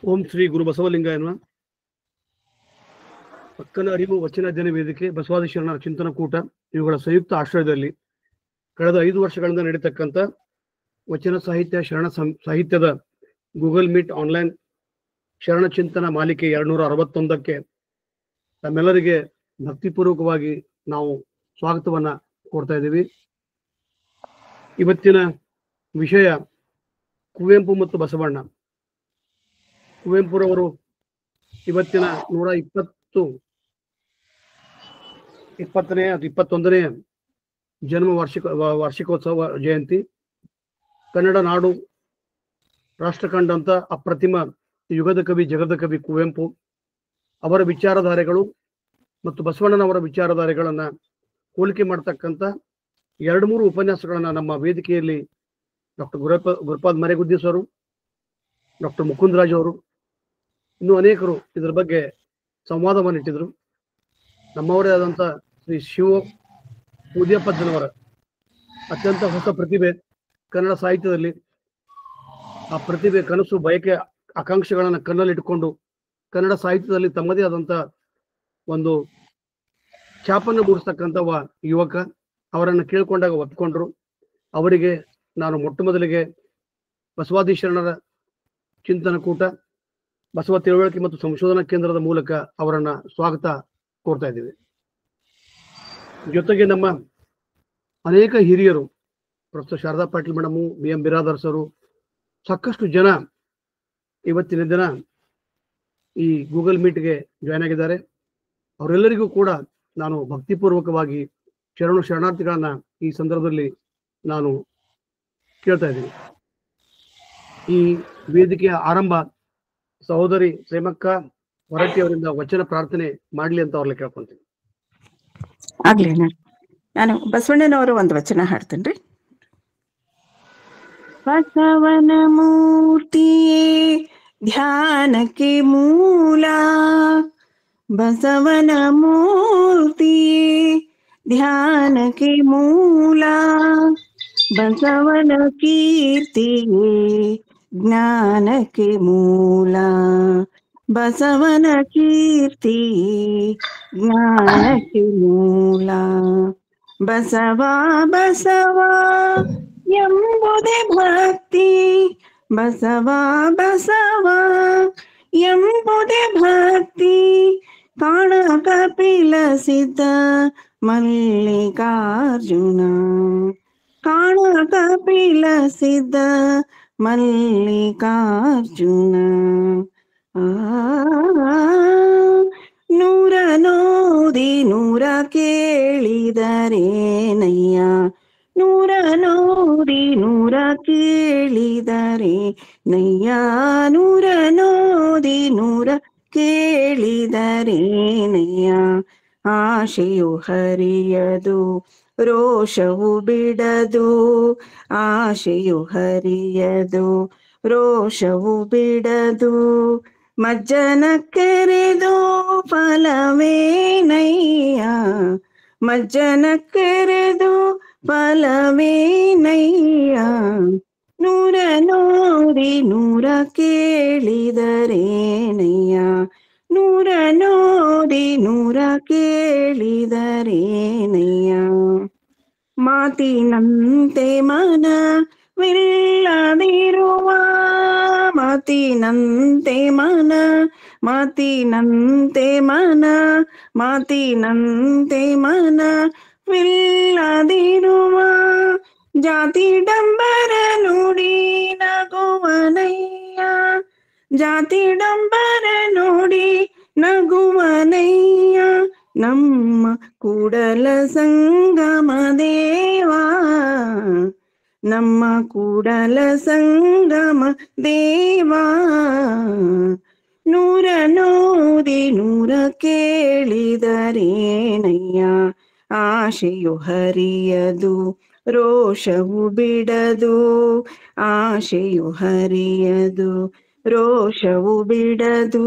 ಓಂ ಶ್ರೀ ಗುರು ಬಸವಲಿಂಗಾಯ ನಮಃ. ಪಕ್ಕನ ಅರಿವು ವಚನ ಅಧ್ಯಯನ ವೇದಿಕೆ ಬಸವಾದಿ ಶರಣರ ಚಿಂತನ ಕೂಟ ಇವುಗಳ ಸಂಯುಕ್ತ ಆಶ್ರಯದಲ್ಲಿ ಕಳೆದ 5 ವರ್ಷಗಳಿಂದ ನಡೀತಕ್ಕಂಥ ವಚನ ಸಾಹಿತ್ಯ ಶರಣ ಸಾಹಿತ್ಯದ ಗೂಗಲ್ ಮೀಟ್ ಆನ್ಲೈನ್ ಶರಣ ಚಿಂತನ ಮಾಲಿಕೆ 261ಕ್ಕೆ ತಮ್ಮೆಲ್ಲರಿಗೆ ಭಕ್ತಿಪೂರ್ವಕವಾಗಿ ನಾವು ಸ್ವಾಗತವನ್ನ ಕೊಡ್ತಾ ಇದ್ದೀವಿ. ಇವತ್ತಿನ ವಿಷಯ ಕುವೆಂಪು ಮತ್ತು ಬಸವಣ್ಣ. ಕುವೆಂಪುರವರು ಇವತ್ತಿನ 121ನೇ ಅಥವಾ 21ನೇ ಜನ್ಮ ವಾರ್ಷಿಕೋತ್ಸವ ಜಯಂತಿ. ಕನ್ನಡ ನಾಡು ರಾಷ್ಟ್ರ ಕಂಡಂತ ಅಪ್ರತಿಮ ಯುಗದ ಕವಿ ಜಗದ ಕವಿ ಕುವೆಂಪು ಅವರ ವಿಚಾರಧಾರೆಗಳು ಮತ್ತು ಬಸವಣ್ಣನವರ ವಿಚಾರಧಾರೆಗಳನ್ನ ಹೋಲಿಕೆ ಮಾಡತಕ್ಕಂಥ 2-3 ಉಪನ್ಯಾಸಗಳನ್ನ ನಮ್ಮ ವೇದಿಕೆಯಲ್ಲಿ ಡಾಕ್ಟರ್ ಗುರುಪಾದ್ ಮರೆಗುದ್ದಿ ಸರು, ಡಾಕ್ಟರ್ ಮುಕುಂದರಾಜ್ ಅವರು, ಇನ್ನೂ ಅನೇಕರು ಇದರ ಬಗ್ಗೆ ಸಂವಾದವನ್ನು ಇಟ್ಟಿದ್ರು. ನಮ್ಮವರೇ ಆದಂಥ ಶ್ರೀ ಶಿವ ಉದಯಪದ್ದನವರ ಅತ್ಯಂತ ಹೊಸ ಪ್ರತಿಭೆ ಕನ್ನಡ ಸಾಹಿತ್ಯದಲ್ಲಿ. ಆ ಪ್ರತಿಭೆ, ಕನಸು, ಬಯಕೆ, ಆಕಾಂಕ್ಷೆಗಳನ್ನು ಕಣ್ಣಲ್ಲಿಟ್ಟುಕೊಂಡು ಕನ್ನಡ ಸಾಹಿತ್ಯದಲ್ಲಿ ತಮ್ಮದೇ ಆದಂಥ ಒಂದು ಛಾಪನ್ನು ಮೂಡಿಸ್ತಕ್ಕಂಥ ಯುವಕ. ಅವರನ್ನು ಕೇಳಿಕೊಂಡಾಗ ಒಪ್ಪಿಕೊಂಡ್ರು. ಅವರಿಗೆ ನಾನು ಮೊಟ್ಟ ಮೊದಲಿಗೆ ಬಸವಾದಿ ಶರಣರ ಚಿಂತನ ಕೂಟ ಬಸವ ತಿಳುವಳಿಕೆ ಮತ್ತು ಸಂಶೋಧನಾ ಕೇಂದ್ರದ ಮೂಲಕ ಅವರನ್ನ ಸ್ವಾಗತ ಕೋರ್ತಾ ಇದ್ದೀವಿ. ಜೊತೆಗೆ ನಮ್ಮ ಅನೇಕ ಹಿರಿಯರು, professor Sharada Patil madam, BM Biradar sir, ಸಾಕಷ್ಟು ಜನ ಇವತ್ತಿನ ದಿನ ಈ ಗೂಗಲ್ ಮೀಟ್ಗೆ ಜಾಯ್ನ್ ಆಗಿದ್ದಾರೆ. ಅವರೆಲ್ಲರಿಗೂ ಕೂಡ ನಾನು ಭಕ್ತಿಪೂರ್ವಕವಾಗಿ ಶರಣಾರ್ಥಿಗಳನ್ನ ಈ ಸಂದರ್ಭದಲ್ಲಿ ನಾನು ಕೇಳ್ತಾ ಇದ್ದೀನಿ. ಈ ವೇದಿಕೆಯ ಆರಂಭ ಸಹೋದರಿ ಪ್ರೇಮಕ್ಕ ಹೊರಟ್ಟಿ ಅವರಿಂದ ವಚನ ಪ್ರಾರ್ಥನೆ ಮಾಡ್ಲಿ ಅಂತ ಅವ್ರಲ್ಲಿ ಕೇಳ್ಕೊಂತೀನಿ. ಆಗ್ಲಿ, ನಾನು ಬಸವಣ್ಣನವರು ಒಂದು ವಚನ ಹಾಡ್ತೇನ್ರಿ. ಬಸವನ ಮೂರ್ತಿಯೇ ಧ್ಯಾನಕ್ಕೆ ಮೂಲ, ಬಸವನ ಮೂರ್ತಿಯೇ ಧ್ಯಾನಕ್ಕೆ ಮೂಲ, ಬಸವನ ಕೀರ್ತಿಯೇ ಜ್ಞಾನಕ್ಕೆ ಮೂಲ, ಬಸವನ ಕೀರ್ತಿಯೇ ಜ್ಞಾನಕ್ಕೆ ಮೂಲ. ಬಸವ ಬಸವ ಎಂಬುದೇ ಭಕ್ತಿ, ಬಸವ ಬಸವ ಎಂಬುದೇ ಭಕ್ತಿ, ಕಾಣ ಕಪಿಲ ಸಿದ್ಧ ಮಲ್ಲಿಕಾರ್ಜುನ, ಕಾಣ ಕಪಿಲ ಸಿದ್ಧ ಮಲ್ಲಿಕಾರ್ಜುನ. ನೂರ ನೋದಿ ನೂರ ಕೇಳಿದರೇನಯ್ಯ, ನೂರ ನೋದಿ ನೂರ ಕೇಳಿದರೆ ನಯ್ಯ, ನೂರ ನೋದಿ ನೂರ ಕೇಳಿದರೇನಯ್ಯ. ಆಶೆಯು ಹರಿಯದು ರೋಷವು ಬಿಡದು, ಆಶೆಯು ಹರಿಯದು ರೋಷವು ಬಿಡದು, ಮಜ್ಜನ ಕೆರೆದು ಫಲವೇನಯ್ಯ, ಮಜ್ಜನ ಕೆರೆದು ಫಲವೇನಯ್ಯ. ನೂರ ನೋಡಿ ನೂರ ಕೇಳಿದರೇನಯ್ಯ, ನೂರ ನೋಡಿ ನೂರ ಕೇಳಿದರೇನಯ್ಯ. ಮಾತಿನಂತೆ ಮನವಿಲ್ಲದಿರುವ, ಮಾತಿನಂತೆ ಮನ, ಮಾತಿನಂತೆ ಮನ, ಮಾತಿನಂತೆ ಮನವಿಲ್ಲದಿರುವ, ಜಾತಿ ಡಂಬರ ನುಡಿ ನಗುವನಯ್ಯ, ಜಾತಿ ಡಂಬರ ನೋಡಿ ನಗುವನಯ್ಯ. ನಮ್ಮ ಕೂಡಲ ಸಂಗಮ ದೇವಾ, ನಮ್ಮ ಕೂಡಲ ಸಂಗಮ ದೇವಾ. ನೂರ ನೋದಿ ನೂರ ಕೇಳಿದರೇನಯ್ಯ, ಆಶೆಯು ಹರಿಯದು ರೋಷವು ಬಿಡದು, ಆಶೆಯು ಹರಿಯದು ರೋಷವು ಬಿಡದು,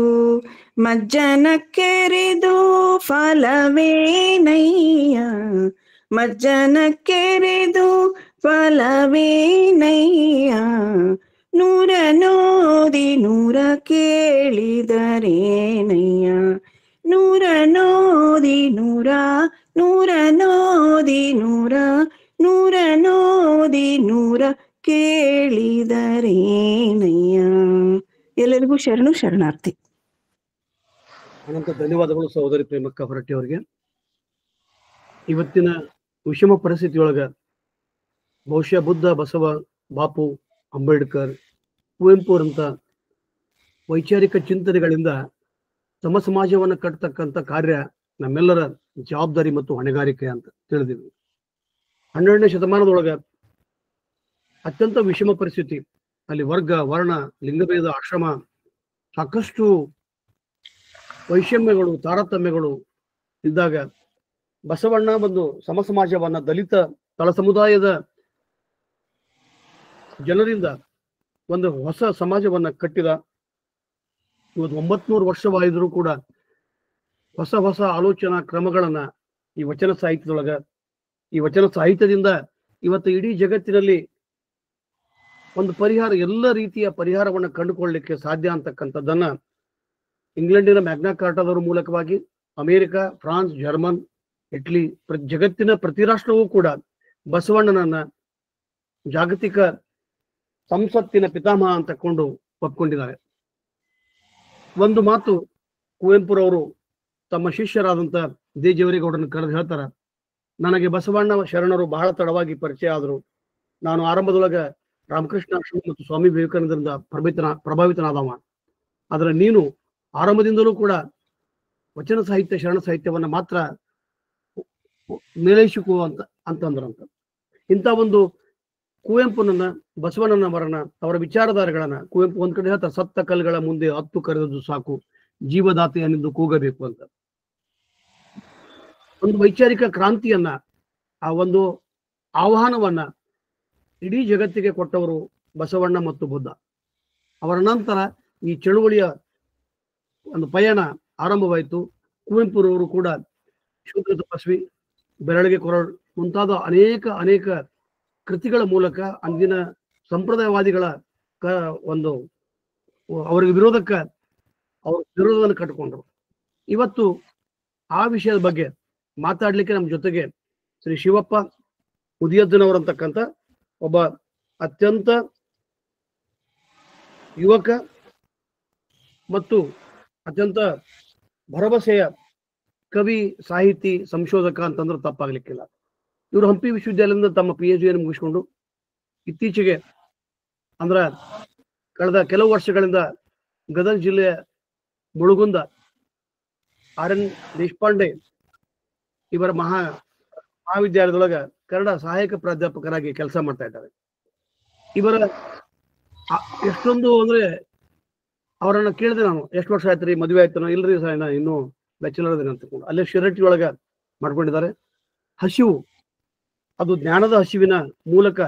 ಮಜ್ಜನ ಕೆರೆದು ಫಲವೇನಯ್ಯ, ಮಜ್ಜನ ಕೆರೆದು ಫಲವೇನಯ್ಯ. ನೂರ ನೋದಿ ನೂರ ಕೇಳಿದರೇನಯ್ಯ ನೂರ ನೋದಿ ನೂರ ನೂರ ನೋದಿ ನೂರ ನೂರ ನೋದಿ ನೂರ ಕೇಳಿದರೇನಯ್ಯ. ಎಲ್ಲರಿಗೂ ಶರಣು ಶರಣಾರ್ಥಿ. ಅನಂತ ಧನ್ಯವಾದಗಳು ಸಹೋದರಿ ಪ್ರೇಮಕ್ಕ ಹೊರಟ್ಟಿ ಅವರಿಗೆ. ಇವತ್ತಿನ ವಿಷಮ ಪರಿಸ್ಥಿತಿಯೊಳಗ ಬಹುಶಃ ಬುದ್ಧ, ಬಸವ, ಬಾಪು, ಅಂಬೇಡ್ಕರ್, ಕುವೆಂಪು ಅವರಂತ ವೈಚಾರಿಕ ಚಿಂತನೆಗಳಿಂದ ತಮ್ಮ ಸಮಾಜವನ್ನು ಕಟ್ಟತಕ್ಕಂಥ ಕಾರ್ಯ ನಮ್ಮೆಲ್ಲರ ಜವಾಬ್ದಾರಿ ಮತ್ತು ಹೊಣೆಗಾರಿಕೆ ಅಂತ ತಿಳಿದಿವಿ. 12ನೇ ಶತಮಾನದೊಳಗ ಅತ್ಯಂತ ವಿಷಮ ಪರಿಸ್ಥಿತಿ, ಅಲ್ಲಿ ವರ್ಗ, ವರ್ಣ, ಲಿಂಗಭೇದ, ಆಶ್ರಮ, ಸಾಕಷ್ಟು ವೈಷಮ್ಯಗಳು, ತಾರತಮ್ಯಗಳು ಇದ್ದಾಗ ಬಸವಣ್ಣ ಬಂದು ಸಮ ಸಮಾಜವನ್ನ, ದಲಿತ ತಳ ಸಮುದಾಯದ ಜನರಿಂದ ಒಂದು ಹೊಸ ಸಮಾಜವನ್ನ ಕಟ್ಟಿದ. ಇವತ್ತು 900 ವರ್ಷವಾಯಿದ್ರು ಕೂಡ ಹೊಸ ಹೊಸ ಆಲೋಚನಾ ಕ್ರಮಗಳನ್ನ ಈ ವಚನ ಸಾಹಿತ್ಯದೊಳಗ, ಈ ವಚನ ಸಾಹಿತ್ಯದಿಂದ ಇವತ್ತು ಇಡೀ ಜಗತ್ತಿನಲ್ಲಿ ಒಂದು ಪರಿಹಾರ, ಎಲ್ಲ ರೀತಿಯ ಪರಿಹಾರವನ್ನು ಕಂಡುಕೊಳ್ಳಲಿಕ್ಕೆ ಸಾಧ್ಯ ಅಂತಕ್ಕಂಥದ್ದನ್ನ ಇಂಗ್ಲೆಂಡಿನ ಮ್ಯಾಗ್ನಾ ಕಾರ್ಟಾದವರ ಮೂಲಕವಾಗಿ ಅಮೆರಿಕ, ಫ್ರಾನ್ಸ್, ಜರ್ಮನ್, ಇಟಲಿ, ಜಗತ್ತಿನ ಪ್ರತಿ ರಾಷ್ಟ್ರವೂ ಕೂಡ ಬಸವಣ್ಣನನ್ನ ಜಾಗತಿಕ ಸಂಸತ್ತಿನ ಪಿತಾಮಹ ಅಂತ ಕೊಂಡು ಒಪ್ಕೊಂಡಿದ್ದಾರೆ. ಒಂದು ಮಾತು ಕುವೆಂಪುರವರು ತಮ್ಮ ಶಿಷ್ಯರಾದಂಥ ದೇಜವರೇಗೌಡರನ್ನ ಕರೆದು ಹೇಳ್ತಾರ, ನನಗೆ ಬಸವಣ್ಣ ಶರಣರು ಬಹಳ ತಡವಾಗಿ ಪರಿಚಯ ಆದರು. ನಾನು ಆರಂಭದೊಳಗ ರಾಮಕೃಷ್ಣ ಆಶ್ರಮ ಮತ್ತು ಸ್ವಾಮಿ ವಿವೇಕಾನಂದರಿಂದ ಪ್ರಭಾವಿತನಾದವ. ಆದ್ರೆ ನೀನು ಆರಂಭದಿಂದಲೂ ಕೂಡ ವಚನ ಸಾಹಿತ್ಯ, ಶರಣ ಸಾಹಿತ್ಯವನ್ನ ಮಾತ್ರ ಮೇಳೈಸಿಕೋ ಅಂತಂದ್ರಂತ. ಇಂಥ ಒಂದು ಕುವೆಂಪುನನ್ನ, ಬಸವಣ್ಣನವರನ್ನ, ಅವರ ವಿಚಾರಧಾರೆಗಳನ್ನ ಕುವೆಂಪು ಒಂದ್ ಕಡೆ ಹೇಳ್ತಾರೆ, ಸತ್ತ ಕಲ್ಲುಗಳ ಮುಂದೆ ಹತ್ತು ಕರೆದದ್ದು ಸಾಕು, ಜೀವದಾತೆಯನ್ನೆಂದು ಕೂಗಬೇಕು ಅಂತ. ಒಂದು ವೈಚಾರಿಕ ಕ್ರಾಂತಿಯನ್ನ, ಆ ಒಂದು ಆಹ್ವಾನವನ್ನ ಇಡೀ ಜಗತ್ತಿಗೆ ಕೊಟ್ಟವರು ಬಸವಣ್ಣ ಮತ್ತು ಬುದ್ಧ. ಅವರ ನಂತರ ಈ ಚಳುವಳಿಯ ಒಂದು ಪಯಣ ಆರಂಭವಾಯಿತು. ಕುವೆಂಪುರವರು ಕೂಡ ಶೂದ್ರ ತಪಸ್ವಿ, ಬೆರಳಿಗೆ ಕೊರಳು ಮುಂತಾದ ಅನೇಕ ಕೃತಿಗಳ ಮೂಲಕ ಅಂದಿನ ಸಂಪ್ರದಾಯವಾದಿಗಳ ಒಂದು ಅವರಿಗೆ ವಿರೋಧಕ್ಕೆ ಅವ್ರ ವಿರೋಧವನ್ನು ಕಟ್ಟಿಕೊಂಡ್ರು. ಇವತ್ತು ಆ ವಿಷಯದ ಬಗ್ಗೆ ಮಾತಾಡ್ಲಿಕ್ಕೆ ನಮ್ಮ ಜೊತೆಗೆ ಶ್ರೀ ಶಿವಪ್ಪ ಮುದಿಯಜ್ಜನವರಂತಕ್ಕಂಥ ಒಬ್ಬ ಅತ್ಯಂತ ಯುವಕ ಮತ್ತು ಅತ್ಯಂತ ಭರವಸೆಯ ಕವಿ, ಸಾಹಿತಿ, ಸಂಶೋಧಕ ಅಂತಂದ್ರೆ ತಪ್ಪಾಗ್ಲಿಕ್ಕಿಲ್ಲ. ಇವರು ಹಂಪಿ ವಿಶ್ವವಿದ್ಯಾಲಯದಿಂದ ತಮ್ಮ PhD ಮುಗಿಸ್ಕೊಂಡು ಇತ್ತೀಚೆಗೆ ಅಂದ್ರ ಕಳೆದ ಕೆಲವು ವರ್ಷಗಳಿಂದ ಗದಗ ಜಿಲ್ಲೆಯ ಮುಳುಗುಂದ RN ದೇಶಪಾಂಡೆ ಇವರ ಮಹಾವಿದ್ಯಾಲಯದೊಳಗ ಕನ್ನಡ ಸಹಾಯಕ ಪ್ರಾಧ್ಯಾಪಕರಾಗಿ ಕೆಲಸ ಮಾಡ್ತಾ ಇದ್ದಾರೆ. ಇವರ ಎಷ್ಟೊಂದು ಅಂದ್ರೆ ಅವರನ್ನ ಕೇಳಿದೆ ನಾನು, ಎಷ್ಟು ವರ್ಷ ಆಯ್ತು ರೀ ಮದುವೆ ಆಯ್ತು? ಇಲ್ರಿ ಸರ್, ಇನ್ನೂ ಬ್ಯಾಚುಲರ್ ಅದೇನ ಅಂತಕೊಂಡು ಅಲ್ಲೇ ಶಿರಟ್ಟಿ ಒಳಗ ಮಾಡ್ಕೊಂಡಿದ್ದಾರೆ. ಹಸಿವು, ಅದು ಜ್ಞಾನದ ಹಸಿವಿನ ಮೂಲಕ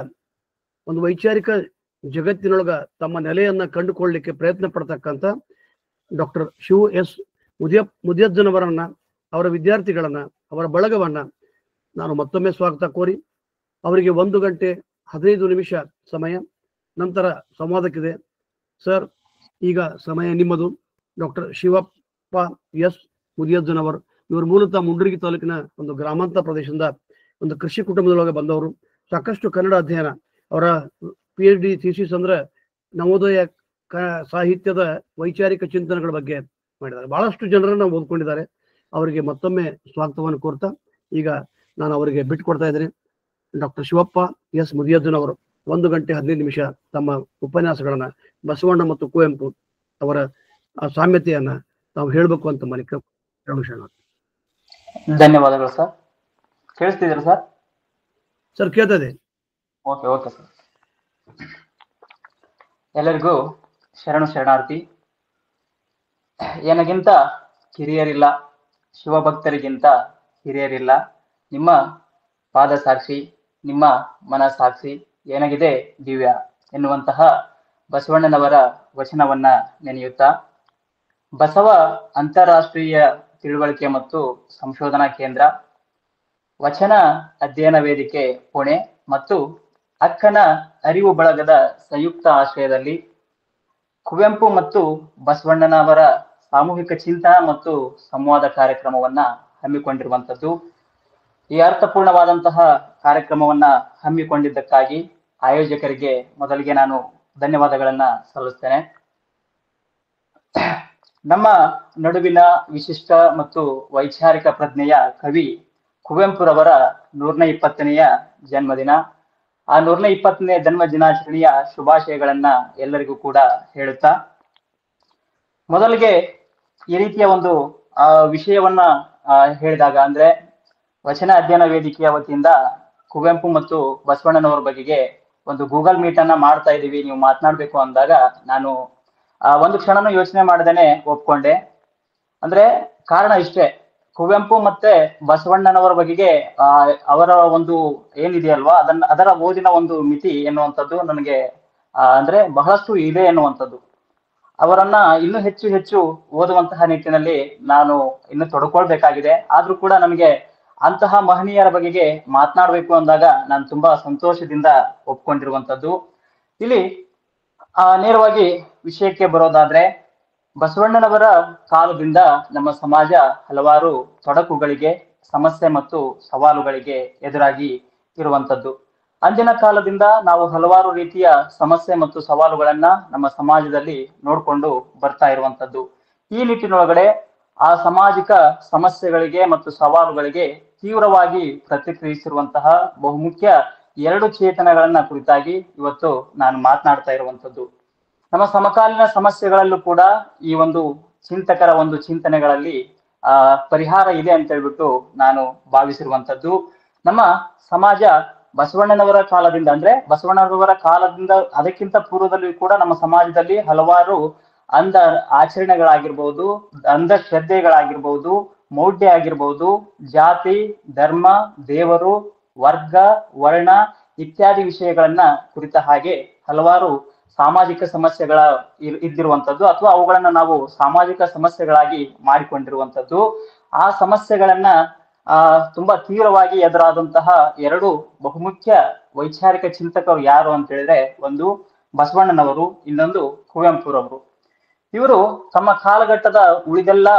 ಒಂದು ವೈಚಾರಿಕ ಜಗತ್ತಿನೊಳಗ ತಮ್ಮ ನೆಲೆಯನ್ನ ಕಂಡುಕೊಳ್ಳಲಿಕ್ಕೆ ಪ್ರಯತ್ನ ಪಡ್ತಕ್ಕಂಥ ಡಾಕ್ಟರ್ ಶಿವ ಎಸ್ ಮುದಿಯಜ್ಜನವರನ್ನ, ಅವರ ವಿದ್ಯಾರ್ಥಿಗಳನ್ನ, ಅವರ ಬಳಗವನ್ನ ನಾನು ಮತ್ತೊಮ್ಮೆ ಸ್ವಾಗತ ಕೋರಿ, ಅವರಿಗೆ 1 ಗಂಟೆ 15 ನಿಮಿಷ ಸಮಯ ನಂತರ ಸಂವಾದಕ್ಕಿದೆ. ಸರ್, ಈಗ ಸಮಯ ನಿಮ್ಮದು. ಡಾಕ್ಟರ್ ಶಿವಪ್ಪ ಎಸ್ ಮುದಿಯಜ್ಜನವರು, ಇವರು ಮೂಲತಃ ಮುಂಡ್ರಿಗಿ ತಾಲೂಕಿನ ಒಂದು ಗ್ರಾಮಾಂತರ ಪ್ರದೇಶದಿಂದ ಒಂದು ಕೃಷಿ ಕುಟುಂಬದೊಳಗೆ ಬಂದವರು. ಸಾಕಷ್ಟು ಕನ್ನಡ ಅಧ್ಯಯನ, ಅವರ PhD ಥೀಸಿಸ್ ಅಂದ್ರೆ ನವೋದಯ ಸಾಹಿತ್ಯದ ವೈಚಾರಿಕ ಚಿಂತನೆಗಳ ಬಗ್ಗೆ ಮಾಡಿದ್ದಾರೆ. ಬಹಳಷ್ಟು ಜನರನ್ನ ಓದ್ಕೊಂಡಿದ್ದಾರೆ. ಅವರಿಗೆ ಮತ್ತೊಮ್ಮೆ ಸ್ವಾಗತವನ್ನು ಕೋರ್ತಾ ಈಗ ನಾನು ಅವರಿಗೆ ಬಿಟ್ಟುಕೊಡ್ತಾ ಇದ್ದೇನೆ. ಡಾಕ್ಟರ್ ಶಿವಪ್ಪ ಎಸ್ ಮುದಿಯಜ್ಜನವರು 1 ಗಂಟೆ 15 ನಿಮಿಷ ತಮ್ಮ ಉಪನ್ಯಾಸಗಳನ್ನ, ಬಸವಣ್ಣ ಮತ್ತು ಕುವೆಂಪು ಅವರ ಸಾಮ್ಯತೆಯನ್ನ ನಾವು ಹೇಳ್ಬೇಕು ಅಂತ ಮಲಿಕ ರಮೇಶಣ್ಣ. ಧನ್ಯವಾದಗಳು ಸರ್. ಕೇಳಿಸ್ತಿದ್ದೀರಾ ಸರ್? ಸರ್ ಕೇಳ್ತಾ ಇದೆ. Okay sir. ಎಲ್ಲರಿಗೂ ಶರಣಾರ್ಥಿ. ನನಗಿಂತ ಹಿರಿಯರಿಲ್ಲ, ಶಿವಭಕ್ತರಿಗಿಂತ ಹಿರಿಯರಿಲ್ಲ. ನಿಮ್ಮ ಪಾದ ಸಾಕ್ಷಿ, ನಿಮ್ಮ ಮನ ಸಾಕ್ಷಿ, ಏನಾಗಿದೆ ದಿವ್ಯ ಎನ್ನುವಂತಹ ಬಸವಣ್ಣನವರ ವಚನವನ್ನ ನೆನೆಯುತ್ತಾ, ಬಸವ ಅಂತಾರಾಷ್ಟ್ರೀಯ ತಿಳುವಳಿಕೆ ಮತ್ತು ಸಂಶೋಧನಾ ಕೇಂದ್ರ, ವಚನ ಅಧ್ಯಯನ ವೇದಿಕೆ ಪುಣೆ ಮತ್ತು ಅಕ್ಕನ ಅರಿವು ಬಳಗದ ಸಂಯುಕ್ತ ಆಶ್ರಯದಲ್ಲಿ ಕುವೆಂಪು ಮತ್ತು ಬಸವಣ್ಣನವರ ಸಾಮೂಹಿಕ ಚಿಂತನ ಮತ್ತು ಸಂವಾದ ಕಾರ್ಯಕ್ರಮವನ್ನ ಹಮ್ಮಿಕೊಂಡಿರುವಂತದ್ದು. ಈ ಅರ್ಥಪೂರ್ಣವಾದಂತಹ ಕಾರ್ಯಕ್ರಮವನ್ನ ಹಮ್ಮಿಕೊಂಡಿದ್ದಕ್ಕಾಗಿ ಆಯೋಜಕರಿಗೆ ಮೊದಲಿಗೆ ನಾನು ಧನ್ಯವಾದಗಳನ್ನ ಸಲ್ಲಿಸ್ತೇನೆ. ನಮ್ಮ ನಡುವಿನ ವಿಶಿಷ್ಟ ಮತ್ತು ವೈಚಾರಿಕ ಪ್ರಜ್ಞೆಯ ಕವಿ ಕುವೆಂಪುರವರ 120ನೆಯ ಜನ್ಮದಿನ. ಆ 120ನೇ ಜನ್ಮ ದಿನಾಚರಣೆಯ ಶುಭಾಶಯಗಳನ್ನ ಎಲ್ಲರಿಗೂ ಕೂಡ ಹೇಳುತ್ತಾ, ಮೊದಲಿಗೆ ಈ ರೀತಿಯ ಒಂದು ವಿಷಯವನ್ನ ಹೇಳಿದಾಗ ಅಂದ್ರೆ ವಚನ ಅಧ್ಯಯನ ವೇದಿಕೆಯ ವತಿಯಿಂದ ಕುವೆಂಪು ಮತ್ತು ಬಸವಣ್ಣನವರ ಬಗೆಗೆ ಒಂದು ಗೂಗಲ್ ಮೀಟ್ ಅನ್ನ ಮಾಡ್ತಾ ಇದೀವಿ, ನೀವು ಮಾತನಾಡ್ಬೇಕು ಅಂದಾಗ ನಾನು ಒಂದು ಕ್ಷಣನೂ ಯೋಚನೆ ಮಾಡದೇನೆ ಒಪ್ಕೊಂಡೆ. ಅಂದ್ರೆ ಕಾರಣ ಇಷ್ಟೇ, ಕುವೆಂಪು ಮತ್ತೆ ಬಸವಣ್ಣನವರ ಬಗೆಗೆ ಅವರ ಒಂದು ಏನಿದೆಯಲ್ವಾ ಅದರ ಓದಿನ ಒಂದು ಮಿತಿ ಎನ್ನುವಂಥದ್ದು ನನಗೆ ಅಂದ್ರೆ ಬಹಳಷ್ಟು ಇದೆ ಎನ್ನುವಂಥದ್ದು. ಅವರನ್ನ ಇನ್ನೂ ಹೆಚ್ಚು ಹೆಚ್ಚು ಓದುವಂತಹ ನಿಟ್ಟಿನಲ್ಲಿ ನಾನು ಇನ್ನು ತೊಡ್ಕೊಳ್ಬೇಕಾಗಿದೆ. ಆದ್ರೂ ಕೂಡ ನಮಗೆ ಅಂತಹ ಮಹನೀಯರ ಬಗೆಗೆ ಮಾತನಾಡ್ಬೇಕು ಅಂದಾಗ ನಾನು ತುಂಬಾ ಸಂತೋಷದಿಂದ ಒಪ್ಕೊಂಡಿರುವಂತದ್ದು. ಇಲ್ಲಿ ನೇರವಾಗಿ ವಿಷಯಕ್ಕೆ ಬರೋದಾದ್ರೆ, ಬಸವಣ್ಣನವರ ಕಾಲದಿಂದ ನಮ್ಮ ಸಮಾಜ ಹಲವಾರು ತೊಡಕುಗಳಿಗೆ, ಸಮಸ್ಯೆ ಮತ್ತು ಸವಾಲುಗಳಿಗೆ ಎದುರಾಗಿ ಇರುವಂತದ್ದು. ಅಂದಿನ ಕಾಲದಿಂದ ನಾವು ಹಲವಾರು ರೀತಿಯ ಸಮಸ್ಯೆ ಮತ್ತು ಸವಾಲುಗಳನ್ನ ನಮ್ಮ ಸಮಾಜದಲ್ಲಿ ನೋಡ್ಕೊಂಡು ಬರ್ತಾ ಇರುವಂತದ್ದು. ಈ ನಿಟ್ಟಿನೊಳಗಡೆ ಆ ಸಾಮಾಜಿಕ ಸಮಸ್ಯೆಗಳಿಗೆ ಮತ್ತು ಸವಾಲುಗಳಿಗೆ ತೀವ್ರವಾಗಿ ಪ್ರತಿಕ್ರಿಯಿಸಿರುವಂತಹ ಬಹುಮುಖ್ಯ 2 ಚೇತನಗಳನ್ನ ಕುರಿತಾಗಿ ಇವತ್ತು ನಾನು ಮಾತನಾಡ್ತಾ ಇರುವಂತದ್ದು. ನಮ್ಮ ಸಮಕಾಲೀನ ಸಮಸ್ಯೆಗಳಲ್ಲೂ ಕೂಡ ಈ ಒಂದು ಚಿಂತಕರ ಒಂದು ಚಿಂತನೆಗಳಲ್ಲಿ ಪರಿಹಾರ ಇದೆ ಅಂತ ಹೇಳ್ಬಿಟ್ಟು ನಾನು ಭಾವಿಸಿರುವಂತದ್ದು. ನಮ್ಮ ಸಮಾಜ ಬಸವಣ್ಣನವರ ಕಾಲದಿಂದ ಅಂದ್ರೆ ಬಸವಣ್ಣನವರ ಕಾಲದಿಂದ ಅದಕ್ಕಿಂತ ಪೂರ್ವದಲ್ಲಿ ಕೂಡ ನಮ್ಮ ಸಮಾಜದಲ್ಲಿ ಹಲವಾರು ಅಂಧ ಆಚರಣೆಗಳಾಗಿರ್ಬಹುದು, ಅಂಧಶ್ರದ್ಧೆಗಳಾಗಿರ್ಬಹುದು, ಮೌಢ್ಯ ಆಗಿರ್ಬಹುದು, ಜಾತಿ, ಧರ್ಮ, ದೇವರು, ವರ್ಗ, ವರ್ಣ ಇತ್ಯಾದಿ ವಿಷಯಗಳನ್ನ ಕುರಿತ ಹಾಗೆ ಹಲವಾರು ಸಾಮಾಜಿಕ ಸಮಸ್ಯೆಗಳ ಇದ್ದಿರುವಂತದ್ದು ಅಥವಾ ಅವುಗಳನ್ನ ನಾವು ಸಾಮಾಜಿಕ ಸಮಸ್ಯೆಗಳಾಗಿ ಮಾಡಿಕೊಂಡಿರುವಂತದ್ದು. ಆ ಸಮಸ್ಯೆಗಳನ್ನ ತುಂಬಾ ತೀವ್ರವಾಗಿ ಎದುರಾದಂತಹ 2 ಬಹುಮುಖ್ಯ ವೈಚಾರಿಕ ಚಿಂತಕರು ಯಾರು ಅಂತ ಹೇಳಿದ್ರೆ, ಒಂದು ಬಸವಣ್ಣನವರು, ಇನ್ನೊಂದು ಕುವೆಂಪುರವರು. ಇವರು ತಮ್ಮ ಕಾಲಘಟ್ಟದ ಉಳಿದೆಲ್ಲ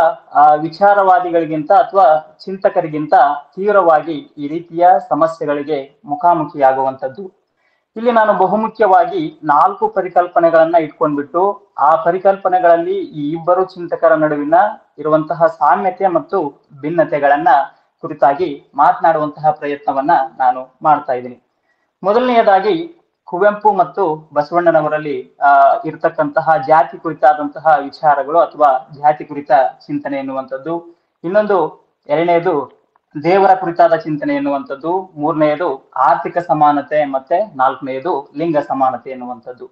ವಿಚಾರವಾದಿಗಳಿಗಿಂತ ಅಥವಾ ಚಿಂತಕರಿಗಿಂತ ತೀವ್ರವಾಗಿ ಈ ರೀತಿಯ ಸಮಸ್ಯೆಗಳಿಗೆ ಮುಖಾಮುಖಿಯಾಗುವಂಥದ್ದು. ಇಲ್ಲಿ ನಾನು ಬಹುಮುಖ್ಯವಾಗಿ 4 ಪರಿಕಲ್ಪನೆಗಳನ್ನ ಇಟ್ಕೊಂಡ್ಬಿಟ್ಟು ಆ ಪರಿಕಲ್ಪನೆಗಳಲ್ಲಿ ಈ ಇಬ್ಬರು ಚಿಂತಕರ ನಡುವಿನ ಇರುವಂತಹ ಸಾಮ್ಯತೆ ಮತ್ತು ಭಿನ್ನತೆಗಳನ್ನ ಕುರಿತಾಗಿ ಮಾತನಾಡುವಂತಹ ಪ್ರಯತ್ನವನ್ನ ನಾನು ಮಾಡ್ತಾ ಇದ್ದೀನಿ. ಮೊದಲನೆಯದಾಗಿ ಕುವೆಂಪು ಮತ್ತು ಬಸವಣ್ಣನವರಲ್ಲಿ ಇರತಕ್ಕಂತಹ ಜಾತಿ ಕುರಿತಾದಂತಹ ವಿಚಾರಗಳು ಅಥವಾ ಜಾತಿ ಕುರಿತ ಚಿಂತನೆ ಎನ್ನುವಂಥದ್ದು. ಇನ್ನೊಂದು 2ನೇದು ದೇವರ ಕುರಿತಾದ ಚಿಂತನೆ ಎನ್ನುವಂಥದ್ದು. 3ನೇದು ಆರ್ಥಿಕ ಸಮಾನತೆ, ಮತ್ತೆ 4ನೇದು ಲಿಂಗ ಸಮಾನತೆ ಎನ್ನುವಂಥದ್ದು.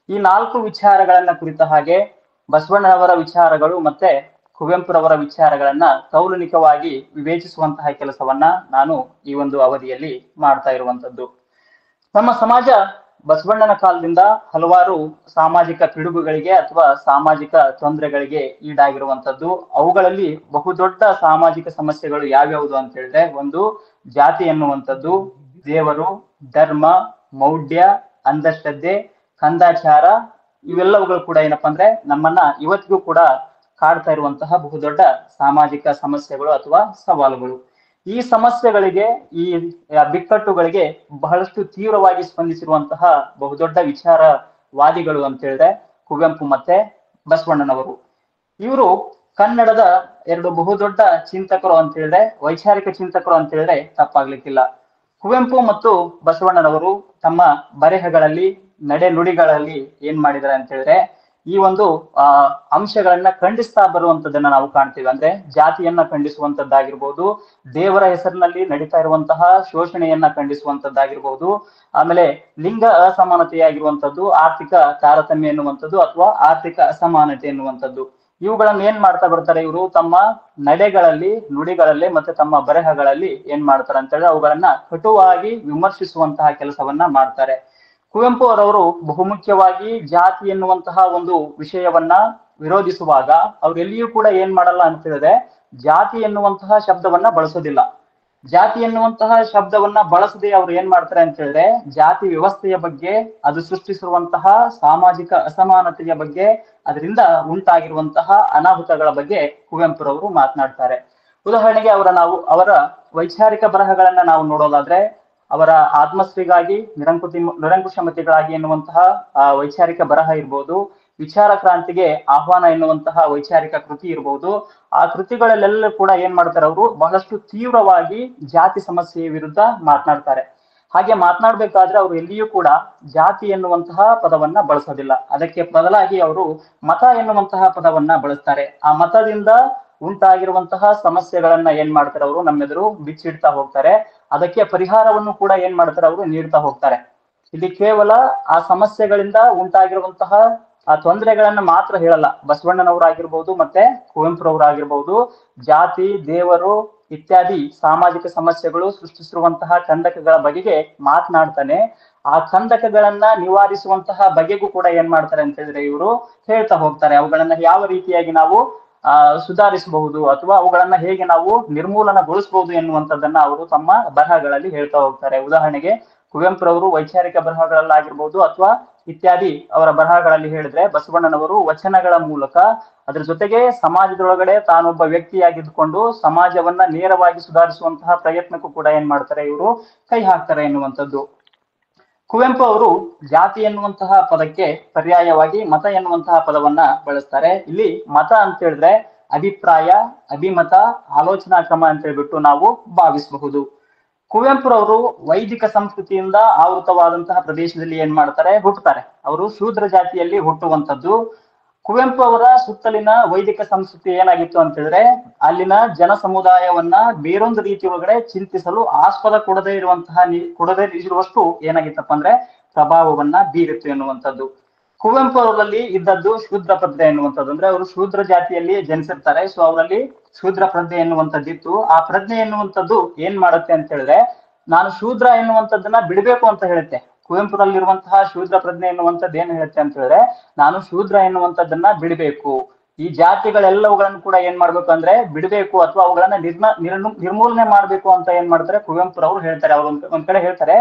ಈ 4 ವಿಚಾರಗಳನ್ನ ಕುರಿತ ಹಾಗೆ ಬಸವಣ್ಣನವರ ವಿಚಾರಗಳು ಮತ್ತೆ ಕುವೆಂಪುರವರ ವಿಚಾರಗಳನ್ನ ತೌಲನಿಕವಾಗಿ ವಿವೇಚಿಸುವಂತಹ ಕೆಲಸವನ್ನ ನಾನು ಈ ಒಂದು ಅವಧಿಯಲ್ಲಿ ಮಾಡ್ತಾ ಇರುವಂತದ್ದು. ನಮ್ಮ ಸಮಾಜ ಬಸವಣ್ಣನ ಕಾಲದಿಂದ ಹಲವಾರು ಸಾಮಾಜಿಕ ಪಿಡುಗುಗಳಿಗೆ ಅಥವಾ ಸಾಮಾಜಿಕ ತೊಂದರೆಗಳಿಗೆ ಈಡಾಗಿರುವಂತದ್ದು. ಅವುಗಳಲ್ಲಿ ಬಹುದೊಡ್ಡ ಸಾಮಾಜಿಕ ಸಮಸ್ಯೆಗಳು ಯಾವ್ಯಾವುದು ಅಂತ ಹೇಳಿದ್ರೆ, ಒಂದು ಜಾತಿ ಎನ್ನುವಂಥದ್ದು, ದೇವರು, ಧರ್ಮ, ಮೌಢ್ಯ, ಅಂಧಶ್ರದ್ಧೆ, ಕಂದಾಚಾರ, ಇವೆಲ್ಲವುಗಳು ಕೂಡ ಏನಪ್ಪಾ ಅಂದ್ರೆ ನಮ್ಮನ್ನ ಇವತ್ತಿಗೂ ಕೂಡ ಕಾಡ್ತಾ ಇರುವಂತಹ ಬಹುದೊಡ್ಡ ಸಾಮಾಜಿಕ ಸಮಸ್ಯೆಗಳು ಅಥವಾ ಸವಾಲುಗಳು. ಈ ಸಮಸ್ಯೆಗಳಿಗೆ, ಈ ಬಿಕ್ಕಟ್ಟುಗಳಿಗೆ ಬಹಳಷ್ಟು ತೀವ್ರವಾಗಿ ಸ್ಪಂದಿಸಿರುವಂತಹ ಬಹುದೊಡ್ಡ ವಿಚಾರವಾದಿಗಳು ಅಂತ ಹೇಳಿದ್ರೆ ಕುವೆಂಪು ಮತ್ತೆ ಬಸವಣ್ಣನವರು. ಇವರು ಕನ್ನಡದ 2 ಬಹುದೊಡ್ಡ ಚಿಂತಕರು ಅಂತ ಹೇಳಿದ್ರೆ, ವೈಚಾರಿಕ ಚಿಂತಕರು ಅಂತ ಹೇಳಿದ್ರೆ ತಪ್ಪಾಗ್ಲಿಕ್ಕಿಲ್ಲ. ಕುವೆಂಪು ಮತ್ತು ಬಸವಣ್ಣನವರು ತಮ್ಮ ಬರೆಹಗಳಲ್ಲಿ, ನಡೆ ನುಡಿಗಳಲ್ಲಿ ಏನ್ ಮಾಡಿದ್ದಾರೆ ಅಂತ ಹೇಳಿದ್ರೆ, ಈ ಒಂದು ಅಂಶಗಳನ್ನ ಖಂಡಿಸ್ತಾ ಬರುವಂತದನ್ನ ನಾವು ಕಾಣ್ತೀವಿ. ಅಂದ್ರೆ ಜಾತಿಯನ್ನ ಖಂಡಿಸುವಂತದ್ದಾಗಿರ್ಬೋದು, ದೇವರ ಹೆಸರಿನಲ್ಲಿ ನಡೀತಾ ಇರುವಂತಹ ಶೋಷಣೆಯನ್ನ ಖಂಡಿಸುವಂತದ್ದಾಗಿರ್ಬೋದು, ಆಮೇಲೆ ಲಿಂಗ ಅಸಮಾನತೆಯಾಗಿರುವಂತದ್ದು, ಆರ್ಥಿಕ ತಾರತಮ್ಯ ಎನ್ನುವಂಥದ್ದು ಅಥವಾ ಆರ್ಥಿಕ ಅಸಮಾನತೆ ಎನ್ನುವಂಥದ್ದು. ಇವುಗಳನ್ನ ಏನ್ ಮಾಡ್ತಾ ಬರ್ತಾರೆ ಇವರು ತಮ್ಮ ನಡೆಗಳಲ್ಲಿ, ನುಡಿಗಳಲ್ಲಿ ಮತ್ತೆ ತಮ್ಮ ಬರೆಹಗಳಲ್ಲಿ ಏನ್ ಮಾಡ್ತಾರೆ ಅಂತ ಹೇಳಿದ್ರೆ ಅವುಗಳನ್ನ ಕಟುವಾಗಿ ವಿಮರ್ಶಿಸುವಂತಹ ಕೆಲಸವನ್ನ ಮಾಡ್ತಾರೆ. ಕುವೆಂಪು ಅವರವರು ಬಹುಮುಖ್ಯವಾಗಿ ಜಾತಿ ಎನ್ನುವಂತಹ ಒಂದು ವಿಷಯವನ್ನ ವಿರೋಧಿಸುವಾಗ ಅವ್ರು ಎಲ್ಲಿಯೂ ಕೂಡ ಏನ್ ಮಾಡಲ್ಲ ಅಂತ ಹೇಳಿದ್ರೆ ಜಾತಿ ಎನ್ನುವಂತಹ ಶಬ್ದವನ್ನ ಬಳಸೋದಿಲ್ಲ. ಜಾತಿ ಎನ್ನುವಂತಹ ಶಬ್ದವನ್ನ ಬಳಸದೆ ಅವ್ರು ಏನ್ ಮಾಡ್ತಾರೆ ಅಂತ ಹೇಳಿದ್ರೆ ಜಾತಿ ವ್ಯವಸ್ಥೆಯ ಬಗ್ಗೆ, ಅದು ಸೃಷ್ಟಿಸಿರುವಂತಹ ಸಾಮಾಜಿಕ ಅಸಮಾನತೆಯ ಬಗ್ಗೆ, ಅದರಿಂದ ಉಂಟಾಗಿರುವಂತಹ ಅನಾಹುತಗಳ ಬಗ್ಗೆ ಕುವೆಂಪುರವರು ಮಾತನಾಡ್ತಾರೆ. ಉದಾಹರಣೆಗೆ ಅವರ ವೈಚಾರಿಕ ಬರಹಗಳನ್ನ ನಾವು ನೋಡೋದಾದ್ರೆ, ಅವರ ಆತ್ಮಶ್ರೀಗಾಗಿ, ನಿರಂಕುಶಮತಿಗಳಾಗಿ ಎನ್ನುವಂತಹ ವೈಚಾರಿಕ ಬರಹ ಇರ್ಬೋದು, ವಿಚಾರ ಕ್ರಾಂತಿಗೆ ಆಹ್ವಾನ ಎನ್ನುವಂತಹ ವೈಚಾರಿಕ ಕೃತಿ ಇರ್ಬೋದು. ಆ ಕೃತಿಗಳಲ್ಲೆಲ್ಲ ಕೂಡ ಏನ್ ಮಾಡ್ತಾರೆ, ಅವರು ಬಹಳಷ್ಟು ತೀವ್ರವಾಗಿ ಜಾತಿ ಸಮಸ್ಯೆಯ ವಿರುದ್ಧ ಮಾತನಾಡ್ತಾರೆ. ಹಾಗೆ ಮಾತನಾಡ್ಬೇಕಾದ್ರೆ ಅವರು ಎಲ್ಲಿಯೂ ಕೂಡ ಜಾತಿ ಎನ್ನುವಂತಹ ಪದವನ್ನ ಬಳಸೋದಿಲ್ಲ. ಅದಕ್ಕೆ ಬದಲಾಗಿ ಅವರು ಮತ ಎನ್ನುವಂತಹ ಪದವನ್ನ ಬಳಸ್ತಾರೆ. ಆ ಮತದಿಂದ ಉಂಟಾಗಿರುವಂತಹ ಸಮಸ್ಯೆಗಳನ್ನ ಏನ್ ಮಾಡ್ತಾರೆ, ಅವರು ನಮ್ಮೆದುರು ಬಿಚ್ಚಿಡ್ತಾ ಹೋಗ್ತಾರೆ. ಅದಕ್ಕೆ ಪರಿಹಾರವನ್ನು ಕೂಡ ಏನ್ ಮಾಡ್ತಾರೆ, ಅವರು ನೀಡ್ತಾ ಹೋಗ್ತಾರೆ. ಇಲ್ಲಿ ಕೇವಲ ಆ ಸಮಸ್ಯೆಗಳಿಂದ ಉಂಟಾಗಿರುವಂತಹ ಆ ತೊಂದರೆಗಳನ್ನ ಮಾತ್ರ ಹೇಳಲ್ಲ. ಬಸವಣ್ಣನವರಾಗಿರ್ಬೋದು ಮತ್ತೆ ಕುವೆಂಪುರವರಾಗಿರ್ಬೋದು ಜಾತಿ, ದೇವರು ಇತ್ಯಾದಿ ಸಾಮಾಜಿಕ ಸಮಸ್ಯೆಗಳು ಸೃಷ್ಟಿಸಿರುವಂತಹ ಕಂದಕಗಳ ಬಗೆಗೆ ಮಾತನಾಡ್ತಾನೆ. ಆ ಕಂದಕಗಳನ್ನ ನಿವಾರಿಸುವಂತಹ ಬಗೆಗೂ ಕೂಡ ಏನ್ ಮಾಡ್ತಾರೆ ಅಂತ ಹೇಳಿದ್ರೆ ಇವರು ಹೇಳ್ತಾ ಹೋಗ್ತಾರೆ. ಅವುಗಳನ್ನ ಯಾವ ರೀತಿಯಾಗಿ ನಾವು ಸುಧಾರಿಸಬಹುದು ಅಥವಾ ಅವುಗಳನ್ನ ಹೇಗೆ ನಾವು ನಿರ್ಮೂಲನಗೊಳಿಸಬಹುದು ಎನ್ನುವಂಥದ್ದನ್ನ ಅವರು ತಮ್ಮ ಬರಹಗಳಲ್ಲಿ ಹೇಳ್ತಾ ಹೋಗ್ತಾರೆ. ಉದಾಹರಣೆಗೆ ಕುವೆಂಪುರವರು ವೈಚಾರಿಕ ಬರಹಗಳಲ್ಲಾಗಿರ್ಬೋದು ಅಥವಾ ಇತ್ಯಾದಿ ಅವರ ಬರಹಗಳಲ್ಲಿ ಹೇಳಿದ್ರೆ, ಬಸವಣ್ಣನವರು ವಚನಗಳ ಮೂಲಕ ಅದ್ರ ಜೊತೆಗೆ ಸಮಾಜದೊಳಗಡೆ ತಾನೊಬ್ಬ ವ್ಯಕ್ತಿಯಾಗಿದ್ದುಕೊಂಡು ಸಮಾಜವನ್ನ ನೇರವಾಗಿ ಸುಧಾರಿಸುವಂತಹ ಪ್ರಯತ್ನಕ್ಕೂ ಕೂಡ ಏನ್ ಮಾಡ್ತಾರೆ, ಇವರು ಕೈ ಹಾಕ್ತಾರೆ ಎನ್ನುವಂಥದ್ದು. ಕುವೆಂಪು ಅವರು ಜಾತಿ ಎನ್ನುವಂತಹ ಪದಕ್ಕೆ ಪರ್ಯಾಯವಾಗಿ ಮತ ಎನ್ನುವಂತಹ ಪದವನ್ನ ಬಳಸ್ತಾರೆ. ಇಲ್ಲಿ ಮತ ಅಂತ ಹೇಳಿದ್ರೆ ಅಭಿಪ್ರಾಯ, ಅಭಿಮತ, ಆಲೋಚನಾ ಕ್ರಮ ಅಂತ ಹೇಳ್ಬಿಟ್ಟು ನಾವು ಭಾವಿಸಬಹುದು. ಕುವೆಂಪುರವರು ವೈದಿಕ ಸಂಸ್ಕೃತಿಯಿಂದ ಆವೃತವಾದಂತಹ ಪ್ರದೇಶದಲ್ಲಿ ಏನ್ ಮಾಡ್ತಾರೆ, ಹುಟ್ಟುತ್ತಾರೆ. ಅವರು ಶೂದ್ರ ಜಾತಿಯಲ್ಲಿ ಹುಟ್ಟುವಂಥದ್ದು. ಕುವೆಂಪು ಅವರ ಸುತ್ತಲಿನ ವೈದಿಕ ಸಂಸ್ಕೃತಿ ಏನಾಗಿತ್ತು ಅಂತ ಹೇಳಿದ್ರೆ, ಅಲ್ಲಿನ ಜನ ಸಮುದಾಯವನ್ನ ಬೇರೊಂದು ರೀತಿ ಒಳಗಡೆ ಚಿಂತಿಸಲು ಆಸ್ಪದ ಕೊಡದೇ ಇರುವಷ್ಟು ಏನಾಗಿತ್ತಪ್ಪ ಅಂದ್ರೆ ಪ್ರಭಾವವನ್ನ ಬೀರಿತ್ತು ಎನ್ನುವಂಥದ್ದು. ಕುವೆಂಪು ಅವರಲ್ಲಿ ಇದ್ದದ್ದು ಶೂದ್ರ ಪ್ರಜ್ಞೆ ಎನ್ನುವಂಥದ್ದು. ಅಂದ್ರೆ ಅವರು ಶೂದ್ರ ಜಾತಿಯಲ್ಲಿ ಜನಿಸಿರ್ತಾರೆ. ಸೊ ಅವರಲ್ಲಿ ಶೂದ್ರ ಪ್ರಜ್ಞೆ ಎನ್ನುವಂಥದ್ದಿತ್ತು. ಆ ಪ್ರಜ್ಞೆ ಎನ್ನುವಂಥದ್ದು ಏನ್ ಮಾಡುತ್ತೆ ಅಂತ ಹೇಳಿದ್ರೆ, ನಾನು ಶೂದ್ರ ಎನ್ನುವಂಥದ್ದನ್ನ ಬಿಡಬೇಕು ಅಂತ ಹೇಳುತ್ತೆ. ಕುವೆಂಪುರಲ್ಲಿರುವಂತಹ ಶೂದ್ರ ಪ್ರಜ್ಞೆ ಎನ್ನುವಂಥದ್ದು ಏನ್ ಹೇಳುತ್ತೆ ಅಂತ ಹೇಳಿದ್ರೆ, ನಾನು ಶೂದ್ರ ಎನ್ನುವಂಥದ್ದನ್ನ ಬಿಡಬೇಕು, ಈ ಜಾತಿಗಳೆಲ್ಲವುಗಳನ್ನು ಕೂಡ ಏನ್ ಮಾಡ್ಬೇಕು ಅಂದ್ರೆ ಬಿಡಬೇಕು ಅಥವಾ ಅವುಗಳನ್ನ ನಿರ್ಮೂಲನೆ ಮಾಡ್ಬೇಕು ಅಂತ ಏನ್ ಮಾಡ್ತಾರೆ ಕುವೆಂಪುರವರು ಹೇಳ್ತಾರೆ. ಅವ್ರು ಒಂದ್ ಕಡೆ ಹೇಳ್ತಾರೆ,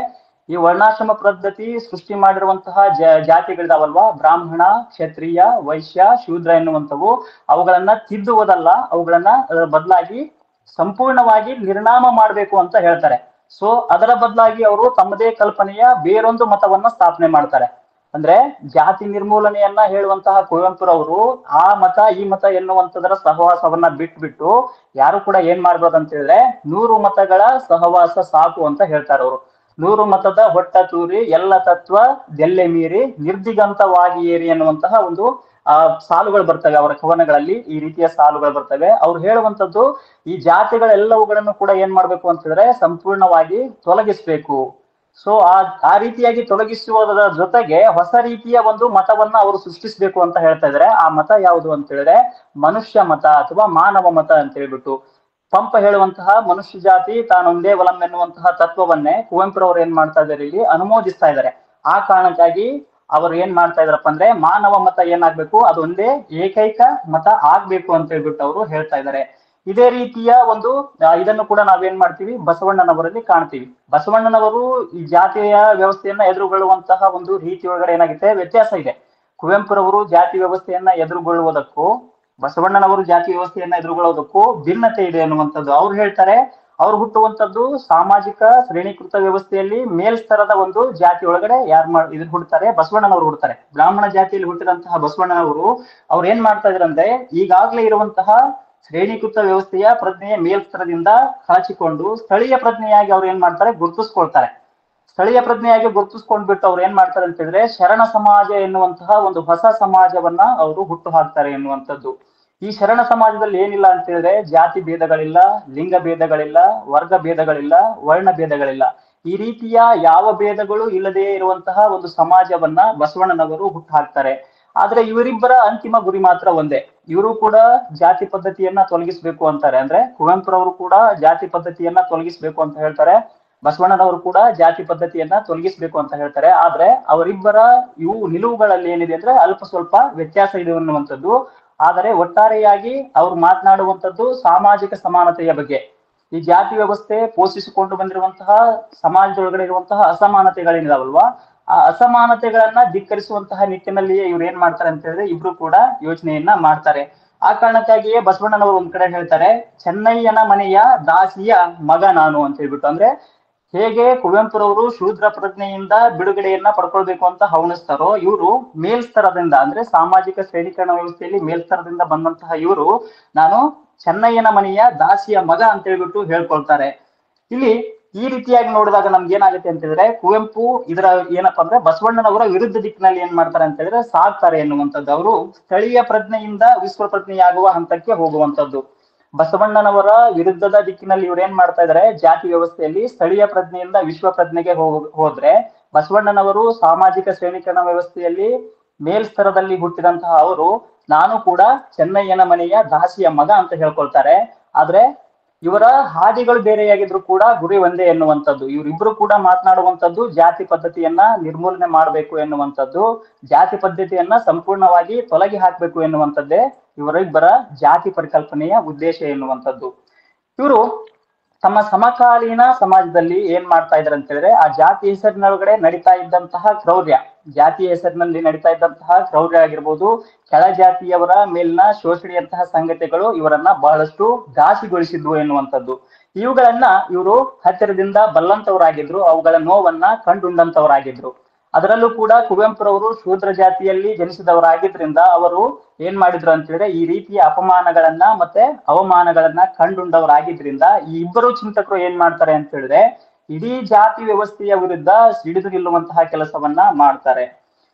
ಈ ವರ್ಣಾಶ್ರಮ ಪದ್ಧತಿ ಸೃಷ್ಟಿ ಮಾಡಿರುವಂತಹ ಜಾತಿಗಳಿದಾವಲ್ವಾ, ಬ್ರಾಹ್ಮಣ, ಕ್ಷತ್ರಿಯ, ವೈಶ್ಯ, ಶೂದ್ರ ಎನ್ನುವಂಥವು, ಅವುಗಳನ್ನ ತಿದ್ದುವುದಲ್ಲ, ಅವುಗಳನ್ನ ಅದರ ಬದಲಾಗಿ ಸಂಪೂರ್ಣವಾಗಿ ನಿರ್ನಾಮ ಮಾಡ್ಬೇಕು ಅಂತ ಹೇಳ್ತಾರೆ. ಸೊ ಅದರ ಬದಲಾಗಿ ಅವರು ತಮ್ಮದೇ ಕಲ್ಪನೆಯ ಬೇರೊಂದು ಮತವನ್ನ ಸ್ಥಾಪನೆ ಮಾಡ್ತಾರೆ. ಅಂದ್ರೆ ಜಾತಿ ನಿರ್ಮೂಲನೆಯನ್ನ ಹೇಳುವಂತಹ ಕುವೆಂಪುರವರು ಆ ಮತ ಈ ಮತ ಎನ್ನುವಂಥದ್ರ ಸಹವಾಸವನ್ನ ಬಿಟ್ಬಿಟ್ಟು ಯಾರು ಕೂಡ ಏನ್ ಮಾಡ್ಬೋದು ಅಂತ ಹೇಳಿದ್ರೆ 100 ಮತಗಳ ಸಹವಾಸ ಸಾಕು ಅಂತ ಹೇಳ್ತಾರೆ ಅವರು. 100 ಮತದ ಹೊಟ್ಟ ತೂರಿ ಎಲ್ಲ ತತ್ವ ದೆಲ್ಲೆ ಮೀರಿ ನಿರ್ದಿಗಂತವಾಗಿ ಏರಿ ಅನ್ನುವಂತಹ ಒಂದು ಸಾಲುಗಳು ಬರ್ತವೆ ಅವರ ಕವನಗಳಲ್ಲಿ. ಈ ರೀತಿಯ ಸಾಲುಗಳು ಬರ್ತವೆ. ಅವ್ರು ಹೇಳುವಂಥದ್ದು ಈ ಜಾತಿಗಳೆಲ್ಲವುಗಳನ್ನು ಕೂಡ ಏನ್ ಮಾಡ್ಬೇಕು ಅಂತ ಹೇಳಿದ್ರೆ ಸಂಪೂರ್ಣವಾಗಿ ತೊಲಗಿಸ್ಬೇಕು. ಸೊ ಆ ರೀತಿಯಾಗಿ ತೊಲಗಿಸುವುದರ ಜೊತೆಗೆ ಹೊಸ ರೀತಿಯ ಒಂದು ಮತವನ್ನ ಅವರು ಸೃಷ್ಟಿಸ್ಬೇಕು ಅಂತ ಹೇಳ್ತಾ ಇದ್ದಾರೆ. ಆ ಮತ ಯಾವುದು ಅಂತ ಹೇಳಿದ್ರೆ ಮನುಷ್ಯ ಮತ ಅಥವಾ ಮಾನವ ಮತ ಅಂತ ಹೇಳ್ಬಿಟ್ಟು. ಪಂಪ ಹೇಳುವಂತಹ ಮನುಷ್ಯ ಜಾತಿ ತಾನೊಂದೇ ವಲಂ ಎನ್ನುವಂತಹ ತತ್ವವನ್ನೇ ಕುವೆಂಪುರವರು ಏನ್ ಮಾಡ್ತಾ ಇದ್ದಾರೆ, ಇಲ್ಲಿ ಅನುಮೋದಿಸ್ತಾ ಇದ್ದಾರೆ. ಆ ಕಾರಣಕ್ಕಾಗಿ ಅವರು ಏನ್ ಮಾಡ್ತಾ ಇದಾರಪ್ಪ ಅಂದ್ರೆ ಮಾನವ ಮತ ಏನಾಗ್ಬೇಕು, ಅದೊಂದೇ ಏಕೈಕ ಮತ ಆಗ್ಬೇಕು ಅಂತ ಹೇಳ್ಬಿಟ್ಟು ಅವರು ಹೇಳ್ತಾ ಇದ್ದಾರೆ. ಇದೇ ರೀತಿಯ ಒಂದು ಇದನ್ನು ಕೂಡ ನಾವೇನ್ ಮಾಡ್ತೀವಿ, ಬಸವಣ್ಣನವರಲ್ಲಿ ಕಾಣ್ತೀವಿ. ಬಸವಣ್ಣನವರು ಈ ಜಾತಿಯ ವ್ಯವಸ್ಥೆಯನ್ನ ಎದುರುಗೊಳ್ಳುವಂತಹ ಒಂದು ರೀತಿ ಒಳಗಡೆ ಏನಾಗುತ್ತೆ, ವ್ಯತ್ಯಾಸ ಇದೆ. ಕುವೆಂಪುರವರು ಜಾತಿ ವ್ಯವಸ್ಥೆಯನ್ನ ಎದುರುಗೊಳ್ಳುವುದಕ್ಕೂ ಬಸವಣ್ಣನವರು ಜಾತಿ ವ್ಯವಸ್ಥೆಯನ್ನ ಎದುರುಗೊಳ್ಳೋದಕ್ಕೂ ಭಿನ್ನತೆ ಇದೆ ಅನ್ನುವಂಥದ್ದು ಅವ್ರು ಹೇಳ್ತಾರೆ. ಅವ್ರು ಹುಟ್ಟುವಂಥದ್ದು ಸಾಮಾಜಿಕ ಶ್ರೇಣೀಕೃತ ವ್ಯವಸ್ಥೆಯಲ್ಲಿ ಮೇಲ್ಸ್ತರದ ಒಂದು ಜಾತಿ ಒಳಗಡೆ ಇದನ್ನ ಹುಡ್ತಾರೆ, ಬಸವಣ್ಣನವರು ಹುಡ್ತಾರೆ. ಬ್ರಾಹ್ಮಣ ಜಾತಿಯಲ್ಲಿ ಹುಟ್ಟಿದಂತಹ ಬಸವಣ್ಣನವರು ಅವ್ರು ಏನ್ ಮಾಡ್ತಾ ಇದ್ರಂದ್ರೆ ಈಗಾಗ್ಲೇ ಇರುವಂತಹ ಶ್ರೇಣೀಕೃತ ವ್ಯವಸ್ಥೆಯ ಪ್ರಜ್ಞೆಯ ಮೇಲ್ಸ್ತರದಿಂದ ಕಳಚಿಕೊಂಡು ಸ್ಥಳೀಯ ಪ್ರಜ್ಞೆಯಾಗಿ ಅವ್ರು ಏನ್ ಮಾಡ್ತಾರೆ, ಗುರುತಿಸ್ಕೊಳ್ತಾರೆ. ಸ್ಥಳೀಯ ಪ್ರಜ್ಞೆಯಾಗಿ ಗುರುತಿಸ್ಕೊಂಡ್ಬಿಟ್ಟು ಅವ್ರು ಏನ್ ಮಾಡ್ತಾರೆ ಅಂತ ಹೇಳಿದ್ರೆ ಶರಣ ಸಮಾಜ ಎನ್ನುವಂತಹ ಒಂದು ಹೊಸ ಸಮಾಜವನ್ನ ಅವರು ಹುಟ್ಟು ಹಾಕ್ತಾರೆ ಎನ್ನುವಂಥದ್ದು. ಈ ಶರಣ ಸಮಾಜದಲ್ಲಿ ಏನಿಲ್ಲ ಅಂತ ಹೇಳಿದ್ರೆ ಜಾತಿ ಭೇದಗಳಿಲ್ಲ, ಲಿಂಗ ಭೇದಗಳಿಲ್ಲ, ವರ್ಗ ಭೇದಗಳಿಲ್ಲ, ವರ್ಣ ಭೇದಗಳಿಲ್ಲ. ಈ ರೀತಿಯ ಯಾವ ಭೇದಗಳು ಇಲ್ಲದೆ ಇರುವಂತಹ ಒಂದು ಸಮಾಜವನ್ನ ಬಸವಣ್ಣನವರು ಹುಟ್ಟು ಹಾಕ್ತಾರೆ. ಆದ್ರೆ ಇವರಿಬ್ಬರ ಅಂತಿಮ ಗುರಿ ಮಾತ್ರ ಒಂದೇ. ಇವರು ಕೂಡ ಜಾತಿ ಪದ್ಧತಿಯನ್ನ ತೊಲಗಿಸ್ಬೇಕು ಅಂತಾರೆ. ಅಂದ್ರೆ ಕುವೆಂಪುರವರು ಕೂಡ ಜಾತಿ ಪದ್ಧತಿಯನ್ನ ತೊಲಗಿಸ್ಬೇಕು ಅಂತ ಹೇಳ್ತಾರೆ, ಬಸವಣ್ಣನವರು ಕೂಡ ಜಾತಿ ಪದ್ಧತಿಯನ್ನ ತೊಲಗಿಸ್ಬೇಕು ಅಂತ ಹೇಳ್ತಾರೆ. ಆದ್ರೆ ಅವರಿಬ್ಬರ ನಿಲುವುಗಳಲ್ಲಿ ಏನಿದೆ ಅಂದ್ರೆ ಅಲ್ಪ ಸ್ವಲ್ಪ ವ್ಯತ್ಯಾಸ ಇದೆ ಅನ್ನುವಂಥದ್ದು. ಆದರೆ ಒಟ್ಟಾರೆಯಾಗಿ ಅವ್ರು ಮಾತನಾಡುವಂಥದ್ದು ಸಾಮಾಜಿಕ ಸಮಾನತೆಯ ಬಗ್ಗೆ. ಈ ಜಾತಿ ವ್ಯವಸ್ಥೆ ಪೋಷಿಸಿಕೊಂಡು ಬಂದಿರುವಂತಹ ಸಮಾಜದೊಳಗಡೆ ಇರುವಂತಹ ಅಸಮಾನತೆಗಳೇನಿದಾವಲ್ವಾ, ಆ ಅಸಮಾನತೆಗಳನ್ನ ಧಿಕ್ಕರಿಸುವಂತಹ ನಿಟ್ಟಿನಲ್ಲಿಯೇ ಇವ್ರು ಏನ್ ಮಾಡ್ತಾರೆ ಅಂತ ಹೇಳಿದ್ರೆ ಇಬ್ರು ಕೂಡ ಯೋಚನೆಯನ್ನ ಮಾಡ್ತಾರೆ. ಆ ಕಾರಣಕ್ಕಾಗಿಯೇ ಬಸವಣ್ಣನವರು ಒಂದ್ ಕಡೆ ಹೇಳ್ತಾರೆ, ಚೆನ್ನಯ್ಯನ ಮನೆಯ ದಾಸಿಯ ಮಗ ನಾನು ಅಂತ ಹೇಳ್ಬಿಟ್ಟು. ಅಂದ್ರೆ ಹೇಗೆ ಕುವೆಂಪುರವರು ಶೂದ್ರ ಪ್ರಜ್ಞೆಯಿಂದ ಬಿಡುಗಡೆಯನ್ನ ಪಡ್ಕೊಳ್ಬೇಕು ಅಂತ ಹವಣಿಸ್ತಾರೋ, ಇವರು ಮೇಲ್ಸ್ತರದಿಂದ ಅಂದ್ರೆ ಸಾಮಾಜಿಕ ಶ್ರೇಣೀಕರಣ ವ್ಯವಸ್ಥೆಯಲ್ಲಿ ಮೇಲ್ಸ್ತರದಿಂದ ಬಂದಂತಹ ಇವರು ನಾನು ಚೆನ್ನಯ್ಯನ ಮನೆಯ ದಾಸಿಯ ಮಗ ಅಂತ ಹೇಳ್ಬಿಟ್ಟು ಹೇಳ್ಕೊಳ್ತಾರೆ. ಇಲ್ಲಿ ಈ ರೀತಿಯಾಗಿ ನೋಡಿದಾಗ ನಮ್ಗೆ ಏನಾಗುತ್ತೆ ಅಂತ ಹೇಳಿದ್ರೆ, ಕುವೆಂಪು ಇದರ ಏನಪ್ಪಾ ಅಂದ್ರೆ ಬಸವಣ್ಣನವರ ವಿರುದ್ಧ ದಿಕ್ಕಿನಲ್ಲಿ ಏನ್ ಮಾಡ್ತಾರೆ ಅಂತ ಹೇಳಿದ್ರೆ ಸಾಕ್ತಾರೆ ಎನ್ನುವಂಥದ್ದು. ಅವರು ಸ್ಥಳೀಯ ಪ್ರಜ್ಞೆಯಿಂದ ವಿಶ್ವ ಪ್ರಜ್ಞೆಯಾಗುವ ಹಂತಕ್ಕೆ ಹೋಗುವಂತದ್ದು. ಬಸವಣ್ಣನವರ ವಿರುದ್ಧದ ದಿಕ್ಕಿನಲ್ಲಿ ಇವ್ರು ಏನ್ ಮಾಡ್ತಾ ಇದಾರೆ, ಜಾತಿ ವ್ಯವಸ್ಥೆಯಲ್ಲಿ ಸ್ಥಳೀಯ ಪ್ರಜ್ಞೆಯಿಂದ ವಿಶ್ವ ಪ್ರಜ್ಞೆಗೆ ಹೋದ್ರೆ, ಬಸವಣ್ಣನವರು ಸಾಮಾಜಿಕ ಶ್ರೇಣೀಕರಣ ವ್ಯವಸ್ಥೆಯಲ್ಲಿ ಮೇಲ್ಸ್ತರದಲ್ಲಿ ಹುಟ್ಟಿದಂತಹ ಅವರು ನಾನು ಕೂಡ ಚೆನ್ನಯ್ಯನ ಮನೆಯ ದಾಸಿಯ ಮಗ ಅಂತ ಹೇಳ್ಕೊಳ್ತಾರೆ. ಆದ್ರೆ ಇವರ ಹಾದಿಗಳು ಬೇರೆಯಾಗಿದ್ರು ಕೂಡ ಗುರಿ ಒಂದೇ ಎನ್ನುವಂಥದ್ದು. ಇವರಿಬ್ರು ಕೂಡ ಮಾತನಾಡುವಂಥದ್ದು ಜಾತಿ ಪದ್ಧತಿಯನ್ನ ನಿರ್ಮೂಲನೆ ಮಾಡಬೇಕು ಎನ್ನುವಂಥದ್ದು, ಜಾತಿ ಪದ್ಧತಿಯನ್ನ ಸಂಪೂರ್ಣವಾಗಿ ತೊಲಗಿ ಹಾಕ್ಬೇಕು ಎನ್ನುವಂಥದ್ದೇ ಇವರಿಬ್ಬರ ಜಾತಿ ಪರಿಕಲ್ಪನೆಯ ಉದ್ದೇಶ ಎನ್ನುವಂಥದ್ದು. ಇವರು ತಮ್ಮ ಸಮಕಾಲೀನ ಸಮಾಜದಲ್ಲಿ ಏನ್ ಮಾಡ್ತಾ ಇದಾರೆ ಅಂತ ಹೇಳಿದ್ರೆ, ಆ ಜಾತಿ ಹೆಸರಿನೊಳಗಡೆ ನಡೀತಾ ಇದ್ದಂತಹ ಕ್ರೌರ್ಯ, ಜಾತಿಯ ಹೆಸರಿನಲ್ಲಿ ನಡೀತಾ ಇದ್ದಂತಹ ಕ್ರೌರ್ಯ ಆಗಿರ್ಬೋದು, ಕೆಳ ಜಾತಿಯವರ ಮೇಲಿನ ಶೋಷಣೆಯಂತಹ ಸಂಗತಿಗಳು ಇವರನ್ನ ಬಹಳಷ್ಟು ಘಾಸಿಗೊಳಿಸಿದ್ವು ಎನ್ನುವಂಥದ್ದು. ಇವುಗಳನ್ನ ಇವರು ಹತ್ತಿರದಿಂದ ಬಲ್ಲಂತವರಾಗಿದ್ರು, ಅವುಗಳ ನೋವನ್ನ ಕಂಡುಂಡಂತವರಾಗಿದ್ರು. ಅದರಲ್ಲೂ ಕೂಡ ಕುವೆಂಪುರವರು ಶೂದ್ರ ಜಾತಿಯಲ್ಲಿ ಜನಿಸಿದವರಾಗಿದ್ರಿಂದ ಅವರು ಏನ್ ಮಾಡಿದ್ರು ಅಂತ ಹೇಳಿದ್ರೆ, ಈ ರೀತಿಯ ಅಪಮಾನಗಳನ್ನ ಮತ್ತೆ ಅವಮಾನಗಳನ್ನ ಕಂಡುಂಡವರಾಗಿದ್ರಿಂದ ಈ ಇಬ್ಬರು ಚಿಂತಕರು ಏನ್ ಮಾಡ್ತಾರೆ ಅಂತ ಹೇಳಿದ್ರೆ, ಇಡೀ ಜಾತಿ ವ್ಯವಸ್ಥೆಯ ವಿರುದ್ಧ ಸಿಡಿದು ನಿಲ್ಲುವಂತಹ ಕೆಲಸವನ್ನ ಮಾಡ್ತಾರೆ.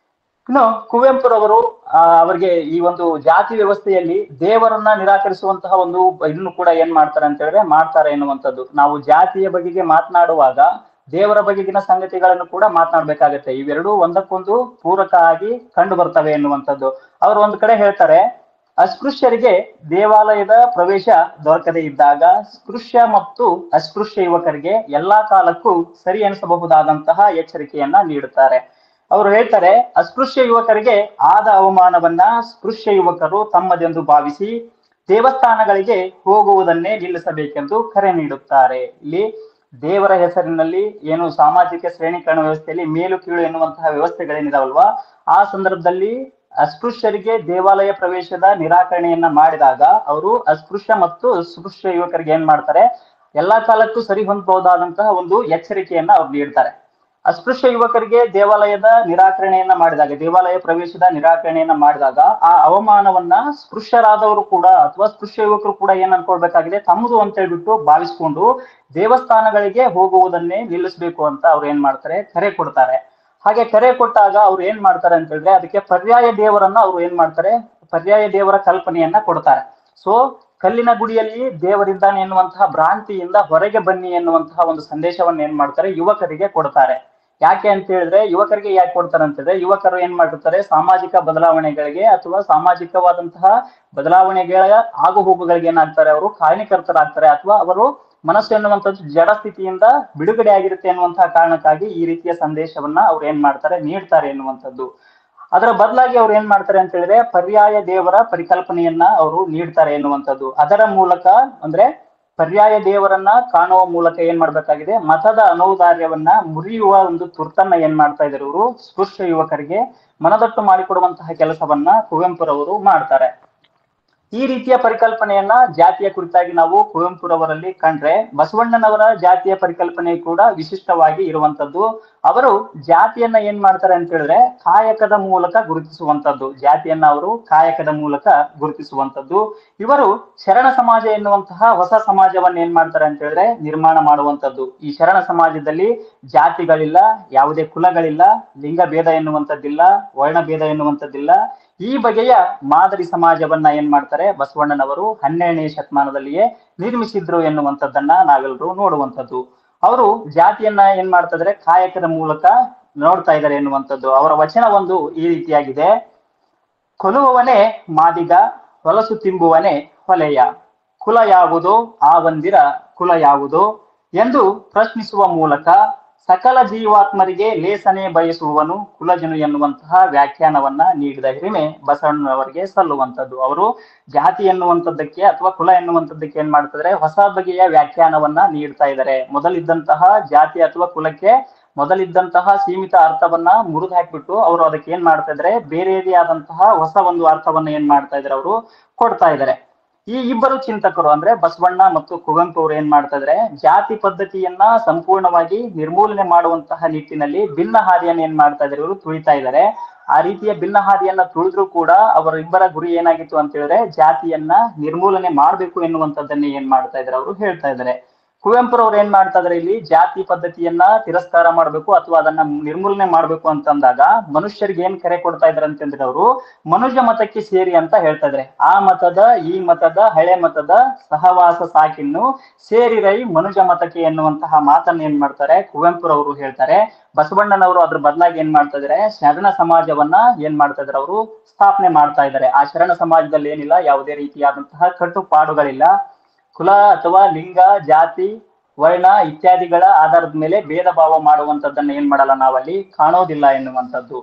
ಇನ್ನು ಕುವೆಂಪುರವರು ಅವರಿಗೆ ಈ ಒಂದು ಜಾತಿ ವ್ಯವಸ್ಥೆಯಲ್ಲಿ ದೇವರನ್ನ ನಿರಾಕರಿಸುವಂತಹ ಒಂದು ಇದನ್ನು ಕೂಡ ಏನ್ ಮಾಡ್ತಾರೆ ಅಂತ ಹೇಳಿದ್ರೆ ಮಾಡ್ತಾರೆ ಎನ್ನುವಂಥದ್ದು. ನಾವು ಜಾತಿಯ ಬಗೆಗೆ ಮಾತನಾಡುವಾಗ ದೇವರ ಬಗೆಗಿನ ಸಂಗತಿಗಳನ್ನು ಕೂಡ ಮಾತನಾಡ್ಬೇಕಾಗತ್ತೆ. ಇವೆರಡೂ ಒಂದಕ್ಕೊಂದು ಪೂರಕ ಆಗಿ ಕಂಡು ಬರ್ತವೆ ಎನ್ನುವಂಥದ್ದು. ಅವರು ಒಂದ್ ಕಡೆ ಹೇಳ್ತಾರೆ, ಅಸ್ಪೃಶ್ಯರಿಗೆ ದೇವಾಲಯದ ಪ್ರವೇಶ ದೊರಕದೇ ಇದ್ದಾಗ ಸ್ಪೃಶ್ಯ ಮತ್ತು ಅಸ್ಪೃಶ್ಯ ಯುವಕರಿಗೆ ಎಲ್ಲಾ ಕಾಲಕ್ಕೂ ಸರಿ ಎನಿಸಬಹುದಾದಂತಹ ಎಚ್ಚರಿಕೆಯನ್ನ ನೀಡುತ್ತಾರೆ. ಅವರು ಹೇಳ್ತಾರೆ, ಅಸ್ಪೃಶ್ಯ ಯುವಕರಿಗೆ ಆದ ಅವಮಾನವನ್ನ ಸ್ಪೃಶ್ಯ ಯುವಕರು ತಮ್ಮದೆಂದು ಭಾವಿಸಿ ದೇವಸ್ಥಾನಗಳಿಗೆ ಹೋಗುವುದನ್ನೇ ನಿಲ್ಲಿಸಬೇಕೆಂದು ಕರೆ ನೀಡುತ್ತಾರೆ. ಇಲ್ಲಿ ದೇವರ ಹೆಸರಿನಲ್ಲಿ ಏನು ಸಾಮಾಜಿಕ ಶ್ರೇಣೀಕರಣ ವ್ಯವಸ್ಥೆಯಲ್ಲಿ ಮೇಲು ಕೀಳು ಎನ್ನುವಂತಹ ವ್ಯವಸ್ಥೆಗಳೇನಿದಾವಲ್ವಾ, ಆ ಸಂದರ್ಭದಲ್ಲಿ ಅಸ್ಪೃಶ್ಯರಿಗೆ ದೇವಾಲಯ ಪ್ರವೇಶದ ನಿರಾಕರಣೆಯನ್ನ ಮಾಡಿದಾಗ ಅವರು ಅಸ್ಪೃಶ್ಯ ಮತ್ತು ಸ್ಪೃಶ್ಯ ಯುವಕರಿಗೆ ಏನ್ ಮಾಡ್ತಾರೆ, ಎಲ್ಲಾ ಕಾಲಕ್ಕೂ ಸರಿ ಹೊಂದಬಹುದಾದಂತಹ ಒಂದು ಎಚ್ಚರಿಕೆಯನ್ನ ಅವ್ರು ನೀಡ್ತಾರೆ. ಅಸ್ಪೃಶ್ಯ ಯುವಕರಿಗೆ ದೇವಾಲಯದ ನಿರಾಕರಣೆಯನ್ನ ಮಾಡಿದಾಗ, ದೇವಾಲಯ ಪ್ರವೇಶದ ನಿರಾಕರಣೆಯನ್ನ ಮಾಡಿದಾಗ ಆ ಅವಮಾನವನ್ನ ಸ್ಪೃಶ್ಯರಾದವರು ಕೂಡ ಅಥವಾ ಸ್ಪೃಶ್ಯ ಯುವಕರು ಕೂಡ ಏನ್ ಅನ್ಕೊಳ್ಬೇಕಾಗಿದೆ, ತಮ್ಮದು ಅಂತ ಹೇಳ್ಬಿಟ್ಟು ಭಾವಿಸ್ಕೊಂಡು ದೇವಸ್ಥಾನಗಳಿಗೆ ಹೋಗುವುದನ್ನೇ ನಿಲ್ಲಿಸಬೇಕು ಅಂತ ಅವ್ರು ಏನ್ ಮಾಡ್ತಾರೆ, ಕರೆ ಕೊಡ್ತಾರೆ. ಹಾಗೆ ಕರೆ ಕೊಟ್ಟಾಗ ಅವ್ರು ಏನ್ ಮಾಡ್ತಾರೆ ಅಂತ ಹೇಳಿದ್ರೆ, ಅದಕ್ಕೆ ಪರ್ಯಾಯ ದೇವರನ್ನ ಅವ್ರು ಏನ್ ಮಾಡ್ತಾರೆ, ಪರ್ಯಾಯ ದೇವರ ಕಲ್ಪನೆಯನ್ನ ಕೊಡ್ತಾರೆ. ಸೊ ಕಲ್ಲಿನ ಗುಡಿಯಲ್ಲಿ ದೇವರಿದ್ದಾನೆ ಎನ್ನುವಂತಹ ಭ್ರಾಂತಿಯಿಂದ ಹೊರಗೆ ಬನ್ನಿ ಎನ್ನುವಂತಹ ಒಂದು ಸಂದೇಶವನ್ನ ಏನ್ ಮಾಡ್ತಾರೆ, ಯುವಕರಿಗೆ ಕೊಡ್ತಾರೆ. ಯಾಕೆ ಅಂತ ಹೇಳಿದ್ರೆ, ಯುವಕರಿಗೆ ಯಾಕೆ ಕೊಡ್ತಾರೆ ಅಂತ ಹೇಳಿದ್ರೆ, ಯುವಕರು ಏನ್ ಮಾಡಿರ್ತಾರೆ, ಸಾಮಾಜಿಕ ಬದಲಾವಣೆಗಳಿಗೆ ಅಥವಾ ಸಾಮಾಜಿಕವಾದಂತಹ ಬದಲಾವಣೆಗಳ ಆಗು ಹೋಗುಗಳಿಗೆ ಏನಾಗ್ತಾರೆ, ಅವರು ಕಾರಣೀಕರ್ತರಾಗ್ತಾರೆ. ಅಥವಾ ಅವರು ಮನಸ್ಸು ಎನ್ನುವಂಥದ್ದು ಜಡ ಸ್ಥಿತಿಯಿಂದ ಬಿಡುಗಡೆ ಆಗಿರುತ್ತೆ ಎನ್ನುವಂತಹ ಕಾರಣಕ್ಕಾಗಿ ಈ ರೀತಿಯ ಸಂದೇಶವನ್ನ ಅವ್ರು ಏನ್ ಮಾಡ್ತಾರೆ, ನೀಡ್ತಾರೆ ಎನ್ನುವಂಥದ್ದು. ಅದರ ಬದಲಾಗಿ ಅವ್ರು ಏನ್ ಮಾಡ್ತಾರೆ ಅಂತ ಹೇಳಿದ್ರೆ, ಪರ್ಯಾಯ ದೇವರ ಪರಿಕಲ್ಪನೆಯನ್ನ ಅವರು ನೀಡ್ತಾರೆ ಎನ್ನುವಂಥದ್ದು. ಅದರ ಮೂಲಕ ಅಂದ್ರೆ ಪರ್ಯಾಯ ದೇವರನ್ನ ಕಾಣುವ ಮೂಲಕ ಏನ್ ಮಾಡ್ಬೇಕಾಗಿದೆ, ಮತದ ಅನೌದಾರ್ಯವನ್ನ ಮುರಿಯುವ ಒಂದು ತುರ್ತನ್ನ ಏನ್ ಮಾಡ್ತಾ ಇದ್ದಾರೆ ಇವರು ಸ್ಪೃಶ್ಯ ಯುವಕರಿಗೆ ಮನದಟ್ಟು ಮಾಡಿಕೊಡುವಂತಹ ಕೆಲಸವನ್ನ ಕುವೆಂಪುರವರು ಮಾಡ್ತಾರೆ. ಈ ರೀತಿಯ ಪರಿಕಲ್ಪನೆಯನ್ನ ಜಾತಿಯ ಕುರಿತಾಗಿ ನಾವು ಕುವೆಂಪುರವರಲ್ಲಿ ಕಂಡ್ರೆ, ಬಸವಣ್ಣನವರ ಜಾತಿಯ ಪರಿಕಲ್ಪನೆ ಕೂಡ ವಿಶಿಷ್ಟವಾಗಿ ಇರುವಂತದ್ದು. ಅವರು ಜಾತಿಯನ್ನ ಏನ್ ಮಾಡ್ತಾರೆ ಅಂತ ಹೇಳಿದ್ರೆ ಕಾಯಕದ ಮೂಲಕ ಗುರುತಿಸುವಂತದ್ದು, ಜಾತಿಯನ್ನ ಅವರು ಕಾಯಕದ ಮೂಲಕ ಗುರುತಿಸುವಂತದ್ದು. ಇವರು ಶರಣ ಸಮಾಜ ಎನ್ನುವಂತಹ ಹೊಸ ಸಮಾಜವನ್ನ ಏನ್ ಮಾಡ್ತಾರೆ ಅಂತ ಹೇಳಿದ್ರೆ ನಿರ್ಮಾಣ ಮಾಡುವಂತದ್ದು. ಈ ಶರಣ ಸಮಾಜದಲ್ಲಿ ಜಾತಿಗಳಿಲ್ಲ, ಯಾವುದೇ ಕುಲಗಳಿಲ್ಲ, ಲಿಂಗ ಭೇದ ಎನ್ನುವಂಥದ್ದಿಲ್ಲ, ವರ್ಣ ಭೇದ ಎನ್ನುವಂಥದ್ದಿಲ್ಲ. ಈ ಬಗೆಯ ಮಾದರಿ ಸಮಾಜವನ್ನ ಏನ್ ಮಾಡ್ತಾರೆ, ಬಸವಣ್ಣನವರು 12ನೇ ಶತಮಾನದಲ್ಲಿಯೇ ನಿರ್ಮಿಸಿದ್ರು ಎನ್ನುವಂಥದ್ದನ್ನ ನಾವೆಲ್ಲರೂ ನೋಡುವಂಥದ್ದು. ಅವರು ಜಾತಿಯನ್ನ ಏನ್ ಮಾಡ್ತಾ ಇದಾರೆ, ಕಾಯಕದ ಮೂಲಕ ನೋಡ್ತಾ ಇದ್ದಾರೆ ಎನ್ನುವಂಥದ್ದು. ಅವರ ವಚನ ಒಂದು ಈ ರೀತಿಯಾಗಿದೆ, ಕೊಲುವವನೇ ಮಾದಿಗ, ಹೊಲಸು ತಿಂಬುವನೇ ಹೊಲೆಯ, ಕುಲ ಯಾವುದೋ ಆ ಒಂದಿರ ಕುಲ ಯಾವುದೋ ಎಂದು ಪ್ರಶ್ನಿಸುವ ಮೂಲಕ ಸಕಲ ಜೀವಾತ್ಮರಿಗೆ ಲೇಸನೆ ಬಯಸುವವನು ಕುಲಜನು ಎನ್ನುವಂತಹ ವ್ಯಾಖ್ಯಾನವನ್ನ ನೀಡಿದ ಹಿರಿಮೆ ಬಸವಣ್ಣನವರಿಗೆ ಸಲ್ಲುವಂಥದ್ದು. ಅವರು ಜಾತಿ ಎನ್ನುವಂಥದ್ದಕ್ಕೆ ಅಥವಾ ಕುಲ ಎನ್ನುವಂಥದ್ದಕ್ಕೆ ಏನ್ ಮಾಡ್ತಿದ್ರೆ ಹೊಸ ಬಗೆಯ ವ್ಯಾಖ್ಯಾನವನ್ನ ನೀಡ್ತಾ ಇದ್ದಾರೆ. ಮೊದಲಿದ್ದಂತಹ ಜಾತಿ ಅಥವಾ ಕುಲಕ್ಕೆ ಮೊದಲಿದ್ದಂತಹ ಸೀಮಿತ ಅರ್ಥವನ್ನ ಮುರಿದು ಹಾಕ್ಬಿಟ್ಟು ಅವರು ಅದಕ್ಕೆ ಏನ್ ಮಾಡ್ತಾ ಇದ್ದಾರೆ, ಬೇರೆಯದೇ ಆದಂತಹ ಹೊಸ ಒಂದು ಅರ್ಥವನ್ನ ಏನ್ ಮಾಡ್ತಾ ಇದ್ದಾರೆ, ಅವರು ಕೊಡ್ತಾ ಇದ್ದಾರೆ. ಈ ಇಬ್ಬರು ಚಿಂತಕರು ಅಂದ್ರೆ ಬಸವಣ್ಣ ಮತ್ತು ಕುವೆಂಪು ಅವರು ಏನ್ ಮಾಡ್ತಾ ಇದ್ದಾರೆ, ಜಾತಿ ಪದ್ಧತಿಯನ್ನ ಸಂಪೂರ್ಣವಾಗಿ ನಿರ್ಮೂಲನೆ ಮಾಡುವಂತಹ ನಿಟ್ಟಿನಲ್ಲಿ ಭಿನ್ನ ಹಾದಿಯನ್ನು ಏನ್ ಮಾಡ್ತಾ ಇದ್ದಾರೆ, ಇವರು ತುಳಿತಾ ಇದ್ದಾರೆ. ಆ ರೀತಿಯ ಭಿನ್ನ ಹಾದಿಯನ್ನ ತುಳಿದ್ರು ಕೂಡ ಅವರ ಇಬ್ಬರ ಗುರಿ ಏನಾಗಿತ್ತು ಅಂತ ಹೇಳಿದ್ರೆ ಜಾತಿಯನ್ನ ನಿರ್ಮೂಲನೆ ಮಾಡ್ಬೇಕು ಎನ್ನುವಂಥದ್ದನ್ನೇ ಏನ್ ಮಾಡ್ತಾ ಇದ್ದಾರೆ, ಅವರು ಹೇಳ್ತಾ ಇದ್ದಾರೆ. ಕುವೆಂಪುರವ್ರು ಏನ್ ಮಾಡ್ತಾ ಇದಾರೆ, ಇಲ್ಲಿ ಜಾತಿ ಪದ್ಧತಿಯನ್ನ ತಿರಸ್ಕಾರ ಮಾಡ್ಬೇಕು ಅಥವಾ ಅದನ್ನ ನಿರ್ಮೂಲನೆ ಮಾಡ್ಬೇಕು ಅಂತಂದಾಗ ಮನುಷ್ಯರಿಗೆ ಏನ್ ಕರೆ ಕೊಡ್ತಾ ಇದಾರೆ ಅಂತಂದ್ರೆ ಅವರು ಮನುಷ್ಯ ಮತಕ್ಕೆ ಸೇರಿ ಅಂತ ಹೇಳ್ತಾ ಇದಾರೆ. ಆ ಮತದ ಈ ಮತದ ಹಳೆ ಮತದ ಸಹವಾಸ ಸಾಕಿನ್ನು ಸೇರಿರೈ ಮನುಷ್ಯ ಮತಕ್ಕೆ ಎನ್ನುವಂತಹ ಮಾತನ್ನ ಏನ್ ಮಾಡ್ತಾರೆ ಕುವೆಂಪುರವರು ಹೇಳ್ತಾರೆ. ಬಸವಣ್ಣನವರು ಅದ್ರ ಬದಲಾಗಿ ಏನ್ ಮಾಡ್ತಾ ಇದಾರೆ, ಶರಣ ಸಮಾಜವನ್ನ ಏನ್ ಮಾಡ್ತಾ ಇದಾರೆ, ಅವರು ಸ್ಥಾಪನೆ ಮಾಡ್ತಾ ಇದ್ದಾರೆ. ಆ ಶರಣ ಸಮಾಜದಲ್ಲಿ ಏನಿಲ್ಲ, ಯಾವುದೇ ರೀತಿಯಾದಂತಹ ಕಟ್ಟುಪಾಡುಗಳಿಲ್ಲ. ಕುಲ ಅಥವಾ ಲಿಂಗ, ಜಾತಿ, ವರ್ಣ ಇತ್ಯಾದಿಗಳ ಆಧಾರದ ಮೇಲೆ ಭೇದ ಭಾವ ಮಾಡುವಂತದ್ದನ್ನ ಏನ್ ಮಾಡಲ್ಲ, ನಾವಲ್ಲಿ ಕಾಣೋದಿಲ್ಲ ಎನ್ನುವಂಥದ್ದು.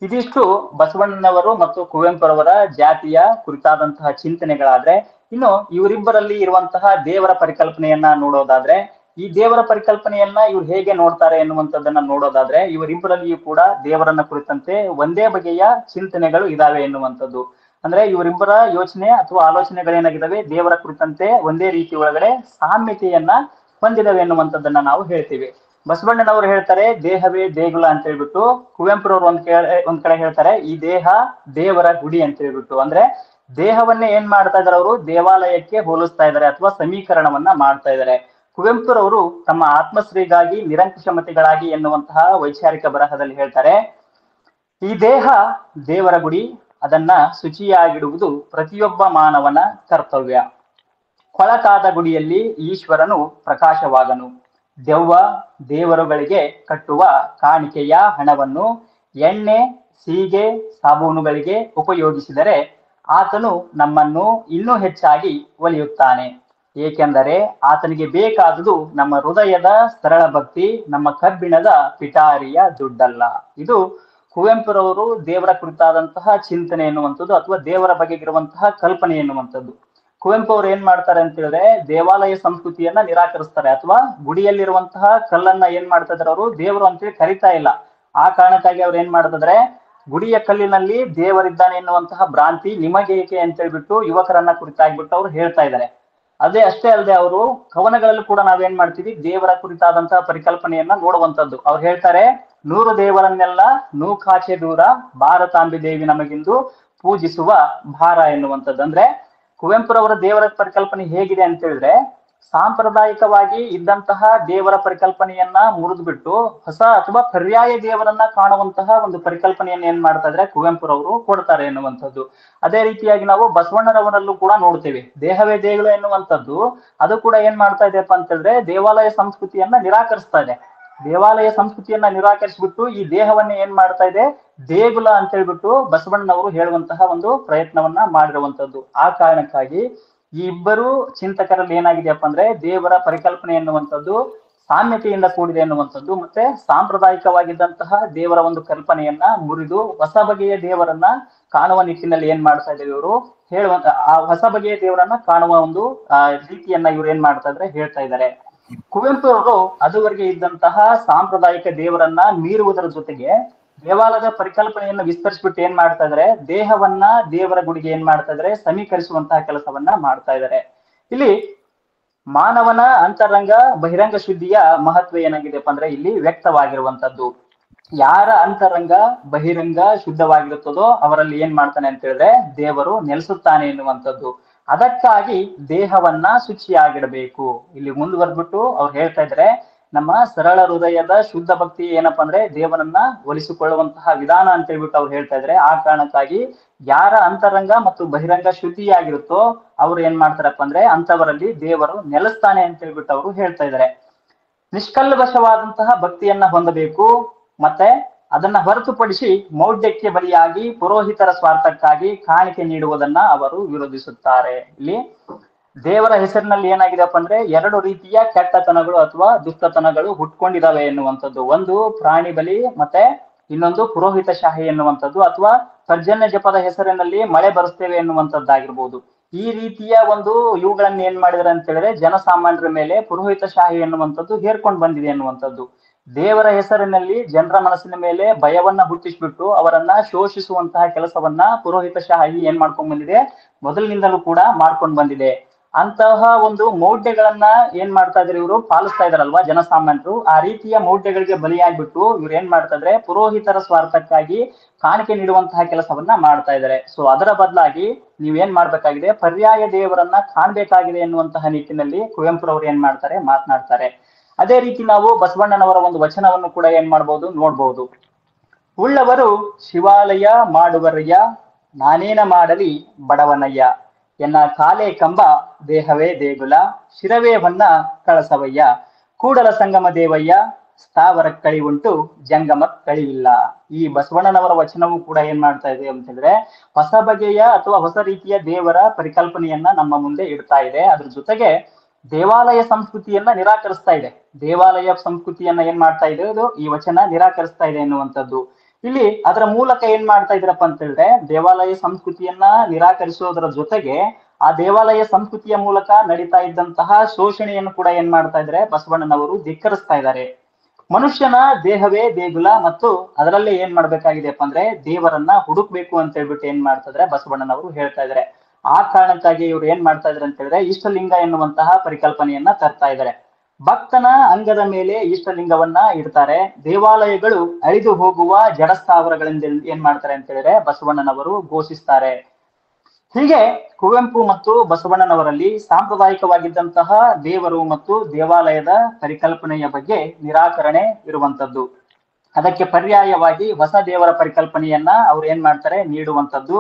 ಇದಿಷ್ಟು ಬಸವಣ್ಣನವರು ಮತ್ತು ಕುವೆಂಪುರವರ ಜಾತಿಯ ಕುರಿತಾದಂತಹ ಚಿಂತನೆಗಳಾದ್ರೆ, ಇನ್ನು ಇವರಿಬ್ಬರಲ್ಲಿ ಇರುವಂತಹ ದೇವರ ಪರಿಕಲ್ಪನೆಯನ್ನ ನೋಡೋದಾದ್ರೆ, ಈ ದೇವರ ಪರಿಕಲ್ಪನೆಯನ್ನ ಇವ್ರು ಹೇಗೆ ನೋಡ್ತಾರೆ ಎನ್ನುವಂಥದ್ದನ್ನ ನೋಡೋದಾದ್ರೆ, ಇವರಿಬ್ಬರಲ್ಲಿಯೂ ಕೂಡ ದೇವರನ್ನ ಕುರಿತಂತೆ ಒಂದೇ ಬಗೆಯ ಚಿಂತನೆಗಳು ಇದಾವೆ ಎನ್ನುವಂಥದ್ದು. ಅಂದ್ರೆ ಇವರಿಬ್ಬರ ಯೋಚನೆ ಅಥವಾ ಆಲೋಚನೆಗಳೇನಾಗಿದ್ದಾವೆ, ದೇವರ ಕುರಿತಂತೆ ಒಂದೇ ರೀತಿ ಒಳಗಡೆ ಸಾಮ್ಯತೆಯನ್ನ ಹೊಂದಿದವೆ ಎನ್ನುವಂಥದ್ದನ್ನ ನಾವು ಹೇಳ್ತೀವಿ. ಬಸವಣ್ಣನವರು ಹೇಳ್ತಾರೆ ದೇಹವೇ ದೇಗುಲ ಅಂತ ಹೇಳ್ಬಿಟ್ಟು, ಕುವೆಂಪುರವರು ಒಂದ್ ಕಡೆ ಹೇಳ್ತಾರೆ ಈ ದೇಹ ದೇವರ ಗುಡಿ ಅಂತ ಹೇಳ್ಬಿಟ್ಟು. ಅಂದ್ರೆ ದೇಹವನ್ನೇ ಏನ್ ಮಾಡ್ತಾ ಇದಾರೆ, ಅವರು ದೇವಾಲಯಕ್ಕೆ ಹೋಲಿಸ್ತಾ ಇದ್ದಾರೆ ಅಥವಾ ಸಮೀಕರಣವನ್ನ ಮಾಡ್ತಾ ಇದ್ದಾರೆ. ಕುವೆಂಪುರವರು ತಮ್ಮ ಆತ್ಮಶ್ರೀಗಾಗಿ ನಿರಂಕುಶಮತಿಗಳಾಗಿ ಎನ್ನುವಂತಹ ವೈಚಾರಿಕ ಬರಹದಲ್ಲಿ ಹೇಳ್ತಾರೆ, ಈ ದೇಹ ದೇವರ ಗುಡಿ, ಅದನ್ನ ಶುಚಿಯಾಗಿಡುವುದು ಪ್ರತಿಯೊಬ್ಬ ಮಾನವನ ಕರ್ತವ್ಯ. ಕೊಳಕಾದ ಗುಡಿಯಲ್ಲಿ ಈಶ್ವರನು ಪ್ರಕಾಶವಾಗನು. ದೆವ್ವ ದೇವರುಗಳಿಗೆ ಕಟ್ಟುವ ಕಾಣಿಕೆಯ ಹಣವನ್ನು ಎಣ್ಣೆ, ಸೀಗೆ, ಸಾಬೂನುಗಳಿಗೆ ಉಪಯೋಗಿಸಿದರೆ ಆತನು ನಮ್ಮನ್ನು ಇನ್ನೂ ಹೆಚ್ಚಾಗಿ ಒಲಿಯುತ್ತಾನೆ. ಏಕೆಂದರೆ ಆತನಿಗೆ ಬೇಕಾದುದು ನಮ್ಮ ಹೃದಯದ ಸರಳ ಭಕ್ತಿ, ನಮ್ಮ ಕಬ್ಬಿಣದ ಪಿಟಾರಿಯ ದುಡ್ಡಲ್ಲ. ಇದು ಕುವೆಂಪುರವರು ದೇವರ ಕುರಿತಾದಂತಹ ಚಿಂತನೆ ಎನ್ನುವಂಥದ್ದು ಅಥವಾ ದೇವರ ಬಗೆಗಿರುವಂತಹ ಕಲ್ಪನೆ ಎನ್ನುವಂಥದ್ದು. ಕುವೆಂಪು ಅವರು ಏನ್ ಮಾಡ್ತಾರೆ ಅಂತ ಹೇಳಿದ್ರೆ, ದೇವಾಲಯ ಸಂಸ್ಕೃತಿಯನ್ನ ನಿರಾಕರಿಸ್ತಾರೆ ಅಥವಾ ಗುಡಿಯಲ್ಲಿರುವಂತಹ ಕಲ್ಲನ್ನ ಏನ್ ಮಾಡ್ತಾ ಇದಾರೆ, ಅವರು ದೇವರು ಅಂತೇಳಿ ಕರಿತಾ ಇಲ್ಲ. ಆ ಕಾರಣಕ್ಕಾಗಿ ಅವ್ರು ಏನ್ ಮಾಡ್ತಿದ್ರೆ, ಗುಡಿಯ ಕಲ್ಲಿನಲ್ಲಿ ದೇವರಿದ್ದಾನೆ ಎನ್ನುವಂತಹ ಭ್ರಾಂತಿ ನಿಮಗೆ ಏಕೆ ಅಂತ ಹೇಳ್ಬಿಟ್ಟು ಯುವಕರನ್ನ ಕುರಿತಾಗ್ಬಿಟ್ಟು ಅವ್ರು ಹೇಳ್ತಾ ಇದ್ದಾರೆ. ಅಷ್ಟೇ ಅಲ್ಲದೆ ಅವರು ಕವನಗಳಲ್ಲೂ ಕೂಡ ನಾವೇನ್ ಮಾಡ್ತೀವಿ, ದೇವರ ಕುರಿತಾದಂತಹ ಪರಿಕಲ್ಪನೆಯನ್ನ ನೋಡುವಂಥದ್ದು. ಅವ್ರು ಹೇಳ್ತಾರೆ, 100 ದೇವರನ್ನೆಲ್ಲ ನೂಕಾಚೆ ದೂರ, ಭಾರತಾಂಬಿ ದೇವಿ ನಮಗಿಂದು ಪೂಜಿಸುವ ಭಾರ ಎನ್ನುವಂಥದ್ದು. ಅಂದ್ರೆ ಕುವೆಂಪುರವರ ದೇವರ ಪರಿಕಲ್ಪನೆ ಹೇಗಿದೆ ಅಂತ ಹೇಳಿದ್ರೆ, ಸಾಂಪ್ರದಾಯಿಕವಾಗಿ ಇದ್ದಂತಹ ದೇವರ ಪರಿಕಲ್ಪನೆಯನ್ನ ಮುರಿದು ಬಿಟ್ಟು ಹೊಸ ಅಥವಾ ಪರ್ಯಾಯ ದೇವರನ್ನ ಕಾಣುವಂತಹ ಒಂದು ಪರಿಕಲ್ಪನೆಯನ್ನ ಏನ್ ಮಾಡ್ತಾ ಇದ್ರೆ ಕುವೆಂಪುರವರು ಕೊಡ್ತಾರೆ ಎನ್ನುವಂಥದ್ದು. ಅದೇ ರೀತಿಯಾಗಿ ನಾವು ಬಸವಣ್ಣನವರಲ್ಲೂ ಕೂಡ ನೋಡ್ತೇವೆ, ದೇಹವೇ ದೇಗುಲ ಎನ್ನುವಂಥದ್ದು ಅದು ಕೂಡ ಏನ್ ಮಾಡ್ತಾ ಇದೆಯಪ್ಪ ಅಂತ ಹೇಳಿದ್ರೆ, ದೇವಾಲಯ ಸಂಸ್ಕೃತಿಯನ್ನ ನಿರಾಕರಿಸ್ತಾ ಇದೆ. ದೇವಾಲಯ ಸಂಸ್ಕೃತಿಯನ್ನ ನಿರಾಕರಿಸ್ಬಿಟ್ಟು ಈ ದೇಹವನ್ನ ಏನ್ ಮಾಡ್ತಾ ಇದೆ, ದೇಗುಲ ಅಂತ ಹೇಳ್ಬಿಟ್ಟು ಬಸವಣ್ಣನವರು ಹೇಳುವಂತಹ ಒಂದು ಪ್ರಯತ್ನವನ್ನ ಮಾಡಿರುವಂತದ್ದು. ಆ ಕಾರಣಕ್ಕಾಗಿ ಈ ಇಬ್ಬರು ಚಿಂತಕರಲ್ಲಿ ಏನಾಗಿದೆಯಪ್ಪ ಅಂದ್ರೆ, ದೇವರ ಪರಿಕಲ್ಪನೆ ಎನ್ನುವಂಥದ್ದು ಸಾಮ್ಯತೆಯಿಂದ ಕೂಡಿದೆ ಎನ್ನುವಂಥದ್ದು, ಮತ್ತೆ ಸಾಂಪ್ರದಾಯಿಕವಾಗಿದ್ದಂತಹ ದೇವರ ಒಂದು ಕಲ್ಪನೆಯನ್ನ ಮುರಿದು ಹೊಸ ಬಗೆಯ ದೇವರನ್ನ ಕಾಣುವ ನಿಟ್ಟಿನಲ್ಲಿ ಏನ್ ಮಾಡ್ತಾ ಇದ್ದಾರೆ ಇವರು, ಆ ಹೊಸ ಬಗೆಯ ದೇವರನ್ನ ಕಾಣುವ ಒಂದು ರೀತಿಯನ್ನ ಇವ್ರು ಏನ್ ಮಾಡ್ತಾ ಇದ್ರೆ ಹೇಳ್ತಾ ಇದ್ದಾರೆ. ಕುವೆಂಪು ಅವರು ಅದುವರೆಗೆ ಇದ್ದಂತಹ ಸಾಂಪ್ರದಾಯಿಕ ದೇವರನ್ನ ಮೀರುವುದರ ಜೊತೆಗೆ ದೇವಾಲಯದ ಪರಿಕಲ್ಪನೆಯನ್ನು ವಿಸ್ತರಿಸ್ಬಿಟ್ಟು ಏನ್ ಮಾಡ್ತಾ ಇದಾರೆ, ದೇಹವನ್ನ ದೇವರ ಗುಡಿಗೆ ಏನ್ ಮಾಡ್ತಾ ಇದಾರೆ, ಸಮೀಕರಿಸುವಂತಹ ಕೆಲಸವನ್ನ ಮಾಡ್ತಾ ಇದ್ದಾರೆ. ಇಲ್ಲಿ ಮಾನವನ ಅಂತರಂಗ ಬಹಿರಂಗ ಶುದ್ಧಿಯ ಮಹತ್ವ ಏನಾಗಿದೆಪ್ಪ ಅಂದ್ರೆ ಇಲ್ಲಿ ವ್ಯಕ್ತವಾಗಿರುವಂತದ್ದು. ಯಾರ ಅಂತರಂಗ ಬಹಿರಂಗ ಶುದ್ಧವಾಗಿರುತ್ತದೋ ಅವರಲ್ಲಿ ಏನ್ ಮಾಡ್ತಾನೆ ಅಂತ ಹೇಳಿದ್ರೆ ದೇವರು ನೆಲೆಸುತ್ತಾನೆ ಎನ್ನುವಂಥದ್ದು. ಅದಕ್ಕಾಗಿ ದೇಹವನ್ನ ಶುಚಿಯಾಗಿಡಬೇಕು. ಇಲ್ಲಿ ಮುಂದುವರೆದ್ಬಿಟ್ಟು ಅವ್ರು ಹೇಳ್ತಾ ಇದ್ರೆ, ನಮ್ಮ ಸರಳ ಹೃದಯದ ಶುದ್ಧ ಭಕ್ತಿ ಏನಪ್ಪಾ ಅಂದ್ರೆ ದೇವರನ್ನ ಒಲಿಸಿಕೊಳ್ಳುವಂತಹ ವಿಧಾನ ಅಂತ ಹೇಳ್ಬಿಟ್ಟು ಅವ್ರು ಹೇಳ್ತಾ ಇದ್ರೆ, ಆ ಕಾರಣಕ್ಕಾಗಿ ಯಾರ ಅಂತರಂಗ ಮತ್ತು ಬಹಿರಂಗ ಶುದ್ಧಿಯಾಗಿರುತ್ತೋ ಅವ್ರು ಏನ್ ಮಾಡ್ತಾರಪ್ಪ ಅಂದ್ರೆ ಅಂತವರಲ್ಲಿ ದೇವರು ನೆಲೆಸ್ತಾನೆ ಅಂತ ಹೇಳ್ಬಿಟ್ಟು ಅವರು ಹೇಳ್ತಾ ಇದ್ದಾರೆ. ನಿಷ್ಕಲ್ಮಶವಾದಂತಹ ಭಕ್ತಿಯನ್ನ ಹೊಂದಬೇಕು, ಮತ್ತೆ ಅದನ್ನ ಹೊರತುಪಡಿಸಿ ಮೌಢ್ಯಕ್ಕೆ ಬಲಿಯಾಗಿ ಪುರೋಹಿತರ ಸ್ವಾರ್ಥಕ್ಕಾಗಿ ಕಾಣಿಕೆ ನೀಡುವುದನ್ನ ಅವರು ವಿರೋಧಿಸುತ್ತಾರೆ. ಇಲ್ಲಿ ದೇವರ ಹೆಸರಿನಲ್ಲಿ ಏನಾಗಿದೆಪ್ಪ ಅಂದ್ರೆ ಎರಡು ರೀತಿಯ ಕೆಟ್ಟತನಗಳು ಅಥವಾ ದುಷ್ಟತನಗಳು ಹುಟ್ಕೊಂಡಿದಾವೆ ಎನ್ನುವಂಥದ್ದು. ಒಂದು ಪ್ರಾಣಿ ಬಲಿ, ಮತ್ತೆ ಇನ್ನೊಂದು ಪುರೋಹಿತಶಾಹಿ ಎನ್ನುವಂಥದ್ದು, ಅಥವಾ ಪರ್ಜನ್ಯ ಜಪದ ಹೆಸರಿನಲ್ಲಿ ಮಳೆ ಬರೆಸ್ತೇವೆ ಎನ್ನುವಂಥದ್ದಾಗಿರ್ಬೋದು. ಈ ರೀತಿಯ ಒಂದು ಇವುಗಳನ್ನ ಏನ್ ಮಾಡಿದಾರೆ ಅಂತ ಹೇಳಿದ್ರೆ ಜನಸಾಮಾನ್ಯರ ಮೇಲೆ ಪುರೋಹಿತಶಾಹಿ ಎನ್ನುವಂಥದ್ದು ಹೇರ್ಕೊಂಡು ಬಂದಿದೆ ಎನ್ನುವಂಥದ್ದು. ದೇವರ ಹೆಸರಿನಲ್ಲಿ ಜನರ ಮನಸ್ಸಿನ ಮೇಲೆ ಭಯವನ್ನ ಹುಟ್ಟಿಸ್ಬಿಟ್ಟು ಅವರನ್ನ ಶೋಷಿಸುವಂತಹ ಕೆಲಸವನ್ನ ಪುರೋಹಿತಶಾಹಿ ಏನ್ ಮಾಡ್ಕೊಂಡ್ ಬಂದಿದೆ, ಮೊದಲಿನಿಂದಲೂ ಕೂಡ ಮಾಡ್ಕೊಂಡು ಬಂದಿದೆ. ಅಂತಹ ಒಂದು ಮೌಢ್ಯಗಳನ್ನ ಏನ್ ಮಾಡ್ತಾ ಇದಾರೆ, ಇವರು ಪಾಲಿಸ್ತಾ ಇದಾರಲ್ವಾ ಜನಸಾಮಾನ್ಯರು. ಆ ರೀತಿಯ ಮೌಢ್ಯಗಳಿಗೆ ಬಲಿಯಾಗ್ಬಿಟ್ಟು ಇವ್ರು ಏನ್ ಮಾಡ್ತಾ ಇದ್ರೆ ಪುರೋಹಿತರ ಸ್ವಾರ್ಥಕ್ಕಾಗಿ ಕಾಣಿಕೆ ನೀಡುವಂತಹ ಕೆಲಸವನ್ನ ಮಾಡ್ತಾ ಇದ್ದಾರೆ. ಸೊ ಅದರ ಬದಲಾಗಿ ನೀವೇನ್ ಮಾಡ್ಬೇಕಾಗಿದೆ, ಪರ್ಯಾಯ ದೇವರನ್ನ ಕಾಣ್ಬೇಕಾಗಿದೆ ಎನ್ನುವಂತಹ ನಿಟ್ಟಿನಲ್ಲಿ ಕುವೆಂಪುರವರು ಏನ್ ಮಾಡ್ತಾರೆ, ಮಾತನಾಡ್ತಾರೆ. ಅದೇ ರೀತಿ ನಾವು ಬಸವಣ್ಣನವರ ಒಂದು ವಚನವನ್ನು ಕೂಡ ಏನ್ ಮಾಡ್ಬೋದು, ನೋಡ್ಬಹುದು. ಉಳ್ಳವರು ಶಿವಾಲಯ ಮಾಡುವರಯ್ಯ, ನಾನೇನ ಮಾಡಲಿ ಬಡವನಯ್ಯ, ಎನ್ನ ಕಾಲೇ ಕಂಬ ದೇಹವೇ ದೇಗುಲ, ಶಿರವೇ ಹೊನ್ನ ಕಳಸವಯ್ಯ, ಕೂಡಲ ಸಂಗಮ ದೇವಯ್ಯ, ಸ್ಥಾವರ ಕಳಿ ಉಂಟು ಜಂಗಮ ಕಳಿಯಿಲ್ಲ. ಈ ಬಸವಣ್ಣನವರ ವಚನವು ಕೂಡ ಏನ್ ಮಾಡ್ತಾ ಇದೆ ಅಂತಂದ್ರೆ ಹೊಸ ಬಗೆಯ ಅಥವಾ ಹೊಸ ರೀತಿಯ ದೇವರ ಪರಿಕಲ್ಪನೆಯನ್ನ ನಮ್ಮ ಮುಂದೆ ಇಡ್ತಾ ಇದೆ. ಅದ್ರ ಜೊತೆಗೆ ದೇವಾಲಯ ಸಂಸ್ಕೃತಿಯನ್ನ ನಿರಾಕರಿಸ್ತಾ ಇದೆ. ದೇವಾಲಯ ಸಂಸ್ಕೃತಿಯನ್ನ ಏನ್ ಮಾಡ್ತಾ ಇದೆ, ಅದು ಈ ವಚನ ನಿರಾಕರಿಸ್ತಾ ಇದೆ ಎನ್ನುವಂಥದ್ದು. ಇಲ್ಲಿ ಅದರ ಮೂಲಕ ಏನ್ ಮಾಡ್ತಾ ಇದ್ರಪ್ಪ ಅಂತ ಹೇಳಿದ್ರೆ ದೇವಾಲಯ ಸಂಸ್ಕೃತಿಯನ್ನ ನಿರಾಕರಿಸೋದರ ಜೊತೆಗೆ ಆ ದೇವಾಲಯ ಸಂಸ್ಕೃತಿಯ ಮೂಲಕ ನಡೀತಾ ಇದ್ದಂತಹ ಶೋಷಣೆಯನ್ನು ಕೂಡ ಏನ್ ಮಾಡ್ತಾ ಇದ್ದಾರೆ, ಬಸವಣ್ಣನವರು ಧಿಕ್ಕರಿಸ್ತಾ ಇದ್ದಾರೆ. ಮನುಷ್ಯನ ದೇಹವೇ ದೇಗುಲ ಮತ್ತು ಅದರಲ್ಲೇ ಏನ್ ಮಾಡ್ಬೇಕಾಗಿದೆಪ್ಪ ಅಂದ್ರೆ ದೇವರನ್ನ ಹುಡುಕ್ಬೇಕು ಅಂತ ಹೇಳ್ಬಿಟ್ಟು ಏನ್ ಮಾಡ್ತಾ ಇದ್ರೆ ಬಸವಣ್ಣನವರು ಹೇಳ್ತಾ ಇದ್ದಾರೆ. ಆ ಕಾರಣಕ್ಕಾಗಿ ಇವ್ರು ಏನ್ ಮಾಡ್ತಾ ಇದಾರೆ ಅಂತ ಹೇಳಿದ್ರೆ ಇಷ್ಟಲಿಂಗ ಎನ್ನುವಂತಹ ಪರಿಕಲ್ಪನೆಯನ್ನ ತರ್ತಾ ಇದ್ದಾರೆ. ಭಕ್ತನ ಅಂಗದ ಮೇಲೆ ಇಷ್ಟಲಿಂಗವನ್ನ ಇಡ್ತಾರೆ. ದೇವಾಲಯಗಳು ಅಳಿದು ಹೋಗುವ ಜಡಸ್ಥಾವರಗಳಿಂದ ಏನ್ ಮಾಡ್ತಾರೆ ಅಂತ ಹೇಳಿದ್ರೆ ಬಸವಣ್ಣನವರು ಘೋಷಿಸ್ತಾರೆ. ಹೀಗೆ ಕುವೆಂಪು ಮತ್ತು ಬಸವಣ್ಣನವರಲ್ಲಿ ಸಾಂಪ್ರದಾಯಿಕವಾಗಿದ್ದಂತಹ ದೇವರು ಮತ್ತು ದೇವಾಲಯದ ಪರಿಕಲ್ಪನೆಯ ಬಗ್ಗೆ ನಿರಾಕರಣೆ ಇರುವಂತದ್ದು. ಅದಕ್ಕೆ ಪರ್ಯಾಯವಾಗಿ ಹೊಸ ದೇವರ ಪರಿಕಲ್ಪನೆಯನ್ನ ಅವ್ರು ಏನ್ ಮಾಡ್ತಾರೆ, ನೀಡುವಂಥದ್ದು.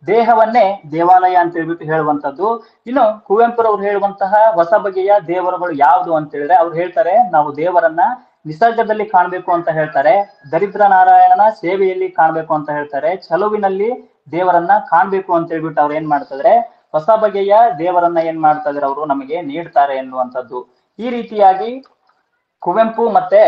ದೇಹವನ್ನೇ ದೇವಾಲಯ ಅಂತ ಹೇಳ್ಬಿಟ್ಟು ಹೇಳುವಂಥದ್ದು. ಇನ್ನು ಕುವೆಂಪುರವ್ರು ಹೇಳುವಂತಹ ಹೊಸ ಬಗೆಯ ದೇವರುಗಳು ಯಾವುದು ಅಂತ ಹೇಳಿದ್ರೆ ಅವ್ರು ಹೇಳ್ತಾರೆ, ನಾವು ದೇವರನ್ನ ನಿಸರ್ಗದಲ್ಲಿ ಕಾಣ್ಬೇಕು ಅಂತ ಹೇಳ್ತಾರೆ, ದರಿದ್ರ ನಾರಾಯಣನ ಸೇವೆಯಲ್ಲಿ ಕಾಣ್ಬೇಕು ಅಂತ ಹೇಳ್ತಾರೆ, ಚಲುವಿನಲ್ಲಿ ದೇವರನ್ನ ಕಾಣ್ಬೇಕು ಅಂತ ಹೇಳ್ಬಿಟ್ಟು ಅವ್ರು ಏನ್ ಮಾಡ್ತಿದ್ರೆ ಹೊಸ ಬಗೆಯ ದೇವರನ್ನ ಏನ್ ಮಾಡ್ತಾ ಇದ್ರೆ ಅವರು ನಮಗೆ ನೀಡ್ತಾರೆ ಎನ್ನುವಂಥದ್ದು. ಈ ರೀತಿಯಾಗಿ ಕುವೆಂಪು ಮತ್ತೆ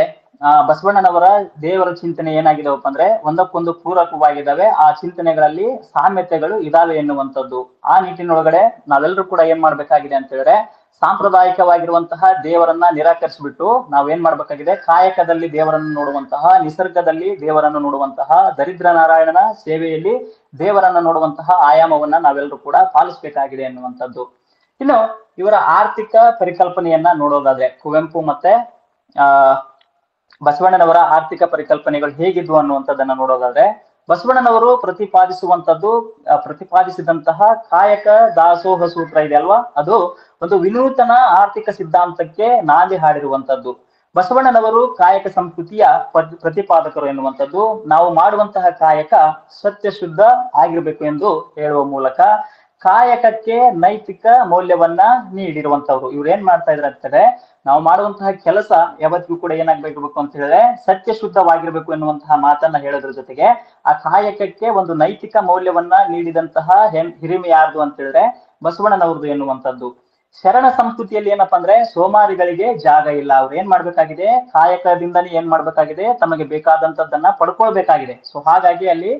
ಬಸವಣ್ಣನವರ ದೇವರ ಚಿಂತನೆ ಏನಾಗಿದಾವಪ್ಪ ಅಂದ್ರೆ ಒಂದಕ್ಕೊಂದು ಪೂರಕವಾಗಿದ್ದಾವೆ. ಆ ಚಿಂತನೆಗಳಲ್ಲಿ ಸಾಮ್ಯತೆಗಳು ಇದಾವೆ ಎನ್ನುವಂಥದ್ದು. ಆ ನಿಟ್ಟಿನೊಳಗಡೆ ನಾವೆಲ್ಲರೂ ಕೂಡ ಏನ್ ಮಾಡ್ಬೇಕಾಗಿದೆ ಅಂತ ಹೇಳಿದ್ರೆ ಸಾಂಪ್ರದಾಯಿಕವಾಗಿರುವಂತಹ ದೇವರನ್ನ ನಿರಾಕರಿಸಿಬಿಟ್ಟು ನಾವೇನ್ ಮಾಡ್ಬೇಕಾಗಿದೆ, ಕಾಯಕದಲ್ಲಿ ದೇವರನ್ನು ನೋಡುವಂತಹ, ನಿಸರ್ಗದಲ್ಲಿ ದೇವರನ್ನು ನೋಡುವಂತಹ, ದರಿದ್ರ ನಾರಾಯಣನ ಸೇವೆಯಲ್ಲಿ ದೇವರನ್ನ ನೋಡುವಂತಹ ಆಯಾಮವನ್ನ ನಾವೆಲ್ಲರೂ ಕೂಡ ಪಾಲಿಸ್ಬೇಕಾಗಿದೆ ಎನ್ನುವಂಥದ್ದು. ಇನ್ನು ಇವರ ಆರ್ಥಿಕ ಪರಿಕಲ್ಪನೆಯನ್ನ ನೋಡೋದಾದ್ರೆ ಕುವೆಂಪು ಮತ್ತೆ ಬಸವಣ್ಣನವರ ಆರ್ಥಿಕ ಪರಿಕಲ್ಪನೆಗಳು ಹೇಗಿದ್ವು ಅನ್ನುವಂಥದ್ದನ್ನ ನೋಡೋದಾದ್ರೆ ಬಸವಣ್ಣನವರು ಪ್ರತಿಪಾದಿಸಿದಂತಹ ಕಾಯಕ ದಾಸೋಹ ಸೂತ್ರ ಇದೆ ಅಲ್ವಾ, ಅದು ಒಂದು ವಿನೂತನ ಆರ್ಥಿಕ ಸಿದ್ಧಾಂತಕ್ಕೆ ನಾಂದಿ ಹಾಡಿರುವಂತದ್ದು. ಬಸವಣ್ಣನವರು ಕಾಯಕ ಸಂಸ್ಕೃತಿಯ ಪ್ರತಿಪಾದಕರು ಎನ್ನುವಂಥದ್ದು. ನಾವು ಮಾಡುವಂತಹ ಕಾಯಕ ಸತ್ಯ ಶುದ್ಧ ಆಗಿರ್ಬೇಕು ಎಂದು ಹೇಳುವ ಮೂಲಕ ಕಾಯಕಕ್ಕೆ ನೈತಿಕ ಮೌಲ್ಯವನ್ನ ನೀಡಿರುವಂತವ್ರು. ಇವ್ರು ಏನ್ ಮಾಡ್ತಾ ಇದ್ರ ಅಂತಂದ್ರೆ ನಾವು ಮಾಡುವಂತಹ ಕೆಲಸ ಯಾವತ್ತಿಗೂ ಕೂಡ ಏನಾಗ್ಬೇಕು ಅಂತ ಹೇಳಿದ್ರೆ ಸತ್ಯ ಶುದ್ಧವಾಗಿರ್ಬೇಕು ಎನ್ನುವಂತಹ ಮಾತನ್ನ ಹೇಳೋದ್ರ ಜೊತೆಗೆ ಆ ಕಾಯಕಕ್ಕೆ ಒಂದು ನೈತಿಕ ಮೌಲ್ಯವನ್ನ ನೀಡಿದಂತಹ ಹಿರಿಮೆ ಯಾರ್ದು ಅಂತ ಹೇಳಿದ್ರೆ ಬಸವಣ್ಣನವ್ರದ್ದು ಎನ್ನುವಂಥದ್ದು. ಶರಣ ಸಂಸ್ಕೃತಿಯಲ್ಲಿ ಏನಪ್ಪಾ ಅಂದ್ರೆ ಸೋಮಾರಿಗಳಿಗೆ ಜಾಗ ಇಲ್ಲ. ಅವ್ರು ಏನ್ ಮಾಡ್ಬೇಕಾಗಿದೆ, ಕಾಯಕದಿಂದನೇ ಏನ್ ಮಾಡ್ಬೇಕಾಗಿದೆ, ತಮಗೆ ಬೇಕಾದಂತದ್ದನ್ನ ಪಡ್ಕೊಳ್ಬೇಕಾಗಿದೆ. ಸೊ ಹಾಗಾಗಿ ಅಲ್ಲಿ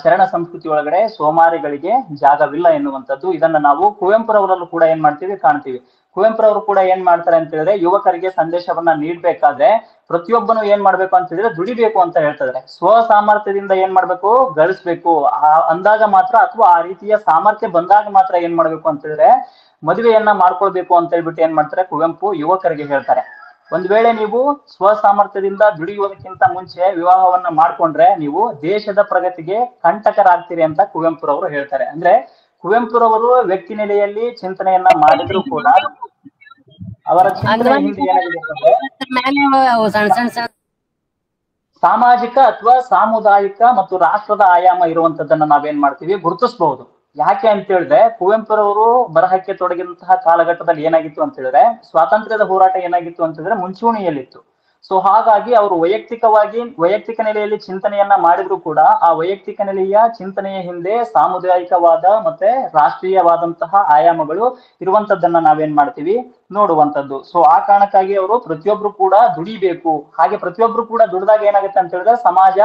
ಶರಣ ಸಂಸ್ಕೃತಿ ಒಳಗಡೆ ಸೋಮಾರಿಗಳಿಗೆ ಜಾಗವಿಲ್ಲ ಎನ್ನುವಂಥದ್ದು. ಇದನ್ನ ನಾವು ಕುವೆಂಪುರವರಲ್ಲೂ ಕೂಡ ಏನ್ ಮಾಡ್ತೀವಿ, ಕಾಣ್ತೀವಿ. ಕುವೆಂಪುರವರು ಕೂಡ ಏನ್ ಮಾಡ್ತಾರೆ ಅಂತ ಹೇಳಿದ್ರೆ ಯುವಕರಿಗೆ ಸಂದೇಶವನ್ನ ನೀಡ್ಬೇಕಾದ್ರೆ ಪ್ರತಿಯೊಬ್ಬನು ಏನ್ ಮಾಡ್ಬೇಕು ಅಂತ ಹೇಳಿದ್ರೆ ದುಡಿಬೇಕು ಅಂತ ಹೇಳ್ತಿದ್ರೆ, ಸ್ವ ಸಾಮರ್ಥ್ಯದಿಂದ ಏನ್ ಮಾಡ್ಬೇಕು, ಗಳಿಸ್ಬೇಕು ಅಂದಾಗ ಮಾತ್ರ, ಅಥವಾ ಆ ರೀತಿಯ ಸಾಮರ್ಥ್ಯ ಬಂದಾಗ ಮಾತ್ರ ಏನ್ ಮಾಡ್ಬೇಕು ಅಂತ ಹೇಳಿದ್ರೆ ಮದುವೆಯನ್ನ ಮಾಡ್ಕೊಳ್ಬೇಕು ಅಂತ ಹೇಳ್ಬಿಟ್ಟು ಏನ್ ಮಾಡ್ತಾರೆ ಕುವೆಂಪು ಯುವಕರಿಗೆ ಹೇಳ್ತಾರೆ. ಒಂದ್ ವೇಳೆ ನೀವು ಸ್ವ ಸಾಮರ್ಥ್ಯದಿಂದ ದುಡಿಯುವುದಕ್ಕಿಂತ ಮುಂಚೆ ವಿವಾಹವನ್ನ ಮಾಡ್ಕೊಂಡ್ರೆ ನೀವು ದೇಶದ ಪ್ರಗತಿಗೆ ಕಂಟಕರಾಗ್ತೀರಿ ಅಂತ ಕುವೆಂಪುರವರು ಹೇಳ್ತಾರೆ. ಅಂದ್ರೆ ಕುವೆಂಪುರವರು ವ್ಯಕ್ತಿ ನೆಲೆಯಲ್ಲಿ ಚಿಂತನೆಯನ್ನ ಮಾಡಿದ್ರು ಕೂಡ ಅವರ ಚಿಂತನೆ ಹಿಂದೆ ಏನಾಗಿದೆ ಸಾಮಾಜಿಕ ಅಥವಾ ಸಾಮುದಾಯಿಕ ಮತ್ತು ರಾಷ್ಟ್ರದ ಆಯಾಮ ಇರುವಂತದ್ದನ್ನ ನಾವೇನ್ ಮಾಡ್ತೀವಿ, ಗುರುತಿಸಬಹುದು. ಯಾಕೆ ಅಂತ ಹೇಳಿದ್ರೆ ಕುವೆಂಪುರವರು ಬರಹಕ್ಕೆ ತೊಡಗಿದಂತಹ ಕಾಲಘಟ್ಟದಲ್ಲಿ ಏನಾಗಿತ್ತು ಅಂತ ಹೇಳಿದ್ರೆ ಸ್ವಾತಂತ್ರ್ಯದ ಹೋರಾಟ ಏನಾಗಿತ್ತು ಅಂತ ಹೇಳಿದ್ರೆ ಮುಂಚೂಣಿಯಲ್ಲಿತ್ತು. ಸೊ ಹಾಗಾಗಿ ಅವರು ವೈಯಕ್ತಿಕ ನೆಲೆಯಲ್ಲಿ ಚಿಂತನೆಯನ್ನ ಮಾಡಿದ್ರು ಕೂಡ ಆ ವೈಯಕ್ತಿಕ ನೆಲೆಯ ಚಿಂತನೆಯ ಹಿಂದೆ ಸಾಮುದಾಯಿಕವಾದ ಮತ್ತೆ ರಾಷ್ಟ್ರೀಯವಾದಂತಹ ಆಯಾಮಗಳು ಇರುವಂತದ್ದನ್ನ ನಾವೇನ್ ಮಾಡ್ತೀವಿ ನೋಡುವಂತದ್ದು. ಸೊ ಆ ಕಾರಣಕ್ಕಾಗಿ ಅವರು ಪ್ರತಿಯೊಬ್ರು ಕೂಡ ದುಡಿಬೇಕು. ಹಾಗೆ ಪ್ರತಿಯೊಬ್ರು ಕೂಡ ದುಡಿದಾಗ ಏನಾಗುತ್ತೆ ಅಂತ ಹೇಳಿದ್ರೆ ಸಮಾಜ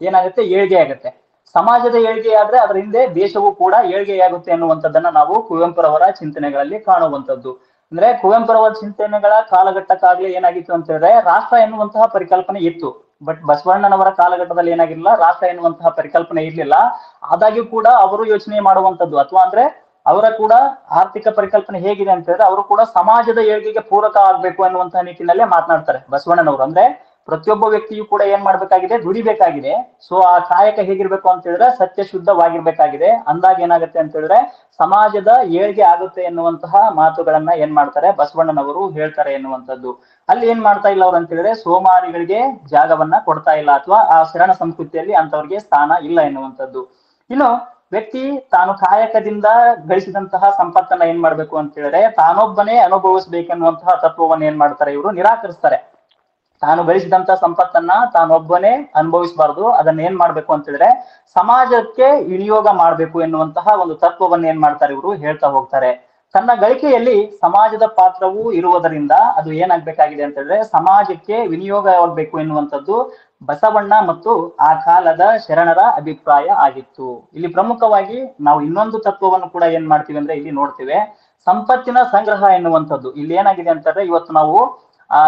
ಏನಾಗುತ್ತೆ, ಏಳ್ಗೆ ಆಗುತ್ತೆ. ಸಮಾಜದ ಏಳ್ಗೆ ಆದ್ರೆ ಅದರ ಹಿಂದೆ ದೇಶವೂ ಕೂಡ ಏಳ್ಗೆಯಾಗುತ್ತೆ ಅನ್ನುವಂಥದ್ದನ್ನ ನಾವು ಕುವೆಂಪುರವರ ಚಿಂತನೆಗಳಲ್ಲಿ ಕಾಣುವಂಥದ್ದು. ಅಂದ್ರೆ ಕುವೆಂಪುರವರ ಚಿಂತನೆಗಳ ಕಾಲಘಟ್ಟಕ್ಕಾಗ್ಲೇ ಏನಾಗಿತ್ತು ಅಂತ ಹೇಳಿದ್ರೆ ರಾಷ್ಟ್ರ ಎನ್ನುವಂತಹ ಪರಿಕಲ್ಪನೆ ಇತ್ತು. ಬಟ್ ಬಸವಣ್ಣನವರ ಕಾಲಘಟ್ಟದಲ್ಲಿ ಏನಾಗಿರ್ಲಿಲ್ಲ, ರಾಷ್ಟ್ರ ಎನ್ನುವಂತಹ ಪರಿಕಲ್ಪನೆ ಇರ್ಲಿಲ್ಲ. ಆದಾಗ್ಯೂ ಕೂಡ ಅವರು ಯೋಚನೆ ಮಾಡುವಂತದ್ದು ಅಥವಾ ಅಂದ್ರೆ ಅವರ ಕೂಡ ಆರ್ಥಿಕ ಪರಿಕಲ್ಪನೆ ಹೇಗಿದೆ ಅಂತ ಹೇಳಿದ್ರೆ ಅವರು ಕೂಡ ಸಮಾಜದ ಏಳ್ಗೆಗೆ ಪೂರಕ ಆಗ್ಬೇಕು ಅನ್ನುವಂತಹ ನಿಟ್ಟಿನಲ್ಲೇ ಮಾತನಾಡ್ತಾರೆ ಬಸವಣ್ಣನವರು. ಅಂದ್ರೆ ಪ್ರತಿಯೊಬ್ಬ ವ್ಯಕ್ತಿಯು ಕೂಡ ಏನ್ ಮಾಡ್ಬೇಕಾಗಿದೆ, ದುಡಿಬೇಕಾಗಿದೆ. ಸೊ ಆ ಕಾಯಕ ಹೇಗಿರ್ಬೇಕು ಅಂತ ಹೇಳಿದ್ರೆ ಸತ್ಯ ಶುದ್ಧವಾಗಿರ್ಬೇಕಾಗಿದೆ. ಅಂದಾಗ ಏನಾಗುತ್ತೆ ಅಂತ ಹೇಳಿದ್ರೆ ಸಮಾಜದ ಏಳ್ಗೆ ಆಗುತ್ತೆ ಎನ್ನುವಂತಹ ಮಾತುಗಳನ್ನ ಏನ್ ಮಾಡ್ತಾರೆ ಬಸವಣ್ಣನವರು ಹೇಳ್ತಾರೆ ಎನ್ನುವಂಥದ್ದು. ಅಲ್ಲಿ ಏನ್ ಮಾಡ್ತಾ ಇಲ್ಲ ಅವ್ರು ಅಂತ ಹೇಳಿದ್ರೆ ಸೋಮಾರಿಗಳಿಗೆ ಜಾಗವನ್ನ ಕೊಡ್ತಾ ಇಲ್ಲ ಅಥವಾ ಆ ಶರಣ ಸಂಸ್ಕೃತಿಯಲ್ಲಿ ಅಂತವ್ರಿಗೆ ಸ್ಥಾನ ಇಲ್ಲ ಎನ್ನುವಂಥದ್ದು. ಇನ್ನು ವ್ಯಕ್ತಿ ತಾನು ಕಾಯಕದಿಂದ ಗಳಿಸಿದಂತಹ ಸಂಪತ್ತನ್ನ ಏನ್ ಮಾಡ್ಬೇಕು ಅಂತ ಹೇಳಿದ್ರೆ ತಾನೊಬ್ಬನೇ ಅನುಭವಿಸ್ಬೇಕೆನ್ನುವಂತಹ ತತ್ವವನ್ನ ಏನ್ ಮಾಡ್ತಾರೆ ಇವರು ನಿರಾಕರಿಸ್ತಾರೆ. ತಾನು ಗಳಿಸಿದಂತ ಸಂಪತ್ತನ್ನ ತಾನೊಬ್ಬನೇ ಅನುಭವಿಸಬಾರ್ದು, ಅದನ್ನ ಏನ್ ಮಾಡ್ಬೇಕು ಅಂತ ಹೇಳಿದ್ರೆ ಸಮಾಜಕ್ಕೆ ವಿನಿಯೋಗ ಮಾಡ್ಬೇಕು ಎನ್ನುವಂತಹ ಒಂದು ತತ್ವವನ್ನ ಏನ್ ಮಾಡ್ತಾರೆ ಇವರು ಹೇಳ್ತಾ ಹೋಗ್ತಾರೆ. ತನ್ನ ಗಳಿಕೆಯಲ್ಲಿ ಸಮಾಜದ ಪಾತ್ರವೂ ಇರುವುದರಿಂದ ಅದು ಏನಾಗ್ಬೇಕಾಗಿದೆ ಅಂತ ಹೇಳಿದ್ರೆ ಸಮಾಜಕ್ಕೆ ವಿನಿಯೋಗವಾಗಬೇಕು ಎನ್ನುವಂಥದ್ದು ಬಸವಣ್ಣ ಮತ್ತು ಆ ಕಾಲದ ಶರಣರ ಅಭಿಪ್ರಾಯ ಆಗಿತ್ತು. ಇಲ್ಲಿ ಪ್ರಮುಖವಾಗಿ ನಾವು ಇನ್ನೊಂದು ತತ್ವವನ್ನು ಕೂಡ ಏನ್ ಮಾಡ್ತೀವಿ ಅಂದ್ರೆ ಇಲ್ಲಿ ನೋಡ್ತೇವೆ, ಸಂಪತ್ತಿನ ಸಂಗ್ರಹ ಎನ್ನುವಂಥದ್ದು. ಇಲ್ಲಿ ಏನಾಗಿದೆ ಅಂತಂದ್ರೆ ಇವತ್ತು ನಾವು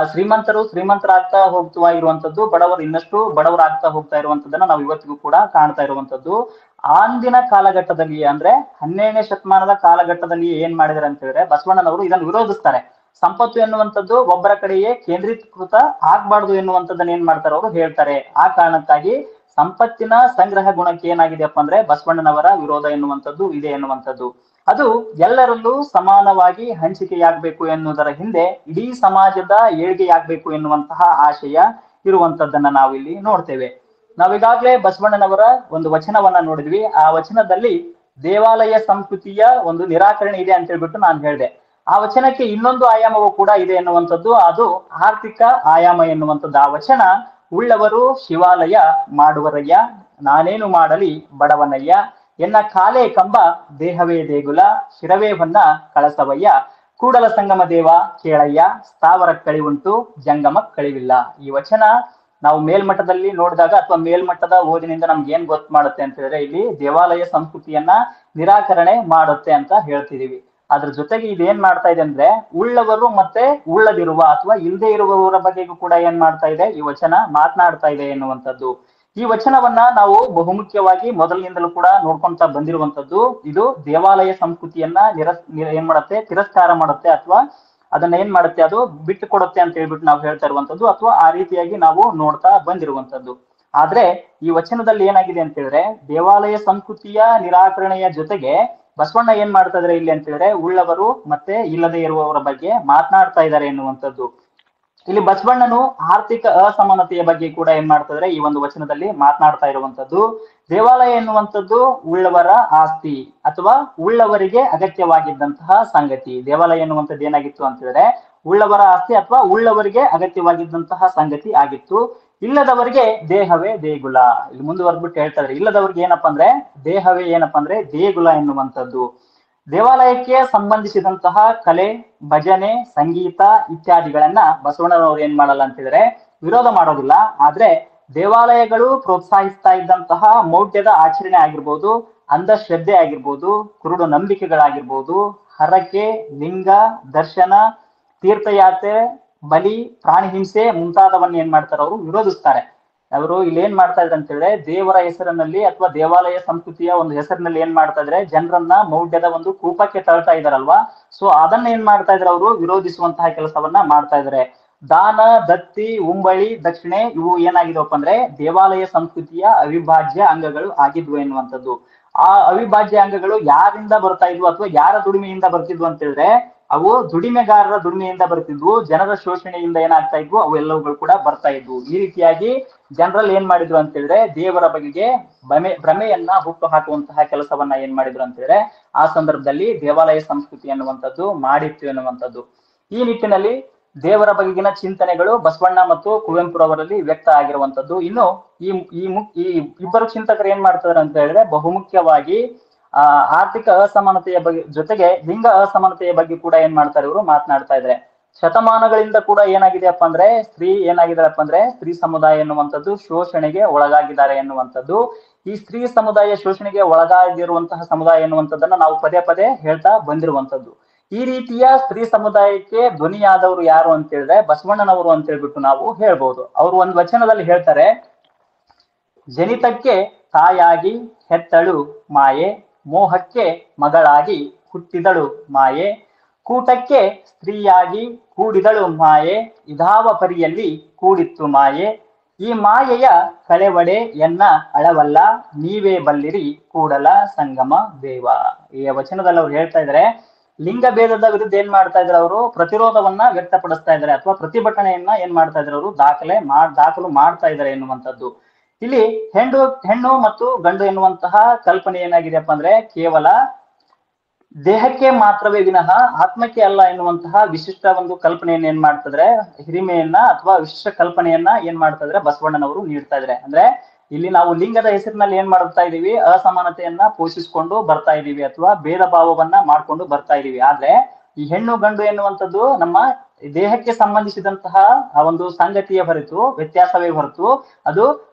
ಶ್ರೀಮಂತರಾಗ್ತಾ ಹೋಗ್ತಾ ಇರುವಂತದ್ದು, ಬಡವರು ಇನ್ನಷ್ಟು ಬಡವರಾಗ್ತಾ ಹೋಗ್ತಾ ಇರುವಂತದ್ದನ್ನ ನಾವು ಇವತ್ತಿಗೂ ಕೂಡ ಕಾಣ್ತಾ ಇರುವಂತದ್ದು. ಅಂದಿನ ಕಾಲಘಟ್ಟದಲ್ಲಿ ಅಂದ್ರೆ 12ನೇ ಶತಮಾನದ ಕಾಲಘಟ್ಟದಲ್ಲಿ ಏನ್ ಮಾಡಿದಾರೆ ಅಂತ ಹೇಳಿದ್ರೆ ಬಸವಣ್ಣನವರು ಇದನ್ನು ವಿರೋಧಿಸ್ತಾರೆ. ಸಂಪತ್ತು ಎನ್ನುವಂಥದ್ದು ಒಬ್ಬರ ಕಡೆಯೇ ಕೇಂದ್ರೀಕೃತ ಆಗ್ಬಾರ್ದು ಎನ್ನುವಂಥದ್ದನ್ನ ಏನ್ ಮಾಡ್ತಾರೆ ಅವರು ಹೇಳ್ತಾರೆ. ಆ ಕಾರಣಕ್ಕಾಗಿ ಸಂಪತ್ತಿನ ಸಂಗ್ರಹ ಗುಣಕ್ಕೆ ಏನಾಗಿದೆಯಪ್ಪ ಅಂದ್ರೆ ಬಸವಣ್ಣನವರ ವಿರೋಧ ಎನ್ನುವಂಥದ್ದು ಇದೆ ಎನ್ನುವಂಥದ್ದು. ಅದು ಎಲ್ಲರಲ್ಲೂ ಸಮಾನವಾಗಿ ಹಂಚಿಕೆಯಾಗಬೇಕು ಎನ್ನುವುದರ ಹಿಂದೆ ಇಡೀ ಸಮಾಜದ ಏಳ್ಗೆಯಾಗಬೇಕು ಎನ್ನುವಂತಹ ಆಶಯ ಇರುವಂತದ್ದನ್ನ ನಾವಿಲ್ಲಿ ನೋಡ್ತೇವೆ. ನಾವೀಗಾಗ್ಲೇ ಬಸವಣ್ಣನವರ ಒಂದು ವಚನವನ್ನ ನೋಡಿದ್ವಿ. ಆ ವಚನದಲ್ಲಿ ದೇವಾಲಯ ಸಂಸ್ಕೃತಿಯ ಒಂದು ನಿರಾಕರಣೆ ಇದೆ ಅಂತ ಹೇಳ್ಬಿಟ್ಟು ನಾನು ಹೇಳಿದೆ. ಆ ವಚನಕ್ಕೆ ಇನ್ನೊಂದು ಆಯಾಮವೂ ಕೂಡ ಇದೆ ಎನ್ನುವಂಥದ್ದು, ಅದು ಆರ್ಥಿಕ ಆಯಾಮ ಎನ್ನುವಂಥದ್ದು. ಆ ವಚನ ಉಳ್ಳವರು ಶಿವಾಲಯ ಮಾಡುವರಯ್ಯ, ನಾನೇನು ಮಾಡಲಿ ಬಡವನಯ್ಯ, ಎನ್ನ ಕಾಲೇ ಕಂಬ ದೇಹವೇ ದೇಗುಲ, ಶಿರವೇ ಹೊನ್ನ ಕಳಸವಯ್ಯ, ಕೂಡಲ ಸಂಗಮ ದೇವ ಕೇಳಯ್ಯ, ಸ್ಥಾವರ ಕಳಿವುಂಟು ಜಂಗಮ ಕಳಿವಿಲ್ಲ. ಈ ವಚನ ನಾವು ಮೇಲ್ಮಟ್ಟದಲ್ಲಿ ನೋಡಿದಾಗ ಅಥವಾ ಮೇಲ್ಮಟ್ಟದ ಓದಿನಿಂದ ನಮ್ಗೆ ಏನ್ ಗೊತ್ತು ಮಾಡುತ್ತೆ ಅಂತ ಹೇಳಿದ್ರೆ ಇಲ್ಲಿ ದೇವಾಲಯ ಸಂಸ್ಕೃತಿಯನ್ನ ನಿರಾಕರಣೆ ಮಾಡುತ್ತೆ ಅಂತ ಹೇಳ್ತಿದೀವಿ. ಅದ್ರ ಜೊತೆಗೆ ಇದೇನ್ ಮಾಡ್ತಾ ಇದೆ ಅಂದ್ರೆ ಉಳ್ಳವರು ಮತ್ತೆ ಉಳ್ಳದಿರುವ ಅಥವಾ ಇಲ್ಲದೆ ಇರುವವರ ಬಗ್ಗೆಗೂ ಕೂಡ ಏನ್ ಮಾಡ್ತಾ ಇದೆ ಈ ವಚನ ಮಾತನಾಡ್ತಾ ಇದೆ ಎನ್ನುವಂಥದ್ದು. ಈ ವಚನವನ್ನ ನಾವು ಬಹುಮುಖ್ಯವಾಗಿ ಮೊದಲಿನಿಂದಲೂ ಕೂಡ ನೋಡ್ಕೊಂತ ಬಂದಿರುವಂತದ್ದು. ಇದು ದೇವಾಲಯ ಸಂಸ್ಕೃತಿಯನ್ನ ಏನ್ ಮಾಡುತ್ತೆ, ತಿರಸ್ಕಾರ ಮಾಡುತ್ತೆ ಅಥವಾ ಅದನ್ನ ಏನ್ ಮಾಡುತ್ತೆ, ಅದು ಬಿಟ್ಟು ಕೊಡುತ್ತೆ ಅಂತ ಹೇಳ್ಬಿಟ್ಟು ನಾವು ಹೇಳ್ತಾ ಇರುವಂತದ್ದು ಅಥವಾ ಆ ರೀತಿಯಾಗಿ ನಾವು ನೋಡ್ತಾ ಬಂದಿರುವಂತದ್ದು. ಆದ್ರೆ ಈ ವಚನದಲ್ಲಿ ಏನಾಗಿದೆ ಅಂತ ಹೇಳಿದ್ರೆ ದೇವಾಲಯ ಸಂಸ್ಕೃತಿಯ ನಿರಾಕರಣೆಯ ಜೊತೆಗೆ ಬಸವಣ್ಣ ಏನ್ ಮಾಡ್ತಾ ಇದಾರೆ ಇಲ್ಲಿ ಅಂತ ಹೇಳಿದ್ರೆ ಉಳ್ಳವರು ಮತ್ತೆ ಇಲ್ಲದೆ ಇರುವವರ ಬಗ್ಗೆ ಮಾತನಾಡ್ತಾ ಇದ್ದಾರೆ ಎನ್ನುವಂಥದ್ದು. ಇಲ್ಲಿ ಬಸವಣ್ಣನು ಆರ್ಥಿಕ ಅಸಮಾನತೆಯ ಬಗ್ಗೆ ಕೂಡ ಏನ್ ಮಾಡ್ತಾ ಇದಾರೆ ಈ ಒಂದು ವಚನದಲ್ಲಿ ಮಾತನಾಡ್ತಾ ಇರುವಂತದ್ದು. ದೇವಾಲಯ ಎನ್ನುವಂಥದ್ದು ಉಳ್ಳವರ ಆಸ್ತಿ ಅಥವಾ ಉಳ್ಳವರಿಗೆ ಅಗತ್ಯವಾಗಿದ್ದಂತಹ ಸಂಗತಿ. ದೇವಾಲಯ ಎನ್ನುವಂಥದ್ದು ಏನಾಗಿತ್ತು ಅಂತ ಹೇಳಿದ್ರೆ ಉಳ್ಳವರ ಆಸ್ತಿ ಅಥವಾ ಉಳ್ಳವರಿಗೆ ಅಗತ್ಯವಾಗಿದ್ದಂತಹ ಸಂಗತಿ ಆಗಿತ್ತು. ಇಲ್ಲದವರಿಗೆ ದೇಹವೇ ದೇಗುಲ. ಇಲ್ಲಿ ಮುಂದುವರೆದ್ಬಿಟ್ಟು ಹೇಳ್ತಾ ಇದ್ದಾರೆ, ಇಲ್ಲದವರಿಗೆ ಏನಪ್ಪಾ ಅಂದ್ರೆ ದೇಹವೇ ಏನಪ್ಪಾ ಅಂದ್ರೆ ದೇಗುಲ ಎನ್ನುವಂಥದ್ದು. ದೇವಾಲಯಕ್ಕೆ ಸಂಬಂಧಿಸಿದಂತಹ ಕಲೆ, ಭಜನೆ, ಸಂಗೀತ ಇತ್ಯಾದಿಗಳನ್ನ ಬಸವಣ್ಣನವರು ಏನ್ ಮಾಡಲ್ಲ ಅಂತಿದ್ರೆ ವಿರೋಧ ಮಾಡೋದಿಲ್ಲ. ಆದ್ರೆ ದೇವಾಲಯಗಳು ಪ್ರೋತ್ಸಾಹಿಸ್ತಾ ಇದ್ದಂತಹ ಮೌಢ್ಯದ ಆಚರಣೆ ಆಗಿರ್ಬೋದು, ಅಂಧಶ್ರದ್ಧೆ ಆಗಿರ್ಬೋದು, ಕುರುಡು ನಂಬಿಕೆಗಳಾಗಿರ್ಬೋದು, ಹರಕೆ, ಲಿಂಗ ದರ್ಶನ, ತೀರ್ಥಯಾತ್ರೆ, ಬಲಿ, ಪ್ರಾಣಿ ಹಿಂಸೆ ಮುಂತಾದವನ್ನ ಏನ್ ಮಾಡ್ತಾರೆ ಅವರು ವಿರೋಧಿಸ್ತಾರೆ. ಅವರು ಇಲ್ಲಿ ಏನ್ ಮಾಡ್ತಾ ಇದ್ರೆ ಅಂತ ಹೇಳಿದ್ರೆ ದೇವರ ಹೆಸರಿನಲ್ಲಿ ಅಥವಾ ದೇವಾಲಯ ಸಂಸ್ಕೃತಿಯ ಒಂದು ಹೆಸರಿನಲ್ಲಿ ಏನ್ ಮಾಡ್ತಾ ಇದ್ರೆ ಜನರನ್ನ ಮೌಢ್ಯದ ಒಂದು ಕೂಪಕ್ಕೆ ತಳ್ತಾ ಇದಾರಲ್ವಾ. ಸೊ ಅದನ್ನ ಏನ್ ಮಾಡ್ತಾ ಇದ್ರೆ ಅವರು ವಿರೋಧಿಸುವಂತಹ ಕೆಲಸವನ್ನ ಮಾಡ್ತಾ ಇದಾರೆ. ದಾನ, ದತ್ತಿ, ಉಂಬಳಿ, ದಕ್ಷಿಣೆ ಇವು ಏನಾಗಿದವಪ್ಪ ಅಂದ್ರೆ ದೇವಾಲಯ ಸಂಸ್ಕೃತಿಯ ಅವಿಭಾಜ್ಯ ಅಂಗಗಳು ಆಗಿದ್ವು ಎನ್ನುವಂಥದ್ದು. ಆ ಅವಿಭಾಜ್ಯ ಅಂಗಗಳು ಯಾರಿಂದ ಬರ್ತಾ ಇದ್ವು ಅಥವಾ ಯಾರ ದುಡಿಮೆಯಿಂದ ಬರ್ತಿದ್ವು ಅಂತ ಹೇಳಿದ್ರೆ ಅವು ದುಡಿಮೆಗಾರರ ದುಡಿಮೆಯಿಂದ ಬರ್ತಿದ್ವು, ಜನರ ಶೋಷಣೆಯಿಂದ ಏನಾಗ್ತಾ ಇದ್ವು ಅವು ಎಲ್ಲವುಗಳು ಕೂಡ ಬರ್ತಾ ಇದ್ವು. ಈ ರೀತಿಯಾಗಿ ಜನರಲ್ಲಿ ಏನ್ ಮಾಡಿದ್ರು ಅಂತ ಹೇಳಿದ್ರೆ ದೇವರ ಬಗೆಗೆ ಭ್ರಮೆಯನ್ನ ಹುಟ್ಟು ಹಾಕುವಂತಹ ಕೆಲಸವನ್ನ ಏನ್ ಮಾಡಿದ್ರು ಅಂತ ಹೇಳಿದ್ರೆ ಆ ಸಂದರ್ಭದಲ್ಲಿ ದೇವಾಲಯ ಸಂಸ್ಕೃತಿ ಅನ್ನುವಂಥದ್ದು ಮಾಡಿತ್ತು ಎನ್ನುವಂಥದ್ದು. ಈ ನಿಟ್ಟಿನಲ್ಲಿ ದೇವರ ಬಗೆಗಿನ ಚಿಂತನೆಗಳು ಬಸವಣ್ಣ ಮತ್ತು ಕುವೆಂಪುರವರಲ್ಲಿ ವ್ಯಕ್ತ ಆಗಿರುವಂತದ್ದು. ಇನ್ನು ಈ ಇಬ್ಬರು ಚಿಂತಕರು ಏನ್ ಮಾಡ್ತಾರೆ ಅಂತ ಹೇಳಿದ್ರೆ ಬಹುಮುಖ್ಯವಾಗಿ ಆರ್ಥಿಕ ಅಸಮಾನತೆಯ ಬಗ್ಗೆ ಜೊತೆಗೆ ಲಿಂಗ ಅಸಮಾನತೆಯ ಬಗ್ಗೆ ಕೂಡ ಏನ್ ಮಾಡ್ತಾರೆ ಇವರು ಮಾತನಾಡ್ತಾ ಇದ್ದಾರೆ. ಶತಮಾನಗಳಿಂದ ಕೂಡ ಏನಾಗಿದೆಯಪ್ಪ ಅಂದ್ರೆ ಸ್ತ್ರೀ ಸಮುದಾಯ ಎನ್ನುವಂಥದ್ದು ಶೋಷಣೆಗೆ ಒಳಗಾಗಿದ್ದಾರೆ ಎನ್ನುವಂಥದ್ದು. ಈ ಸ್ತ್ರೀ ಸಮುದಾಯ ಶೋಷಣೆಗೆ ಒಳಗಾಗಿರುವಂತಹ ಸಮುದಾಯ ಎನ್ನುವಂಥದ್ದನ್ನ ನಾವು ಪದೇ ಪದೇ ಹೇಳ್ತಾ ಬಂದಿರುವಂತದ್ದು. ಈ ರೀತಿಯ ಸ್ತ್ರೀ ಸಮುದಾಯಕ್ಕೆ ಧ್ವನಿಯಾದವರು ಯಾರು ಅಂತ ಹೇಳಿದ್ರೆ ಬಸವಣ್ಣನವರು ಅಂತ ಹೇಳ್ಬಿಟ್ಟು ನಾವು ಹೇಳ್ಬಹುದು. ಅವರು ಒಂದು ವಚನದಲ್ಲಿ ಹೇಳ್ತಾರೆ, ಜನಿತಕ್ಕೆ ತಾಯಾಗಿ ಹೆತ್ತಳು ಮಾಯೆ, ಮೋಹಕ್ಕೆ ಮಗಳಾಗಿ ಹುಟ್ಟಿದಳು ಮಾಯೆ, ಕೂಟಕ್ಕೆ ಸ್ತ್ರೀಯಾಗಿ ಕೂಡಿದಳು ಮಾಯೆ, ಇದಾವ ಪರಿಯಲ್ಲಿ ಕೂಡಿತ್ತು ಮಾಯೆ, ಈ ಮಾಯೆಯ ಕಳೆವಡೆ ಎನ್ನ ಅಳವಲ್ಲ, ನೀವೇ ಬಲ್ಲಿರಿ ಕೂಡಲ ಸಂಗಮ ದೇವ. ಈ ವಚನದಲ್ಲಿ ಅವ್ರು ಹೇಳ್ತಾ ಇದ್ದಾರೆ, ಲಿಂಗ ಭೇದದ ವಿರುದ್ಧ ಏನ್ ಮಾಡ್ತಾ ಇದ್ದಾರೆ ಅವರು ಪ್ರತಿರೋಧವನ್ನ ವ್ಯಕ್ತಪಡಿಸ್ತಾ ಇದ್ದಾರೆ ಅಥವಾ ಪ್ರತಿಭಟನೆಯನ್ನ ಏನ್ ಮಾಡ್ತಾ ಇದ್ದಾರೆ ಅವರು ದಾಖಲು ಮಾಡ್ತಾ ಇದ್ದಾರೆ ಎನ್ನುವಂಥದ್ದು. ಇಲ್ಲಿ ಹೆಣ್ಣು ಮತ್ತು ಗಂಡು ಎನ್ನುವಂತಹ ಕಲ್ಪನೆ ಏನಾಗಿದೆಯಪ್ಪ ಅಂದ್ರೆ ಕೇವಲ ದೇಹಕ್ಕೆ ಮಾತ್ರವೇ ವಿನಃ ಆತ್ಮಕ್ಕೆ ಅಲ್ಲ ಎನ್ನುವಂತಹ ವಿಶಿಷ್ಟ ಒಂದು ಕಲ್ಪನೆಯನ್ನ ಏನ್ ಮಾಡ್ತಿದ್ರೆ ಹಿರಿಮೆಯನ್ನ ಅಥವಾ ವಿಶಿಷ್ಟ ಕಲ್ಪನೆಯನ್ನ ಏನ್ ಮಾಡ್ತಾ ಇದ್ರೆ ಬಸವಣ್ಣನವರು ನೀಡ್ತಾ ಇದ್ದಾರೆ. ಅಂದ್ರೆ ಇಲ್ಲಿ ನಾವು ಲಿಂಗದ ಹೆಸರಿನಲ್ಲಿ ಏನ್ ಮಾಡ್ತಾ ಇದೀವಿ, ಅಸಮಾನತೆಯನ್ನ ಪೋಷಿಸಿಕೊಂಡು ಬರ್ತಾ ಇದೀವಿ ಅಥವಾ ಭೇದ ಭಾವವನ್ನ ಮಾಡ್ಕೊಂಡು ಬರ್ತಾ ಇದೀವಿ. ಆದ್ರೆ ಈ ಹೆಣ್ಣು ಗಂಡು ಎನ್ನುವಂಥದ್ದು ನಮ್ಮ ದೇಹಕ್ಕೆ ಸಂಬಂಧಿಸಿದಂತಹ ಆ ಒಂದು ಸಂಗತಿಯ ಹೊರತು ವ್ಯತ್ಯಾಸವೇ ಹೊರತು ಅದು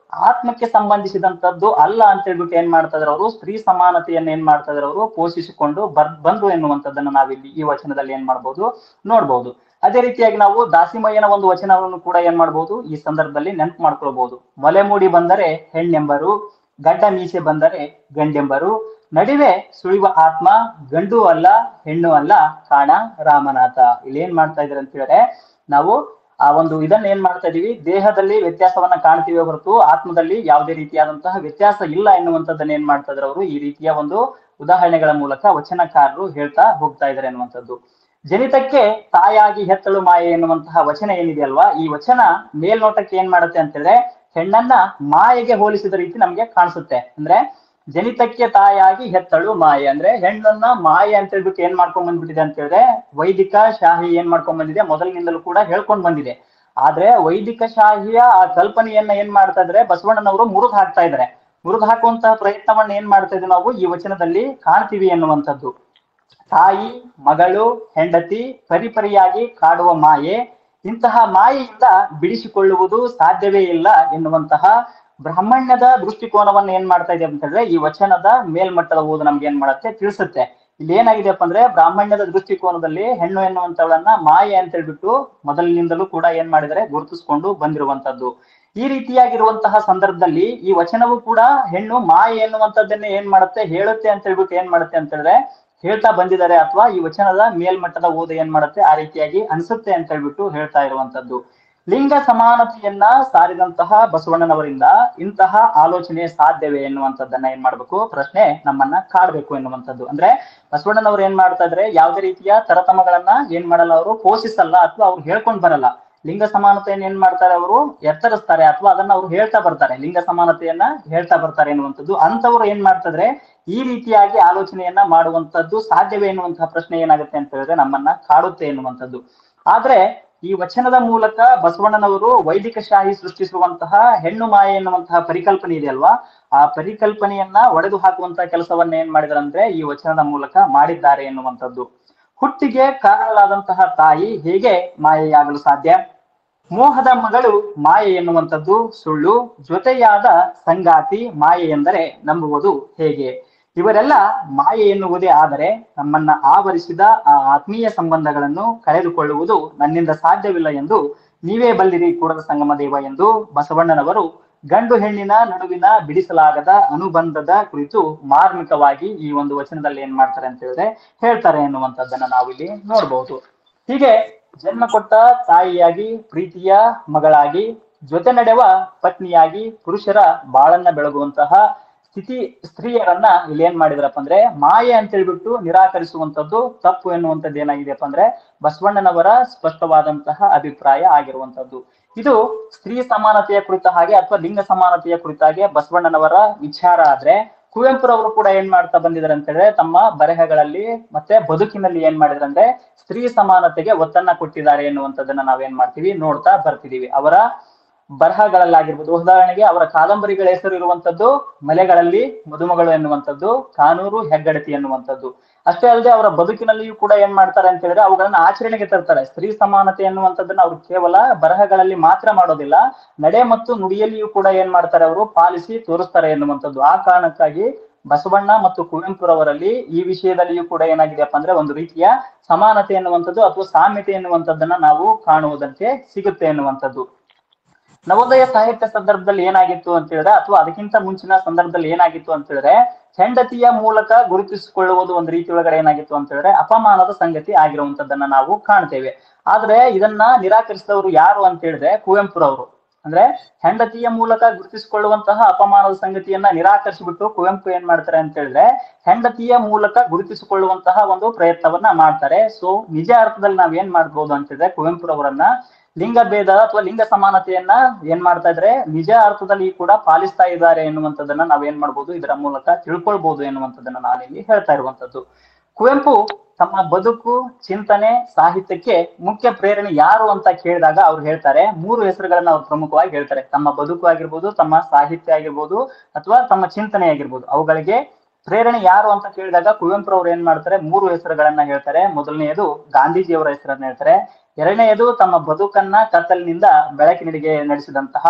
ಆತ್ಮಕ್ಕೆ ಸಂಬಂಧಿಸಿದಂತದ್ದು ಅಲ್ಲ ಅಂತ ಹೇಳ್ಬಿಟ್ಟು ಏನ್ ಮಾಡ್ತಾ ಇದ್ರು ಅವರು ಸ್ತ್ರೀ ಸಮಾನತೆಯನ್ನ ಏನ್ ಮಾಡ್ತಾ ಇದ್ರು ಅವರು ಪೋಷಿಸಿಕೊಂಡು ಬಂದ್ರು ಎನ್ನುವಂಥದ್ದನ್ನ ನಾವಿಲ್ಲಿ ಈ ವಚನದಲ್ಲಿ ಏನ್ ಮಾಡ್ಬೋದು ನೋಡ್ಬಹುದು. ಅದೇ ರೀತಿಯಾಗಿ ನಾವು ದಾಸಿಮಯ್ಯನ ಒಂದು ವಚನವನ್ನು ಕೂಡ ಏನ್ ಮಾಡ್ಬೋದು ಈ ಸಂದರ್ಭದಲ್ಲಿ ನೆನಪು ಮಾಡ್ಕೊಳ್ಬಹುದು. ಮೊಲೆ ಮೂಡಿ ಬಂದರೆ ಹೆಣ್ಣೆಂಬರು, ಗಡ್ಡ ಮೀಸೆ ಬಂದರೆ ಗಂಡೆಂಬರು, ನಡುವೆ ಸುಳಿವ ಆತ್ಮ ಗಂಡು ಅಲ್ಲ ಹೆಣ್ಣು ಅಲ್ಲ ಕಾಣ ರಾಮನಾಥ. ಇಲ್ಲಿ ಏನ್ ಮಾಡ್ತಾ ಇದ್ದಾರೆ ಅಂತ ಹೇಳಿದ್ರೆ ನಾವು ಆ ಒಂದು ಇದನ್ನ ಏನ್ ಮಾಡ್ತಾ ಇದೀವಿ, ದೇಹದಲ್ಲಿ ವ್ಯತ್ಯಾಸವನ್ನ ಕಾಣ್ತೀವಿ ಹೊರತು ಆತ್ಮದಲ್ಲಿ ಯಾವುದೇ ರೀತಿಯಾದಂತಹ ವ್ಯತ್ಯಾಸ ಇಲ್ಲ ಎನ್ನುವಂಥದ್ದನ್ನ ಏನ್ ಮಾಡ್ತಾ ಇದ್ರು ಅವರು ಈ ರೀತಿಯ ಒಂದು ಉದಾಹರಣೆಗಳ ಮೂಲಕ ವಚನಕಾರರು ಹೇಳ್ತಾ ಹೋಗ್ತಾ ಇದ್ದಾರೆ ಎನ್ನುವಂಥದ್ದು. ಜನಿತಕ್ಕೆ ತಾಯಾಗಿ ಹೆತ್ತಳು ಮಾಯೆ ಎನ್ನುವಂತಹ ವಚನ ಏನಿದೆಯಲ್ವಾ, ಈ ವಚನ ಮೇಲ್ನೋಟಕ್ಕೆ ಏನ್ ಮಾಡುತ್ತೆ ಅಂತ ಹೇಳಿದ್ರೆ ಹೆಣ್ಣನ್ನ ಮಾಯೆಗೆ ಹೋಲಿಸಿದ ರೀತಿ ನಮ್ಗೆ ಕಾಣಿಸುತ್ತೆ. ಅಂದ್ರೆ ಜನಿತಕ್ಕೆ ತಾಯಾಗಿ ಹೆತ್ತಳು ಮಾಯೆ ಅಂದ್ರೆ ಹೆಣ್ಣನ್ನ ಮಾಯೆ ಅಂತ ಹೇಳ್ಬಿಟ್ಟು ಏನ್ ಮಾಡ್ಕೊಂಡ್ ಬಂದ್ಬಿಟ್ಟಿದೆ ಅಂತ ಹೇಳಿದ್ರೆ ವೈದಿಕ ಶಾಹಿ ಏನ್ ಮಾಡ್ಕೊಂಡ್ ಬಂದಿದೆ ಮೊದಲಿನಿಂದಲೂ ಕೂಡ ಹೇಳ್ಕೊಂಡ್ ಬಂದಿದೆ. ಆದ್ರೆ ವೈದಿಕ ಶಾಹಿಯ ಆ ಕಲ್ಪನೆಯನ್ನ ಏನ್ ಮಾಡ್ತಾ ಇದ್ರೆ ಬಸವಣ್ಣನವರು ಮುರಿದು ಹಾಕ್ತಾ ಇದ್ದಾರೆ. ಮುರಿದು ಹಾಕುವಂತಹ ಪ್ರಯತ್ನವನ್ನ ಏನ್ ಮಾಡ್ತಾ ಇದ್ವಿ ನಾವು ಈ ವಚನದಲ್ಲಿ ಕಾಣ್ತೀವಿ ಎನ್ನುವಂಥದ್ದು. ತಾಯಿ ಮಗಳು ಹೆಂಡತಿ ಪರಿಪರಿಯಾಗಿ ಕಾಡುವ ಮಾಯೆ, ಇಂತಹ ಮಾಯೆಯಿಂದ ಬಿಡಿಸಿಕೊಳ್ಳುವುದು ಸಾಧ್ಯವೇ ಇಲ್ಲ ಎನ್ನುವಂತಹ ಬ್ರಾಹ್ಮಣ್ಯದ ದೃಷ್ಟಿಕೋನವನ್ನ ಏನ್ ಮಾಡ್ತಾ ಇದೆ ಅಂತ ಹೇಳಿದ್ರೆ ಈ ವಚನದ ಮೇಲ್ಮಟ್ಟದ ಓದು ನಮ್ಗೆ ಏನ್ ಮಾಡುತ್ತೆ ತಿಳಿಸುತ್ತೆ. ಇಲ್ಲಿ ಏನಾಗಿದೆಯಪ್ಪ ಅಂದ್ರೆ ಬ್ರಾಹ್ಮಣ್ಯದ ದೃಷ್ಟಿಕೋನದಲ್ಲಿ ಹೆಣ್ಣು ಎನ್ನುವಂತವಳನ್ನ ಮಾಯೆ ಅಂತ ಹೇಳ್ಬಿಟ್ಟು ಮೊದಲಿನಿಂದಲೂ ಕೂಡ ಏನ್ ಮಾಡಿದರೆ ಗುರುತಿಸ್ಕೊಂಡು ಬಂದಿರುವಂತದ್ದು. ಈ ರೀತಿಯಾಗಿರುವಂತಹ ಸಂದರ್ಭದಲ್ಲಿ ಈ ವಚನವು ಕೂಡ ಹೆಣ್ಣು ಮಾಯೆ ಎನ್ನುವಂಥದ್ದನ್ನ ಏನ್ ಮಾಡುತ್ತೆ ಹೇಳುತ್ತೆ ಅಂತ ಹೇಳ್ಬಿಟ್ಟು ಏನ್ ಮಾಡುತ್ತೆ ಅಂತ ಹೇಳಿದ್ರೆ ಹೇಳ್ತಾ ಬಂದಿದ್ದಾರೆ ಅಥವಾ ಈ ವಚನದ ಮೇಲ್ಮಟ್ಟದ ಓದು ಏನ್ ಮಾಡುತ್ತೆ ಆ ರೀತಿಯಾಗಿ ಅನ್ಸುತ್ತೆ ಅಂತ ಹೇಳ್ಬಿಟ್ಟು ಹೇಳ್ತಾ ಇರುವಂತದ್ದು. ಲಿಂಗ ಸಮಾನತೆಯನ್ನ ಸಾರಿದಂತಹ ಬಸವಣ್ಣನವರಿಂದ ಇಂತಹ ಆಲೋಚನೆ ಸಾಧ್ಯವೇ ಎನ್ನುವಂಥದ್ದನ್ನ ಏನ್ ಮಾಡ್ಬೇಕು ಪ್ರಶ್ನೆ ನಮ್ಮನ್ನ ಕಾಡ್ಬೇಕು ಎನ್ನುವಂಥದ್ದು. ಅಂದ್ರೆ ಬಸವಣ್ಣನವರು ಏನ್ ಮಾಡ್ತಾ ಇದ್ರೆ ಯಾವುದೇ ರೀತಿಯ ತರತಮಗಳನ್ನ ಏನ್ ಮಾಡಲ್ಲ ಅವರು ಪೋಷಿಸಲ್ಲ ಅಥವಾ ಅವ್ರು ಹೇಳ್ಕೊಂಡ್ ಬರಲ್ಲ. ಲಿಂಗ ಸಮಾನತೆಯನ್ನು ಏನ್ ಮಾಡ್ತಾರೆ ಅವರು ಎತ್ತರಿಸ್ತಾರೆ ಅಥವಾ ಅದನ್ನ ಅವ್ರು ಹೇಳ್ತಾ ಬರ್ತಾರೆ, ಲಿಂಗ ಸಮಾನತೆಯನ್ನ ಹೇಳ್ತಾ ಬರ್ತಾರೆ ಎನ್ನುವಂಥದ್ದು. ಅಂತವ್ರು ಏನ್ ಮಾಡ್ತಿದ್ರೆ ಈ ರೀತಿಯಾಗಿ ಆಲೋಚನೆಯನ್ನ ಮಾಡುವಂತದ್ದು ಸಾಧ್ಯವೇ ಎನ್ನುವಂತಹ ಪ್ರಶ್ನೆ ಏನಾಗುತ್ತೆ ಅಂತ ಹೇಳಿದ್ರೆ ನಮ್ಮನ್ನ ಕಾಡುತ್ತೆ ಎನ್ನುವಂಥದ್ದು. ಆದ್ರೆ ಈ ವಚನದ ಮೂಲಕ ಬಸವಣ್ಣನವರು ವೈದಿಕ ಶಾಹಿ ಸೃಷ್ಟಿಸುವಂತಹ ಹೆಣ್ಣು ಮಾಯೆ ಎನ್ನುವಂತಹ ಪರಿಕಲ್ಪನೆ ಇದೆಯಲ್ವಾ, ಆ ಪರಿಕಲ್ಪನೆಯನ್ನ ಒಡೆದು ಹಾಕುವಂತಹ ಕೆಲಸವನ್ನ ಏನ್ ಮಾಡಿದಾರಂದ್ರೆ ಈ ವಚನದ ಮೂಲಕ ಮಾಡಿದ್ದಾರೆ ಎನ್ನುವಂಥದ್ದು. ಹುಟ್ಟಿಗೆ ಕಾರಣಲಾದಂತಹ ತಾಯಿ ಹೇಗೆ ಮಾಯೆಯಾಗಲು ಸಾಧ್ಯ? ಮೋಹದ ಮಗಳು ಮಾಯೆ ಎನ್ನುವಂಥದ್ದು ಸುಳ್ಳು, ಜೊತೆಯಾದ ಸಂಗಾತಿ ಮಾಯೆ ಎಂದರೆ ನಂಬುವುದು ಹೇಗೆ? ಇವರೆಲ್ಲ ಮಾಯೆ ಎನ್ನುವುದೇ ಆದರೆ ನಮ್ಮನ್ನ ಆವರಿಸಿದ ಆ ಆತ್ಮೀಯ ಸಂಬಂಧಗಳನ್ನು ಕಳೆದುಕೊಳ್ಳುವುದು ನನ್ನಿಂದ ಸಾಧ್ಯವಿಲ್ಲ ಎಂದು ನೀವೇ ಬಲ್ಲಿರಿ ಕೂಡಲ ಸಂಗಮ ದೇವ ಎಂದು ಬಸವಣ್ಣನವರು ಗಂಡು ಹೆಣ್ಣಿನ ನಡುವಿನ ಬಿಡಿಸಲಾಗದ ಅನುಬಂಧದ ಕುರಿತು ಮಾರ್ಮಿಕವಾಗಿ ಈ ಒಂದು ವಚನದಲ್ಲಿ ಏನ್ ಮಾಡ್ತಾರೆ ಅಂತ ಹೇಳಿದ್ರೆ ಹೇಳ್ತಾರೆ ಎನ್ನುವಂಥದ್ದನ್ನ ನಾವಿಲ್ಲಿ ನೋಡ್ಬಹುದು. ಹೀಗೆ ಜನ್ಮ ಕೊಟ್ಟ ತಾಯಿಯಾಗಿ, ಪ್ರೀತಿಯ ಮಗಳಾಗಿ, ಜೊತೆ ನಡೆವ ಪತ್ನಿಯಾಗಿ ಪುರುಷರ ಬಾಳನ್ನ ಬೆಳಗುವಂತಹ ಸ್ತ್ರೀಯರನ್ನ ಇಲ್ಲಿ ಏನ್ ಮಾಡಿದ್ರಪ್ಪ ಅಂದ್ರೆ ಮಾಯೆ ಅಂತ ಹೇಳ್ಬಿಟ್ಟು ನಿರಾಕರಿಸುವಂತದ್ದು ತಪ್ಪು ಎನ್ನುವಂಥದ್ದು ಏನಾಗಿದೆಯಪ್ಪ ಅಂದ್ರೆ ಬಸವಣ್ಣನವರ ಸ್ಪಷ್ಟವಾದಂತಹ ಅಭಿಪ್ರಾಯ ಆಗಿರುವಂತದ್ದು. ಇದು ಸ್ತ್ರೀ ಸಮಾನತೆಯ ಕುರಿತ ಹಾಗೆ ಅಥವಾ ಲಿಂಗ ಸಮಾನತೆಯ ಕುರಿತಾಗೆ ಬಸವಣ್ಣನವರ ವಿಚಾರ ಆದ್ರೆ ಕುವೆಂಪುರವರು ಕೂಡ ಏನ್ ಮಾಡ್ತಾ ಬಂದಿದ್ದಾರೆ ಅಂತ ಹೇಳಿದ್ರೆ ತಮ್ಮ ಬರೆಹಗಳಲ್ಲಿ ಮತ್ತೆ ಬದುಕಿನಲ್ಲಿ ಏನ್ ಮಾಡಿದ್ರೆ ಅಂದ್ರೆ ಸ್ತ್ರೀ ಸಮಾನತೆಗೆ ಒತ್ತನ್ನ ಕೊಟ್ಟಿದ್ದಾರೆ ಎನ್ನುವಂಥದ್ದನ್ನ ನಾವೇನ್ ಮಾಡ್ತೀವಿ ನೋಡ್ತಾ ಬರ್ತಿದೀವಿ. ಅವರ ಬರಹಗಳಲ್ಲಾಗಿರ್ಬೋದು, ಉದಾಹರಣೆಗೆ ಅವರ ಕಾದಂಬರಿಗಳ ಹೆಸರು ಇರುವಂತದ್ದು ಮಲೆಗಳಲ್ಲಿ ಮದುಮಗಳು ಎನ್ನುವಂಥದ್ದು, ಕಾನೂರು ಹೆಗ್ಗಡತಿ ಎನ್ನುವಂಥದ್ದು. ಅಷ್ಟೇ ಅಲ್ಲದೆ ಅವರ ಬದುಕಿನಲ್ಲಿಯೂ ಕೂಡ ಏನ್ ಮಾಡ್ತಾರೆ ಅಂತ ಹೇಳಿದ್ರೆ ಅವುಗಳನ್ನ ಆಚರಣೆಗೆ ತರ್ತಾರೆ. ಸ್ತ್ರೀ ಸಮಾನತೆ ಎನ್ನುವಂಥದ್ದನ್ನ ಅವ್ರು ಕೇವಲ ಬರಹಗಳಲ್ಲಿ ಮಾತ್ರ ಮಾಡೋದಿಲ್ಲ, ನಡೆ ಮತ್ತು ನುಡಿಯಲ್ಲಿಯೂ ಕೂಡ ಏನ್ ಮಾಡ್ತಾರೆ ಅವರು ಪಾಲಿಸಿ ತೋರಿಸ್ತಾರೆ ಎನ್ನುವಂಥದ್ದು. ಆ ಕಾರಣಕ್ಕಾಗಿ ಬಸವಣ್ಣ ಮತ್ತು ಕುವೆಂಪುರವರಲ್ಲಿ ಈ ವಿಷಯದಲ್ಲಿಯೂ ಕೂಡ ಏನಾಗಿದೆಯಪ್ಪ ಅಂದ್ರೆ ಒಂದು ರೀತಿಯ ಸಮಾನತೆ ಎನ್ನುವಂಥದ್ದು ಅಥವಾ ಸಾಮ್ಯತೆ ಎನ್ನುವಂಥದ್ದನ್ನ ನಾವು ಕಾಣುವುದಕ್ಕೆ ಸಿಗುತ್ತೆ ಎನ್ನುವಂಥದ್ದು. ನವೋದಯ ಸಾಹಿತ್ಯ ಸಂದರ್ಭದಲ್ಲಿ ಏನಾಗಿತ್ತು ಅಂತ ಹೇಳಿದ್ರೆ ಅಥವಾ ಅದಕ್ಕಿಂತ ಮುಂಚಿನ ಸಂದರ್ಭದಲ್ಲಿ ಏನಾಗಿತ್ತು ಅಂತ ಹೇಳಿದ್ರೆ ಹೆಂಡತಿಯ ಮೂಲಕ ಗುರುತಿಸಿಕೊಳ್ಳುವುದು ಒಂದು ರೀತಿ ಒಳಗಡೆ ಏನಾಗಿತ್ತು ಅಂತ ಹೇಳಿದ್ರೆ ಅಪಮಾನದ ಸಂಗತಿ ಆಗಿರುವಂತದ್ದನ್ನ ನಾವು ಕಾಣ್ತೇವೆ. ಆದ್ರೆ ಇದನ್ನ ನಿರಾಕರಿಸಿದವರು ಯಾರು ಅಂತ ಹೇಳಿದ್ರೆ ಕುವೆಂಪುರವರು. ಅಂದ್ರೆ ಹೆಂಡತಿಯ ಮೂಲಕ ಗುರುತಿಸಿಕೊಳ್ಳುವಂತಹ ಅಪಮಾನದ ಸಂಗತಿಯನ್ನ ನಿರಾಕರಿಸಿಬಿಟ್ಟು ಕುವೆಂಪು ಏನ್ ಮಾಡ್ತಾರೆ ಅಂತ ಹೇಳಿದ್ರೆ ಹೆಂಡತಿಯ ಮೂಲಕ ಗುರುತಿಸಿಕೊಳ್ಳುವಂತಹ ಒಂದು ಪ್ರಯತ್ನವನ್ನ ಮಾಡ್ತಾರೆ. ಸೊ ನಿಜ ಅರ್ಥದಲ್ಲಿ ನಾವ್ ಏನ್ ಮಾಡ್ಬೋದು ಅಂತ ಹೇಳಿದ್ರೆ ಕುವೆಂಪುರವರನ್ನ ಲಿಂಗ ಭೇದ ಅಥವಾ ಲಿಂಗ ಸಮಾನತೆಯನ್ನ ಏನ್ ಮಾಡ್ತಾ ಇದ್ರೆ ನಿಜ ಅರ್ಥದಲ್ಲಿ ಕೂಡ ಪಾಲಿಸ್ತಾ ಇದ್ದಾರೆ ಎನ್ನುವಂಥದ್ದನ್ನ ನಾವ್ ಏನ್ ಮಾಡ್ಬೋದು ಇದರ ಮೂಲಕ ತಿಳ್ಕೊಳ್ಬಹುದು ಎನ್ನುವಂಥದ್ದನ್ನ ನಾನಿಲ್ಲಿ ಹೇಳ್ತಾ ಇರುವಂತದ್ದು. ಕುವೆಂಪು ತಮ್ಮ ಬದುಕು, ಚಿಂತನೆ, ಸಾಹಿತ್ಯಕ್ಕೆ ಮುಖ್ಯ ಪ್ರೇರಣೆ ಯಾರು ಅಂತ ಕೇಳಿದಾಗ ಅವ್ರು ಹೇಳ್ತಾರೆ 3 ಹೆಸರುಗಳನ್ನ ಅವ್ರು ಪ್ರಮುಖವಾಗಿ ಹೇಳ್ತಾರೆ. ತಮ್ಮ ಬದುಕು ಆಗಿರ್ಬೋದು, ತಮ್ಮ ಸಾಹಿತ್ಯ ಆಗಿರ್ಬೋದು ಅಥವಾ ತಮ್ಮ ಚಿಂತನೆ ಆಗಿರ್ಬೋದು, ಅವುಗಳಿಗೆ ಪ್ರೇರಣೆ ಯಾರು ಅಂತ ಕೇಳಿದಾಗ ಕುವೆಂಪುರವ್ರು ಏನ್ ಮಾಡ್ತಾರೆ 3 ಹೆಸರುಗಳನ್ನ ಹೇಳ್ತಾರೆ. ಮೊದಲನೆಯದು ಗಾಂಧೀಜಿಯವರ ಹೆಸರನ್ನ ಹೇಳ್ತಾರೆ. ಎರಡನೆಯದು ತಮ್ಮ ಬದುಕನ್ನ ಕತ್ತಲಿನಿಂದ ಬೆಳಕಿನೆಡೆಗೆ ನಡೆಸಿದಂತಹ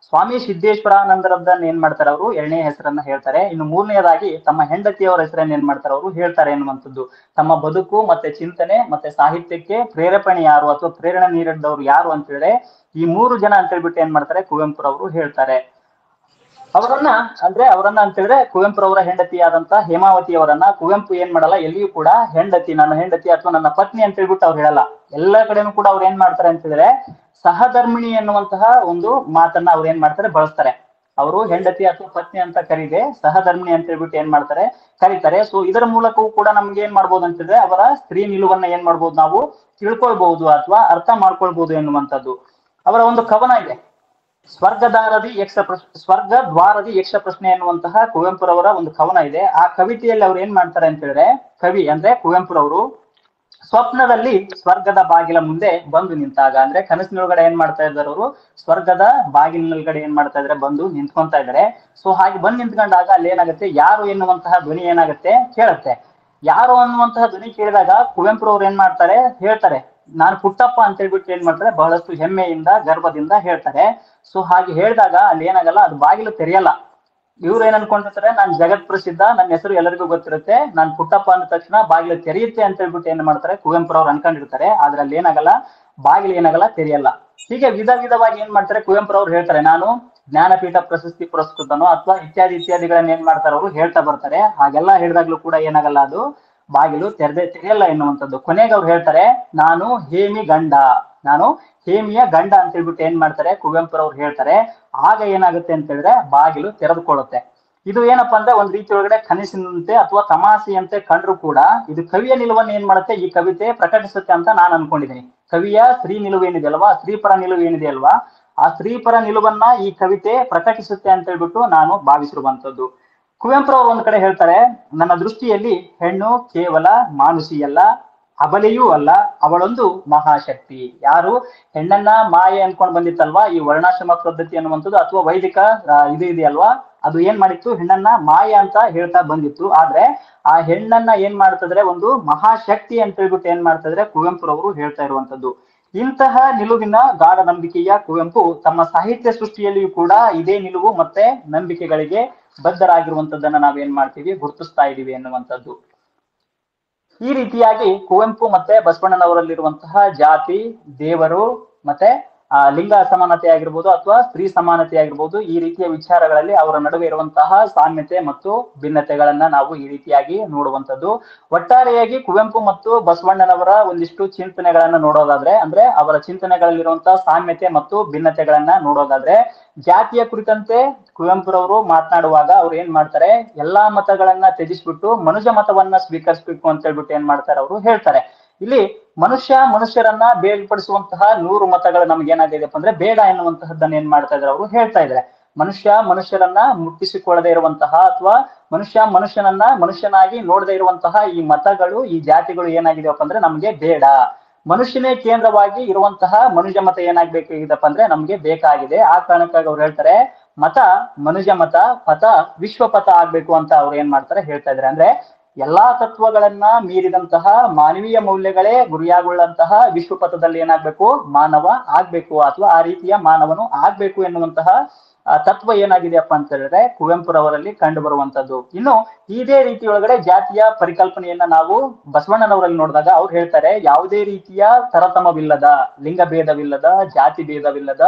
ಸ್ವಾಮಿ ಸಿದ್ದೇಶ್ವರಾನಂದರದ್ದನ್ನ ಏನ್ ಮಾಡ್ತಾರೆ ಅವರು ಎರಡನೇ ಹೆಸರನ್ನ ಹೇಳ್ತಾರೆ. ಇನ್ನು ಮೂರನೆಯದಾಗಿ ತಮ್ಮ ಹೆಂಡತಿಯವರ ಹೆಸರನ್ನ ಏನ್ ಮಾಡ್ತಾರೆ ಅವರು ಹೇಳ್ತಾರೆ ಎನ್ನುವಂಥದ್ದು. ತಮ್ಮ ಬದುಕು ಮತ್ತೆ ಚಿಂತನೆ ಮತ್ತೆ ಸಾಹಿತ್ಯಕ್ಕೆ ಪ್ರೇರೇಪಣೆ ಯಾರು ಅಥವಾ ಪ್ರೇರಣೆ ನೀಡಿದವರು ಯಾರು ಅಂತ ಹೇಳಿದ್ರೆ ಈ 3 ಜನ ಅಂತ ಹೇಳ್ಬಿಟ್ಟು ಏನ್ ಮಾಡ್ತಾರೆ ಕುವೆಂಪುರವರು ಹೇಳ್ತಾರೆ. ಅವರನ್ನ ಅಂತ ಹೇಳಿದ್ರೆ ಕುವೆಂಪುರವರ ಹೆಂಡತಿಯಾದಂತ ಹೇಮಾವತಿಯವರನ್ನ ಕುವೆಂಪು ಏನ್ ಮಾಡಲ್ಲ, ಎಲ್ಲಿಯೂ ಕೂಡ ಹೆಂಡತಿ, ನನ್ನ ಹೆಂಡತಿ ಅಥವಾ ನನ್ನ ಪತ್ನಿ ಅಂತ ಹೇಳ್ಬಿಟ್ಟು ಅವ್ರು ಹೇಳಲ್ಲ. ಎಲ್ಲ ಕಡೆನೂ ಕೂಡ ಅವ್ರು ಏನ್ ಮಾಡ್ತಾರೆ ಅಂತ ಹೇಳಿದ್ರೆ ಸಹಧರ್ಮಿಣಿ ಎನ್ನುವಂತಹ ಒಂದು ಮಾತನ್ನ ಅವ್ರು ಏನ್ ಮಾಡ್ತಾರೆ ಬಳಸ್ತಾರೆ. ಅವರು ಹೆಂಡತಿ ಅಥವಾ ಪತ್ನಿ ಅಂತ ಕರೀದೆ ಸಹಧರ್ಮಿಣಿ ಅಂತ ಹೇಳ್ಬಿಟ್ಟು ಏನ್ ಮಾಡ್ತಾರೆ ಕರೀತಾರೆ. ಸೊ ಇದರ ಮೂಲಕವೂ ಕೂಡ ನಮ್ಗೆ ಏನ್ ಮಾಡ್ಬೋದು ಅಂತಂದ್ರೆ ಅವರ ಸ್ತ್ರೀ ನಿಲುವನ್ನ ಏನ್ ಮಾಡ್ಬೋದು ನಾವು ತಿಳ್ಕೊಳ್ಬಹುದು ಅಥವಾ ಅರ್ಥ ಮಾಡ್ಕೊಳ್ಬಹುದು ಎನ್ನುವಂಥದ್ದು. ಅವರ ಒಂದು ಕವನ ಇದೆ, ಸ್ವರ್ಗದ್ವಾರದಿ ಯಕ್ಷ ಪ್ರಶ್ನೆ ಎನ್ನುವಂತಹ ಕುವೆಂಪುರವರ ಒಂದು ಕವನ ಇದೆ. ಆ ಕವಿತೆಯಲ್ಲಿ ಅವ್ರು ಏನ್ ಮಾಡ್ತಾರೆ ಅಂತ ಹೇಳಿದ್ರೆ ಕವಿ ಅಂದ್ರೆ ಕುವೆಂಪುರವರು ಸ್ವಪ್ನದಲ್ಲಿ ಸ್ವರ್ಗದ ಬಾಗಿಲ ಮುಂದೆ ಬಂದು ನಿಂತಾಗ ಅಂದ್ರೆ ಕನಸಿನೊಳಗಡೆ ಏನ್ ಮಾಡ್ತಾ ಇದ್ದಾರೆ ಅವರು ಸ್ವರ್ಗದ ಬಾಗಿಲಿನೊಳಗಡೆ ಏನ್ ಮಾಡ್ತಾ ಇದ್ರೆ ಬಂದು ನಿಂತ್ಕೊಂತ ಇದ್ದಾರೆ. ಸೊ ಹಾಗೆ ಬಂದು ನಿಂತ್ಕೊಂಡಾಗ ಅಲ್ಲಿ ಏನಾಗುತ್ತೆ ಯಾರು ಎನ್ನುವಂತಹ ಧ್ವನಿ ಏನಾಗುತ್ತೆ ಕೇಳುತ್ತೆ. ಯಾರು ಅನ್ನುವಂತಹ ಧ್ವನಿ ಕೇಳಿದಾಗ ಕುವೆಂಪುರವ್ರು ಏನ್ ಮಾಡ್ತಾರೆ ಹೇಳ್ತಾರೆ ನಾನು ಪುಟ್ಟಪ್ಪ ಅಂತ ಹೇಳ್ಬಿಟ್ಟು ಏನ್ ಮಾಡ್ತಾರೆ ಬಹಳಷ್ಟು ಹೆಮ್ಮೆಯಿಂದ ಗರ್ವದಿಂದ ಹೇಳ್ತಾರೆ. ಸೊ ಹಾಗೆ ಹೇಳಿದಾಗ ಅಲ್ಲಿ ಏನಾಗಲ್ಲ ಅದು ಬಾಗಿಲು ತೆರೆಯಲ್ಲ. ಇವ್ರು ಏನ್ ಅನ್ಕೊಂಡಿರ್ತಾರೆ ನಾನ್ ಜಗತ್ ಪ್ರಸಿದ್ಧ, ನನ್ನ ಹೆಸರು ಎಲ್ಲರಿಗೂ ಗೊತ್ತಿರುತ್ತೆ, ನಾನ್ ಪುಟ್ಟಪ್ಪ ಅಂದ ತಕ್ಷಣ ಬಾಗಿಲು ತೆರೆಯುತ್ತೆ ಅಂತ ಹೇಳ್ಬಿಟ್ಟು ಏನ್ ಮಾಡ್ತಾರೆ ಕುವೆಂಪುರವ್ರು ಅನ್ಕೊಂಡಿರ್ತಾರೆ. ಆದ್ರೆ ಅಲ್ಲಿ ಏನಾಗಲ್ಲ ಬಾಗಿಲು ಏನಾಗಲ್ಲ ತೆರೆಯಲ್ಲ. ಹೀಗೆ ವಿಧವಾಗಿ ಏನ್ ಮಾಡ್ತಾರೆ ಕುವೆಂಪುರವ್ರು ಹೇಳ್ತಾರೆ ನಾನು ಜ್ಞಾನಪೀಠ ಪ್ರಶಸ್ತಿ ಪುರಸ್ಕೃತನೋ ಅಥವಾ ಇತ್ಯಾದಿಗಳನ್ನ ಏನ್ ಮಾಡ್ತಾರೆ ಅವರು ಹೇಳ್ತಾ ಬರ್ತಾರೆ. ಹಾಗೆಲ್ಲ ಹೇಳಿದಾಗ್ಲೂ ಕೂಡ ಏನಾಗಲ್ಲ ಅದು ಬಾಗಿಲು ತೆರೆಯಲ್ಲ ಎನ್ನುವಂಥದ್ದು. ಕೊನೆಗೆ ಅವ್ರು ಹೇಳ್ತಾರೆ ನಾನು ಹೇಮಿಯ ಗಂಡ ಅಂತ ಹೇಳ್ಬಿಟ್ಟು ಏನ್ ಮಾಡ್ತಾರೆ ಕುವೆಂಪುರವ್ರು ಹೇಳ್ತಾರೆ. ಆಗ ಏನಾಗುತ್ತೆ ಅಂತ ಹೇಳಿದ್ರೆ ಬಾಗಿಲು ತೆರೆದುಕೊಳ್ಳುತ್ತೆ. ಇದು ಏನಪ್ಪಾ ಅಂದ್ರೆ ಒಂದ್ ರೀತಿ ಒಳಗಡೆ ಕನಸಿನಂತೆ ಅಥವಾ ತಮಾಷೆಯಂತೆ ಕಂಡ್ರು ಕೂಡ ಇದು ಕವಿಯ ನಿಲುವನ್ನು ಏನ್ ಮಾಡುತ್ತೆ ಈ ಕವಿತೆ ಪ್ರಕಟಿಸುತ್ತೆ ಅಂತ ನಾನು ಅನ್ಕೊಂಡಿದ್ದೀನಿ. ಕವಿಯ ಸ್ತ್ರೀ ನಿಲುವು ಏನಿದೆ ಅಲ್ವಾ, ಸ್ತ್ರೀಪರ ನಿಲುವು ಏನಿದೆ ಅಲ್ವಾ, ಆ ಸ್ತ್ರೀಪರ ನಿಲುವನ್ನ ಈ ಕವಿತೆ ಪ್ರಕಟಿಸುತ್ತೆ ಅಂತ ಹೇಳ್ಬಿಟ್ಟು ನಾನು ಭಾವಿಸಿರುವಂತದ್ದು. ಕುವೆಂಪುರವ್ರು ಒಂದ್ ಕಡೆ ಹೇಳ್ತಾರೆ ನನ್ನ ದೃಷ್ಟಿಯಲ್ಲಿ ಹೆಣ್ಣು ಕೇವಲ ಮಾನುಷಿಯಲ್ಲ, ಅಬಲೆಯೂ ಅಲ್ಲ, ಅವಳೊಂದು ಮಹಾಶಕ್ತಿ. ಯಾರು ಹೆಣ್ಣನ್ನ ಮಾಯೆ ಅನ್ಕೊಂಡ್ ಬಂದಿತ್ತಲ್ವಾ ಈ ವರ್ಣಾಶ್ರಮ ಪದ್ಧತಿ ಅನ್ನುವಂಥದ್ದು ಅಥವಾ ವೈದಿಕ ಇದು ಇದೆಯಲ್ವಾ ಅದು ಏನ್ ಮಾಡಿತ್ತು ಹೆಣ್ಣನ್ನ ಮಾಯೆ ಅಂತ ಹೇಳ್ತಾ ಬಂದಿತ್ತು. ಆದ್ರೆ ಆ ಹೆಣ್ಣನ್ನ ಏನ್ ಮಾಡ್ತಿದ್ರೆ ಒಂದು ಮಹಾಶಕ್ತಿ ಅಂತ ಹೇಳ್ಬಿಟ್ಟು ಏನ್ ಮಾಡ್ತಿದ್ರೆ ಕುವೆಂಪುರವರು ಹೇಳ್ತಾ ಇರುವಂತದ್ದು. ಇಂತಹ ನಿಲುವಿನ ಗಾಢ ನಂಬಿಕೆಯ ಕುವೆಂಪು ತಮ್ಮ ಸಾಹಿತ್ಯ ಸೃಷ್ಟಿಯಲ್ಲಿಯೂ ಕೂಡ ಇದೇ ನಿಲುವು ಮತ್ತೆ ನಂಬಿಕೆಗಳಿಗೆ ಬದ್ಧರಾಗಿರುವಂತದ್ದನ್ನ ನಾವೇನ್ ಮಾಡ್ತೀವಿ ಗುರುತಿಸ್ತಾ ಇದೀವಿ ಎನ್ನುವಂಥದ್ದು. ಈ ರೀತಿಯಾಗಿ ಕುವೆಂಪು ಮತ್ತೆ ಬಸವಣ್ಣನವರಲ್ಲಿರುವಂತಹ ಜಾತಿ, ದೇವರು ಮತ್ತೆ ಲಿಂಗ ಅಸಮಾನತೆ ಆಗಿರ್ಬೋದು ಅಥವಾ ಸ್ತ್ರೀ ಸಮಾನತೆ ಆಗಿರ್ಬೋದು ಈ ರೀತಿಯ ವಿಚಾರಗಳಲ್ಲಿ ಅವರ ನಡುವೆ ಇರುವಂತಹ ಸಾಮ್ಯತೆ ಮತ್ತು ಭಿನ್ನತೆಗಳನ್ನ ನಾವು ಈ ರೀತಿಯಾಗಿ ನೋಡುವಂಥದ್ದು. ಒಟ್ಟಾರೆಯಾಗಿ ಕುವೆಂಪು ಮತ್ತು ಬಸವಣ್ಣನವರ ಒಂದಿಷ್ಟು ಚಿಂತನೆಗಳನ್ನ ನೋಡೋದಾದ್ರೆ ಅಂದ್ರೆ ಅವರ ಚಿಂತನೆಗಳಲ್ಲಿರುವಂತಹ ಸಾಮ್ಯತೆ ಮತ್ತು ಭಿನ್ನತೆಗಳನ್ನ ನೋಡೋದಾದ್ರೆ ಜಾತಿಯ ಕುರಿತಂತೆ ಕುವೆಂಪುರವರು ಮಾತನಾಡುವಾಗ ಅವ್ರು ಏನ್ ಮಾಡ್ತಾರೆ ಎಲ್ಲಾ ಮತಗಳನ್ನ ತ್ಯಜಿಸ್ಬಿಟ್ಟು ಮನುಜ ಮತವನ್ನ ಸ್ವೀಕರಿಸಬೇಕು ಅಂತ ಹೇಳ್ಬಿಟ್ಟು ಏನ್ ಮಾಡ್ತಾರೆ ಅವರು ಹೇಳ್ತಾರೆ. ಇಲ್ಲಿ ಮನುಷ್ಯರನ್ನ ಬೇರ್ಪಡಿಸುವಂತಹ 100 ಮತಗಳು ನಮ್ಗೆ ಏನಾಗಿದೆಪ್ಪ ಅಂದ್ರೆ ಬೇಡ ಎನ್ನುವಂತಹದ್ದನ್ನ ಏನ್ ಮಾಡ್ತಾ ಇದ್ದಾರೆ ಅವರು ಹೇಳ್ತಾ ಇದ್ದಾರೆ. ಮನುಷ್ಯರನ್ನ ಮುಟ್ಟಿಸಿಕೊಳ್ಳದೆ ಇರುವಂತಹ ಅಥವಾ ಮನುಷ್ಯನನ್ನ ಮನುಷ್ಯನಾಗಿ ನೋಡದೆ ಇರುವಂತಹ ಈ ಮತಗಳು, ಈ ಜಾತಿಗಳು ಏನಾಗಿದೆಯಪ್ಪ ಅಂದ್ರೆ ನಮ್ಗೆ ಬೇಡ. ಮನುಷ್ಯನೇ ಕೇಂದ್ರವಾಗಿ ಇರುವಂತಹ ಮನುಜ ಮತ ಏನಾಗ್ಬೇಕಾಗಿದೆಪ್ಪ ಅಂದ್ರೆ ನಮ್ಗೆ ಬೇಕಾಗಿದೆ. ಆ ಕಾರಣಕ್ಕಾಗಿ ಅವ್ರು ಹೇಳ್ತಾರೆ ಮತ ಮನುಜ ಮತ, ಪಥ ವಿಶ್ವಪಥ ಆಗ್ಬೇಕು ಅಂತ ಅವ್ರು ಏನ್ ಮಾಡ್ತಾರೆ ಹೇಳ್ತಾ ಇದ್ದಾರೆ. ಅಂದ್ರೆ ಎಲ್ಲಾ ತತ್ವಗಳನ್ನ ಮೀರಿದಂತಹ ಮಾನವೀಯ ಮೌಲ್ಯಗಳೇ ಗುರಿಯಾಗುಳ್ಳಂತಹ ವಿಶ್ವಪಥದಲ್ಲಿ ಏನಾಗ್ಬೇಕು, ಮಾನವ ಆಗ್ಬೇಕು ಅಥವಾ ಆ ರೀತಿಯ ಮಾನವನು ಆಗ್ಬೇಕು ಎನ್ನುವಂತಹ ತತ್ವ ಏನಾಗಿದೆಯಪ್ಪ ಅಂತ ಹೇಳಿದ್ರೆ ಕುವೆಂಪುರವರಲ್ಲಿ ಕಂಡು ಬರುವಂತದ್ದು. ಇನ್ನು ಇದೇ ರೀತಿಯೊಳಗಡೆ ಜಾತಿಯ ಪರಿಕಲ್ಪನೆಯನ್ನ ನಾವು ಬಸವಣ್ಣನವರಲ್ಲಿ ನೋಡಿದಾಗ ಅವ್ರು ಹೇಳ್ತಾರೆ ಯಾವುದೇ ರೀತಿಯ ತರತಮವಿಲ್ಲದ, ಲಿಂಗ ಭೇದವಿಲ್ಲದ, ಜಾತಿ ಭೇದವಿಲ್ಲದ,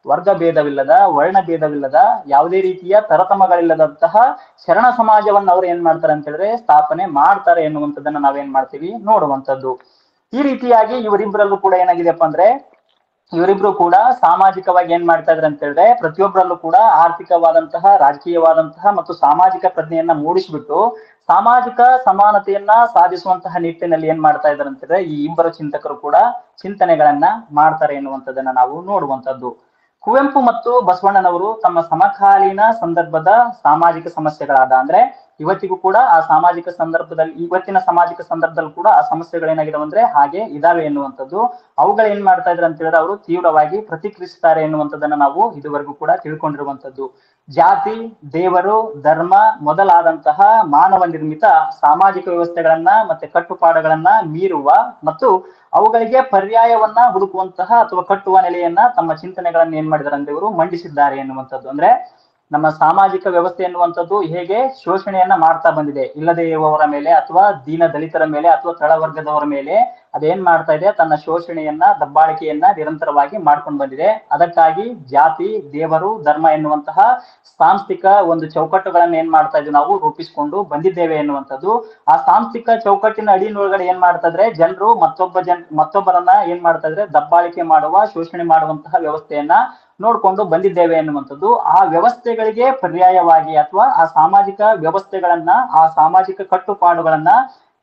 ವರ್ಗ ಭೇದವಿಲ್ಲದ, ವರ್ಣ ಭೇದವಿಲ್ಲದ, ಯಾವುದೇ ರೀತಿಯ ತರತಮಗಳಿಲ್ಲದಂತಹ ಶರಣ ಸಮಾಜವನ್ನ ಅವ್ರು ಏನ್ ಮಾಡ್ತಾರೆ ಅಂತ ಹೇಳಿದ್ರೆ ಸ್ಥಾಪನೆ ಮಾಡ್ತಾರೆ ಎನ್ನುವಂಥದ್ದನ್ನ ನಾವೇನ್ ಮಾಡ್ತೀವಿ ನೋಡುವಂಥದ್ದು. ಈ ರೀತಿಯಾಗಿ ಇವರಿಬ್ಬರಲ್ಲೂ ಕೂಡ ಏನಾಗಿದೆಪ್ಪ ಅಂದ್ರೆ ಇವರಿಬ್ರು ಕೂಡ ಸಾಮಾಜಿಕವಾಗಿ ಏನ್ ಮಾಡ್ತಾ ಇದ್ರೆ ಅಂತ ಹೇಳಿದ್ರೆ ಪ್ರತಿಯೊಬ್ಬರಲ್ಲೂ ಕೂಡ ಆರ್ಥಿಕವಾದಂತಹ, ರಾಜಕೀಯವಾದಂತಹ ಮತ್ತು ಸಾಮಾಜಿಕ ಪ್ರಜ್ಞೆಯನ್ನ ಮೂಡಿಸ್ಬಿಟ್ಟು ಸಾಮಾಜಿಕ ಸಮಾನತೆಯನ್ನ ಸಾಧಿಸುವಂತಹ ನಿಟ್ಟಿನಲ್ಲಿ ಏನ್ ಮಾಡ್ತಾ ಇದ್ದಾರೆ ಅಂತ ಹೇಳಿದ್ರೆ ಈ ಇಬ್ಬರು ಚಿಂತಕರು ಕೂಡ ಚಿಂತನೆಗಳನ್ನ ಮಾಡ್ತಾರೆ ಎನ್ನುವಂಥದ್ದನ್ನ ನಾವು ನೋಡುವಂಥದ್ದು. ಕುವೆಂಪು ಮತ್ತು ಬಸವಣ್ಣನವರು ತಮ್ಮ ಸಮಕಾಲೀನ ಸಂದರ್ಭದ ಸಾಮಾಜಿಕ ಸಮಸ್ಯೆಗಳಾದ ಅಂದ್ರೆ ಇವತ್ತಿಗೂ ಕೂಡ ಆ ಸಾಮಾಜಿಕ ಸಂದರ್ಭದಲ್ಲಿ, ಇವತ್ತಿನ ಸಾಮಾಜಿಕ ಸಂದರ್ಭದಲ್ಲಿ ಕೂಡ ಆ ಸಮಸ್ಯೆಗಳೇನಾಗಿದಾವೆ ಅಂದ್ರೆ ಹಾಗೆ ಇದಾವೆ ಎನ್ನುವಂಥದ್ದು. ಅವುಗಳು ಏನ್ ಮಾಡ್ತಾ ಇದ್ರೆ ಅಂತ ಹೇಳಿದ್ರೆ ಅವರು ತೀವ್ರವಾಗಿ ಪ್ರತಿಕ್ರಿಯಿಸ್ತಾರೆ ಎನ್ನುವಂಥದ್ದನ್ನ ನಾವು ಇದುವರೆಗೂ ಕೂಡ ತಿಳ್ಕೊಂಡಿರುವಂತದ್ದು. ಜಾತಿ, ದೇವರು, ಧರ್ಮ ಮೊದಲಾದಂತಹ ಮಾನವ ನಿರ್ಮಿತ ಸಾಮಾಜಿಕ ವ್ಯವಸ್ಥೆಗಳನ್ನ ಮತ್ತೆ ಕಟ್ಟುಪಾಡುಗಳನ್ನ ಮೀರುವ ಮತ್ತು ಅವುಗಳಿಗೆ ಪರ್ಯಾಯವನ್ನ ಹುಡುಕುವಂತಹ ಅಥವಾ ಕಟ್ಟುವ ನೆಲೆಯನ್ನ ತಮ್ಮ ಚಿಂತನೆಗಳನ್ನ ಏನ್ ಮಾಡಿದಾರೆ ಅಂದ್ರೆ ಇವರು ಮಂಡಿಸಿದ್ದಾರೆ ಎನ್ನುವಂಥದ್ದು. ಅಂದ್ರೆ ನಮ್ಮ ಸಾಮಾಜಿಕ ವ್ಯವಸ್ಥೆ ಎನ್ನುವಂಥದ್ದು ಹೇಗೆ ಶೋಷಣೆಯನ್ನ ಮಾಡ್ತಾ ಬಂದಿದೆ, ಇಲ್ಲದೆ ಇರುವವರ ಮೇಲೆ ಅಥವಾ ದೀನ ದಲಿತರ ಮೇಲೆ ಅಥವಾ ತಳವರ್ಗದವರ ಮೇಲೆ ಅದೇನ್ ಮಾಡ್ತಾ ಇದೆ, ತನ್ನ ಶೋಷಣೆಯನ್ನ, ದಬ್ಬಾಳಿಕೆಯನ್ನ ನಿರಂತರವಾಗಿ ಮಾಡ್ಕೊಂಡು ಬಂದಿದೆ. ಅದಕ್ಕಾಗಿ ಜಾತಿ, ದೇವರು, ಧರ್ಮ ಎನ್ನುವಂತಹ ಸಾಂಸ್ಥಿಕ ಒಂದು ಚೌಕಟ್ಟುಗಳನ್ನ ಏನ್ ಮಾಡ್ತಾ ಇದ್ವಿ ನಾವು ರೂಪಿಸಿಕೊಂಡು ಬಂದಿದ್ದೇವೆ ಎನ್ನುವಂಥದ್ದು. ಆ ಸಾಂಸ್ಥಿಕ ಚೌಕಟ್ಟಿನ ಅಡಿಯೊಳಗಡೆ ಏನ್ ಮಾಡ್ತಾ ಇದ್ರೆ ಜನರು ಮತ್ತೊಬ್ಬರನ್ನ ಏನ್ ಮಾಡ್ತಾ ಇದ್ರೆ ದಬ್ಬಾಳಿಕೆ ಮಾಡುವ, ಶೋಷಣೆ ಮಾಡುವಂತಹ ವ್ಯವಸ್ಥೆಯನ್ನ ನೋಡ್ಕೊಂಡು ಬಂದಿದ್ದೇವೆ ಎನ್ನುವಂಥದ್ದು. ಆ ವ್ಯವಸ್ಥೆಗಳಿಗೆ ಪರ್ಯಾಯವಾಗಿ ಅಥವಾ ಆ ಸಾಮಾಜಿಕ ವ್ಯವಸ್ಥೆಗಳನ್ನ, ಆ ಸಾಮಾಜಿಕ ಕಟ್ಟುಪಾಡುಗಳನ್ನ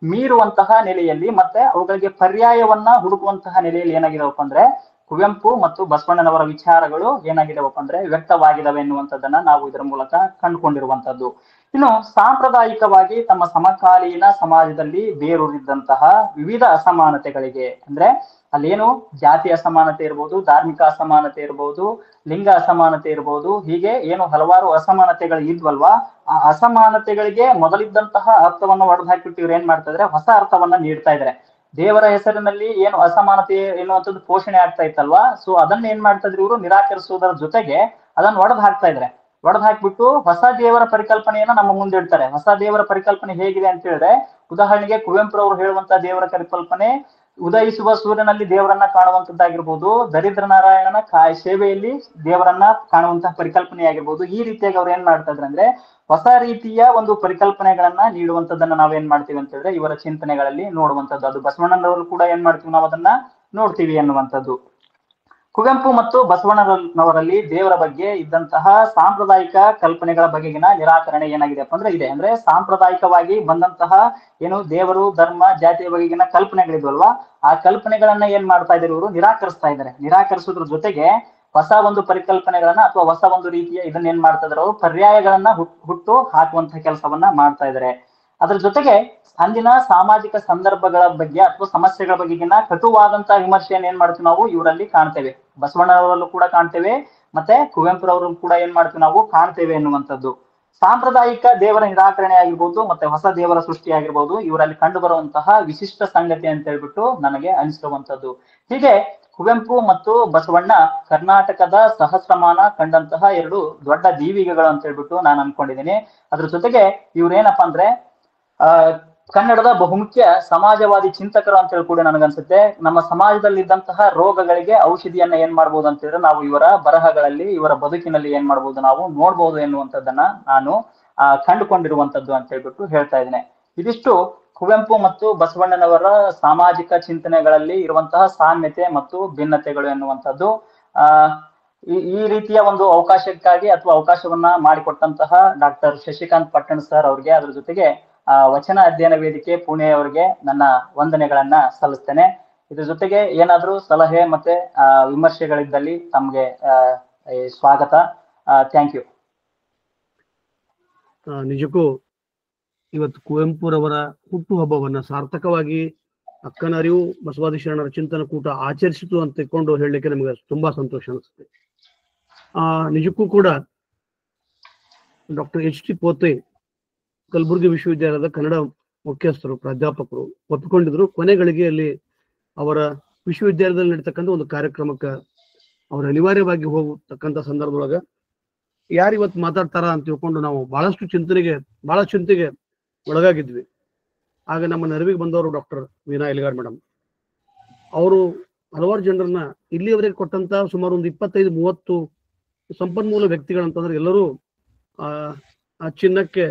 ಮೀರುವಂತಹ ನೆಲೆಯಲ್ಲಿ ಮತ್ತೆ ಅವುಗಳಿಗೆ ಪರ್ಯಾಯವನ್ನ ಹುಡುಕುವಂತಹ ನೆಲೆಯಲ್ಲಿ ಏನಾಗಿದವಪ್ಪ ಅಂದ್ರೆ ಕುವೆಂಪು ಮತ್ತು ಬಸವಣ್ಣನವರ ವಿಚಾರಗಳು ಏನಾಗಿದಾವಪ್ಪ ಅಂದ್ರೆ ವ್ಯಕ್ತವಾಗಿದಾವೆ ಎನ್ನುವಂಥದ್ದನ್ನ ನಾವು ಇದರ ಮೂಲಕ ಕಂಡುಕೊಂಡಿರುವಂತದ್ದು. ಇನ್ನು ಸಾಂಪ್ರದಾಯಿಕವಾಗಿ ತಮ್ಮ ಸಮಕಾಲೀನ ಸಮಾಜದಲ್ಲಿ ಬೇರೂರಿದ್ದಂತಹ ವಿವಿಧ ಅಸಮಾನತೆಗಳಿಗೆ ಅಂದ್ರೆ ಅಲ್ಲೇನು ಜಾತಿ ಅಸಮಾನತೆ ಇರ್ಬೋದು, ಧಾರ್ಮಿಕ ಅಸಮಾನತೆ ಇರ್ಬೋದು, ಲಿಂಗ ಅಸಮಾನತೆ ಇರ್ಬೋದು, ಹೀಗೆ ಏನು ಹಲವಾರು ಅಸಮಾನತೆಗಳು ಇದ್ವಲ್ವಾ, ಆ ಅಸಮಾನತೆಗಳಿಗೆ ಮೊದಲಿದ್ದಂತಹ ಅರ್ಥವನ್ನ ಒಡೆದು ಹಾಕಿಬಿಟ್ಟು ಇವ್ರು ಏನ್ ಮಾಡ್ತಾ ಇದ್ರೆ ಹೊಸ ಅರ್ಥವನ್ನ ನೀಡ್ತಾ ಇದ್ದಾರೆ. ದೇವರ ಹೆಸರಿನಲ್ಲಿ ಏನು ಅಸಮಾನತೆ ಎನ್ನುವಂಥದ್ದು ಪೋಷಣೆ ಆಗ್ತಾ ಇತ್ತಲ್ವಾ, ಸೊ ಅದನ್ನ ಏನ್ ಮಾಡ್ತಾ ಇದ್ರು ಇವರು ನಿರಾಕರಿಸುವುದರ ಜೊತೆಗೆ ಅದನ್ನ ಒಡೆದು ಹಾಕ್ತಾ ಇದ್ರೆ, ಒಡೆದು ಹಾಕ್ಬಿಟ್ಟು ಹೊಸ ದೇವರ ಪರಿಕಲ್ಪನೆಯನ್ನ ನಮ್ಮ ಮುಂದೆ ಇಡ್ತಾರೆ. ಹೊಸ ದೇವರ ಪರಿಕಲ್ಪನೆ ಹೇಗಿದೆ ಅಂತ ಹೇಳಿದ್ರೆ, ಉದಾಹರಣೆಗೆ ಕುವೆಂಪುರವರು ಹೇಳುವಂತಹ ದೇವರ ಪರಿಕಲ್ಪನೆ ಉದಯಿಸುವ ಸೂರ್ಯನಲ್ಲಿ ದೇವರನ್ನ ಕಾಣುವಂತದ್ದಾಗಿರ್ಬೋದು, ದರಿದ್ರ ನಾರಾಯಣನ ಸೇವೆಯಲ್ಲಿ ದೇವರನ್ನ ಕಾಣುವಂತಹ ಪರಿಕಲ್ಪನೆ ಆಗಿರ್ಬೋದು. ಈ ರೀತಿಯಾಗಿ ಅವ್ರು ಏನ್ ಮಾಡ್ತಾ ಇದ್ರೆ ಅಂದ್ರೆ ಹೊಸ ರೀತಿಯ ಒಂದು ಪರಿಕಲ್ಪನೆಗಳನ್ನ ನೀಡುವಂತದ್ದನ್ನ ನಾವೇನ್ ಮಾಡ್ತೀವಿ ಅಂತ ಹೇಳಿದ್ರೆ ಇವರ ಚಿಂತನೆಗಳಲ್ಲಿ ನೋಡುವಂತದ್ದು. ಅದು ಬಸವಣ್ಣನವರು ಕೂಡ ಏನ್ ಮಾಡ್ತೀವಿ ನಾವು ಅದನ್ನ ನೋಡ್ತೀವಿ ಎನ್ನುವಂಥದ್ದು. ಕುವೆಂಪು ಮತ್ತು ಬಸವಣ್ಣನವರಲ್ಲಿ ದೇವರ ಬಗ್ಗೆ ಇದ್ದಂತಹ ಸಾಂಪ್ರದಾಯಿಕ ಕಲ್ಪನೆಗಳ ಬಗೆಗಿನ ನಿರಾಕರಣೆ ಏನಾಗಿದೆಪ್ಪ ಅಂದ್ರೆ ಇದೆ. ಅಂದ್ರೆ ಸಾಂಪ್ರದಾಯಿಕವಾಗಿ ಬಂದಂತಹ ಏನು ದೇವರು, ಧರ್ಮ, ಜಾತಿಯ ಬಗೆಗಿನ ಕಲ್ಪನೆಗಳಿದ್ವಲ್ವಾ, ಆ ಕಲ್ಪನೆಗಳನ್ನ ಏನ್ ಮಾಡ್ತಾ ಇದ್ದಾರೆ ಇವರು ನಿರಾಕರಿಸ್ತಾ ಇದ್ದಾರೆ. ನಿರಾಕರಿಸೋದ್ರ ಜೊತೆಗೆ ಹೊಸ ಒಂದು ಪರಿಕಲ್ಪನೆಗಳನ್ನ ಅಥವಾ ಹೊಸ ಒಂದು ರೀತಿಯ ಇದನ್ನ ಏನ್ ಮಾಡ್ತಾ ಇದ್ದಾರೆ ಅವರು ಪರ್ಯಾಯಗಳನ್ನ ಹುಟ್ಟು ಹಾಕುವಂತಹ ಕೆಲಸವನ್ನ ಮಾಡ್ತಾ ಇದ್ದಾರೆ. ಅದ್ರ ಜೊತೆಗೆ ಅಂದಿನ ಸಾಮಾಜಿಕ ಸಂದರ್ಭಗಳ ಬಗ್ಗೆ ಅಥವಾ ಸಮಸ್ಯೆಗಳ ಬಗೆಗಿನ ಕಟುವಾದಂತಹ ವಿಮರ್ಶೆಯನ್ನು ಏನ್ ಮಾಡ್ತೀವಿ ನಾವು ಇವರಲ್ಲಿ ಕಾಣ್ತೇವೆ. ಬಸವಣ್ಣನವರಲ್ಲೂ ಕೂಡ ಕಾಣ್ತೇವೆ, ಮತ್ತೆ ಕುವೆಂಪುರವರಲ್ಲೂ ಕೂಡ ಏನ್ ಮಾಡ್ತೀವಿ ನಾವು ಕಾಣ್ತೇವೆ ಎನ್ನುವಂಥದ್ದು. ಸಾಂಪ್ರದಾಯಿಕ ದೇವರ ನಿರಾಕರಣೆ ಆಗಿರ್ಬೋದು ಮತ್ತೆ ಹೊಸ ದೇವರ ಸೃಷ್ಟಿ ಆಗಿರ್ಬೋದು, ಇವರಲ್ಲಿ ಕಂಡು ಬರುವಂತಹ ವಿಶಿಷ್ಟ ಸಂಗತಿ ಅಂತ ಹೇಳ್ಬಿಟ್ಟು ನನಗೆ ಅನಿಸಿರುವಂತದ್ದು. ಹೀಗೆ ಕುವೆಂಪು ಮತ್ತು ಬಸವಣ್ಣ ಕರ್ನಾಟಕದ ಸಹಸ್ರಮಾನ ಕಂಡಂತಹ ಎರಡು ದೊಡ್ಡ ದೀವಿಗೆಗಳು ಅಂತ ಹೇಳ್ಬಿಟ್ಟು ನಾನು ಅನ್ಕೊಂಡಿದ್ದೀನಿ. ಅದ್ರ ಜೊತೆಗೆ ಇವ್ರೇನಪ್ಪಾ ಅಂದ್ರೆ ಕನ್ನಡದ ಬಹುಮುಖ್ಯ ಸಮಾಜವಾದಿ ಚಿಂತಕರು ಅಂತ ಹೇಳಿ ಕೂಡ ನನಗನ್ಸುತ್ತೆ. ನಮ್ಮ ಸಮಾಜದಲ್ಲಿ ಇದ್ದಂತಹ ರೋಗಗಳಿಗೆ ಔಷಧಿಯನ್ನ ಏನ್ ಮಾಡ್ಬೋದು ಅಂತ ಹೇಳಿದ್ರೆ ನಾವು ಇವರ ಬರಹಗಳಲ್ಲಿ, ಇವರ ಬದುಕಿನಲ್ಲಿ ಏನ್ ಮಾಡ್ಬೋದು ನಾವು ನೋಡ್ಬೋದು ಎನ್ನುವಂಥದ್ದನ್ನ ನಾನು ಕಂಡುಕೊಂಡಿರುವಂತದ್ದು ಅಂತ ಹೇಳ್ಬಿಟ್ಟು ಹೇಳ್ತಾ ಇದ್ದೇನೆ. ಇದಿಷ್ಟು ಕುವೆಂಪು ಮತ್ತು ಬಸವಣ್ಣನವರ ಸಾಮಾಜಿಕ ಚಿಂತನೆಗಳಲ್ಲಿ ಇರುವಂತಹ ಸಾಮ್ಯತೆ ಮತ್ತು ಭಿನ್ನತೆಗಳು ಎನ್ನುವಂಥದ್ದು. ಈ ರೀತಿಯ ಒಂದು ಅವಕಾಶಕ್ಕಾಗಿ ಅಥವಾ ಅವಕಾಶವನ್ನ ಮಾಡಿಕೊಟ್ಟಂತಹ ಡಾಕ್ಟರ್ ಶಶಿಕಾಂತ್ ಪಟ್ಟಣ್ ಸರ್ ಅವ್ರಿಗೆ, ಅದ್ರ ಜೊತೆಗೆ ವಚನ ಅಧ್ಯಯನ ವೇದಿಕೆ ಪುಣೆ ಅವರಿಗೆ ನನ್ನ ವಂದನೆಗಳನ್ನ ಸಲ್ಲಿಸ್ತೇನೆ. ಇದ್ರ ಜೊತೆಗೆ ಏನಾದ್ರೂ ಸಲಹೆ ಮತ್ತೆ ವಿಮರ್ಶೆಗಳಿದ್ದಲ್ಲಿ ತಮ್ಗೆ ಸ್ವಾಗತ. Thank you. ನಿಜಕ್ಕೂ ಇವತ್ತು ಕುವೆಂಪುರವರ ಹುಟ್ಟುಹಬ್ಬವನ್ನ ಸಾರ್ಥಕವಾಗಿ ಅಕ್ಕನ ಅರಿವು ಬಸವಾದಿ ಶರಣರ ಚಿಂತನ ಕೂಟ ಆಚರಿಸಿತು ಅಂತ ತಿಳ್ಕೊಂಡು ಹೇಳಲಿಕ್ಕೆ ನಮಗೆ ತುಂಬಾ ಸಂತೋಷ ಅನಿಸುತ್ತೆ. ನಿಜಕ್ಕೂ ಕೂಡ ಡಾಕ್ಟರ್ ಎಚ್ ಟಿ ಪೋತೆ ಕಲಬುರಗಿ ವಿಶ್ವವಿದ್ಯಾಲಯದ ಕನ್ನಡ ಮುಖ್ಯಸ್ಥರು ಪ್ರಾಧ್ಯಾಪಕರು ಒಪ್ಪಿಕೊಂಡಿದ್ರು. ಕೊನೆ ಗಳಿಗೆಯಲ್ಲಿ ಅವರ ವಿಶ್ವವಿದ್ಯಾಲಯದಲ್ಲಿ ನಡೀತಕ್ಕಂಥ ಒಂದು ಕಾರ್ಯಕ್ರಮಕ್ಕೆ ಅವರು ಅನಿವಾರ್ಯವಾಗಿ ಹೋಗತಕ್ಕಂಥ ಸಂದರ್ಭದೊಳಗ ಯಾರು ಇವತ್ತು ಮಾತಾಡ್ತಾರ ಅಂತ ತಿಳ್ಕೊಂಡು ನಾವು ಬಹಳ ಚಿಂತೆಗೆ ಒಳಗಾಗಿದ್ವಿ. ಆಗ ನಮ್ಮ ನೆರವಿಗೆ ಬಂದವರು ಡಾಕ್ಟರ್ ವೀಣಾ ಎಲಿಗಾರ್ ಮೇಡಮ್. ಅವರು ಹಲವಾರು ಜನರನ್ನ ಇಲ್ಲಿಯವರೆಗೆ ಕೊಟ್ಟಂತ ಸುಮಾರು ಒಂದು 25-30 ಸಂಪನ್ಮೂಲ ವ್ಯಕ್ತಿಗಳಂತಂದ್ರೆ ಎಲ್ಲರೂ ಆ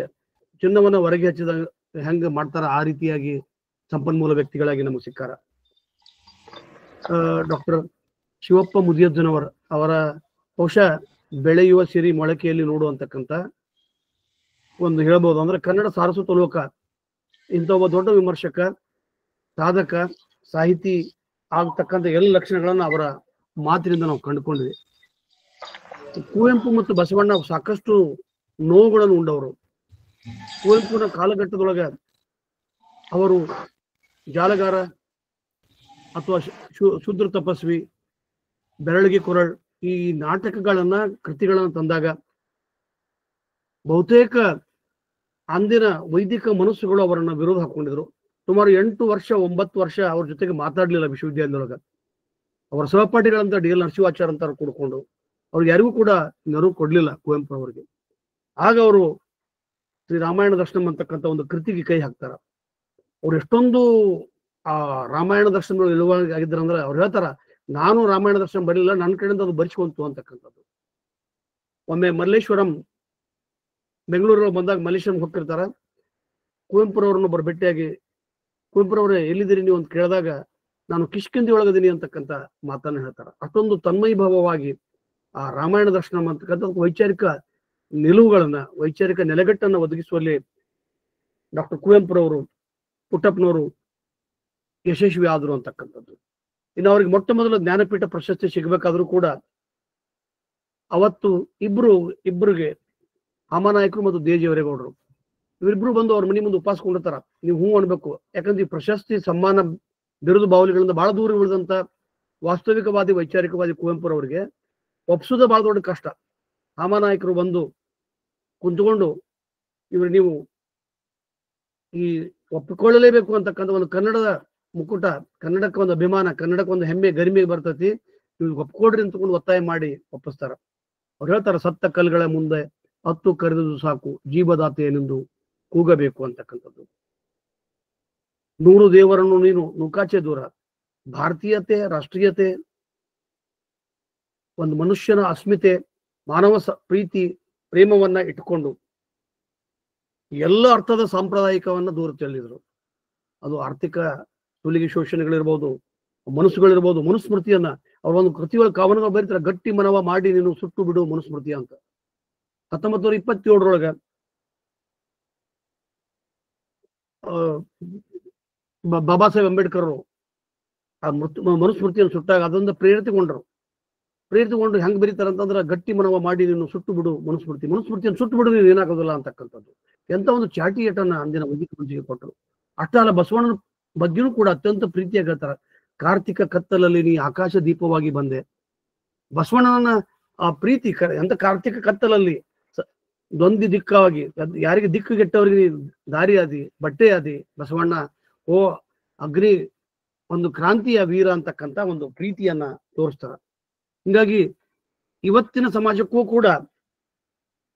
ಚಿನ್ನವನ್ನ ಹೊರಗೆ ಹಚ್ಚಿದ ಹೆಂಗ ಮಾಡ್ತಾರ ಆ ರೀತಿಯಾಗಿ ಸಂಪನ್ಮೂಲ ವ್ಯಕ್ತಿಗಳಾಗಿ ನಮಗೆ ಸಿಕ್ಕಾರ. ಡಾಕ್ಟರ್ ಶಿವಪ್ಪ ಮುದಿಯಜ್ಜನವರ್ ಅವರ ಬಹುಶಃ ಬೆಳೆಯುವ ಸಿರಿ ಮೊಳಕೆಯಲ್ಲಿ ನೋಡುವಂತಕ್ಕಂಥ ಒಂದು ಹೇಳ್ಬೋದು ಅಂದ್ರೆ ಕನ್ನಡ ಸಾರಸ್ವತ ಲೋಕ ಇಂಥ ಒಬ್ಬ ದೊಡ್ಡ ವಿಮರ್ಶಕ, ಸಾಧಕ, ಸಾಹಿತಿ ಆಗ್ತಕ್ಕಂಥ ಎಲ್ಲ ಲಕ್ಷಣಗಳನ್ನ ಅವರ ಮಾತಿನಿಂದ ನಾವು ಕಂಡುಕೊಂಡಿವಿ. ಕುವೆಂಪು ಮತ್ತು ಬಸವಣ್ಣ ಸಾಕಷ್ಟು ನೋವುಗಳನ್ನು ಉಂಡವರು. ಕುವೆಂಪುನ ಕಾಲಘಟ್ಟದೊಳಗ ಅವರು ಜಾಲಗಾರ ಅಥವಾ ಶೂದ್ರ ತಪಸ್ವಿ, ಬೆರಳಿಗೆ ಕೊರಳ್ ಈ ನಾಟಕಗಳನ್ನ ಕೃತಿಗಳನ್ನ ತಂದಾಗ ಬಹುತೇಕ ಅಂದಿನ ವೈದಿಕ ಮನಸ್ಸುಗಳು ಅವರನ್ನ ವಿರೋಧ ಹಾಕೊಂಡಿದ್ರು. ಸುಮಾರು 8 ವರ್ಷ 9 ವರ್ಷ ಅವ್ರ ಜೊತೆಗೆ ಮಾತಾಡ್ಲಿಲ್ಲ ವಿಶ್ವವಿದ್ಯಾಲಯದೊಳಗ. ಅವರ ಸಹಪಾಠಿಗಳಂತ ಡಿ ಎಲ್ ನರಸಿಂಹಾಚಾರ್ ಅಂತ ಕೂಡ್ಕೊಂಡು ಅವ್ರಿಗೆ ಯಾರಿಗೂ ಕೂಡ ನೆರವು ಕೊಡ್ಲಿಲ್ಲ ಕುವೆಂಪು ಅವರಿಗೆ. ಆಗ ಅವರು ಶ್ರೀ ರಾಮಾಯಣ ದರ್ಶನಂ ಅಂತಕ್ಕಂಥ ಒಂದು ಕೃತಿಗೆ ಕೈ ಹಾಕ್ತಾರ. ಅವ್ರು ಎಷ್ಟೊಂದು ಆ ರಾಮಾಯಣ ದರ್ಶನ ಇಳುವರಿ ಆಗಿದ್ರಂದ್ರೆ ಅವ್ರು ಹೇಳ್ತಾರ, ನಾನು ರಾಮಾಯಣ ದರ್ಶನ ಬರಲಿಲ್ಲ, ನನ್ನ ಕಡೆಯಿಂದ ಅದು ಬರಿಸ್ಕೊಂತು ಅಂತಕ್ಕಂಥದ್ದು. ಒಮ್ಮೆ ಮಲ್ಲೇಶ್ವರಂ ಬೆಂಗಳೂರಲ್ಲಿ ಬಂದಾಗ ಮಲ್ಲೇಶ್ವರಂ ಹೋಗ್ತಿರ್ತಾರ. ಕುವೆಂಪುರವ್ರನ್ನ ಒಬ್ಬರು ಭೇಟಿಯಾಗಿ, ಕುವೆಂಪುರವ್ರೆ ಎಲ್ಲಿದ್ದೀರಿ ನೀವು ಅಂತ ಕೇಳಿದಾಗ ನಾನು ಕಿಷ್ಕಿಂದಿ ಒಳಗದೀನಿ ಅಂತಕ್ಕಂಥ ಮಾತನ್ನ ಹೇಳ್ತಾರ. ಅಷ್ಟೊಂದು ತನ್ಮಯಭಾವವಾಗಿ ಆ ರಾಮಾಯಣ ದರ್ಶನ ಅಂತಕ್ಕಂಥ ವೈಚಾರಿಕ ನಿಲುವುಗಳನ್ನ, ವೈಚಾರಿಕ ನೆಲೆಗಟ್ಟನ್ನ ಒದಗಿಸುವಲ್ಲಿ ಡಾಕ್ಟರ್ ಕುವೆಂಪುರವರು, ಪುಟ್ಟಪ್ಪನವರು ಯಶಸ್ವಿ ಆದರು ಅಂತಕ್ಕಂಥದ್ದು. ಇನ್ನು ಅವ್ರಿಗೆ ಮೊಟ್ಟ ಮೊದಲು ಜ್ಞಾನಪೀಠ ಪ್ರಶಸ್ತಿ ಸಿಗಬೇಕಾದ್ರೂ ಕೂಡ ಅವತ್ತು ಇಬ್ಬರಿಗೆ ಹಾಮಾನಾಯಕರು ಮತ್ತು ದೇಜಿಯವರೇಗೌಡರು ಇವರಿಬ್ರು ಬಂದು ಅವ್ರ ಮನೆ ಮುಂದೆ ಉಪವಾಸಕೊಂಡಿರ್ತಾರ. ನೀವು ಹೂ ಅನ್ಬೇಕು, ಯಾಕಂದ್ರೆ ಈ ಪ್ರಶಸ್ತಿ ಸಮ್ಮಾನ ಬಿರುದು ಬಾವಲಿಗಳಿಂದ ಬಹಳ ದೂರ ಉಳಿದಂತ ವಾಸ್ತವಿಕವಾದಿ ವೈಚಾರಿಕವಾದಿ ಕುವೆಂಪುರವರಿಗೆ ಒಪ್ಸೋದ ಬಹಳ ದೊಡ್ಡ ಕಷ್ಟ. ಹಾಮಾನಾಯಕರು ಬಂದು ಕುಂತ್ಕೊಂಡು ನೀವು ಈ ಒಪ್ಪಿಕೊಳ್ಳಲೇಬೇಕು ಅಂತಕ್ಕಂಥ ಒಂದು ಕನ್ನಡದ ಮುಕುಟ, ಕನ್ನಡಕ್ಕೆ ಒಂದು ಅಭಿಮಾನ, ಕನ್ನಡಕ್ಕೆ ಒಂದು ಹೆಮ್ಮೆ ಗರಿಮೆ ಬರ್ತೈತಿ, ನೀವು ಒಪ್ಕೊಡ್ರಿ ಅಂತಕೊಂಡು ಒತ್ತಾಯ ಮಾಡಿ ಒಪ್ಪಿಸ್ತಾರ. ಅವ್ರು ಹೇಳ್ತಾರ, ಸತ್ತ ಕಲ್ಗಳ ಮುಂದೆ ಹತ್ತು ಕರೆದು ಸಾಕು, ಜೀವದಾತೆಯನೆಂದು ಕೂಗಬೇಕು ಅಂತಕ್ಕಂಥದ್ದು. 100 ದೇವರನ್ನು ನೀನು ನೂಕಾಚೆ ದೂರ. ಭಾರತೀಯತೆ, ರಾಷ್ಟ್ರೀಯತೆ, ಒಂದು ಮನುಷ್ಯನ ಅಸ್ಮಿತೆ, ಮಾನವ ಪ್ರೀತಿ, ಪ್ರೇಮವನ್ನ ಇಟ್ಕೊಂಡು ಎಲ್ಲ ಅರ್ಥದ ಸಾಂಪ್ರದಾಯಿಕವನ್ನ ದೂರ ಚೆಲ್ಲಿದ್ರು. ಅದು ಆರ್ಥಿಕ ಸುಲಿಗೆ ಶೋಷಣೆಗಳಿರ್ಬೋದು, ಮನಸ್ಸುಗಳಿರ್ಬೋದು, ಮನುಸ್ಮೃತಿಯನ್ನ ಅವ್ರ ಒಂದು ಕೃತಿಗಳ ಕಾವನಗಳು ಬರೀತಾರೆ, ಗಟ್ಟಿ ಮನವ ಮಾಡಿ ನೀನು ಸುಟ್ಟು ಬಿಡು ಮನುಸ್ಮೃತಿ ಅಂತ. 1927 ಬಾಬಾ ಸಾಹೇಬ್ ಅಂಬೇಡ್ಕರ್ ಆ ಮನುಸ್ಮೃತಿಯನ್ನು ಸುಟ್ಟಾಗ ಅದೊಂದು ಪ್ರೇರಿತಗೊಂಡು ಹೆಂಗ್ ಬರೀತಾರೆ ಅಂತಂದ್ರೆ, ಗಟ್ಟಿ ಮನವ ಮಾಡಿ ನೀನು ಸುಟ್ಟು ಬಿಡು ಮನುಸ್ಮೃತಿಯನ್ನು ಸುಟ್ಟು ಬಿಡು, ನೀನು ಏನಾಗೋದಿಲ್ಲ ಅಂತಕ್ಕಂಥದ್ದು. ಎಂತ ಒಂದು ಚಾಟಿಯಟನ್ನ ಅಂದಿನ ವೈದಿಕ ಮಂಚಿಗೆ ಕೊಟ್ಟರು. ಅಷ್ಟೇ ಅಲ್ಲ, ಬಸವಣ್ಣನ ಬಗ್ಗೆನೂ ಕೂಡ ಅತ್ಯಂತ ಪ್ರೀತಿಯಾಗಿ ಹೇಳ್ತಾರೆ, ಕಾರ್ತಿಕ ಕತ್ತಲಲ್ಲಿ ನೀ ಆಕಾಶ ದೀಪವಾಗಿ ಬಂದೆ. ಬಸವಣ್ಣನ ಆ ಪ್ರೀತಿ ಎಂತ ಕಾರ್ತಿಕ ಕತ್ತಲಲ್ಲಿ ದ್ವಂದ್ವಿ ದಿಕ್ಕಾಗಿ, ಯಾರಿಗೆ ದಿಕ್ಕುಗೆಟ್ಟವರಿಗೆ ದಾರಿ ಆದಿ, ಬಟ್ಟೆ ಆದಿ, ಬಸವಣ್ಣ ಓ ಅಗ್ನಿ ಒಂದು ಕ್ರಾಂತಿಯ ವೀರ ಅಂತಕ್ಕಂಥ ಒಂದು ಪ್ರೀತಿಯನ್ನ ತೋರಿಸ್ತಾರ. ಹಿಂಗಾಗಿ ಇವತ್ತಿನ ಸಮಾಜಕ್ಕೂ ಕೂಡ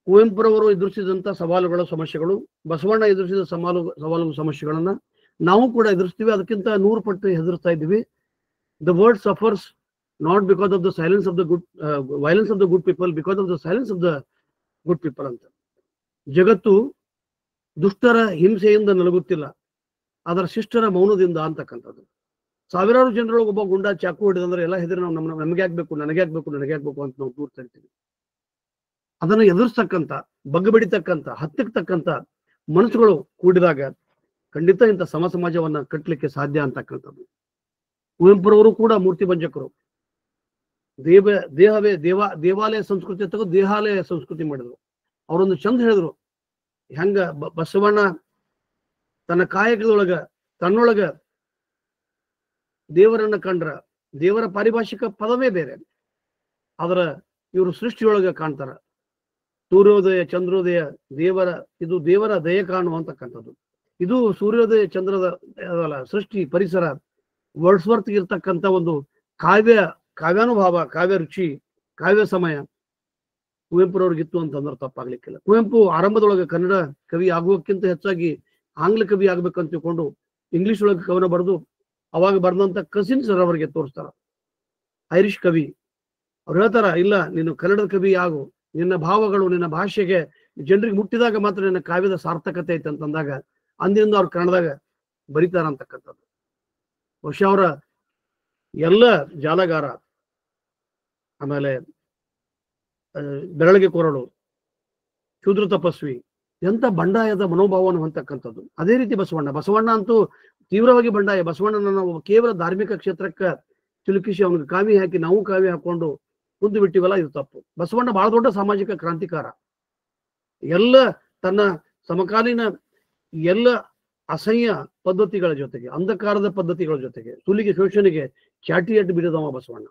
ಕುವೆಂಪುರವರು ಎದುರಿಸಿದಂತ ಸವಾಲುಗಳು, ಸಮಸ್ಯೆಗಳು, ಬಸವಣ್ಣ ಎದುರಿಸಿದ ಸವಾಲು ಸಮಸ್ಯೆಗಳನ್ನ ನಾವು ಕೂಡ ಎದುರಿಸ್ತೀವಿ. ಅದಕ್ಕಿಂತ 100 ಪಟ್ಟು ಎದುರಿಸ್ತಾ ಇದ್ದೀವಿ. The world suffers not because of the silence of the good violence of the good people, because of the silence of the good people ಅಂತ. ಜಗತ್ತು ದುಷ್ಟರ ಹಿಂಸೆಯಿಂದ ನಲಗುತ್ತಿಲ್ಲ, ಅದರ ಶಿಷ್ಟರ ಮೌನದಿಂದ ಅಂತಕ್ಕಂಥದ್ದು. ಸಾವಿರಾರು ಜನರೊಳಗೆ ಒಬ್ಬ ಗುಂಡ ಚಾಕು ಹೊಡೆದಂದ್ರೆ ಎಲ್ಲ ಹೆದರಿ ನಾವು ನಮಗೆ ಆಗ್ಬೇಕು ಅಂತ ನಾವು ದೂರ ತರ್ತೀವಿ. ಅದನ್ನು ಎದುರಿಸ್ತಕ್ಕಂಥ, ಬಗ್ಗಬಿಡಿತಕ್ಕಂಥ, ಹತ್ತಿಕ್ತಕ್ಕಂಥ ಮನಸ್ಸುಗಳು ಕೂಡಿದಾಗ ಖಂಡಿತ ಇಂಥ ಸಮಾಜವನ್ನ ಕಟ್ಟಲಿಕ್ಕೆ ಸಾಧ್ಯ ಅಂತಕ್ಕಂಥದ್ದು. ಕುವೆಂಪುರವರು ಕೂಡ ಮೂರ್ತಿ ಭಂಜಕರು. ದೇಹವೇ ದೇವಾಲಯ ಸಂಸ್ಕೃತಿ ತೆಗೆದು ದೇಹಾಲಯ ಸಂಸ್ಕೃತಿ ಮಾಡಿದ್ರು. ಅವರೊಂದು ಚಂದ ಹೇಳಿದ್ರು, ಹೆಂಗ ಬಸವಣ್ಣ ತನ್ನ ಕಾಯಕದೊಳಗ ತನ್ನೊಳಗ ದೇವರನ್ನ ಕಂಡ್ರ, ದೇವರ ಪಾರಿಭಾಷಿಕ ಪದವೇ ಬೇರೆ, ಅದರ ಇವರು ಸೃಷ್ಟಿಯೊಳಗ ಕಾಣ್ತಾರ. ಸೂರ್ಯೋದಯ ಚಂದ್ರೋದಯ ಇದು ದೇವರ ದಯ ಕಾಣುವಂತಕ್ಕಂಥದ್ದು. ಇದು ಸೂರ್ಯೋದಯ ಚಂದ್ರದ ಸೃಷ್ಟಿ ಪರಿಸರ ವರ್ಡ್ಸ್ವರ್ತ್ ಇರ್ತಕ್ಕಂಥ ಒಂದು ಕಾವ್ಯಾನುಭಾವ, ಕಾವ್ಯ ರುಚಿ, ಕಾವ್ಯ ಸಮಯ ಕುವೆಂಪುರವ್ರಿಗಿತ್ತು ಅಂತಂದ್ರೆ ತಪ್ಪಾಗ್ಲಿಕ್ಕಿಲ್ಲ. ಕುವೆಂಪು ಆರಂಭದೊಳಗೆ ಕನ್ನಡ ಕವಿ ಆಗುವಕ್ಕಿಂತ ಹೆಚ್ಚಾಗಿ ಆಂಗ್ಲ ಕವಿ ಆಗ್ಬೇಕಂತ ತಿಳ್ಕೊಂಡು ಇಂಗ್ಲಿಷ್ ಒಳಗೆ ಕವನ ಬರೆದು ಅವಾಗ ಬರೆದಂತ ಕಸಿನ್ಸ್ ಅವರಿಗೆ ತೋರಿಸ್ತಾರ. ಐರಿಷ್ ಕವಿ ಅವ್ರು ಹೇಳ್ತಾರ, ಇಲ್ಲ ನೀನು ಕನ್ನಡದ ಕವಿ ಆಗು, ನಿನ್ನ ಭಾವಗಳು ನಿನ್ನ ಭಾಷೆಗೆ ಜನರಿಗೆ ಮುಟ್ಟಿದಾಗ ಮಾತ್ರ ನಿನ್ನ ಕಾವ್ಯದ ಸಾರ್ಥಕತೆ ಐತೆ ಅಂತಂದಾಗ ಅಂದಿನಿಂದ ಅವ್ರು ಕನ್ನಡದಾಗ ಬರೀತಾರ ಅಂತಕ್ಕಂಥದ್ದು. ಬಹುಶಃ ಅವರ ಎಲ್ಲ ಜಾಲಗಾರ, ಆಮೇಲೆ ಬೆರಳಿಗೆ ಕೊರಳು, ಶೂದ್ರ ತಪಸ್ವಿ, ಎಂತ ಬಂಡಾಯದ ಮನೋಭಾವವನ್ನು ಹೊಂದತಕ್ಕಂಥದ್ದು. ಅದೇ ರೀತಿ ಬಸವಣ್ಣ ಅಂತೂ ತೀವ್ರವಾಗಿ ಬಂಡಾಯ. ಬಸವಣ್ಣನ ನಾವು ಕೇವಲ ಧಾರ್ಮಿಕ ಕ್ಷೇತ್ರಕ್ಕೆ ಚಿಲುಕಿಸಿ ಅವನಿಗೆ ಕಾವಿ ಹಾಕಿ ನಾವು ಕಾವಿ ಹಾಕೊಂಡು ಕುಂದು ಬಿಟ್ಟಿವಲ್ಲ, ಇದು ತಪ್ಪು. ಬಸವಣ್ಣ ಬಹಳ ದೊಡ್ಡ ಸಾಮಾಜಿಕ ಕ್ರಾಂತಿಕಾರ. ಎಲ್ಲ ತನ್ನ ಸಮಕಾಲೀನ ಎಲ್ಲ ಅಸಹ್ಯ ಪದ್ಧತಿಗಳ ಜೊತೆಗೆ, ಅಂಧಕಾರದ ಪದ್ಧತಿಗಳ ಜೊತೆಗೆ, ಸುಲಿಗೆ ಶೋಷಣೆಗೆ ಚಾಟಿಯಟ್ಟು ಬಿಡದವ ಬಸವಣ್ಣ.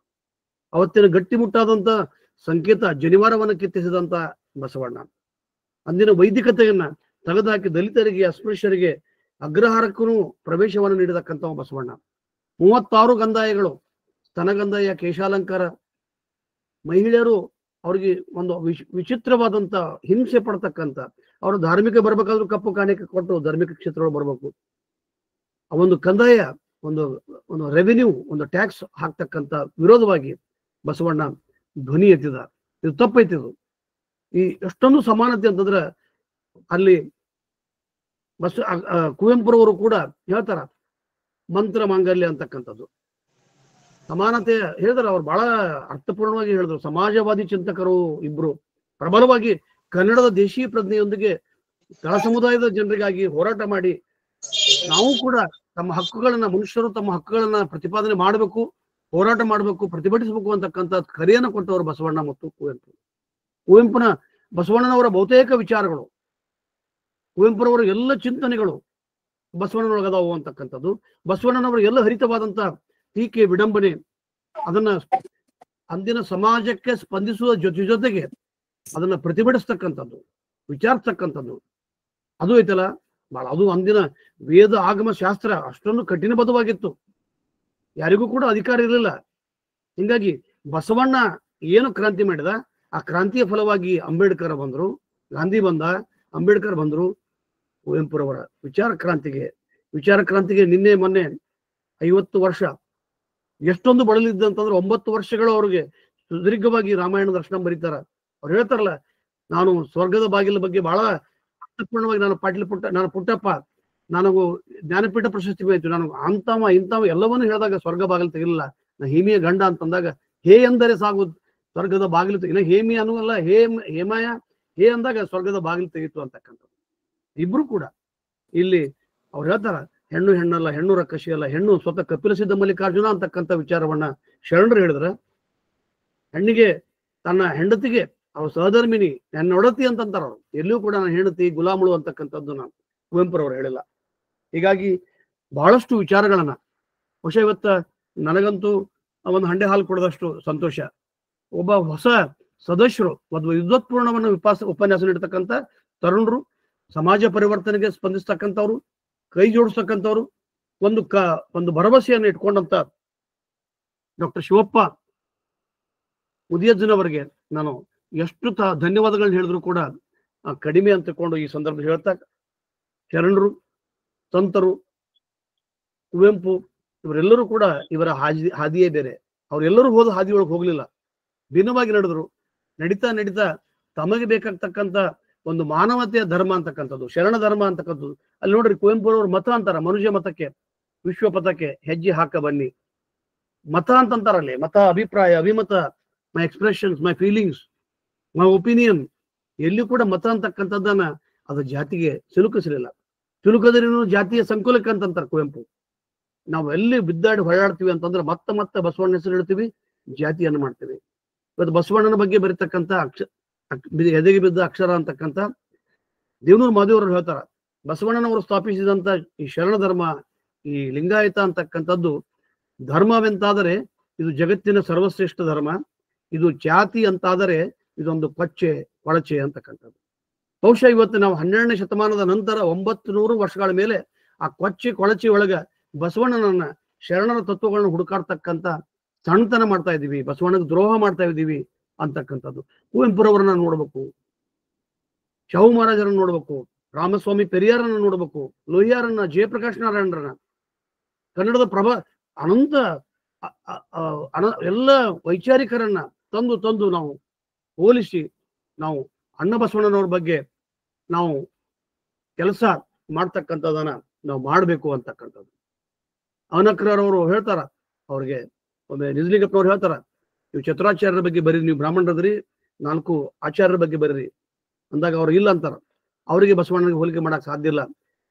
ಅವತ್ತಿನ ಗಟ್ಟಿಮುಟ್ಟಾದಂತ ಸಂಕೇತ ಜನಿವಾರವನ್ನು ಕಿತ್ತಿಸಿದಂತ ಬಸವಣ್ಣ. ಅಂದಿನ ವೈದಿಕತೆಯನ್ನ ತೆಗೆದುಹಾಕಿ ದಲಿತರಿಗೆ, ಅಸ್ಪೃಶ್ಯರಿಗೆ, ಅಗ್ರಹಾರಕ್ಕೂ ಪ್ರವೇಶವನ್ನು ನೀಡತಕ್ಕಂಥವ ಬಸವಣ್ಣ. 36 ಗಂಧಾಯಗಳು, ಸ್ತನಗಂಧಾಯ, ಕೇಶಾಲಂಕಾರ, ಮಹಿಳೆಯರು ಅವ್ರಿಗೆ ಒಂದು ವಿಚಿತ್ರವಾದಂತ ಹಿಂಸೆ ಪಡ್ತಕ್ಕಂಥ, ಅವರು ಧಾರ್ಮಿಕ ಬರ್ಬೇಕಾದ್ರೂ ಕಪ್ಪು ಕಾಣಿಕೆ ಕೊಟ್ಟು ಧಾರ್ಮಿಕ ಕ್ಷೇತ್ರಗಳು ಬರ್ಬೇಕು. ಆ ಒಂದು ಕಂದಾಯ, ಒಂದು ರೆವಿನ್ಯೂ, ಒಂದು ಟ್ಯಾಕ್ಸ್ ಹಾಕ್ತಕ್ಕಂಥ ವಿರೋಧವಾಗಿ ಬಸವಣ್ಣ ಧ್ವನಿ ಎತ್ತಿದ. ಇದು ತಪ್ಪೈತಿದು. ಈ ಎಷ್ಟೊಂದು ಸಮಾನತೆ ಅಂತಂದ್ರೆ ಅಲ್ಲಿ ಕುವೆಂಪುರವರು ಕೂಡ ಹೇಳ್ತಾರ, ಮಂತ್ರ ಮಾಂಗಲ್ಯ ಅಂತಕ್ಕಂಥದ್ದು ಸಮಾನತೆ ಹೇಳಿದಾರೆ. ಅವ್ರು ಬಹಳ ಅರ್ಥಪೂರ್ಣವಾಗಿ ಹೇಳಿದ್ರು. ಸಮಾಜವಾದಿ ಚಿಂತಕರು ಇಬ್ರು ಪ್ರಬಲವಾಗಿ ಕನ್ನಡದ ದೇಶೀಯ ಪ್ರಜ್ಞೆಯೊಂದಿಗೆ ತಳ ಸಮುದಾಯದ ಜನರಿಗಾಗಿ ಹೋರಾಟ ಮಾಡಿ ನಾವು ಕೂಡ ತಮ್ಮ ಹಕ್ಕುಗಳನ್ನ, ಮನುಷ್ಯರು ತಮ್ಮ ಹಕ್ಕುಗಳನ್ನ ಪ್ರತಿಪಾದನೆ ಮಾಡಬೇಕು, ಹೋರಾಟ ಮಾಡಬೇಕು, ಪ್ರತಿಭಟಿಸಬೇಕು ಅಂತಕ್ಕಂಥ ಕರೆಯನ್ನು ಕೊಟ್ಟವರು ಬಸವಣ್ಣ ಮತ್ತು ಕುವೆಂಪುನ ಬಸವಣ್ಣನವರ ಬಹುತೇಕ ವಿಚಾರಗಳು, ಕುವೆಂಪುರವರ ಎಲ್ಲ ಚಿಂತನೆಗಳು ಬಸವಣ್ಣನೊಳಗದಾವು ಅಂತಕ್ಕಂಥದ್ದು. ಬಸವಣ್ಣನವರ ಎಲ್ಲ ಹರಿತವಾದಂತ ಟೀಕೆ, ವಿಡಂಬನೆ, ಅದನ್ನ ಅಂದಿನ ಸಮಾಜಕ್ಕೆ ಸ್ಪಂದಿಸುವ ಜೊತೆಗೆ ಅದನ್ನ ಪ್ರತಿಭಟಿಸ್ತಕ್ಕಂಥದ್ದು, ವಿಚಾರಿಸ್ತಕ್ಕಂಥದ್ದು, ಅದು ಐತಲ್ಲ ಬಹಳ. ಅದು ಅಂದಿನ ವೇದ ಆಗಮ ಶಾಸ್ತ್ರ ಅಷ್ಟೊಂದು ಕಠಿಣಬದ್ಧವಾಗಿತ್ತು, ಯಾರಿಗೂ ಕೂಡ ಅಧಿಕಾರ ಇರಲಿಲ್ಲ. ಹಿಂಗಾಗಿ ಬಸವಣ್ಣ ಏನು ಕ್ರಾಂತಿ ಮಾಡಿದ, ಆ ಕ್ರಾಂತಿಯ ಫಲವಾಗಿ ಅಂಬೇಡ್ಕರ್ ಬಂದ್ರು, ಗಾಂಧಿ ಬಂದ, ಅಂಬೇಡ್ಕರ್ ಬಂದ್ರು. ಕುವೆಂಪುರವರ ವಿಚಾರ ಕ್ರಾಂತಿಗೆ ನಿನ್ನೆ ಮೊನ್ನೆ 50 ವರ್ಷ. ಎಷ್ಟೊಂದು ಬಳಲಿದ್ದಂತಂದ್ರೆ 9 ವರ್ಷಗಳು ಅವ್ರಿಗೆ ಸುದೀರ್ಘವಾಗಿ ರಾಮಾಯಣ ದರ್ಶನ ಬರೀತಾರ. ಅವ್ರು ಹೇಳ್ತಾರಲ್ಲ, ನಾನು ಸ್ವರ್ಗದ ಬಾಗಿಲ ಬಗ್ಗೆ ಬಹಳ ಅರ್ಥಪೂರ್ಣವಾಗಿ ನಾನು ಪುಟ್ಟಪ್ಪ ನನಗೂ ಜ್ಞಾನಪೀಠ ಪ್ರಶಸ್ತಿ ಬಂತು, ನಾನು ಇಂಥವ ಎಲ್ಲವನ್ನೂ ಹೇಳಿದಾಗ ಸ್ವರ್ಗ ಬಾಗಿಲು ತೆಗಿಲಿಲ್ಲ. ನಾ ಹೇಮಿಯ ಗಂಡ ಅಂತಂದಾಗ ಹೇ ಎಂದರೆ ಸಾಗು ಸ್ವರ್ಗದ ಬಾಗಿಲು ತೆಗಿ, ಹೇಮಿ ಅನ್ನುವಲ್ಲ, ಹೇಮಾಯ ಹೇ ಅಂದಾಗ ಸ್ವರ್ಗದ ಬಾಗಿಲು ತೆಗಿತು ಅಂತಕ್ಕಂಥದ್ದು. ಇಬ್ರು ಕೂಡ ಇಲ್ಲಿ ಅವ್ರು ಹೇಳ್ತಾರ, ಹೆಣ್ಣು ಹೆಣ್ಣಲ್ಲ, ಹೆಣ್ಣು ರಕ್ಕಸಿ ಅಲ್ಲ, ಹೆಣ್ಣು ಸ್ವತಃ ಕಪಿಲಸಿದ್ಧ ಮಲ್ಲಿಕಾರ್ಜುನ ಅಂತಕ್ಕಂಥ ವಿಚಾರವನ್ನ ಶರಣರು ಹೇಳಿದ್ರ. ಹೆಣ್ಣಿಗೆ ತನ್ನ ಹೆಂಡತಿಗೆ ಅವ್ರ ಸಹಧರ್ಮಿನಿ, ನನ್ನ ಒಡತಿ ಅಂತಂತಾರ ಅವ್ರು. ಎಲ್ಲಿಯೂ ಕೂಡ ನನ್ನ ಹೆಂಡತಿ ಗುಲಾಮಳು ಅಂತಕ್ಕಂಥದ್ದು ನಾನು ಕುವೆಂಪುರವ್ರು ಹೇಳಿಲ್ಲ. ಹೀಗಾಗಿ ಬಹಳಷ್ಟು ವಿಚಾರಗಳನ್ನ ಬಹುಶಃ ಇವತ್ತ ನನಗಂತೂ ಒಂದು ಹಂಡೆ ಹಾಲು ಕೊಡದಷ್ಟು ಸಂತೋಷ. ಒಬ್ಬ ಹೊಸ ಸದಸ್ಯರು, ಒಂದು ವಿದ್ವತ್ಪೂರ್ಣವನ್ನು ಉಪನ್ಯಾಸ ನೀಡತಕ್ಕಂಥ ತರುಣರು, ಸಮಾಜ ಪರಿವರ್ತನೆಗೆ ಸ್ಪಂದಿಸ್ತಕ್ಕಂಥವ್ರು, ಕೈ ಜೋಡಿಸ್ತಕ್ಕಂಥವ್ರು, ಒಂದು ಭರವಸೆಯನ್ನು ಇಟ್ಕೊಂಡಂತ ಡಾಕ್ಟರ್ ಶಿವಪ್ಪ ಮುದಿಯಜ್ಜನವರಿಗೆ ನಾನು ಎಷ್ಟು ಧನ್ಯವಾದಗಳನ್ನ ಹೇಳಿದ್ರು ಕೂಡ ಕಡಿಮೆ ಅಂತ ತಿಳ್ಕೊಂಡು ಈ ಸಂದರ್ಭ ಹೇಳ್ತಾ, ಶರಣರು, ಸಂತರು, ಕುವೆಂಪು ಇವರೆಲ್ಲರೂ ಕೂಡ ಇವರ ಹಾದಿಯೇ ಬೇರೆ. ಅವರೆಲ್ಲರೂ ಹೋದ ಹಾದಿಯೊಳಗೆ ಹೋಗ್ಲಿಲ್ಲ, ಭಿನ್ನವಾಗಿ ನಡೆದ್ರು. ನಡೀತಾ ತಮಗೆ ಬೇಕಾಗ್ತಕ್ಕಂಥ ಒಂದು ಮಾನವತೆಯ ಧರ್ಮ ಅಂತಕ್ಕಂಥದ್ದು, ಶರಣ ಧರ್ಮ ಅಂತಕ್ಕಂಥದ್ದು. ಅಲ್ಲಿ ನೋಡ್ರಿ, ಕುವೆಂಪುರವ್ರ ಮತ ಅಂತಾರ, ಮನುಷ್ಯ ಮತಕ್ಕೆ, ವಿಶ್ವ ಪಥಕ್ಕೆ ಹೆಜ್ಜೆ ಹಾಕ ಬನ್ನಿ. ಮತ ಅಂತಂತಾರಲ್ಲಿ, ಮತ, ಅಭಿಪ್ರಾಯ, ಅಭಿಮತ, my expressions, my feelings, my opinion. ಎಲ್ಲಿ ಕೂಡ ಮತ ಅಂತಕ್ಕಂಥದ್ದನ್ನ ಅದು ಜಾತಿಗೆ ಸಿಲುಕಿಸಲಿಲ್ಲ. ಸಿಲುಕದ್ರೇನು ಜಾತಿಯ ಸಂಕುಲಕ್ಕೆ ಅಂತಂತಾರೆ ಕುವೆಂಪು. ನಾವು ಎಲ್ಲಿ ಬಿದ್ದಾಡಿ ಹೊಳ್ಳಾಡ್ತೀವಿ ಅಂತಂದ್ರೆ ಮತ್ತೆ ಬಸವಣ್ಣ ಹೆಸರು ಹೇಳ್ತೀವಿ, ಜಾತಿಯನ್ನು ಮಾಡ್ತೇವೆ. ಇವತ್ತು ಬಸವಣ್ಣನ ಬಗ್ಗೆ ಬರೀತಕ್ಕಂಥ ಎದೆಗೆ ಬಿದ್ದ ಅಕ್ಷರ ಅಂತಕ್ಕಂಥ ದೇವನೂರು ಮಾದೇವರು ಹೇಳ್ತಾರ, ಬಸವಣ್ಣನವರು ಸ್ಥಾಪಿಸಿದಂತ ಈ ಶರಣ ಧರ್ಮ, ಈ ಲಿಂಗಾಯತ ಅಂತಕ್ಕಂಥದ್ದು ಧರ್ಮವೆಂತಾದರೆ ಇದು ಜಗತ್ತಿನ ಸರ್ವಶ್ರೇಷ್ಠ ಧರ್ಮ, ಇದು ಜಾತಿ ಅಂತಾದರೆ ಇದೊಂದು ಕೊಳಚೆ ಅಂತಕ್ಕಂಥದ್ದು. ಬಹುಶಃ ಇವತ್ತು ನಾವು 12ನೇ ಶತಮಾನದ ನಂತರ 900 ವರ್ಷಗಳ ಮೇಲೆ ಆ ಕೊಳಚೆ ಒಳಗ ಬಸವಣ್ಣನನ್ನ ಶರಣರ ತತ್ವಗಳನ್ನ ಹುಡುಕಾಡ್ತಕ್ಕಂಥ ಸಣ್ಣತನ ಮಾಡ್ತಾ ಇದ್ದೀವಿ, ಬಸವಣ್ಣಗೆ ದ್ರೋಹ ಮಾಡ್ತಾ ಇದ್ದೀವಿ ಅಂತಕ್ಕಂಥದ್ದು. ಕುವೆಂಪುರವರನ್ನ ನೋಡ್ಬೇಕು, ಶಾಹು ಮಹಾರಾಜರನ್ನ ನೋಡ್ಬೇಕು, ರಾಮಸ್ವಾಮಿ ಪೆರಿಯಾರನ್ನ ನೋಡ್ಬೇಕು, ಲೋಹಿಯಾರನ್ನ, ಜಯಪ್ರಕಾಶ್ ನಾರಾಯಣರನ್ನ, ಕನ್ನಡದ ಅನಂತ ಎಲ್ಲ ವೈಚಾರಿಕರನ್ನ ತಂದು ನಾವು ಹೋಲಿಸಿ ನಾವು ಅಣ್ಣ ಬಸವಣ್ಣನವ್ರ ಬಗ್ಗೆ ನಾವು ಕೆಲಸ ಮಾಡ್ತಕ್ಕಂಥದನ್ನ ನಾವು ಮಾಡಬೇಕು ಅಂತಕ್ಕಂಥದ್ದು. ಅವನಕ್ರವರು ಹೇಳ್ತಾರ, ಅವ್ರಿಗೆ ಒಮ್ಮೆ ನಿಜಲಿಂಗಪ್ಪನವ್ರು ಹೇಳ್ತಾರ, ನೀವು ಚತುರಾಚಾರ್ಯರ ಬಗ್ಗೆ ಬರೀರಿ, ನೀವು ಬ್ರಾಹ್ಮಣರದ್ರಿ, 4 ಆಚಾರ್ಯರ ಬಗ್ಗೆ ಬರೀರಿ ಅಂದಾಗ ಅವ್ರು ಇಲ್ಲ ಅಂತಾರ. ಅವರಿಗೆ ಬಸವಣ್ಣನಿಗೆ ಹೋಲಿಕೆ ಮಾಡಕ್ ಸಾಧ್ಯ ಇಲ್ಲ.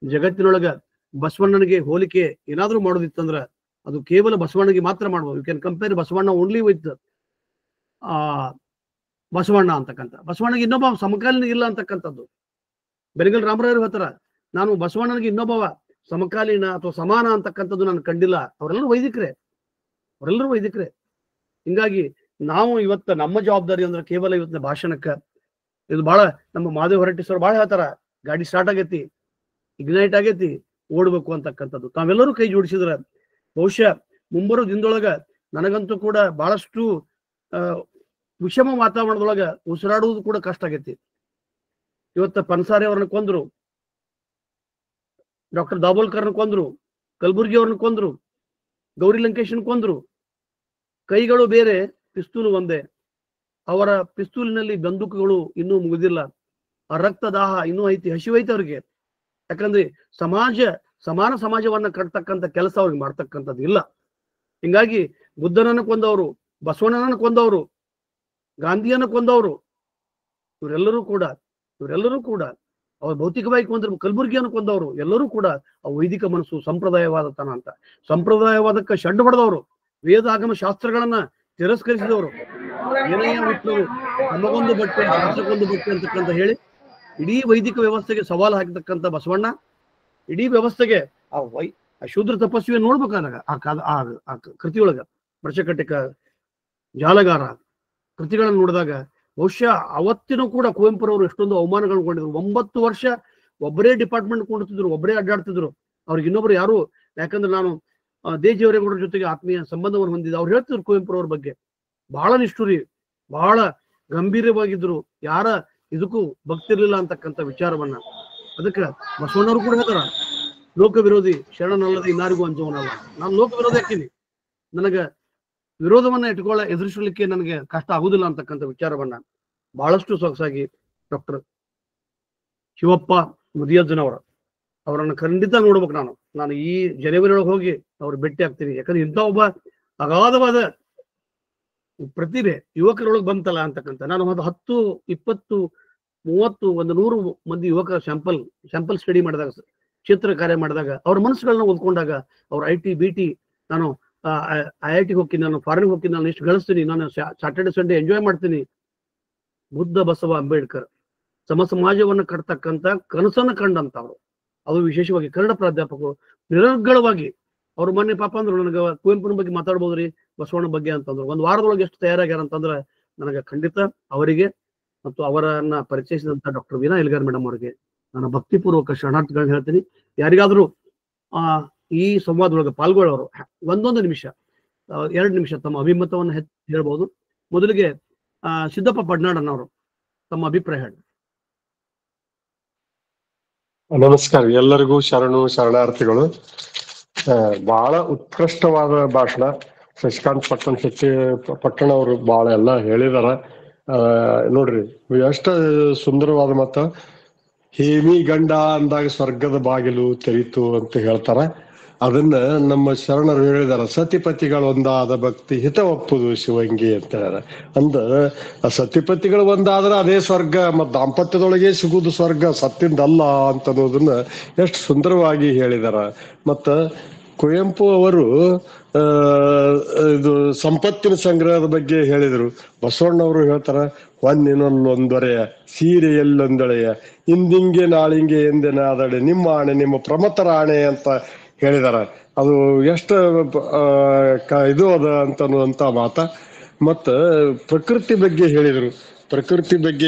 ಜಗತ್ತಿನೊಳಗ ಬಸವಣ್ಣನಿಗೆ ಹೋಲಿಕೆ ಏನಾದ್ರೂ ಮಾಡೋದಿತ್ತಂದ್ರ ಅದು ಕೇವಲ ಬಸವಣ್ಣನಿಗೆ ಮಾತ್ರ ಮಾಡ್ಬೋದು. You can compare Basavanna only with Basavanna ಅಂತಕ್ಕಂಥ. ಬಸವಣ್ಣನಿಗೆ ಇನ್ನೊಬ್ಬ ಸಮಕಾಲೀನ ಇಲ್ಲ ಅಂತಕ್ಕಂಥದ್ದು. ಬೆರಗಲ್ ರಾಮರಾಯರು ಹೇಳ್ತಾರ, ನಾನು ಬಸವಣ್ಣನಿಗೆ ಇನ್ನೊಬ್ಬವ ಸಮಕಾಲೀನ ಅಥವಾ ಸಮಾನ ಅಂತಕ್ಕಂಥದ್ದು ನಾನು ಕಂಡಿಲ್ಲ. ಅವರೆಲ್ಲರೂ ವೈದಿಕರೇ. ಹಿಂಗಾಗಿ ನಾವು ಇವತ್ತ ನಮ್ಮ ಜವಾಬ್ದಾರಿ ಅಂದ್ರೆ ಕೇವಲ ಇವತ್ತಿನ ಭಾಷಣಕ್ಕ ಇದು ಬಹಳ ನಮ್ಮ ಮಾದೇವ್ ಹೊರಟ್ಟಿ ಸರ್ ಬಹಳ ಹೇಳ್ತಾರ, ಗಾಡಿ ಸ್ಟಾರ್ಟ್ ಆಗೈತಿ, ಇಗ್ನೈಟ್ ಆಗೈತಿ, ಓಡ್ಬೇಕು ಅಂತಕ್ಕಂಥದ್ದು. ತಾವೆಲ್ಲರೂ ಕೈ ಜೋಡಿಸಿದ್ರ ಬಹುಶಃ ಮುಂಬರೋ ದಿನದೊಳಗ ನನಗಂತೂ ಕೂಡ ಬಹಳಷ್ಟು ವಿಷಮ ವಾತಾವರಣದೊಳಗ ಉಸಿರಾಡುವುದು ಕೂಡ ಕಷ್ಟ ಆಗೈತಿ. ಇವತ್ತ ಪನ್ಸಾರಿ ಅವ್ರನ್ನ ಕೊಂದ್ರು, ಡಾಕ್ಟರ್ ದಾಬೋಲ್ಕರ್ನ ಕೊಂದ್ರು, ಕಲಬುರ್ಗಿ ಅವ್ರನ್ನ ಕೊಂದ್ರು, ಗೌರಿ ಲಂಕೇಶನ್ ಕೊಂದ್ರು. ಕೈಗಳು ಬೇರೆ, ಪಿಸ್ತೂಲು ಒಂದೇ. ಅವರ ಪಿಸ್ತೂಲಿನಲ್ಲಿ ಬಂದೂಕುಗಳು ಇನ್ನೂ ಮುಗಿದಿಲ್ಲ. ಆ ರಕ್ತದಾಹ ಇನ್ನೂ ಐತಿ, ಹಸಿವೈತಿ ಅವ್ರಿಗೆ. ಯಾಕಂದ್ರೆ ಸಮಾನ ಸಮಾಜವನ್ನ ಕಟ್ತಕ್ಕಂಥ ಕೆಲಸ ಅವ್ರಿಗೆ ಮಾಡ್ತಕ್ಕಂಥದ್ದು ಇಲ್ಲ. ಹಿಂಗಾಗಿ ಬುದ್ಧನನ್ನ ಕೊಂದವರು, ಬಸವಣ್ಣನನ್ನ ಕೊಂದವರು, ಗಾಂಧಿಯನ್ನ ಕೊಂದವರು, ಇವರೆಲ್ಲರೂ ಕೂಡ ಅವ್ರು ಭೌತಿಕವಾಗಿ ಕೊಂದ್ರು, ಕಲಬುರ್ಗಿಯನ್ನು ಕೊಂದವರು ಎಲ್ಲರೂ ಕೂಡ ಆ ವೈದಿಕ ಮನಸ್ಸು, ಸಂಪ್ರದಾಯವಾದತನ ಅಂತ ಸಂಪ್ರದಾಯವಾದಕ್ಕೆ ಶಡ್ಡು ಹೊಡೆದವರು, ವೇದ ಆಗಮ ಶಾಸ್ತ್ರಗಳನ್ನ ತಿರಸ್ಕರಿಸಿದವರು, ಏನಯ್ಯ ಹುಟ್ಟರು ತಮಗೊಂದು ಬಟ್ಟೆ ಶಾಸ್ತ್ರಕ್ಕೊಂದು ಬಟ್ಟೆ ಅಂತಕ್ಕಂತ ಹೇಳಿ ಇಡೀ ವೈದಿಕ ವ್ಯವಸ್ಥೆಗೆ ಸವಾಲು ಹಾಕಿರ್ತಕ್ಕಂಥ ಬಸವಣ್ಣ, ಇಡೀ ವ್ಯವಸ್ಥೆಗೆ ಆ ಶೂದ್ರ ತಪಸ್ವಿಯ ನೋಡ್ಬೇಕಾದಾಗ ಆ ಕೃತಿಯೊಳಗ ವರ್ಷಕಟ್ಟಿಕ ಜಾಲಗಾರ ಕೃತಿಗಳನ್ನು ನೋಡಿದಾಗ ಬಹುಶಃ ಅವತ್ತಿನೂ ಕೂಡ ಕುವೆಂಪುರವರು ಎಷ್ಟೊಂದು ಅವಮಾನಗಳನ್ನು ಕೊಂಡಿದ್ರು. 9 ವರ್ಷ ಒಬ್ಬರೇ ಡಿಪಾರ್ಟ್ಮೆಂಟ್ ಕೊಂಡಿದ್ರು, ಒಬ್ಬರೇ ಅಡ್ಡಾಡ್ತಿದ್ರು. ಅವ್ರಿಗೆ ಇನ್ನೊಬ್ರು ಯಾರು, ಯಾಕಂದ್ರೆ ನಾನು ದೇಜೇವರೇಗೌಡರ ಜೊತೆಗೆ ಆತ್ಮೀಯ ಸಂಬಂಧವನ್ನು ಹೊಂದಿದ್ದೆ. ಅವ್ರು ಹೇಳ್ತಿದ್ರು ಕುವೆಂಪುರವ್ರ ಬಗ್ಗೆ ಬಹಳ ನಿಷ್ಠುರಿ, ಬಹಳ ಗಂಭೀರವಾಗಿದ್ರು, ಯಾರ ಇದಕ್ಕೂ ಭಕ್ತಿರ್ಲಿಲ್ಲ ಅಂತಕ್ಕಂಥ ವಿಚಾರವನ್ನ. ಅದಕ್ಕೆ ಬಸವಣ್ಣವರು ಕೂಡ ಹೇಳ್ತಾರ, ಲೋಕ ವಿರೋಧಿ ಶರಣನಲ್ಲದೆ ಇನ್ನಾರಿಗೂ ಅಂಜವನಲ್ಲ. ನಾನು ಲೋಕ ವಿರೋಧಿ ಹಾಕಿನಿ, ನನಗ ವಿರೋಧವನ್ನ ಎದುರಿಸಲಿಕ್ಕೆ ನನಗೆ ಕಷ್ಟ ಆಗುದಿಲ್ಲ ಅಂತಕ್ಕಂಥ ವಿಚಾರವನ್ನ ಬಹಳಷ್ಟು ಸೊಗಸಾಗಿ ಡಾಕ್ಟರ್ ಶಿವಪ್ಪ ಮುದಿಯಜ್ಜನವರ ಅವರನ್ನು ಖಂಡಿತ ನೋಡ್ಬೇಕು. ನಾನು ಈ ಜನವರಿ ಒಳಗೆ ಹೋಗಿ ಅವ್ರು ಭೇಟಿ ಆಗ್ತೀನಿ. ಯಾಕಂದ್ರೆ ಇಂಥ ಒಬ್ಬ ಅಗಾಧವಾದ ಪ್ರತಿಭೆ ಯುವಕರೊಳಗೆ ಬಂತಲ್ಲ ಅಂತಕ್ಕಂಥ. ನಾನು ಒಂದು 10, 20, 30, 100 ಮಂದಿ ಯುವಕರ ಸ್ಯಾಂಪಲ್ ಸ್ಟಡಿ ಮಾಡಿದಾಗ, ಕ್ಷೇತ್ರ ಕಾರ್ಯ ಮಾಡಿದಾಗ, ಅವ್ರ ಮನಸ್ಸುಗಳನ್ನ ಓದ್ಕೊಂಡಾಗ, ಅವ್ರ IT BT, ನಾನು IIT ಹೋಗ್ತೀನಿ, ನಾನು ಫಾರಿನ್ ಹೋಗ್ತೀನಿ, ನಾನು ಇಷ್ಟು ಗಳಿಸ್ತೀನಿ, ನಾನು ಸ್ಯಾಟರ್ಡೆ ಸಂಡೇ ಎಂಜಾಯ್ ಮಾಡ್ತೀನಿ. ಬುದ್ಧ ಬಸವ ಅಂಬೇಡ್ಕರ್ ಸಮಾಜವನ್ನ ಕಟ್ತಕ್ಕಂಥ ಕನಸನ್ನ ಕಂಡಂತವ್ರು. ಅದು ವಿಶೇಷವಾಗಿ ಕನ್ನಡ ಪ್ರಾಧ್ಯಾಪಕರು ನಿರರ್ಗಳವಾಗಿ ಅವ್ರ ಮೊನ್ನೆ ಪಾಪ ಅಂದ್ರು, ನನಗೆ ಕುವೆಂಪುನ ಬಗ್ಗೆ ಮಾತಾಡ್ಬೋದ್ರಿ, ಬಸವಣ್ಣ ಬಗ್ಗೆ ಅಂತಂದ್ರು. ಒಂದು ವಾರದೊಳಗೆ ಎಷ್ಟು ತಯಾರಾಗ್ಯಾರ ಅಂತಂದ್ರೆ ನನಗೆ ಖಂಡಿತ ಅವರಿಗೆ ಮತ್ತು ಅವರನ್ನ ಪರಿಚಯಿಸಿದಂತ ಡಾಕ್ಟರ್ ವೀಣಾ ಎಲ್ಗಾರ್ ಮೇಡಮ್ ಅವರಿಗೆ ನಾನು ಭಕ್ತಿಪೂರ್ವಕ ಶರಣಾರ್ಥಿಗಳನ್ನ ಹೇಳ್ತೀನಿ. ಯಾರಿಗಾದ್ರೂ ಈ ಸಂವಾದದೊಳಗೆ ಪಾಲ್ಗೊಳ್ಳೋರು 1 ನಿಮಿಷ 2 ನಿಮಿಷ ತಮ್ಮ ಅಭಿಮತವನ್ನು ಹೇಳ್ಬಹುದು. ಮೊದಲಿಗೆ ಸಿದ್ದಪ್ಪ ಪಡ್ನಾಡನ್ನವರು ತಮ್ಮ ಅಭಿಪ್ರಾಯ ಹೇಳಿ. ನಮಸ್ಕಾರ, ಎಲ್ಲರಿಗೂ ಶರಣಾರ್ಥಿಗಳು. ಬಹಳ ಉತ್ಕೃಷ್ಟವಾದ ಭಾಷಣ. ಶಶಿಕಾಂತ್ ಪಟ್ಟಣ ಅವರು ಬಹಳ ಎಲ್ಲ ಹೇಳಿದಾರ. ನೋಡ್ರಿ ಎಷ್ಟು ಸುಂದರವಾದ ಮತ್ತ. ಹೇಮಿ ಗಂಡ ಅಂದಾಗ ಸ್ವರ್ಗದ ಬಾಗಿಲು ತೆರೀತು ಅಂತ ಹೇಳ್ತಾರ. ಅದನ್ನ ನಮ್ಮ ಶರಣರು ಹೇಳಿದಾರ, ಸತಿಪತಿಗಳು ಒಂದಾದ ಭಕ್ತಿ ಹಿತ ಒಪ್ಪುದು ಶಿವಂಗಿ ಅಂತ ಹೇಳ್ಯಾರ. ಅಂದ ಸತಿಪತಿಗಳು ಒಂದಾದ್ರೆ ಅದೇ ಸ್ವರ್ಗ, ಮತ್ ದಾಂಪತ್ಯದೊಳಗೆ ಸಿಗುದು ಸ್ವರ್ಗ, ಸತ್ತಿಂದಲ್ಲ ಅಂತ ಅನ್ನೋದನ್ನ ಎಷ್ಟು ಸುಂದರವಾಗಿ ಹೇಳಿದಾರ. ಮತ್ತ ಕುವೆಂಪು ಅವರು ಇದು ಸಂಪತ್ತಿನ ಸಂಗ್ರಹದ ಬಗ್ಗೆ ಹೇಳಿದ್ರು. ಬಸವಣ್ಣವರು ಹೇಳ್ತಾರ, ಹೊನ್ನಿನಲ್ಲೊಂದೊರೆಯ ಸೀರೆಯಲ್ಲೊಂದೊಳೆಯ ಇಂದಿಂಗೆ ನಾಳಿಂಗೆ ಎಂದೆನಾದಡೆ ನಿಮ್ಮ ಆಣೆ ನಿಮ್ಮ ಪ್ರಮತರ ಆಣೆ ಅಂತ ಹೇಳಿದಾರ. ಅದು ಎಷ್ಟು ಇದು ಅದ ಅಂತನ್ನುವಂತ ಮಾತ. ಮತ್ತ ಪ್ರಕೃತಿ ಬಗ್ಗೆ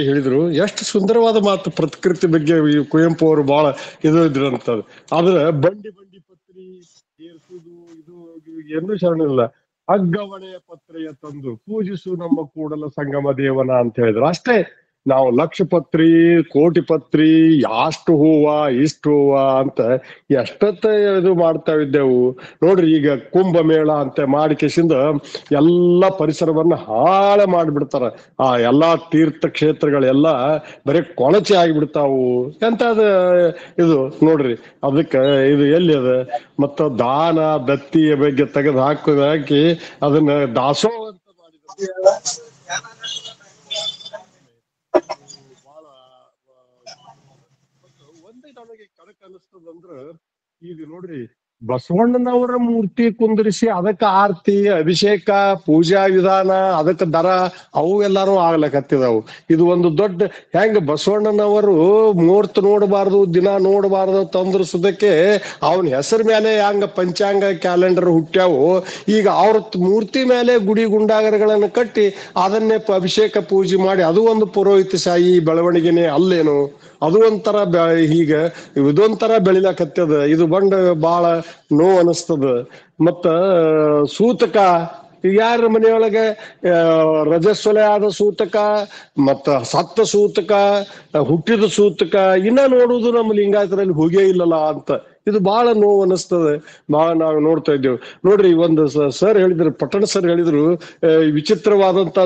ಹೇಳಿದ್ರು. ಎಷ್ಟು ಸುಂದರವಾದ ಮಾತು ಪ್ರಕೃತಿ ಬಗ್ಗೆ. ಕುವೆಂಪು ಅವರು ಬಹಳ ಇದು ಇದ್ರು ಅಂತದ್. ಆದ್ರೆ ಬಂಡಿ ಪತ್ರಿ ಏರ್ಸುದು ಇದು ಏನು ಶರಣಿಲ್ಲ. ಅಗ್ಗವಣೆಯ ಪತ್ರೆಯ ತಂದು ಪೂಜಿಸು ನಮ್ಮ ಕೂಡಲ ಸಂಗಮ ದೇವನ ಅಂತ ಹೇಳಿದ್ರು. ಅಷ್ಟೇ. ನಾವು ಲಕ್ಷ ಪತ್ರಿ, ಕೋಟಿ ಪತ್ರಿ, ಅಷ್ಟು ಹೂವ ಇಷ್ಟು ಹೂವ ಅಂತ ಎಷ್ಟೊತ್ತ ಇದು ಮಾಡ್ತಾ ಇದ್ದೆವು ನೋಡ್ರಿ. ಈಗ ಕುಂಭಮೇಳ ಅಂತ ಮಾಡಿಕೆಸಿಂದ ಎಲ್ಲಾ ಪರಿಸರವನ್ನ ಹಾಳ ಮಾಡಿಬಿಡ್ತಾರ. ಆ ಎಲ್ಲಾ ತೀರ್ಥ ಕ್ಷೇತ್ರಗಳೆಲ್ಲ ಬರೀ ಕೊಳಚೆ ಆಗಿಬಿಡ್ತಾವು. ಎಂತದ ಇದು ನೋಡ್ರಿ. ಅದಕ್ಕ ಇದು ಎಲ್ಲಿ ಅದ? ಮತ್ತ ದಾನ ದತ್ತಿಯ ಬಗ್ಗೆ ತೆಗೆದು ಹಾಕಿ ಅದನ್ನ ದಾಸೋಹ ಅಂತ ಮಾಡಿದ್ರು. ಒಂದೇ ನನಗೆ ಕಡಕ್ ಅನಿಸ್ತದಂದ್ರ, ಈಗ ನೋಡ್ರಿ ಬಸವಣ್ಣನವರ ಮೂರ್ತಿ ಕುಂದರಿಸಿ ಅದಕ್ಕ ಆರತಿ, ಅಭಿಷೇಕ, ಪೂಜಾ ವಿಧಾನ, ಅದಕ್ಕ ದರ ಅವು ಎಲ್ಲಾರು ಆಗ್ಲಕತ್ತಿದವು. ಇದು ಒಂದು ದೊಡ್ಡ ಹೆಂಗ ಬಸವಣ್ಣನವರು ಮೂರ್ತಿ ನೋಡಬಾರ್ದು, ದಿನ ನೋಡಬಾರ್ದು ತಂದ್ರಸದಕ್ಕೆ ಅವನ ಹೆಸರ ಮೇಲೆ ಹೆಂಗ ಪಂಚಾಂಗ ಕ್ಯಾಲೆಂಡರ್ ಹುಟ್ಟ್ಯಾವು, ಈಗ ಅವ್ರ ಮೂರ್ತಿ ಮೇಲೆ ಗುಡಿ ಗುಂಡಾಗರಗಳನ್ನು ಕಟ್ಟಿ ಅದನ್ನೇ ಅಭಿಷೇಕ ಪೂಜೆ ಮಾಡಿ ಅದು ಒಂದು ಪುರೋಹಿತಶಾಹಿ ಬೆಳವಣಿಗೆನೆ ಅಲ್ಲೇನು? ಅದು ಒಂಥರ ಈಗ ಇದೊಂಥರ ಬೆಳಿಲಕತ್ತದ. ಇದು ಬಂಡ ಬಾಳ ನೋವು ಅನಿಸ್ತದ. ಮತ್ತ ಸೂತಕ, ಯಾರ ಮನೆಯೊಳಗೆ ರಜಸ್ವಲೆ ಆದ ಸೂತಕ, ಮತ್ತ ಸತ್ತ ಸೂತಕ, ಹುಟ್ಟಿದ ಸೂತಕ ಇನ್ನ ನೋಡುವುದು ನಮ್ಮ ಲಿಂಗಾಯತರಲ್ಲಿ ಹೋಗೇ ಇಲ್ಲಲ್ಲ ಅಂತ ಇದು ಬಹಳ ನೋವು ಅನಿಸ್ತದೆ. ಬಹಳ ನಾವು ನೋಡ್ತಾ ಇದ್ದೇವೆ. ನೋಡ್ರಿ, ಒಂದು ಸರ್ ಹೇಳಿದ್ರು, ಪಟ್ಟಣ ಸರ್ ಹೇಳಿದ್ರು, ವಿಚಿತ್ರವಾದಂತ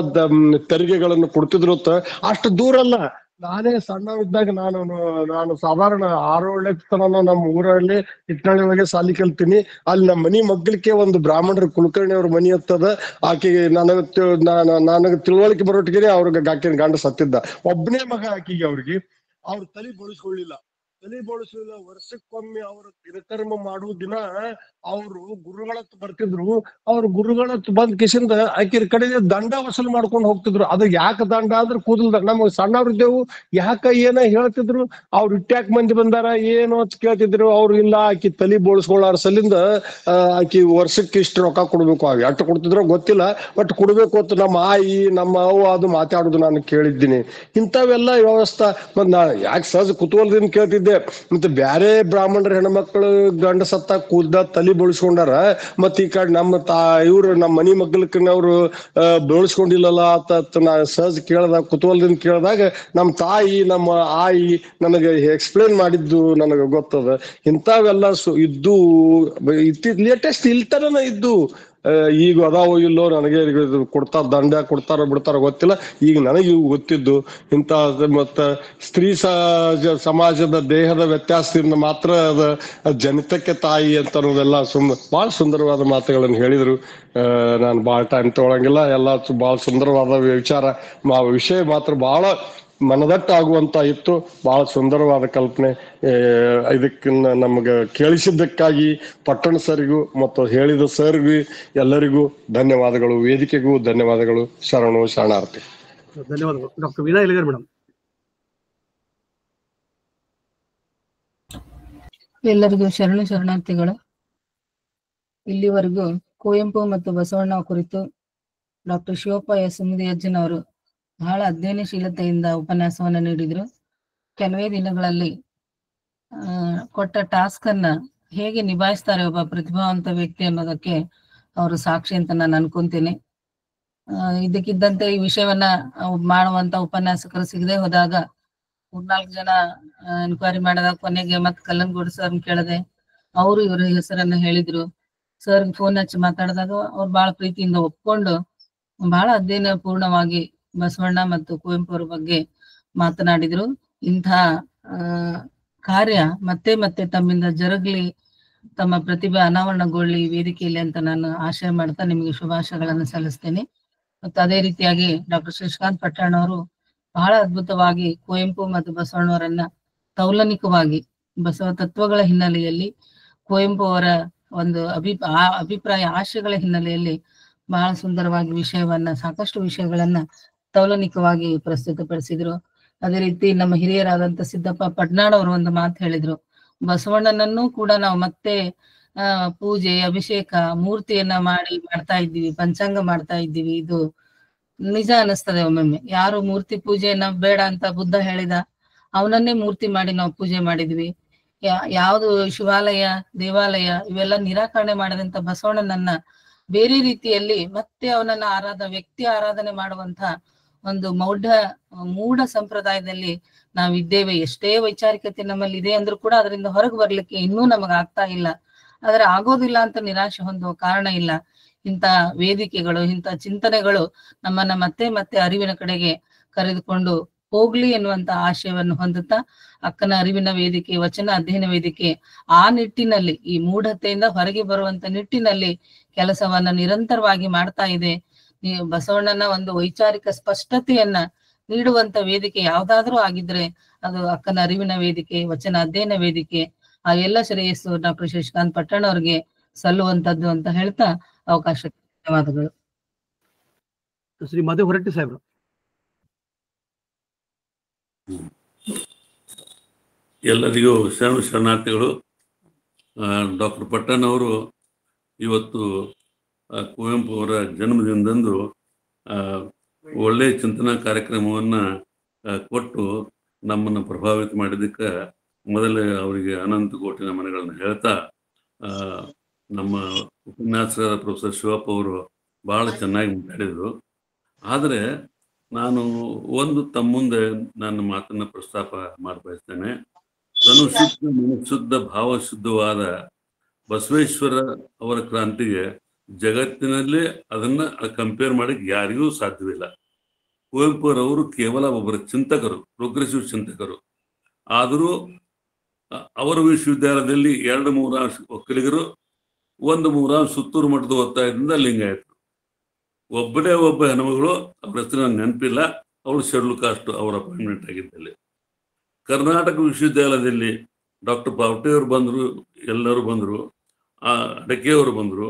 ತೆರಿಗೆಗಳನ್ನು ಕೊಡ್ತಿದ್ರು ಅಂತ. ಅಷ್ಟು ದೂರ ಅಲ್ಲ. ನಾನೇ ಸಣ್ಣವಿದ್ದಾಗ ನಾನು ಸಾಧಾರಣ 6-7 ತನ ನಮ್ಮ ಊರಲ್ಲಿ ಇಟ್ನಳ್ಳಿ ಒಳಗೆ ಸಾಲಿ ಕಲ್ತೀನಿ. ಅಲ್ಲಿ ನಮ್ಮ ಮನಿ ಮಗ್ಗಲಿಕ್ಕೆ ಒಂದು ಬ್ರಾಹ್ಮಣರು ಕುಲಕರ್ಣಿ ಅವ್ರ ಮನಿ ಹತ್ತದ. ಆಕೆಗೆ ನನಗೆ ತಿಳುವಳಿಕೆ ಬರೋಟಿಗೆ ಅವ್ರಿಗೆ ಆಕಿನ ಗಂಡ ಸತ್ತಿದ್ದ. ಒಬ್ಬನೇ ಮಗ ಆಕಿಗೆ. ಅವ್ರ ತಲೆ ಬೋಳಿಸ್ಕೊಳ್ಳಿಲ್ಲ. ವರ್ಷಕ್ಕೊಮ್ಮೆ ಅವ್ರ ದಿನಕರ್ಮ ಮಾಡುವ ದಿನ ಅವರು ಗುರುಗಳತ್ತು ಬರ್ತಿದ್ರು. ಅವ್ರ ಗುರುಗಳತ್ತು ಬಂದ್ ಕಿಸಿಂದ ಆಕಿರ ಕಡೆ ದಂಡ ವಸೂಲು ಮಾಡ್ಕೊಂಡು ಹೋಗ್ತಿದ್ರು. ಅದು ಯಾಕೆ ದಂಡ ಅಂದ್ರೆ ಕೂದಲ್ದ ನಮಗ್ ಸಣ್ಣವ್ರಿದ್ದೆವು, ಯಾಕ ಏನ ಹೇಳ್ತಿದ್ರು. ಅವ್ರು ಇಟ್ಟ್ಯಾಕ್ ಮಂದಿ ಬಂದಾರ ಏನು ಅಂತ ಕೇಳ್ತಿದ್ರು. ಅವ್ರು ಇಲ್ಲ, ಆಕಿ ತಲಿ ಬೋಳ್ಸ್ಕೊಳ್ಳಾರ ಸಲಿಂದ ಆಕಿ ವರ್ಷಕ್ಕೆ ಇಷ್ಟು ರೊಕ್ಕ ಕೊಡ್ಬೇಕು. ಅವ್ ಎಷ್ಟು ಕೊಡ್ತಿದ್ರೋ ಗೊತ್ತಿಲ್ಲ, ಬಟ್ ಕೊಡ್ಬೇಕು ಅಂತ ನಮ್ಮ ಆಯಿ ನಮ್ಮ ಅವ್ವ ಅದು ಮಾತಾಡುದು ನಾನು ಕೇಳಿದ್ದೀನಿ. ಇಂಥವೆಲ್ಲ ವ್ಯವಸ್ಥೆ ಮತ್ ನಾ ಯಾಕೆ ಸಹಜ ಕುತೂಹಲದಿಂದ ಕೇಳ್ತಿದ್ದೆ. ಮತ್ತೆ ಬ್ಯಾರೆ ಬ್ರಾಹ್ಮಣರ ಹೆಣ್ಮಕ್ಳು ಗಂಡ ಸತ್ತ ಕೂದ್ದ ತಲಿ ಬೋಳಿಸ್ಕೊಂಡಾರ, ಮತ್ ಈ ಕಡೆ ನಮ್ಮ ಇವ್ರು ನಮ್ಮ ಮನಿ ಮಗ್ಗಲಕ್ಕನವ್ರು ಬೋಳಿಸ್ಕೊಂಡಿಲ್ಲಲ್ಲ ಅಂತ ನಾ ಸಹಜ ಕೇಳ್ದಾಗ, ಕುತೂಹಲದಿಂದ ಕೇಳಿದಾಗ ನಮ್ಮ ತಾಯಿ ನಮ್ಮ ಆಯಿ ನನಗೆ ಎಕ್ಸ್ಪ್ಲೇನ್ ಮಾಡಿದ್ದು ನನಗೆ ಗೊತ್ತದ. ಇಂಥವೆಲ್ಲ ಇದ್ದು ಲೇಟೆಸ್ಟ್ ಇಲ್ತರನ ಇದ್ದು. ಈಗ ಅದಾವೋ ಇಲ್ಲೋ ನನಗೆ ಕೊಡ್ತಾರ, ದಂಡ ಕೊಡ್ತಾರ ಬಿಡ್ತಾರ ಗೊತ್ತಿಲ್ಲ. ಈಗ ನನಗೆ ಇವು ಗೊತ್ತಿದ್ದು ಇಂಥ. ಮತ್ತ ಸ್ತ್ರೀ ಸಮಾಜದ ದೇಹದ ವ್ಯತ್ಯಾಸದಿಂದ ಮಾತ್ರ ಅದ ಜನಿತಕ್ಕೆ ತಾಯಿ ಅಂತ ಅನ್ನೋದೆಲ್ಲ ಬಹಳ ಸುಂದರವಾದ ಮಾತುಗಳನ್ನು ಹೇಳಿದ್ರು. ನಾನು ಬಹಳ ಟೈಮ್ ತಗೊಳಂಗಿಲ್ಲ. ಎಲ್ಲ ಬಹಳ ಸುಂದರವಾದ ವಿಚಾರ. ವಿಷಯ ಮಾತ್ರ ಬಹಳ ಮನದಟ್ಟಾಗುವಂತ ಇತ್ತು. ಬಹಳ ಸುಂದರವಾದ ಕಲ್ಪನೆ. ಇದಕ್ಕೆ ನಮ್ಗೆ ಕೇಳಿಸಿದ್ದಕ್ಕಾಗಿ ಪಟ್ಟಣ ಸರ್ಗೂ ಮತ್ತು ಹೇಳಿದ ಸರ್ಗೂ ಎಲ್ಲರಿಗೂ ಧನ್ಯವಾದಗಳು. ವೇದಿಕೆಗೂ ಧನ್ಯವಾದಗಳು. ಶರಣಾರ್ಥಿ. ಧನ್ಯವಾದಗಳು. Doctor Veena Eligar madam. ಎಲ್ಲರಿಗೂ ಶರಣಾರ್ಥಿಗಳು. ಇಲ್ಲಿವರೆಗೂ ಕುವೆಂಪು ಮತ್ತು ಬಸವಣ್ಣ ಕುರಿತು ಡಾಕ್ಟರ್ ಶಿವಪ್ಪ ಎಸ್ ಮುದಿಯಜ್ಜನವರು ಬಹಳ ಅಧ್ಯಯನಶೀಲತೆಯಿಂದ ಉಪನ್ಯಾಸವನ್ನ ನೀಡಿದ್ರು. ಕೆಲವೇ ದಿನಗಳಲ್ಲಿ ಕೊಟ್ಟ ಟಾಸ್ಕ್ ಅನ್ನ ಹೇಗೆ ನಿಭಾಯಿಸ್ತಾರೆ ಒಬ್ಬ ಪ್ರತಿಭಾವಂತ ವ್ಯಕ್ತಿ ಅನ್ನೋದಕ್ಕೆ ಅವರು ಸಾಕ್ಷಿ ಅಂತ ನಾನು ಅನ್ಕೊಂತೀನಿ. ಇದಕ್ಕಿದ್ದಂತೆ ಈ ವಿಷಯವನ್ನ ಮಾಡುವಂತ ಉಪನ್ಯಾಸಕರು ಸಿಗದೆ ಹೋದಾಗ 3-4 ಜನ ಎನ್ಕ್ವೈರಿ ಮಾಡಿದಾಗ ಕೊನೆಗೆ ಮತ್ತೆ ಕಲ್ಲನಗೌಡ ಸರ್ ಕೇಳದೆ ಅವರು ಇವರ ಹೆಸರನ್ನ ಹೇಳಿದ್ರು. ಸರ್ ಫೋನ್ ಹಚ್ಚಿ ಮಾತಾಡಿದಾಗ ಅವ್ರು ಬಹಳ ಪ್ರೀತಿಯಿಂದ ಒಪ್ಕೊಂಡು ಬಹಳ ಅಧ್ಯಯನ ಪೂರ್ಣವಾಗಿ ಬಸವಣ್ಣ ಮತ್ತು ಕುವೆಂಪು ಅವರ ಬಗ್ಗೆ ಮಾತನಾಡಿದ್ರು. ಇಂಥ ಕಾರ್ಯ ಮತ್ತೆ ಮತ್ತೆ ತಮ್ಮಿಂದ ಜರುಗ್ಲಿ, ತಮ್ಮ ಪ್ರತಿಭೆ ಅನಾವರಣಗೊಳ್ಳಿ ವೇದಿಕೆಯಲ್ಲಿ ಅಂತ ನಾನು ಆಶಯ ಮಾಡ್ತಾ ನಿಮಗೆ ಶುಭಾಶಯಗಳನ್ನು ಸಲ್ಲಿಸ್ತೇನೆ. ಮತ್ತು ಅದೇ ರೀತಿಯಾಗಿ ಡಾಕ್ಟರ್ ಶಶಿಕಾಂತ್ ಪಟ್ಟಣ ಅವರು ಬಹಳ ಅದ್ಭುತವಾಗಿ ಕುವೆಂಪು ಮತ್ತು ಬಸವಣ್ಣವರನ್ನ ತೌಲನಿಕವಾಗಿ ಬಸವ ತತ್ವಗಳ ಹಿನ್ನೆಲೆಯಲ್ಲಿ ಕುವೆಂಪು ಅವರ ಒಂದು ಅಭಿಪ್ರಾಯ ಆಶಯಗಳ ಹಿನ್ನೆಲೆಯಲ್ಲಿ ಬಹಳ ಸುಂದರವಾಗಿ ಸಾಕಷ್ಟು ವಿಷಯಗಳನ್ನ ತೌಲನಿಕವಾಗಿ ಪ್ರಸ್ತುತಪಡಿಸಿದ್ರು. ಅದೇ ರೀತಿ ನಮ್ಮ ಹಿರಿಯರಾದಂತ ಸಿದ್ದಪ್ಪ ಪಡ್ನಾಳ್ ಅವರು ಒಂದು ಮಾತು ಹೇಳಿದ್ರು, ಬಸವಣ್ಣನನ್ನು ಕೂಡ ನಾವು ಮತ್ತೆ ಪೂಜೆ ಅಭಿಷೇಕ ಮೂರ್ತಿಯನ್ನ ಮಾಡ್ತಾ ಇದ್ದೀವಿ, ಪಂಚಾಂಗ ಮಾಡ್ತಾ ಇದ್ದೀವಿ. ಇದು ನಿಜ ಅನಿಸ್ತದೆ. ಒಮ್ಮೊಮ್ಮೆ ಯಾರು ಮೂರ್ತಿ ಪೂಜೆಯನ್ನ ಬೇಡ ಅಂತ ಬುದ್ಧ ಹೇಳಿದ, ಅವನನ್ನೇ ಮೂರ್ತಿ ಮಾಡಿ ನಾವು ಪೂಜೆ ಮಾಡಿದ್ವಿ. ಯಾವುದು ಶಿವಾಲಯ ದೇವಾಲಯ ಇವೆಲ್ಲ ನಿರಾಕರಣೆ ಮಾಡಿದಂತ ಬಸವಣ್ಣನನ್ನ ಬೇರೆ ರೀತಿಯಲ್ಲಿ ಮತ್ತೆ ಅವನನ್ನ ವ್ಯಕ್ತಿ ಆರಾಧನೆ ಮಾಡುವಂತ ಒಂದು ಮೂಢ ಸಂಪ್ರದಾಯದಲ್ಲಿ ನಾವಿದ್ದೇವೆ. ಎಷ್ಟೇ ವೈಚಾರಿಕತೆ ನಮ್ಮಲ್ಲಿ ಇದೆ ಅಂದ್ರೂ ಕೂಡ ಅದರಿಂದ ಹೊರಗೆ ಬರ್ಲಿಕ್ಕೆ ಇನ್ನೂ ನಮಗ ಆಗ್ತಾ ಇಲ್ಲ. ಆದ್ರೆ ಆಗೋದಿಲ್ಲ ಅಂತ ನಿರಾಶೆ ಹೊಂದುವ ಕಾರಣ ಇಲ್ಲ. ಇಂಥ ವೇದಿಕೆಗಳು, ಇಂಥ ಚಿಂತನೆಗಳು ನಮ್ಮನ್ನ ಮತ್ತೆ ಮತ್ತೆ ಅರಿವಿನ ಕಡೆಗೆ ಕರೆದುಕೊಂಡು ಹೋಗ್ಲಿ ಎನ್ನುವಂತ ಆಶಯವನ್ನು ಹೊಂದುತ್ತಾ, ಅಕ್ಕನ ಅರಿವಿನ ವೇದಿಕೆ, ವಚನ ಅಧ್ಯಯನ ವೇದಿಕೆ ಆ ನಿಟ್ಟಿನಲ್ಲಿ, ಈ ಮೂಢತೆಯಿಂದ ಹೊರಗೆ ಬರುವಂತ ನಿಟ್ಟಿನಲ್ಲಿ ಕೆಲಸವನ್ನ ನಿರಂತರವಾಗಿ ಮಾಡ್ತಾ ಇದೆ. ಬಸವಣ್ಣನ ಒಂದು ವೈಚಾರಿಕ ಸ್ಪಷ್ಟತೆಯನ್ನ ನೀಡುವಂತ ವೇದಿಕೆ ಯಾವ್ದಾದ್ರೂ ಆಗಿದ್ರೆ ಅದು ಅಕ್ಕನ ಅರಿವಿನ ವೇದಿಕೆ, ವಚನ ಅಧ್ಯಯನ ವೇದಿಕೆ. ಆ ಎಲ್ಲ ಶ್ರೇಯಸ್ಸು ಡಾಕ್ಟರ್ ಶಶಿಕಾಂತ್ ಪಟ್ಟಣ್ ಅವ್ರಿಗೆ ಸಲ್ಲುವಂತದ್ದು ಅಂತ ಹೇಳ್ತಾ ಅವಕಾಶಕ್ಕೆ ಧನ್ಯವಾದಗಳು. ಶ್ರೀ ಮಧು ಹೊರಟ್ಟಿ ಸಾಹೇಬ್ರು. ಎಲ್ಲರಿಗೂ ಶರಣಾರ್ಥಿಗಳು. ಡಾಕ್ಟರ್ ಪಟ್ಟಣ್ ಅವರು ಇವತ್ತು ಕುವೆಂಪು ಅವರ ಜನ್ಮದಿನದಂದು ಒಳ್ಳೆಯ ಚಿಂತನಾ ಕಾರ್ಯಕ್ರಮವನ್ನು ಕೊಟ್ಟು ನಮ್ಮನ್ನು ಪ್ರಭಾವಿತ ಮಾಡಿದ್ದಕ್ಕೆ ಮೊದಲೇ ಅವರಿಗೆ ಅನಂತ ಕೋಟಿ ನಮನಗಳನ್ನು ಹೇಳ್ತಾ, ನಮ್ಮ ಉಪನ್ಯಾಸಕರಾದ ಪ್ರೊಫೆಸರ್ ಶಿವಪ್ಪ ಅವರು ಭಾಳ ಚೆನ್ನಾಗಿ ಮಾತಾಡಿದರು. ಆದರೆ ನಾನು ತಮ್ಮ ಮುಂದೆ ನನ್ನ ಮಾತನ್ನು ಪ್ರಸ್ತಾಪ ಮಾಡಬಯಸ್ತೇನೆ. ತನುಶುದ್ಧ ಮನಶುದ್ಧ ಭಾವಶುದ್ಧವಾದ ಬಸವೇಶ್ವರ ಅವರ ಕ್ರಾಂತಿಗೆ ಜಗತ್ತಿನಲ್ಲೇ ಅದನ್ನ ಕಂಪೇರ್ ಮಾಡಕ್ಕೆ ಯಾರಿಗೂ ಸಾಧ್ಯವಿಲ್ಲ. ಕುವೆಂಪುರವರು ಕೇವಲ ಒಬ್ಬರ ಚಿಂತಕರು, ಪ್ರೋಗ್ರೆಸಿವ್ ಚಿಂತಕರು. ಆದರೂ ಅವರ ವಿಶ್ವವಿದ್ಯಾಲಯದಲ್ಲಿ 2-3 ಒಕ್ಕಲಿಗರು, 1-3 ಸುತ್ತೂರು ಮಠದ ಒತ್ತಾಯದಿಂದ ಲಿಂಗಾಯತರು. ಒಬ್ಬ ಹೆಣ್ಮಗಳು, ಅವ್ರ ಹೆಸರು ನನಗೆ ನೆನಪಿಲ್ಲ, ಅವಳು ಶೆಡ್ಯೂಲ್ ಕಾಸ್ಟ್ ಅವರ ಅಪಾಯಿಂಟ್ಮೆಂಟ್ ಆಗಿದ್ದಲ್ಲಿ. ಕರ್ನಾಟಕ ವಿಶ್ವವಿದ್ಯಾಲಯದಲ್ಲಿ ಡಾಕ್ಟರ್ ಪಾವಟೆಯವರು ಬಂದರು, ಎಲ್ಲರೂ ಬಂದರು, ಅಡಕೆಯವರು ಬಂದರು.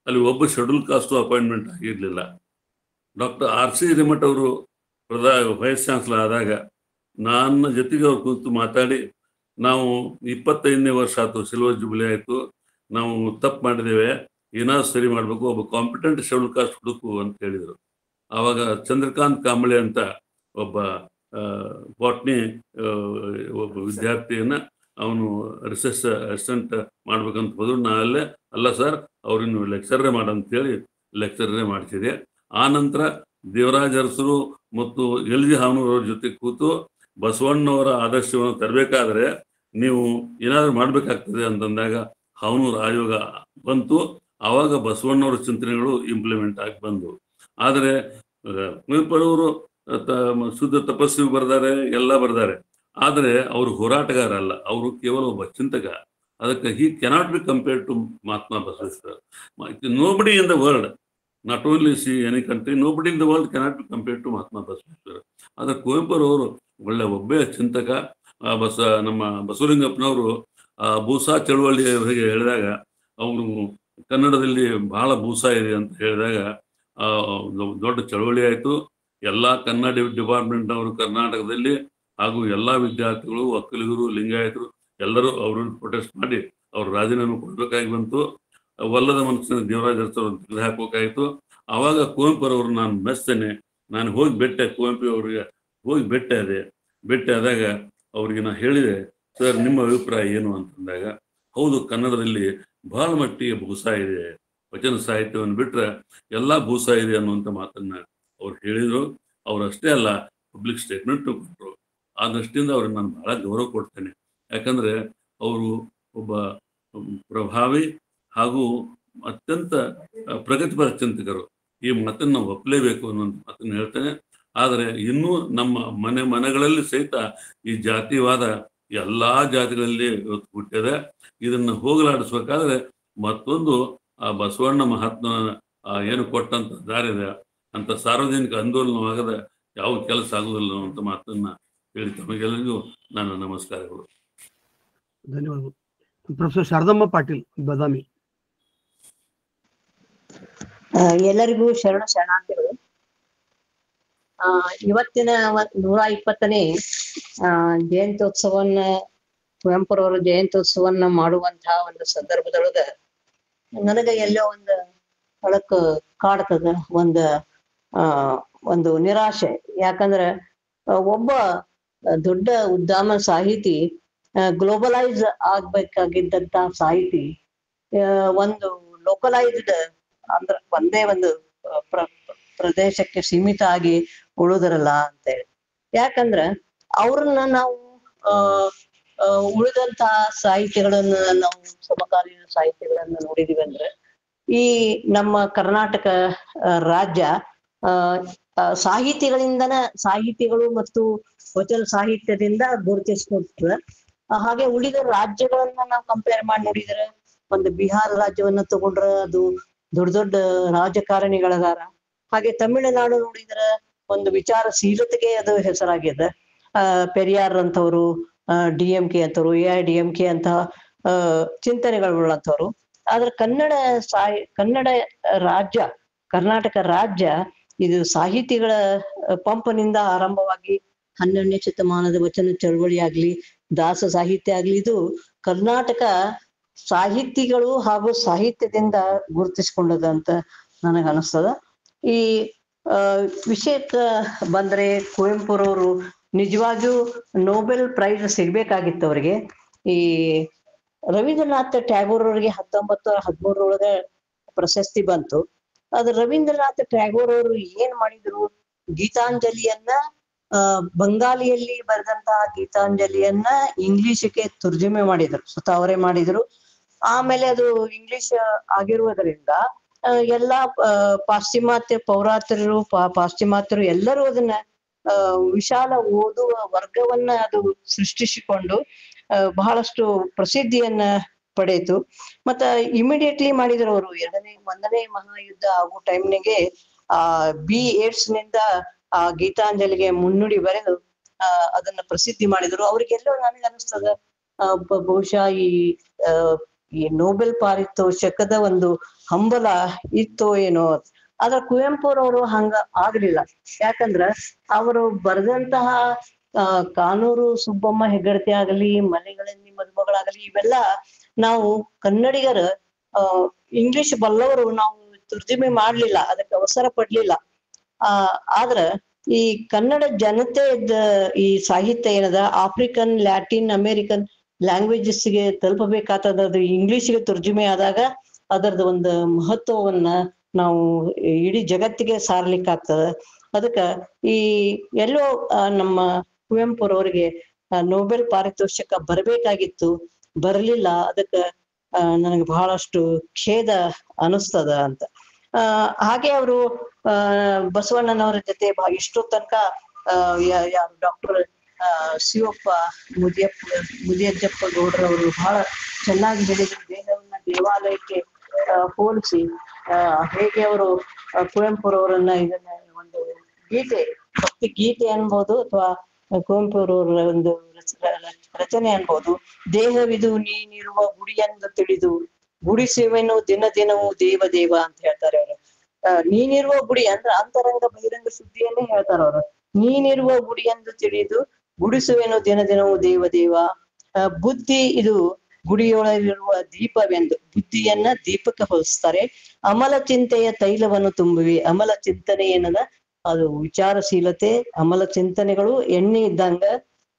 ಅಲ್ಲಿ ಒಬ್ಬ ಶೆಡ್ಯೂಲ್ ಕಾಸ್ಟು ಅಪಾಯಿಂಟ್ಮೆಂಟ್ ಆಗಿರಲಿಲ್ಲ. Doctor R.C. ಹಿರೇಮಠ ಅವರು ವೈಸ್ ಚಾನ್ಸಲರ್ ಆದಾಗ ನನ್ನ ಜೊತೆಗೆ ಅವ್ರು ಕೂತು ಮಾತಾಡಿ, ನಾವು 25ನೇ ವರ್ಷ ಆಯಿತು, ಸಿಲ್ವರ್ ಜುಬಿಲಿ ಆಯಿತು, ನಾವು ತಪ್ಪು ಮಾಡಿದ್ದೇವೆ, ಏನಾದ್ರು ಸರಿ ಮಾಡಬೇಕು, ಒಬ್ಬ ಕಾಂಪಿಟೆಂಟ್ ಶೆಡ್ಯೂಲ್ ಕಾಸ್ಟ್ ಹುಡುಕು ಅಂತ ಹೇಳಿದರು. ಆವಾಗ ಚಂದ್ರಕಾಂತ್ ಕಾಂಬಳೆ ಅಂತ ಒಬ್ಬ ಬಾಟ್ನಿ ಒಬ್ಬ ವಿದ್ಯಾರ್ಥಿಯನ್ನು ಅವನು ರಿಸರ್ಚ್ ಅಸಿಸ್ಟೆಂಟ್ ಮಾಡ್ಬೇಕಂತ ಹೋದ್ರು. ನಾನಲ್ಲೇ ಅಲ್ಲ ಸರ್, ಅವ್ರನ್ನು ಲೆಕ್ಚರೇ ಮಾಡಂತೇಳಿ ಲೆಕ್ಚರೇ ಮಾಡಿಸಿದೆ. ಆ ನಂತರ ದೇವರಾಜ ಅರಸರು ಮತ್ತು L.G. ಹಾವನೂರವ್ರ ಜೊತೆ ಕೂತು ಬಸವಣ್ಣವರ ಆದರ್ಶವನ್ನು ತರಬೇಕಾದ್ರೆ ನೀವು ಏನಾದರೂ ಮಾಡಬೇಕಾಗ್ತದೆ ಅಂತಂದಾಗ ಹಾವನೂರು ಆಯೋಗ ಬಂತು. ಆವಾಗ ಬಸವಣ್ಣವರ ಚಿಂತನೆಗಳು ಇಂಪ್ಲಿಮೆಂಟ್ ಆಗಿ ಬಂದು. ಆದರೆ ಕುವೆಂಪುರವರು ಶುದ್ಧ ತಪಸ್ವಿ ಬರ್ದಾರೆ, ಎಲ್ಲ ಬರ್ದಾರೆ, ಆದರೆ ಅವರು ಹೋರಾಟಗಾರ ಅಲ್ಲ, ಅವರು ಕೇವಲ ಒಬ್ಬ ಚಿಂತಕ. ಅದಕ್ಕೆ he cannot be compared to Mahatma Basaveshwara. Nobody in the world, not only see any country, nobody in the world cannot be compared to Mahatma Basaveshwara. ಆದರೆ ಕುವೆಂಪುರವರು ಒಬ್ಬೇ ಚಿಂತಕ. ನಮ್ಮ ಬಸವಲಿಂಗಪ್ಪನವರು ಭೂಸಾ ಚಳುವಳಿಯವರಿಗೆ ಹೇಳಿದಾಗ, ಅವರು ಕನ್ನಡದಲ್ಲಿ ಬಹಳ ಭೂಸಾ ಇದೆ ಅಂತ ಹೇಳಿದಾಗ ದೊಡ್ಡ ಚಳುವಳಿ ಆಯಿತು. ಎಲ್ಲ ಕನ್ನಡ ಡಿಪಾರ್ಟ್ಮೆಂಟ್ನವರು ಕರ್ನಾಟಕದಲ್ಲಿ ಹಾಗೂ ಎಲ್ಲ ವಿದ್ಯಾರ್ಥಿಗಳು, ಒಕ್ಕಲಿಗರು, ಲಿಂಗಾಯತರು ಎಲ್ಲರೂ ಅವ್ರನ್ನ ಪ್ರೊಟೆಸ್ಟ್ ಮಾಡಿ ಅವ್ರು ರಾಜೀನಾಮೆ ಕೊಡಬೇಕಾಗಿ ಬಂತು. ಒಲ್ಲದ ಮನಸ್ಸಿನ ದೇವರಾಜ ಅರಸರವ್ರನ್ನ ತೆಗೆದು ಹಾಕಬೇಕಾಯಿತು. ಆವಾಗ ಕುವೆಂಪುರವ್ರು ನಾನು ಮೆಚ್ತೇನೆ, ನಾನು ಹೋಗಿ ಕುವೆಂಪು ಅವರಿಗೆ ಹೋಗಿ ಭೇಟಿ ಆದಾಗ ಅವ್ರಿಗೆ ನಾನು ಹೇಳಿದೆ, ಸರ್ ನಿಮ್ಮ ಅಭಿಪ್ರಾಯ ಏನು ಅಂತಂದಾಗ, ಹೌದು ಕನ್ನಡದಲ್ಲಿ ಬಹಳ ಮಟ್ಟಿಗೆ ಭೂಸಾ ಇದೆ, ವಚನ ಸಾಹಿತ್ಯವನ್ನು ಬಿಟ್ಟರೆ ಎಲ್ಲ ಭೂಸಾ ಇದೆ ಅನ್ನುವಂಥ ಮಾತನ್ನ ಅವ್ರು ಹೇಳಿದರು. ಅವ್ರು ಅಷ್ಟೇ ಅಲ್ಲ, ಪಬ್ಲಿಕ್ ಸ್ಟೇಟ್ಮೆಂಟು ಕೊಟ್ಟರು. ಆ ದೃಷ್ಟಿಯಿಂದ ಅವ್ರಿಗೆ ನಾನು ಬಹಳ ಗೌರವ ಕೊಡ್ತೇನೆ. ಯಾಕಂದರೆ ಅವರು ಒಬ್ಬ ಪ್ರಭಾವಿ ಹಾಗೂ ಅತ್ಯಂತ ಪ್ರಗತಿಪರ ಚಿಂತಕರು. ಈ ಮಾತನ್ನು ನಾವು ಒಪ್ಪಲೇಬೇಕು ಅನ್ನೋಂಥ ಮಾತನ್ನು ಹೇಳ್ತೇನೆ. ಆದರೆ ಇನ್ನೂ ನಮ್ಮ ಮನೆಗಳಲ್ಲಿ ಸಹಿತ ಈ ಜಾತಿವಾದ ಎಲ್ಲ ಜಾತಿಗಳಲ್ಲಿ ಇವತ್ತು ಹುಟ್ಟಿದೆ. ಇದನ್ನು ಹೋಗಲಾಡಿಸ್ಬೇಕಾದ್ರೆ ಮತ್ತೊಂದು ಆ ಬಸವಣ್ಣ ಮಹಾತ್ಮ ಏನು ಕೊಟ್ಟಂತ ದಾರಿದೆ ಅಂತ ಸಾರ್ವಜನಿಕ ಆಂದೋಲನವಾಗದ ಯಾವ ಕೆಲಸ ಆಗುವುದಿಲ್ಲ ಅನ್ನುವಂಥ ಮಾತನ್ನ ಹೇಳಿ ತಮಗೆಲ್ಲರಿಗೂ ನನ್ನ ನಮಸ್ಕಾರಗಳು. ಧನ್ಯವಾದಗಳು. ಪ್ರೊಫೆಸರ್ ಶಾರದಮ್ಮ ಪಾಟೀಲ್ ಬದಾಮಿ. ಎಲ್ಲರಿಗೂ ಶರಣಾರ್ಥಿಗಳು. ಇವತ್ತಿನ 120ನೇ ಜಯಂತ್ಯೋತ್ಸವನ್ನ ಕುವೆಂಪುರವರ ಜಯಂತ್ಯೋತ್ಸವನ್ನ ಮಾಡುವಂತಹ ಒಂದು ಸಂದರ್ಭದೊಳಗ ನನಗ ಎಲ್ಲೋ ಒಂದು ಹೊಳಕ್ ಕಾಡ್ತದ, ಒಂದು ನಿರಾಶೆ. ಯಾಕಂದ್ರ ಒಬ್ಬ ದೊಡ್ಡ ಉದ್ಯಮ ಸಾಹಿತಿ, ಗ್ಲೋಬಲೈಸ್ ಆಗ್ಬೇಕಾಗಿದ್ದಂತ ಸಾಹಿತಿ ಒಂದು ಲೋಕಲೈಸ್ಡ್ ಅಂದ್ರ ಒಂದೇ ಒಂದು ಪ್ರದೇಶಕ್ಕೆ ಸೀಮಿತ ಆಗಿ ಉಳಿದ್ರಲ್ಲ ಅಂತೇಳಿ. ಯಾಕಂದ್ರ ಅವ್ರನ್ನ ನಾವು ಉಳಿದಂತ ಸಾಹಿತ್ಯಗಳನ್ನ ನಾವು ಸಮಕಾಲೀನ ಸಾಹಿತ್ಯಗಳನ್ನ ನೋಡಿದೀವಿ ಅಂದ್ರೆ ಈ ನಮ್ಮ ಕರ್ನಾಟಕ ರಾಜ್ಯ ಸಾಹಿತಿಗಳು ಮತ್ತು ವಚನ ಸಾಹಿತ್ಯದಿಂದ ಗುರುತಿಸ್ಕೊಡ್ತದೆ. ಹಾಗೆ ಉಳಿದ ರಾಜ್ಯಗಳನ್ನ ನಾವು ಕಂಪೇರ್ ಮಾಡಿ ನೋಡಿದ್ರೆ, ಒಂದು ಬಿಹಾರ ರಾಜ್ಯವನ್ನ ತಗೊಂಡ್ರ ಅದು ದೊಡ್ಡ ದೊಡ್ಡ ರಾಜಕಾರಣಿಗಳದಾರ. ಹಾಗೆ ತಮಿಳುನಾಡು ನೋಡಿದ್ರ ಒಂದು ವಿಚಾರಶೀಲತೆಗೆ ಅದು ಹೆಸರಾಗಿದೆ. ಪೆರಿಯಾರ್ ಅಂತವ್ರು, DMK ಅಂತವ್ರು, AIDMK ಅಂತ ಚಿಂತನೆಗಳುಳ್ಳಂಥವ್ರು. ಆದ್ರೆ ಕರ್ನಾಟಕ ರಾಜ್ಯ ಇದು ಸಾಹಿತಿಗಳ ಪಂಪನಿಂದ ಆರಂಭವಾಗಿ 12ನೇ ಶತಮಾನದ ವಚನ ಚಳವಳಿ ಆಗ್ಲಿ, ದಾಸ ಸಾಹಿತ್ಯ ಆಗ್ಲಿ, ಇದು ಕರ್ನಾಟಕ ಸಾಹಿತಿಗಳು ಹಾಗೂ ಸಾಹಿತ್ಯದಿಂದ ಗುರುತಿಸ್ಕೊಂಡದ ಅಂತ ನನಗ ಅನಿಸ್ತದ. ಈ ವಿಷಯಕ್ಕ ಬಂದ್ರೆ ಕುವೆಂಪುರವರು ನಿಜವಾಗಿಯೂ ನೊಬೆಲ್ ಪ್ರೈಸ್ ಸಿಗ್ಬೇಕಾಗಿತ್ತು ಅವ್ರಿಗೆ. ಈ ರವೀಂದ್ರನಾಥ್ ಟ್ಯಾಗೋರ್ ಅವರಿಗೆ 1913 ಪ್ರಶಸ್ತಿ ಬಂತು. ಅದು ರವೀಂದ್ರನಾಥ್ ಟ್ಯಾಗೋರ್ ಅವರು ಏನ್ ಮಾಡಿದ್ರು, ಗೀತಾಂಜಲಿಯನ್ನ ಬಂಗಾಲಿಯಲ್ಲಿ ಬರೆದಂತಹ ಗೀತಾಂಜಲಿಯನ್ನ ಇಂಗ್ಲಿಷ್ಗೆ ತರ್ಜುಮೆ ಮಾಡಿದ್ರು, ಸ್ವತಃ ಅವರೇ ಮಾಡಿದ್ರು. ಆಮೇಲೆ ಅದು ಇಂಗ್ಲಿಷ್ ಆಗಿರುವುದರಿಂದ ಎಲ್ಲಾ ಪಾಶ್ಚಿಮಾತ್ಯರು ಎಲ್ಲರೂ ಅದನ್ನ ವಿಶಾಲ ಓದುವ ವರ್ಗವನ್ನ ಅದು ಸೃಷ್ಟಿಸಿಕೊಂಡು ಬಹಳಷ್ಟು ಪ್ರಸಿದ್ಧಿಯನ್ನ ಪಡೆಯಿತು. ಮತ್ತ ಇಮಿಡಿಯೇಟ್ಲಿ ಮಾಡಿದ್ರು ಅವರು. 1ನೇ ಮಹಾಯುದ್ಧ ಆಗೋ ಟೈಮ್ನಿಗೆ B. ಏಡ್ಸ್ ನಿಂದ ಆ ಗೀತಾಂಜಲಿಗೆ ಮುನ್ನುಡಿ ಬರೆದು ಅದನ್ನ ಪ್ರಸಿದ್ಧಿ ಮಾಡಿದ್ರು. ಅವ್ರಿಗೆಲ್ಲೋ ನನಗೆ ಅನಿಸ್ತದ ಬಹುಶಃ ಈ ನೊಬೆಲ್ ಪಾರಿತೋಷಕದ ಒಂದು ಹಂಬಲ ಇತ್ತೋ ಏನೋ. ಆದ್ರೆ ಕುವೆಂಪುರವರು ಹಂಗ ಆಗ್ಲಿಲ್ಲ. ಯಾಕಂದ್ರ ಅವರು ಬರೆದಂತಹ ಕಾನೂರು ಸುಬ್ಬಮ್ಮ ಹೆಗ್ಗಡತಿ ಆಗಲಿ, ಮನೆಗಳಲ್ಲಿ ಮದುಮಗಳಾಗಲಿ, ಇವೆಲ್ಲ ನಾವು ಕನ್ನಡಿಗರ ಇಂಗ್ಲಿಷ್ ಬಲ್ಲವರು ನಾವು ತರ್ಜುಮೆ ಮಾಡ್ಲಿಲ್ಲ, ಅದಕ್ಕೆ ಅವಸರ ಪಡ್ಲಿಲ್ಲ. ಆದ್ರ ಈ ಕನ್ನಡ ಜನತೆಯದ ಈ ಸಾಹಿತ್ಯ ಏನದ ಆಫ್ರಿಕನ್, ಲ್ಯಾಟಿನ್ ಅಮೇರಿಕನ್ ಲ್ಯಾಂಗ್ವೇಜಸ್ಗೆ ತಲುಪಬೇಕಾಗ್ತದ. ಅದು ಇಂಗ್ಲಿಷ್ಗೆ ತರ್ಜುಮೆ ಆದಾಗ ಅದರದ ಒಂದು ಮಹತ್ವವನ್ನ ನಾವು ಇಡೀ ಜಗತ್ತಿಗೆ ಸಾರ್ಲಿಕ್ಕಾಗ್ತದ. ಅದಕ್ಕ ಈ ಎಲ್ಲೋ ನಮ್ಮ ಕುವೆಂಪುರವರಿಗೆ ನೊಬೆಲ್ ಪಾರಿತೋಷಕ ಬರಬೇಕಾಗಿತ್ತು, ಬರಲಿಲ್ಲ. ಅದಕ್ಕ ನನಗೆ ಬಹಳಷ್ಟು ಖೇದ ಅನಿಸ್ತದ ಅಂತ. ಹಾಗೆ ಅವರು ಬಸವಣ್ಣನವರ ಜೊತೆ ಇಷ್ಟೋ ತನಕ ಯಾರು ಡಾಕ್ಟರ್ ಶಿವಪ್ಪ ಮುದಿಯಜ್ಜಪ್ಪ ಗೌಡ್ರವರು ಬಹಳ ಚೆನ್ನಾಗಿ ಹೇಳಿದ್ರು. ದೇಹವನ್ನ ದೇವಾಲಯಕ್ಕೆ ಹೋಲಿಸಿ ಹೇಗೆ ಅವರು ಕುವೆಂಪುರವರನ್ನ ಇದನ್ನ ಒಂದು ಗೀತೆ, ಭಕ್ತಿ ಗೀತೆ ಅನ್ಬೋದು ಅಥವಾ ಕುವೆಂಪುರವರ ಒಂದು ರಚನೆ ಅನ್ಬೋದು. ದೇಹವಿದು ನೀನಿರುವ ಗುಡಿಯೆಂದು ತಿಳಿದು ಗುಡಿಸುವೆನು ದಿನ ದಿನವೂ ದೇವ ದೇವ ಅಂತ ಹೇಳ್ತಾರೆ ಅವರು. ನೀನಿರುವ ಗುಡಿ ಅಂದ್ರೆ ಅಂತರಂಗ ಬಹಿರಂಗ ಶುದ್ಧಿಯನ್ನೇ ಹೇಳ್ತಾರ ಅವರು. ನೀನಿರುವ ಗುಡಿಯೆಂದು ತಿಳಿದು ಗುಡಿಸುವೆನು ದಿನ ದಿನವೂ ದೇವ ದೇವ. ಬುದ್ಧಿ ಇದು ಗುಡಿಯೊಳಗಿರುವ ದೀಪವೆಂದು ಬುದ್ಧಿಯನ್ನ ದೀಪಕ್ಕೆ ಹೋಲಿಸ್ತಾರೆ. ಅಮಲ ಚಿಂತೆಯ ತೈಲವನ್ನು ತುಂಬುವೆ. ಅಮಲ ಚಿಂತನೆ ಏನದ, ಅದು ವಿಚಾರಶೀಲತೆ. ಅಮಲ ಚಿಂತನೆಗಳು ಎಣ್ಣೆ ಇದ್ದಂಗ,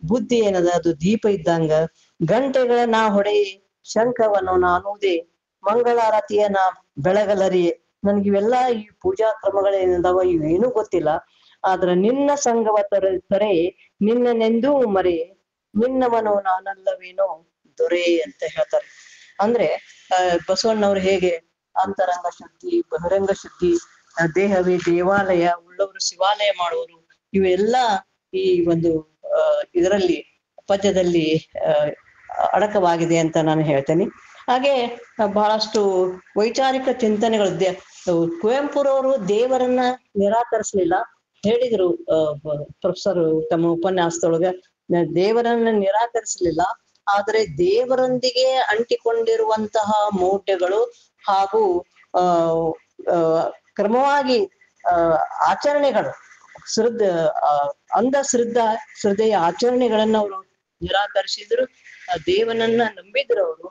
ಬುದ್ಧಿ ಏನದ ಅದು ದೀಪ ಇದ್ದಂಗ. ಗಂಟೆಗಳ ನಾ ಹೊಡೆಯಿ, ಶಂಖವನ್ನು ನಾನುವುದೇ, ಮಂಗಳಾರತಿಯ ನಾ ಬೆಳಗಲರಿಯೇ. ನನ್ಗಿವೆಲ್ಲ ಈ ಪೂಜಾ ಕ್ರಮಗಳೇನದಾವ ಇವೇನೂ ಗೊತ್ತಿಲ್ಲ. ಆದ್ರ ನಿನ್ನ ಸಂಗವ ತರೆ ನಿನ್ನನೆಂದೂ ಮರೆ, ನಿನ್ನವನು ನಾನಲ್ಲವೇನೋ ದೊರೆ ಅಂತ ಹೇಳ್ತಾರೆ. ಅಂದ್ರೆ ಬಸವಣ್ಣವ್ರು ಹೇಗೆ ಅಂತರಂಗ ಶುದ್ಧಿ, ಬಹಿರಂಗ ಶುದ್ಧಿ, ದೇಹವೇ ದೇವಾಲಯ, ಉಳ್ಳವರು ಶಿವಾಲಯ ಮಾಡುವರು, ಇವೆಲ್ಲ ಈ ಒಂದು ಇದರಲ್ಲಿ ಪದ್ಯದಲ್ಲಿ ಅಡಕವಾಗಿದೆ ಅಂತ ನಾನು ಹೇಳ್ತೇನೆ. ಹಾಗೆ ಬಹಳಷ್ಟು ವೈಚಾರಿಕ ಚಿಂತನೆಗಳು. ಕುವೆಂಪುರವರು ದೇವರನ್ನ ನಿರಾಕರಿಸಲಿಲ್ಲ. ಹೇಳಿದ್ರು ಪ್ರೊಫೆಸರ್ ತಮ್ಮ ಉಪನ್ಯಾಸದೊಳಗ, ದೇವರನ್ನ ನಿರಾಕರಿಸಲಿಲ್ಲ, ಆದ್ರೆ ದೇವರೊಂದಿಗೆ ಅಂಟಿಕೊಂಡಿರುವಂತಹ ಮೌಢ್ಯಗಳು ಹಾಗೂ ಕ್ರಮವಾಗಿ ಆಚರಣೆಗಳು ಶ್ರದ್ಧೆಯ ಆಚರಣೆಗಳನ್ನ ಅವರು ನಿರಾಕರಿಸಿದ್ರು. ದೇವನನ್ನ ನಂಬಿದ್ರು ಅವರು.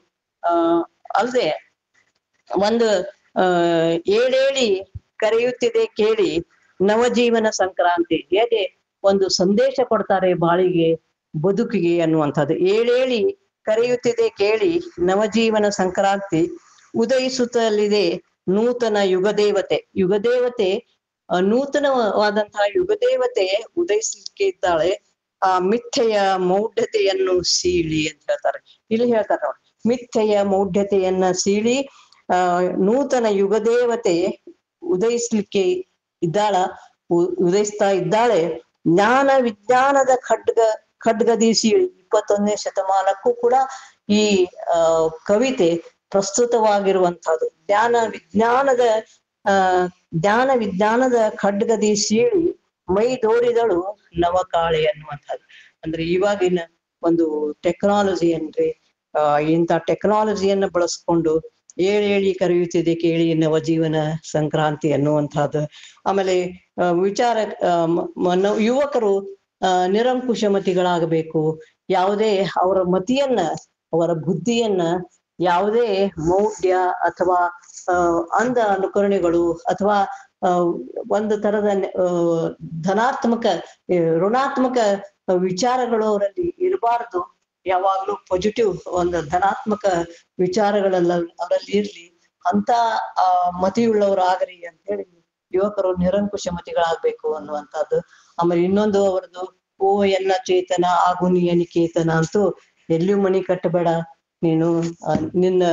ಅಲ್ಲದೆ ಒಂದು ಏಳೇಳಿ ಕರೆಯುತ್ತಿದೆ ಕೇಳಿ ನವಜೀವನ ಸಂಕ್ರಾಂತಿ, ಹೇಗೆ ಒಂದು ಸಂದೇಶ ಕೊಡ್ತಾರೆ ಬಾಳಿಗೆ ಬದುಕಿಗೆ ಅನ್ನುವಂಥದ್ದು. ಏಳೇಳಿ ಕರೆಯುತ್ತಿದೆ ಕೇಳಿ ನವಜೀವನ ಸಂಕ್ರಾಂತಿ, ಉದಯಿಸುತ್ತಲಿದೆ ನೂತನ ಯುಗದೇವತೆ ನೂತನವಾದಂತಹ ಯುಗದೇವತೆ ಉದಯಿಸಲಿಕ್ಕೆ ಇದ್ದಾಳೆ. ಆ ಮಿಥ್ಯೆಯ ಮೌಢ್ಯತೆಯನ್ನು ಸೀಳಿ ಅಂತ ಹೇಳ್ತಾರೆ. ಇಲ್ಲಿ ಹೇಳ್ತಾರೆ ನೋಡಿ, ಮಿಥ್ಯೆಯ ಮೌಢ್ಯತೆಯನ್ನ ಸೀಳಿ ನೂತನ ಯುಗದೇವತೆ ಉದಯಿಸ್ಲಿಕ್ಕೆ ಉದಯಿಸ್ತಾ ಇದ್ದಾಳೆ. ಜ್ಞಾನ ವಿಜ್ಞಾನದ ಖಡ್ಗದಿ ಸೀಳಿ 21ನೇ ಶತಮಾನಕ್ಕೂ ಕೂಡ ಈ ಕವಿತೆ ಪ್ರಸ್ತುತವಾಗಿರುವಂತಹದ್ದು. ಜ್ಞಾನ ವಿಜ್ಞಾನದ ಖಡ್ಗದಿ ಸೀಳಿ ಮೈ ದೋರಿದಳು ನವಕಾಳೆ ಅನ್ನುವಂಥದ್ದು. ಅಂದ್ರೆ ಇವಾಗಿನ ಒಂದು ಟೆಕ್ನಾಲಜಿ ಅಂದ್ರೆ ಇಂಥ ಟೆಕ್ನಾಲಜಿಯನ್ನ ಬಳಸ್ಕೊಂಡು ಏಳೇಳಿ ಕರೆಯುತ್ತಿದೆ ಕೇಳಿ ನವಜೀವನ ಸಂಕ್ರಾಂತಿ ಅನ್ನುವಂಥದ್ದು. ಆಮೇಲೆ ಯುವಕರು ನಿರಂಕುಶಮತಿಗಳಾಗಬೇಕು. ಯಾವುದೇ ಅವರ ಮತಿಯನ್ನ, ಅವರ ಬುದ್ಧಿಯನ್ನ ಯಾವುದೇ ಮೌಢ್ಯ ಅಥವಾ ಅಂಧ ಅನುಕರಣೆಗಳು ಅಥವಾ ಒಂದು ತರದ ಋಣಾತ್ಮಕ ವಿಚಾರಗಳು ಅವರಲ್ಲಿ ಇರಬಾರ್ದು. ಯಾವಾಗ್ಲೂ ಪಾಸಿಟಿವ್ ಒಂದು ಧನಾತ್ಮಕ ವಿಚಾರಗಳೆಲ್ಲ ಅವರಲ್ಲಿ ಇರ್ಲಿ, ಅಂತ ಮತಿಯುಳ್ಳವರಾಗ್ರಿ ಅಂತ ಹೇಳಿ ಯುವಕರು ನಿರಂಕುಶ ಮತಿಗಳಾಗ್ಬೇಕು ಅನ್ನುವಂಥದ್ದು. ಆಮೇಲೆ ಇನ್ನೊಂದು ಅವರದು ಓ ಎಲ್ಲ ಚೇತನ ಆಗುನಿಯ ನಿಕೇತನ ಅಂತೂ ಎಲ್ಲಿಯೂ ಮಣಿ ಕಟ್ಟಬೇಡ ನೀನು, ನಿನ್ನ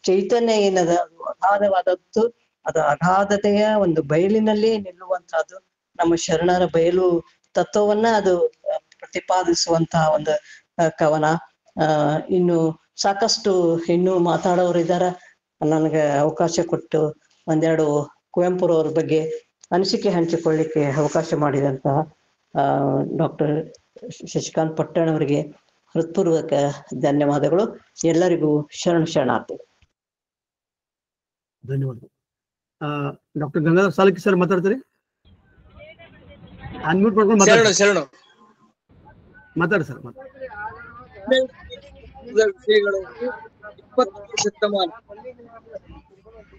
ಚೈತನ್ಯ ಏನದ ಅದು ಅಗಾಧವಾದದ್ದು, ಅದು ಅಗಾಧತೆಯ ಒಂದು ಬಯಲಿನಲ್ಲೇ ನಿಲ್ಲುವಂತಹದ್ದು. ನಮ್ಮ ಶರಣರ ಬಯಲು ತತ್ವವನ್ನ ಅದು ಪ್ರತಿಪಾದಿಸುವಂತಹ ಒಂದು ಕವನ. ಇನ್ನು ಸಾಕಷ್ಟು ಇನ್ನೂ ಮಾತಾಡೋರಿದ್ದಾರ. ನನಗೆ ಅವಕಾಶ ಕೊಟ್ಟು ಒಂದೆರಡು ಕುವೆಂಪುರವ್ರ ಬಗ್ಗೆ ಅನಿಸಿಕೆ ಹಂಚಿಕೊಳ್ಳಿಕ್ಕೆ ಅವಕಾಶ ಮಾಡಿದಂತಹ ಡಾಕ್ಟರ್ ಶಶಿಕಾಂತ್ ಪಟ್ಟಣ್ ಅವರಿಗೆ ಹೃತ್ಪೂರ್ವಕ ಧನ್ಯವಾದಗಳು. ಎಲ್ಲರಿಗೂ ಶರಣಾರ್ಥಿ. ಧನ್ಯವಾದ. ಡಾಕ್ಟರ್ ಗಂಗಾಧರ್ ಸಾಲಕಿ ಸರ್ ಮಾತಾಡ್ತಾರೆ. ಅನ್ಮ್ಯೂಟ್ ಮಾಡ್ಕೊಂಡು ಮಾತಾಡಿ ಸರ್. ಶ್ರೀಗಳು 20ನೇ ಶತಮಾನ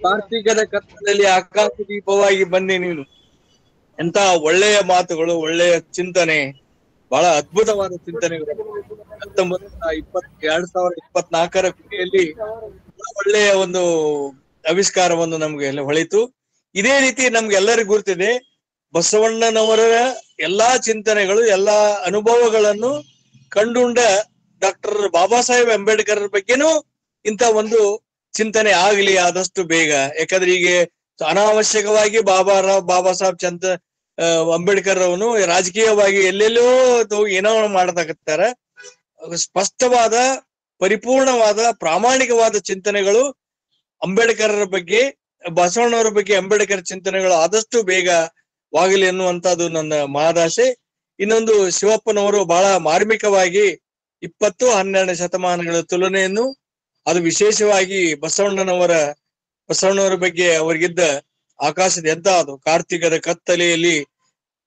ಕಾರ್ತಿಕದ ಕತ್ತಲಲ್ಲಿ ಆಕಾಶ ದೀಪವಾಗಿ ಬಂದೆ ನೀನು. ಎಂತ ಒಳ್ಳೆಯ ಮಾತುಗಳು, ಒಳ್ಳೆಯ ಚಿಂತನೆ, ಬಹಳ ಅದ್ಭುತವಾದ ಚಿಂತನೆಗಳು. 2024ರ ಕೃತಿಯಲ್ಲಿ ಒಳ್ಳೆಯ ಒಂದು ಆವಿಷ್ಕಾರವನ್ನು ನಮ್ಗೆ ಹೊಳಿತು. ಇದೇ ರೀತಿ ನಮ್ಗೆಲ್ಲರಿಗೂ ಗುರ್ತಿದೆ, ಬಸವಣ್ಣನವರ ಎಲ್ಲಾ ಚಿಂತನೆಗಳು, ಎಲ್ಲಾ ಅನುಭವಗಳನ್ನು ಕಂಡುಂಡ ಡಾಕ್ಟರ್ ಬಾಬಾ ಸಾಹೇಬ್ ಅಂಬೇಡ್ಕರ್ ಬಗ್ಗೆನೂ ಇಂಥ ಒಂದು ಚಿಂತನೆ ಆಗ್ಲಿ ಆದಷ್ಟು ಬೇಗ. ಯಾಕಂದ್ರೆ ಈಗ ಅನಾವಶ್ಯಕವಾಗಿ ಬಾಬಾ ಸಾಹೇಬ್ ಅಂಬೇಡ್ಕರ್ ಅವನು ರಾಜಕೀಯವಾಗಿ ಎಲ್ಲೆಲ್ಲೋ ಏನೋ ಮಾಡತಾಕತ್ತಾರ. ಸ್ಪಷ್ಟವಾದ, ಪರಿಪೂರ್ಣವಾದ, ಪ್ರಾಮಾಣಿಕವಾದ ಚಿಂತನೆಗಳು ಅಂಬೇಡ್ಕರ್ ಬಗ್ಗೆ, ಬಸವಣ್ಣವರ ಬಗ್ಗೆ ಅಂಬೇಡ್ಕರ್ ಚಿಂತನೆಗಳು ಆದಷ್ಟು ಬೇಗವಾಗಲಿ ಅನ್ನುವಂಥದ್ದು ನನ್ನ ಮಹದಾಸೆ. ಇನ್ನೊಂದು, ಶಿವಪ್ಪನವರು ಬಹಳ ಮಾರ್ಮಿಕವಾಗಿ 20-12ನೇ ಶತಮಾನಗಳ ತುಲನೆಯನ್ನು, ಅದು ವಿಶೇಷವಾಗಿ ಬಸವಣ್ಣನವರ ಬಗ್ಗೆ ಅವರಿಗಿದ್ದ ಆಕಾಶದ ಎಂತ ಅದು ಕಾರ್ತಿಕದ ಕತ್ತಲೆಯಲ್ಲಿ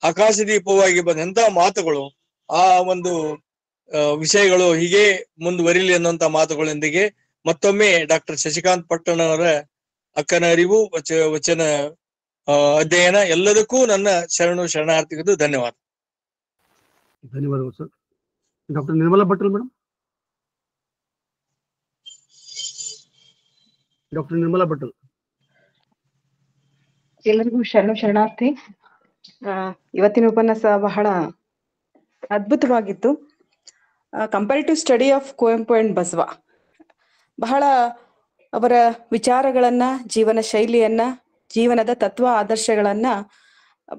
ಆಕಾಶ ದೀಪವಾಗಿ ಬಂದ ಎಂತ ಮಾತುಗಳು, ಆ ಒಂದು ವಿಷಯಗಳು ಹೀಗೆ ಮುಂದುವರಿಲಿ ಅನ್ನುವಂತ ಮಾತುಗಳೊಂದಿಗೆ ಮತ್ತೊಮ್ಮೆ ಡಾಕ್ಟರ್ ಶಶಿಕಾಂತ್ ಪಟ್ಟಣ್ ಅವರ ಅಕ್ಕನ ಅರಿವು, ವಚನ ಅಧ್ಯಯನ ಎಲ್ಲದಕ್ಕೂ ನನ್ನ ಶರಣಾರ್ಥಿಗಳು ಧನ್ಯವಾದ. ಧನ್ಯವಾದಗಳು ಸರ್. ಡಾಕ್ಟರ್ ನಿರ್ಮಲಾ ಭಟ್ರು ಮೇಡಮ್. ಡಾಕ್ಟರ್ ನಿರ್ಮಲಾ ಭಟ್ರು. ಎಲ್ಲರಿಗೂ ಶರಣಾರ್ಥಿ. ಇವತ್ತಿನ ಉಪನ್ಯಾಸ ಬಹಳ ಅದ್ಭುತವಾಗಿತ್ತು. Comparative study of Kuvempu and Basava. ಬಹಳ ಅವರ ವಿಚಾರಗಳನ್ನ, ಜೀವನ ಶೈಲಿಯನ್ನ, ಜೀವನದ ತತ್ವ ಆದರ್ಶಗಳನ್ನ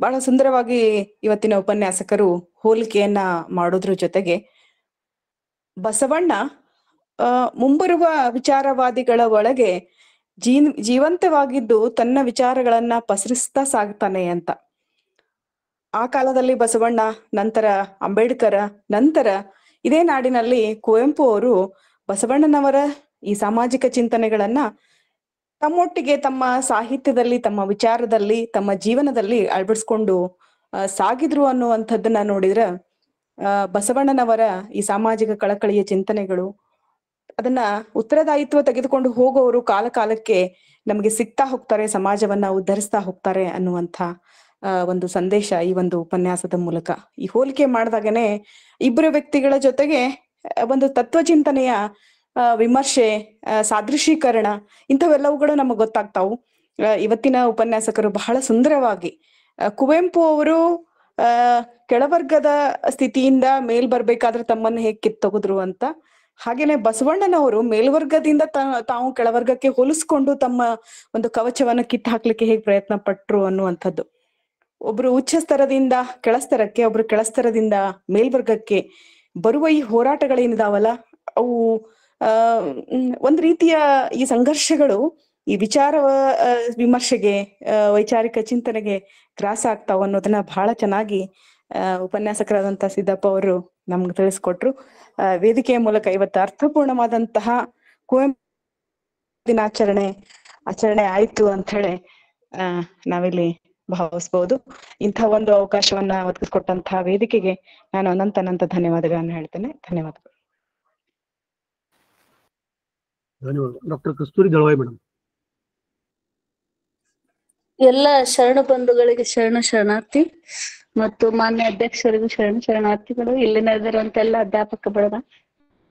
ಬಹಳ ಸುಂದರವಾಗಿ ಇವತ್ತಿನ ಉಪನ್ಯಾಸಕರು ಹೋಲಿಕೆಯನ್ನ ಮಾಡೋದ್ರ ಜೊತೆಗೆ ಬಸವಣ್ಣ ಮುಂಬರುವ ವಿಚಾರವಾದಿಗಳ ಒಳಗೆ ಜೀವಂತವಾಗಿದ್ದು ತನ್ನ ವಿಚಾರಗಳನ್ನ ಪಸರಿಸ್ತಾ ಸಾಗ್ತಾನೆ ಅಂತ. ಆ ಕಾಲದಲ್ಲಿ ಬಸವಣ್ಣ, ನಂತರ ಅಂಬೇಡ್ಕರ್, ನಂತರ ಇದೇ ನಾಡಿನಲ್ಲಿ ಕುವೆಂಪು ಅವರು ಬಸವಣ್ಣನವರ ಈ ಸಾಮಾಜಿಕ ಚಿಂತನೆಗಳನ್ನ ತಮ್ಮೊಟ್ಟಿಗೆ ತಮ್ಮ ಸಾಹಿತ್ಯದಲ್ಲಿ, ತಮ್ಮ ವಿಚಾರದಲ್ಲಿ, ತಮ್ಮ ಜೀವನದಲ್ಲಿ ಅಳವಡಿಸ್ಕೊಂಡು ಸಾಗಿದ್ರು ಅನ್ನುವಂಥದ್ದನ್ನ ನೋಡಿದ್ರೆ ಬಸವಣ್ಣನವರ ಈ ಸಾಮಾಜಿಕ ಕಳಕಳಿಯ ಚಿಂತನೆಗಳು, ಅದನ್ನ ಉತ್ತರದಾಯಿತ್ವ ತೆಗೆದುಕೊಂಡು ಹೋಗೋರು ಕಾಲ ಕಾಲಕ್ಕೆ ನಮಗೆ ಸಿಗ್ತಾ ಹೋಗ್ತಾರೆ, ಸಮಾಜವನ್ನ ಉದ್ಧರಿಸ್ತಾ ಹೋಗ್ತಾರೆ ಅನ್ನುವಂಥ ಒಂದು ಸಂದೇಶ ಈ ಒಂದು ಉಪನ್ಯಾಸದ ಮೂಲಕ. ಈ ಹೋಲಿಕೆ ಮಾಡಿದಾಗನೆ ಇಬ್ಬರು ವ್ಯಕ್ತಿಗಳ ಜೊತೆಗೆ ಒಂದು ತತ್ವಚಿಂತನೆಯ ವಿಮರ್ಶೆ, ಸಾದೃಶೀಕರಣ ಇಂಥವೆಲ್ಲವುಗಳು ನಮಗೆ ಗೊತ್ತಾಗ್ತಾವು. ಇವತ್ತಿನ ಉಪನ್ಯಾಸಕರು ಬಹಳ ಸುಂದರವಾಗಿ ಕುವೆಂಪು ಅವರು ಕೆಳವರ್ಗದ ಸ್ಥಿತಿಯಿಂದ ಮೇಲ್ ಬರ್ಬೇಕಾದ್ರೆ ತಮ್ಮನ್ನು ಹೇಗೆ ಕಿತ್ತೊಗೆದ್ರು ಅಂತ, ಹಾಗೇನೆ ಬಸವಣ್ಣನವರು ಮೇಲ್ವರ್ಗದಿಂದ ತಾವು ಕೆಳವರ್ಗಕ್ಕೆ ಹೋಲಿಸ್ಕೊಂಡು ತಮ್ಮ ಒಂದು ಕವಚವನ್ನು ಕಿತ್ತು ಹಾಕ್ಲಿಕ್ಕೆ ಹೇಗೆ ಪ್ರಯತ್ನ ಪಟ್ರು ಅನ್ನುವಂಥದ್ದು. ಒಬ್ರು ಉಚ್ಚ ಸ್ತರದಿಂದ ಕೆಳಸ್ತರಕ್ಕೆ, ಒಬ್ರು ಕೆಳಸ್ತರದಿಂದ ಮೇಲ್ವರ್ಗಕ್ಕೆ ಬರುವ ಈ ಹೋರಾಟಗಳೇನಿದಾವಲ್ಲ, ಅವು ಒಂದ್ ರೀತಿಯ ಈ ಸಂಘರ್ಷಗಳು ಈ ವಿಚಾರ ವಿಮರ್ಶೆಗೆ, ವೈಚಾರಿಕ ಚಿಂತನೆಗೆ ಗ್ರಾಸ ಆಗ್ತಾವ ಅನ್ನೋದನ್ನ ಬಹಳ ಚೆನ್ನಾಗಿ ಉಪನ್ಯಾಸಕರಾದಂತಹ ಸಿದ್ದಪ್ಪ ಅವರು ನಮ್ಗೆ ತಿಳಿಸ್ಕೊಟ್ರು. ವೇದಿಕೆಯ ಮೂಲಕ ಇವತ್ತು ಅರ್ಥಪೂರ್ಣವಾದಂತಹ ಕುವೆಂಪು ಆಚರಣೆ ಆಯ್ತು ಅಂತ ಹೇಳಿ ನಾವಿಲ್ಲಿ ಭಾವಿಸ್ಬೋದು. ಇಂಥ ಒಂದು ಅವಕಾಶವನ್ನ ಒದಗಿಸ್ಕೊಟ್ಟಂತಹ ವೇದಿಕೆಗೆ ನಾನು ಅನಂತ ಧನ್ಯವಾದಗಳನ್ನ ಹೇಳ್ತೇನೆ. ಧನ್ಯವಾದಗಳು. ಡಾಕ್ಟರ್ ಕಸ್ತೂರಿ ದಳವಾಯಿ ಮೇಡಮ್. ಎಲ್ಲ ಶರಣ ಬಂಧುಗಳಿಗೆ ಶರಣಾರ್ಥಿ ಮತ್ತು ಮಾನ್ಯ ಅಧ್ಯಕ್ಷರಿಗೂ ಶರಣಾರ್ಥಿಗಳು, ಇಲ್ಲಿ ನಡೆದಿರುವಂತ ಎಲ್ಲ ಅಧ್ಯಾಪಕ ಬಳಗ,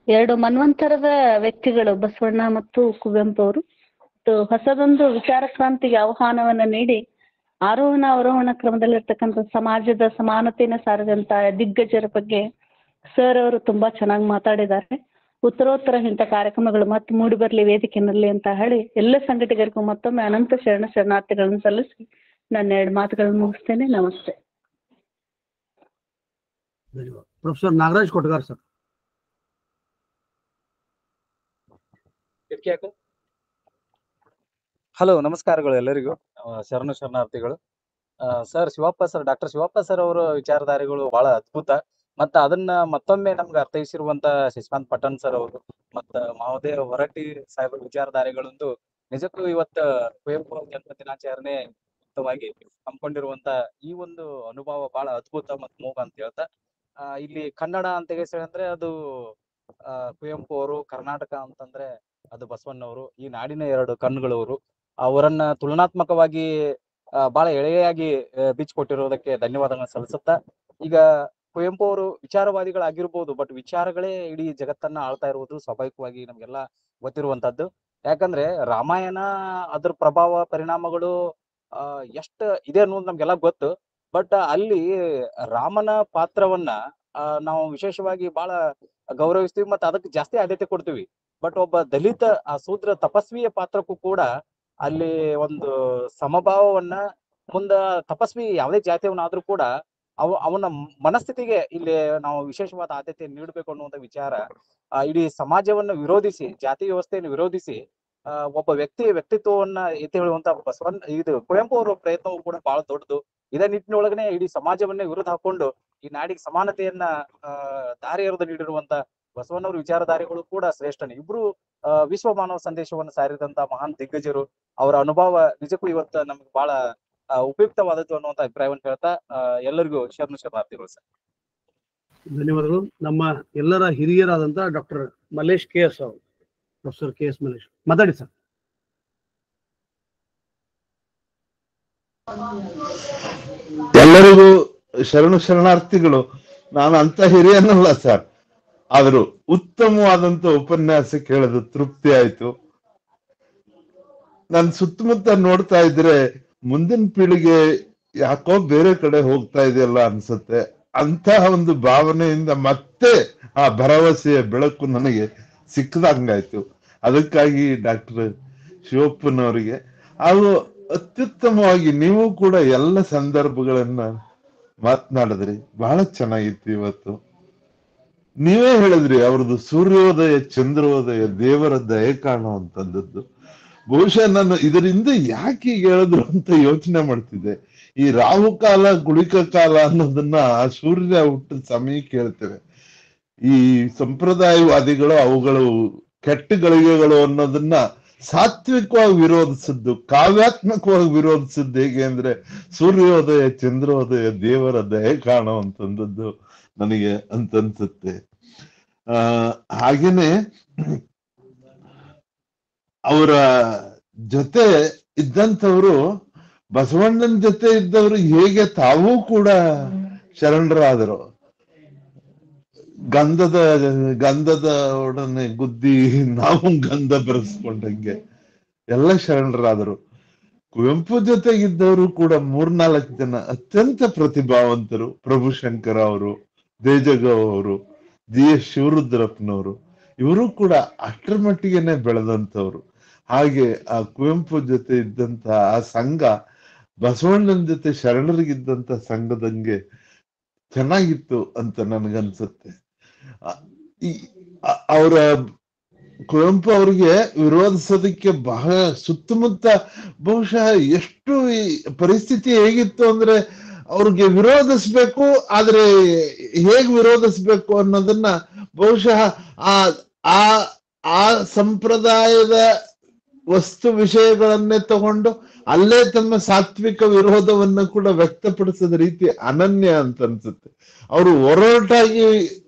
ಎರಡು ಮನ್ವಂತರದ ವ್ಯಕ್ತಿಗಳು ಬಸವಣ್ಣ ಮತ್ತು ಕುವೆಂಪು ಅವರು ಹೊಸದೊಂದು ವಿಚಾರ ಕ್ರಾಂತಿಗೆ ಆಹ್ವಾನವನ್ನ ನೀಡಿ ಆರೋಹಣ ಅವರೋಹಣ ಕ್ರಮದಲ್ಲಿರ್ತಕ್ಕಂಥ ಸಮಾಜದ ಸಮಾನತೆಯನ್ನು ಸಾರಿದಂತ ದಿಗ್ಗಜರ ಬಗ್ಗೆ ಸರ್ ಅವರು ತುಂಬಾ ಚೆನ್ನಾಗಿ ಮಾತಾಡಿದ್ದಾರೆ. ಉತ್ತರೋತ್ತರ ಇಂಥ ಕಾರ್ಯಕ್ರಮಗಳು ಮತ್ತೆ ಮೂಡಿ ಬರ್ಲಿ ವೇದಿಕೆಯಲ್ಲಿ ಅಂತ ಹೇಳಿ ಎಲ್ಲ ಸಂಘಟಕರಿಗೂ ಮತ್ತೊಮ್ಮೆ ಅನಂತ ಶರಣಾರ್ಥಿಗಳನ್ನು ಸಲ್ಲಿಸಿ ನನ್ನ 2 ಮಾತುಗಳನ್ನು ಮುಗಿಸ್ತೇನೆ. ನಮಸ್ತೆ. Professor Nagaraj Kotgar sir. Hello, ನಮಸ್ಕಾರಗಳು ಎಲ್ಲರಿಗೂ. ಶರಣಾರ್ಥಿಗಳು. ಡಾಕ್ಟರ್ ಶಿವಪ್ಪ ಸರ್ ಅವರ ವಿಚಾರಧಾರೆಗಳು ಬಹಳ ಅದ್ಭುತ. ಮತ್ತ ಅದನ್ನ ಮತ್ತೊಮ್ಮೆ ನಮ್ಗೆ ಅರ್ಥೈಸಿರುವಂತ ಶಶಿಕಾಂತ್ ಪಟ್ಟಣ್ ಸರ್ ಅವರು ಮತ್ತ ಮಹೋದಯ ಹೊರಟ್ಟಿ ಸಾಹೇಬರ ವಿಚಾರಧಾರೆಗಳೊಂದು ನಿಜಕ್ಕೂ ಇವತ್ತ ಕುವೆಂಪು ಜನ್ಮ ದಿನಾಚರಣೆ ಮುಕ್ತವಾಗಿ ಹಮ್ಮಿಕೊಂಡಿರುವಂತ ಈ ಒಂದು ಅನುಭವ ಬಹಳ ಅದ್ಭುತ ಮತ್ತು ಮೋಹ ಅಂತ ಹೇಳ್ತಾ, ಇಲ್ಲಿ ಕನ್ನಡ ಅಂತ ಹೇಳಿದ್ರೆ ಅದು ಕುವೆಂಪು ಅವರು, ಕರ್ನಾಟಕ ಅಂತಂದ್ರೆ ಅದು ಬಸವಣ್ಣವರು, ಈ ನಾಡಿನ 2 ಕಣ್ಣುಗಳವರು. ಅವರನ್ನ ತುಲನಾತ್ಮಕವಾಗಿ ಬಹಳ ಎಳೆಯಾಗಿ ಬಿಚ್ಚಿಕೊಟ್ಟಿರೋದಕ್ಕೆ ಧನ್ಯವಾದಗಳನ್ನ ಸಲ್ಲಿಸುತ್ತಾ, ಈಗ ಕುವೆಂಪು ಅವರು ವಿಚಾರವಾದಿಗಳಾಗಿರ್ಬೋದು, ಬಟ್ ವಿಚಾರಗಳೇ ಇಡೀ ಜಗತ್ತನ್ನ ಆಳ್ತಾ ಇರುವುದು ಸ್ವಾಭಾವಿಕವಾಗಿ ನಮ್ಗೆಲ್ಲ ಗೊತ್ತಿರುವಂತದ್ದು. ಯಾಕಂದ್ರೆ ರಾಮಾಯಣ ಅದ್ರ ಪ್ರಭಾವ ಪರಿಣಾಮಗಳು ಎಷ್ಟ ಇದೆ ಅನ್ನೋದು ನಮ್ಗೆಲ್ಲ ಗೊತ್ತು. ಬಟ್ ಅಲ್ಲಿ ರಾಮನ ಪಾತ್ರವನ್ನ ನಾವು ವಿಶೇಷವಾಗಿ ಬಹಳ ಗೌರವಿಸ್ತೀವಿ ಮತ್ತು ಅದಕ್ಕೆ ಜಾಸ್ತಿ ಆದ್ಯತೆ ಕೊಡ್ತೀವಿ. ಬಟ್ ಒಬ್ಬ ದಲಿತ ಶೂದ್ರ ತಪಸ್ವಿಯ ಪಾತ್ರಕ್ಕೂ ಕೂಡ ಅಲ್ಲಿ ಒಂದು ಸಮಭಾವವನ್ನ, ಮುಂದ ತಪಸ್ವಿ ಯಾವುದೇ ಜಾತಿಯವನಾದ್ರೂ ಕೂಡ ಅವನ ಮನಸ್ಥಿತಿಗೆ ಇಲ್ಲಿ ನಾವು ವಿಶೇಷವಾದ ಆದ್ಯತೆ ನೀಡಬೇಕು ಅನ್ನುವಂಥ ವಿಚಾರ ಇಡೀ ಸಮಾಜವನ್ನ ವಿರೋಧಿಸಿ, ಜಾತಿ ವ್ಯವಸ್ಥೆಯನ್ನು ವಿರೋಧಿಸಿ ಒಬ್ಬ ವ್ಯಕ್ತಿತ್ವವನ್ನ ಎತ್ತಿ ಹೇಳುವಂತ ಇದು ಕುವೆಂಪು ಅವರ ಪ್ರಯತ್ನವೂ ಕೂಡ ಬಹಳ ದೊಡ್ಡದು. ಇದೇ ನಿಟ್ಟಿನೊಳಗನೆ ಇಡೀ ಸಮಾಜವನ್ನೇ ವಿರೋಧ ಹಾಕೊಂಡು ಈ ನಾಡಿಗೆ ಸಮಾನತೆಯನ್ನ ದಾರಿ ಎರೆದು ನೀಡಿರುವಂತ ಬಸವಣ್ಣವ್ರ ವಿಚಾರಧಾರೆಗಳು ಕೂಡ ಶ್ರೇಷ್ಠನೇ. ಇಬ್ರು ವಿಶ್ವ ಮಾನವ ಸಂದೇಶವನ್ನು ಸಾರಿದಂತ ಮಹಾನ್ ದಿಗ್ಗಜರು. ಅವರ ಅನುಭವ ನಿಜಕ್ಕೂ ಇವತ್ತು ನಮ್ಗೆ ಬಹಳ ಉಪಯುಕ್ತವಾದದ್ದು ಅನ್ನುವಂತ ಅಭಿಪ್ರಾಯವನ್ನು ಹೇಳ್ತಾ ಎಲ್ಲರಿಗೂ ಶರಣಾರ್ಥಿಗಳು ಸರ್. ಧನ್ಯವಾದಗಳು. ನಮ್ಮ ಎಲ್ಲರ ಹಿರಿಯರಾದಂತ ಡಾಕ್ಟರ್ ಮಲ್ಲೇಶ್ KS ಅವರು, ಪ್ರೊಫೆಸರ್ KS ಮಲ್ಲೇಶ್ ಮಾತಾಡಿ ಸರ್. ಎಲ್ಲರಿಗೂ ಶರಣಾರ್ಥಿಗಳು. ನಾನು ಅಂತ ಹಿರಿಯನಲ್ಲ ಸರ್, ಆದರೂ ಉತ್ತಮವಾದಂತ ಉಪನ್ಯಾಸ ಕೇಳೋದು ತೃಪ್ತಿ ಆಯ್ತು. ನಾನು ಸುತ್ತಮುತ್ತ ನೋಡ್ತಾ ಇದ್ರೆ ಮುಂದಿನ ಪೀಳಿಗೆ ಯಾಕೋ ಬೇರೆ ಕಡೆ ಹೋಗ್ತಾ ಇದೆಯಲ್ಲ ಅನ್ಸುತ್ತೆ. ಅಂತಹ ಒಂದು ಭಾವನೆಯಿಂದ ಮತ್ತೆ ಆ ಭರವಸೆಯ ಬೆಳಕು ನನಗೆ ಸಿಕ್ಕದಂಗಾಯ್ತು. ಅದಕ್ಕಾಗಿ ಡಾಕ್ಟರ್ ಶಿವಪ್ಪನವರಿಗೆ ಹಾಗೂ ಅತ್ಯುತ್ತಮವಾಗಿ ನೀವು ಕೂಡ ಎಲ್ಲ ಸಂದರ್ಭಗಳನ್ನ ಮಾತನಾಡಿದ್ರಿ. ಬಹಳ ಚೆನ್ನಾಗಿತ್ತು. ಇವತ್ತು ನೀವೇ ಹೇಳಿದ್ರಿ ಅವ್ರದ್ದು ಸೂರ್ಯೋದಯ ಚಂದ್ರೋದಯ ದೇವರ ದಯೆ ಕಾಣುವಂತದ್ದು. ಬಹುಶಃ ನಾನು ಇದರಿಂದ ಯಾಕೆ ಹೀಗೆ ಹೇಳಿದ್ರು ಅಂತ ಯೋಚನೆ ಮಾಡ್ತಿದ್ದೆ. ಈ ರಾಹುಕಾಲ ಗುಳಿಕ ಕಾಲ ಅನ್ನೋದನ್ನ ಸೂರ್ಯ ಹುಟ್ಟಿದ ಸಮಯಕ್ಕೆ ಹೇಳ್ತೇವೆ. ಈ ಸಂಪ್ರದಾಯವಾದಿಗಳು ಅವುಗಳು ಕೆಟ್ಟ ಗಳಿಗೆಗಳು ಅನ್ನೋದನ್ನ ಸಾತ್ವಿಕವಾಗಿ ವಿರೋಧಿಸಿದ್ದು, ಕಾವ್ಯಾತ್ಮಕವಾಗಿ ವಿರೋಧಿಸಿದ್ದು ಹೇಗೆ ಅಂದ್ರೆ ಸೂರ್ಯೋದಯ ಚಂದ್ರೋದಯ ದೇವರ ದಯೆ ಕಾಣುವಂತಂದದ್ದು ನನಗೆ ಅಂತನ್ಸುತ್ತೆ. ಹಾಗೇನೆ ಅವರ ಜೊತೆ ಇದ್ದಂಥವ್ರು, ಬಸವಣ್ಣನ ಜೊತೆ ಇದ್ದವರು ಹೇಗೆ ತಾವೂ ಕೂಡ ಶರಣರಾದರು. ಗಂಧದ ಒಡನೆ ಗುದ್ದಿ ನಾವು ಗಂಧ ಬೆರೆಸ್ಕೊಂಡಂಗೆ ಎಲ್ಲ ಶರಣರಾದರು. ಕುವೆಂಪು ಜೊತೆಗಿದ್ದವರು ಕೂಡ 3-4 ಜನ ಅತ್ಯಂತ ಪ್ರತಿಭಾವಂತರು. ಪ್ರಭುಶಂಕರ ಅವರು, ದೇಜಗೌ ಅವರು, GS ಶಿವರುದ್ರಪ್ಪನವರು, ಇವರು ಕೂಡ ಅಷ್ಟರ ಮಟ್ಟಿಗೆನೆ ಬೆಳೆದಂಥವ್ರು. ಹಾಗೆ ಆ ಕುವೆಂಪು ಜೊತೆ ಇದ್ದಂತ ಆ ಸಂಘ ಬಸವಣ್ಣನ ಜೊತೆ ಶರಣರಿಗಿದ್ದಂತ ಸಂಘದಂಗೆ ಚೆನ್ನಾಗಿತ್ತು ಅಂತ ನನ್ಗನ್ಸುತ್ತೆ. ಅವರ ಕುವೆಂಪು ಅವ್ರಿಗೆ ವಿರೋಧಿಸೋದಕ್ಕೆ ಬಹಳ ಸುತ್ತಮುತ್ತ ಬಹುಶಃ ಎಷ್ಟು ಪರಿಸ್ಥಿತಿ ಹೇಗಿತ್ತು ಅಂದ್ರೆ ಅವ್ರಿಗೆ ವಿರೋಧಿಸ್ಬೇಕು, ಆದ್ರೆ ಹೇಗ್ ವಿರೋಧಿಸ್ಬೇಕು ಅನ್ನೋದನ್ನ ಬಹುಶಃ ಆ ಸಂಪ್ರದಾಯದ ವಸ್ತು ವಿಷಯಗಳನ್ನೇ ತಗೊಂಡು ಅಲ್ಲೇ ತಮ್ಮ ಸಾತ್ವಿಕ ವಿರೋಧವನ್ನ ಕೂಡ ವ್ಯಕ್ತಪಡಿಸಿದ ರೀತಿ ಅನನ್ಯ ಅಂತ ಅನ್ಸುತ್ತೆ. ಅವರು ಒರಟಾಗಿ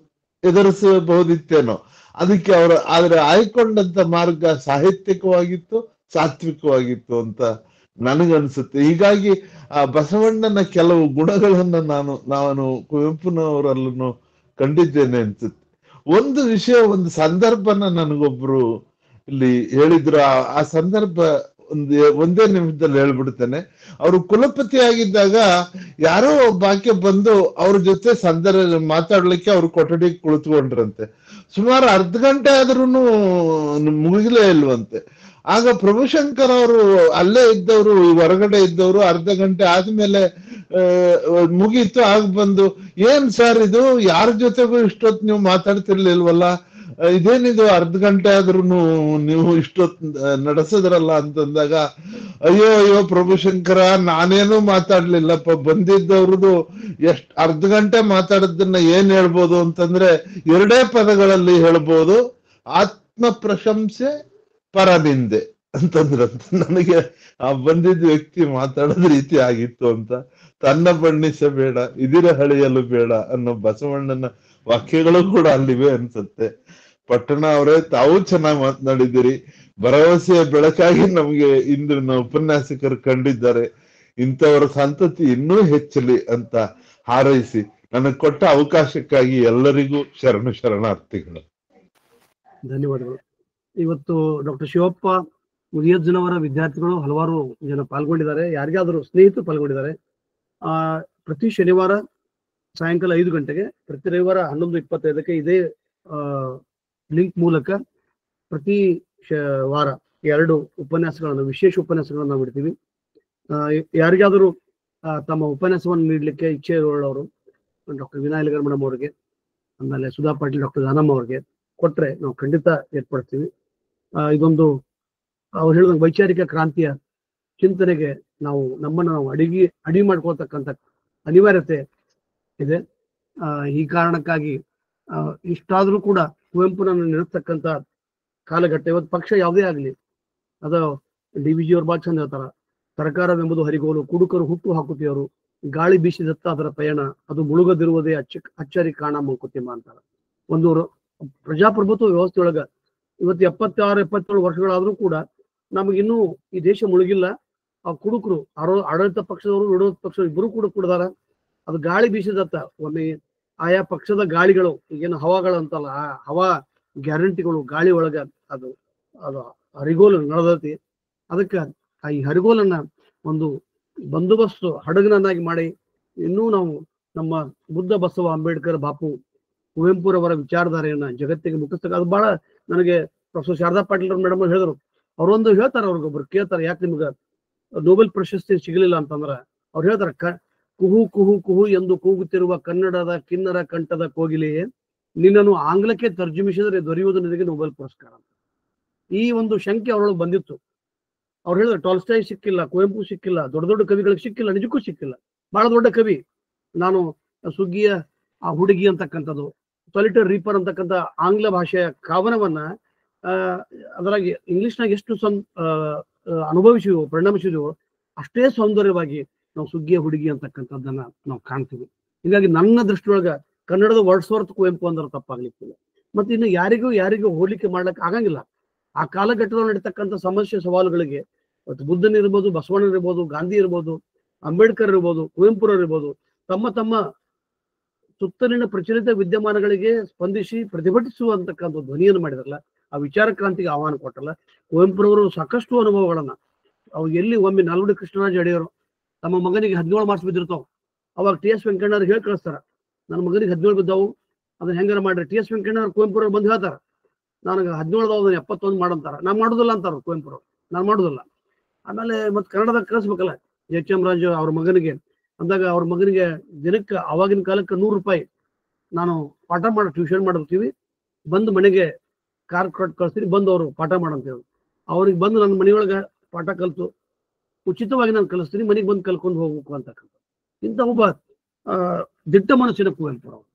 ಎದುರಿಸಬಹುದಿತ್ತೇನೋ, ಅದಕ್ಕೆ ಆದ್ರೆ ಆಯ್ಕೊಂಡಂತ ಮಾರ್ಗ ಸಾಹಿತ್ಯಿಕವಾಗಿತ್ತು, ಸಾತ್ವಿಕವಾಗಿತ್ತು ಅಂತ ನನಗನ್ಸುತ್ತೆ. ಹೀಗಾಗಿ ಆ ಬಸವಣ್ಣನ ಕೆಲವು ಗುಣಗಳನ್ನ ನಾನು ಕುವೆಂಪುನವರಲ್ಲೂ ಕಂಡಿದ್ದೇನೆ ಅನ್ಸುತ್ತೆ. ಒಂದು ವಿಷಯ, ಒಂದು ಸಂದರ್ಭನ ನನಗೊಬ್ರು ಇಲ್ಲಿ ಹೇಳಿದ್ರು. ಆ ಸಂದರ್ಭ ಒಂದೇ ನಿಮಿಷದಲ್ಲಿ ಹೇಳ್ಬಿಡ್ತೇನೆ. ಅವರು ಕುಲಪತಿ ಆಗಿದ್ದಾಗ ಯಾರೋ ಬಾಕಿ ಬಂದು ಅವ್ರ ಜೊತೆ ಮಾತಾಡ್ಲಿಕ್ಕೆ ಅವ್ರು ಕೊಠಡಿಗೆ ಕುಳಿತುಕೊಂಡ್ರಂತೆ. ಸುಮಾರು 1/2 ಗಂಟೆ ಆದ್ರೂ ಮುಗಿಲೇ ಇಲ್ವಂತೆ. ಆಗ ಪ್ರಭುಶಂಕರ್ ಅವರು ಅಲ್ಲೇ ಇದ್ದವರು, ಹೊರಗಡೆ ಇದ್ದವರು 1/2 ಗಂಟೆ ಆದ್ಮೇಲೆ ಮುಗೀತು. ಆಗ ಬಂದು, ಏನ್ ಸರ್ ಇದು, ಯಾರ ಜೊತೆಗೂ ಇಷ್ಟೊತ್ತು ನೀವು ಮಾತಾಡ್ತಿರ್ಲಿಲ್ವಲ್ಲ, ಇದೇನಿದು 1/2 ಗಂಟೆ ಆದ್ರೂ ನೀವು ಇಷ್ಟೊತ್ತು ನಡೆಸಿದ್ರಲ್ಲ ಅಂತಂದಾಗ, ಅಯ್ಯೋ ಪ್ರಭುಶಂಕರ, ನಾನೇನು ಮಾತಾಡ್ಲಿಲ್ಲಪ್ಪ, ಬಂದಿದ್ದವ್ರದ್ದು 1/2 ಗಂಟೆ ಮಾತಾಡೋದನ್ನ ಏನ್ ಹೇಳ್ಬೋದು ಅಂತಂದ್ರೆ 2 ಪದಗಳಲ್ಲಿ ಹೇಳ್ಬೋದು, ಆತ್ಮ ಪ್ರಶಂಸೆ ಪರನಿಂದೆ ಅಂತಂದ್ರಂತ. ನನಗೆ ಆ ಬಂದಿದ್ದ ವ್ಯಕ್ತಿ ಮಾತಾಡೋದ್ ರೀತಿ ಆಗಿತ್ತು ಅಂತ. ತನ್ನ ಬಣ್ಣಿಸಬೇಡ ಇದಿರ ಹಳೆಯಲು ಬೇಡ ಅನ್ನೋ ಬಸವಣ್ಣನ ವಾಕ್ಯಗಳು ಕೂಡ ಅಲ್ಲಿವೆ ಅನ್ಸುತ್ತೆ. ಪಟ್ಟಣ ಅವರೇ, ತಾವು ಚೆನ್ನಾಗಿ ಮಾತನಾಡಿದ್ದೀರಿ. ಭರವಸೆಯ ಬೆಳಕಾಗಿ ನಮ್ಗೆ ಇಂದು ಉಪನ್ಯಾಸಕರು ಕಂಡಿದ್ದಾರೆ. ಇಂಥವರ ಸಂತತಿ ಇನ್ನೂ ಹೆಚ್ಚಲಿ ಅಂತ ಹಾರೈಸಿ ನನಗೆ ಕೊಟ್ಟ ಅವಕಾಶಕ್ಕಾಗಿ ಎಲ್ಲರಿಗೂ ಶರಣಾರ್ಥಿಗಳು. ಧನ್ಯವಾದಗಳು. ಇವತ್ತು ಡಾಕ್ಟರ್ ಶಿವಪ್ಪ ಮುದಿಯಜ್ಜನವರ ವಿದ್ಯಾರ್ಥಿಗಳು ಹಲವಾರು ಜನ ಪಾಲ್ಗೊಂಡಿದ್ದಾರೆ, ಯಾರಿಗಾದರೂ ಸ್ನೇಹಿತರು ಪಾಲ್ಗೊಂಡಿದ್ದಾರೆ. ಪ್ರತಿ ಶನಿವಾರ ಸಾಯಂಕಾಲ 5 ಗಂಟೆಗೆ, ಪ್ರತಿ ರವಿವಾರ 11:25ಕ್ಕೆ ಇದೇ ಲಿಂಕ್ ಮೂಲಕ ಪ್ರತಿ ವಾರ 2 ಉಪನ್ಯಾಸಗಳನ್ನು, ವಿಶೇಷ ಉಪನ್ಯಾಸಗಳನ್ನು ನಾವು ಬಿಡ್ತೀವಿ. ಯಾರಿಗಾದರೂ ತಮ್ಮ ಉಪನ್ಯಾಸವನ್ನು ನೀಡಲಿಕ್ಕೆ ಇಚ್ಛೆ ಉಳ್ಳವರು ಡಾಕ್ಟರ್ ವಿನಾಯಕ ಮೇಡಮ್ ಅವರಿಗೆ, ಆಮೇಲೆ ಸುಧಾ ಪಾಟೀಲ್, ಡಾಕ್ಟರ್ ಜಾನಮ್ಮ ಅವ್ರಿಗೆ ಕೊಟ್ರೆ ನಾವು ಖಂಡಿತ ಏರ್ಪಡ್ತೀವಿ. ಇದೊಂದು ಅವ್ರು ಹೇಳಿದಂಗೆ ವೈಚಾರಿಕ ಕ್ರಾಂತಿಯ ಚಿಂತನೆಗೆ ನಮ್ಮನ್ನು ನಾವು ಅಡಿ ಮಾಡ್ಕೊಳ್ತಕ್ಕಂಥ ಅನಿವಾರ್ಯತೆ ಇದೆ. ಈ ಕಾರಣಕ್ಕಾಗಿ ಇಷ್ಟಾದ್ರೂ ಕೂಡ ಕುವೆಂಪುನನ್ನು ನಿಲ್ಲಿಸ್ತಕ್ಕಂಥ ಕಾಲಘಟ್ಟ. ಇವತ್ತು ಪಕ್ಷ ಯಾವುದೇ ಆಗಲಿ, ಅದು DVG ಅವ್ರು ಭಾಳ ಚಂದ ಹೇಳ್ತಾರ, ಸರ್ಕಾರವೆಂಬುದು ಹರಿಗೋಲು, ಕುಡುಕರು ಹುಟ್ಟು ಹಾಕುತ್ತಿಯವರು, ಗಾಳಿ ಬೀಸಿದತ್ತ ಅದರ ಪಯಣ, ಅದು ಮುಳುಗದಿರುವುದೇ ಅಚ್ಚರಿ ಕಾಣ ಮಂಕುತಿಮ್ಮ ಅಂತಾರ. ಒಂದು ಪ್ರಜಾಪ್ರಭುತ್ವ ವ್ಯವಸ್ಥೆಯೊಳಗ ಇವತ್ತು 76-77 ವರ್ಷಗಳಾದ್ರೂ ಕೂಡ ನಮಗಿನ್ನೂ ಈ ದೇಶ ಮುಳುಗಿಲ್ಲ. ಆ ಕುಡುಕರು ಆಡಳಿತ ಪಕ್ಷದವರು, ವಿರೋಧ ಪಕ್ಷದವರು ಇಬ್ಬರು ಕೂಡ ಕುಡ್ದಾರ. ಅದು ಗಾಳಿ ಬೀಸಿದತ್ತ ಒಮ್ಮೆ ಆಯಾ ಪಕ್ಷದ ಗಾಳಿಗಳು, ಈಗೇನು ಹವಾಗಳು ಅಂತಲ್ಲ, ಆ ಹವಾ ಗ್ಯಾರಂಟಿಗಳು ಗಾಳಿ ಒಳಗ ಅದು ಹರಿಗೋಲು ನಡೆದತಿ. ಅದಕ್ಕೆ ಈ ಹರಿಗೋಲನ್ನ ಒಂದು ಬಂದೋಬಸ್ತು ಹಡಗನನ್ನಾಗಿ ಮಾಡಿ ಇನ್ನೂ ನಾವು ನಮ್ಮ ಬುದ್ಧ, ಬಸವ, ಅಂಬೇಡ್ಕರ್, ಬಾಪು, ಕುವೆಂಪುರವರ ವಿಚಾರಧಾರೆಯನ್ನ ಜಗತ್ತಿಗೆ ಮುಟ್ಟಿಸ್ತಕ್ಕ. ಅದು ಬಹಳ ನನಗೆ ಪ್ರೊಫೆಸರ್ ಶಾರದಾ ಪಾಟೀಲ್ ಮೇಡಮ್ ಹೇಳಿದ್ರು. ಅವರೊಂದು ಹೇಳ್ತಾರೆ, ಅವ್ರಿಗೊಬ್ರು ಕೇಳ್ತಾರೆ, ಯಾಕೆ ನಿಮ್ಗೆ ನೊಬೆಲ್ ಪ್ರಶಸ್ತಿ ಸಿಗಲಿಲ್ಲ ಅಂತಂದ್ರ ಅವ್ರು ಹೇಳ್ತಾರೆ, ಕುಹು ಕುಹು ಕುಹು ಎಂದು ಕೂಗುತ್ತಿರುವ ಕನ್ನಡದ ಕಿನ್ನರ ಕಂಠದ ಕೋಗಿಲೆಯೇ, ನಿನ್ನನ್ನು ಆಂಗ್ಲಕ್ಕೆ ತರ್ಜುಮಿಸಿದರೆ ದೊರೆಯುವುದು ನಿನಗೆ ನೊಬೆಲ್ ಪುರಸ್ಕಾರ ಅಂತ. ಈ ಒಂದು ಶಂಕೆ ಅವರೊಳಗೆ ಬಂದಿತ್ತು. ಅವ್ರು ಹೇಳಿದ್ರೆ ಟಾಲ್ಸ್ಟಾಯ್ ಸಿಕ್ಕಿಲ್ಲ, ಕುವೆಂಪು ಸಿಕ್ಕಿಲ್ಲ, ದೊಡ್ಡ ದೊಡ್ಡ ಕವಿಗಳಿಗೆ ಸಿಕ್ಕಿಲ್ಲ, ನಿಜಕ್ಕೂ ಸಿಕ್ಕಿಲ್ಲ. ಬಹಳ ದೊಡ್ಡ ಕವಿ. ನಾನು ಸುಗ್ಗಿಯ ಆ ಹುಡುಗಿ ಅಂತಕ್ಕಂಥದ್ದು, ಸಾಲಿಟರಿ ರೀಪರ್ ಅಂತಕ್ಕಂಥ ಆಂಗ್ಲ ಭಾಷೆಯ ಕಾವನವನ್ನ ಅದರಾಗಿ ಇಂಗ್ಲಿಷ್ನಾಗ ಎಷ್ಟು ಅನುಭವಿಸಿದೆವೋ ಪರಿಣಮಿಸಿದೆವೋ ಅಷ್ಟೇ ಸೌಂದರ್ಯವಾಗಿ ನಾವು ಸುಗ್ಗಿಯ ಹುಡುಗಿ ಅಂತಕ್ಕಂಥದ್ದನ್ನ ನಾವು ಕಾಣ್ತೀವಿ. ಹೀಗಾಗಿ ನನ್ನ ದೃಷ್ಟಿಯೊಳಗ ಕನ್ನಡದ ವರ್ಡ್ಸ್ವರ್ತ್ ಕುವೆಂಪು ಅಂದ್ರೆ ತಪ್ಪಾಗ್ಲಿಕ್ಕಿಲ್ಲ. ಮತ್ತೆ ಇನ್ನು ಯಾರಿಗೂ ಹೋಲಿಕೆ ಮಾಡ್ಲಿಕ್ಕೆ ಆಗಂಗಿಲ್ಲ. ಆ ಕಾಲಘಟ್ಟದಲ್ಲಿ ನಡೀತಕ್ಕಂಥ ಸಮಸ್ಯೆ ಸವಾಲುಗಳಿಗೆ ಬುದ್ಧನಿರ್ಬೋದು, ಬಸವಣ್ಣನಿರ್ಬೋದು, ಗಾಂಧಿ ಇರ್ಬೋದು, ಅಂಬೇಡ್ಕರ್ ಇರ್ಬೋದು, ಕುವೆಂಪುರವ್ರಿರ್ಬೋದು, ತಮ್ಮ ಸುತ್ತಲಿನ ಪ್ರಚಲಿತ ವಿದ್ಯಮಾನಗಳಿಗೆ ಸ್ಪಂದಿಸಿ ಪ್ರತಿಭಟಿಸುವಂತಕ್ಕಂಥ ಧ್ವನಿಯನ್ನು ಮಾಡಿದ್ರಲ್ಲ, ಆ ವಿಚಾರ ಕ್ರಾಂತಿಗೆ ಆಹ್ವಾನ ಕೊಟ್ಟಲ್ಲ. ಕುವೆಂಪುರವರು ಸಾಕಷ್ಟು ಅನುಭವಗಳನ್ನ ಅವು ಎಲ್ಲಿ ಒಮ್ಮೆ ನಾಲ್ವಡಿ ಕೃಷ್ಣರಾಜ ಅಡಿಯವರು ತಮ್ಮ ಮಗನಿಗೆ 17 ಮಾರ್ಕ್ಸ್ ಬಿದ್ದಿರ್ತಾವ. ಅವಾಗ ಟಿ ಎಸ್ ವೆಂಕಣ್ಣವ್ರು ಹೇಳಿ ಕಳಿಸ್ತಾರ, ನನ್ನ ಮಗನಿಗೆ 17 ಬಿದ್ದಾವು, ಅದನ್ನ ಹೆಂಗಾರ ಮಾಡ್ರಿ. ಟಿ ಎಸ್ ವೆಂಕಣ್ಣವ್ರು ಕುವೆಂಪುರವ್ರು ಬಂದು ಹೇಳ್ತಾರ, ನನಗೆ 17 71 ಮಾಡಂತಾರ. ನಾನು ಮಾಡೋದಿಲ್ಲ ಅಂತಾರ ಕುವೆಂಪುರವ್ರು, ನಾನು ಮಾಡೋದಿಲ್ಲ. ಆಮೇಲೆ ಮತ್ತೆ ಕನ್ನಡದಾಗ ಕಳಿಸ್ಬೇಕಲ್ಲ, ಎಚ್ ಎಂ ರಾಜು ಅವ್ರ ಮಗನಿಗೆ ಅಂದಾಗ ಅವ್ರ ಮಗನಿಗೆ ದಿನಕ್ಕೆ ಅವಾಗಿನ ಕಾಲಕ್ಕೆ 100 ರೂಪಾಯಿ ನಾನು ಪಾಠ ಮಾಡೋ ಟ್ಯೂಷನ್ ಮಾಡಿರ್ತೀವಿ, ಬಂದು ಮನೆಗೆ ಕಾರ್ ಕೊಟ್ಟು ಕಳಿಸ್ತೀನಿ, ಬಂದು ಅವರು ಪಾಠ ಮಾಡಂತೇಳಿ ಅವ್ರಿಗೆ ಬಂದು ನನ್ನ ಮನೆಯೊಳಗೆ ಪಾಠ ಕಲಿತು ಉಚಿತವಾಗಿ ನಾನು ಕಲಿಸ್ತೀನಿ, ಮನೆಗೆ ಬಂದು ಕಲ್ಕೊಂಡು ಹೋಗ್ಬೇಕು ಅಂತಕ್ಕಂಥ ಇಂಥ ಒಬ್ಬ ದಿಟ್ಟ ಮನಸ್ಸಿನ ಕುವೆಂಪುರವರು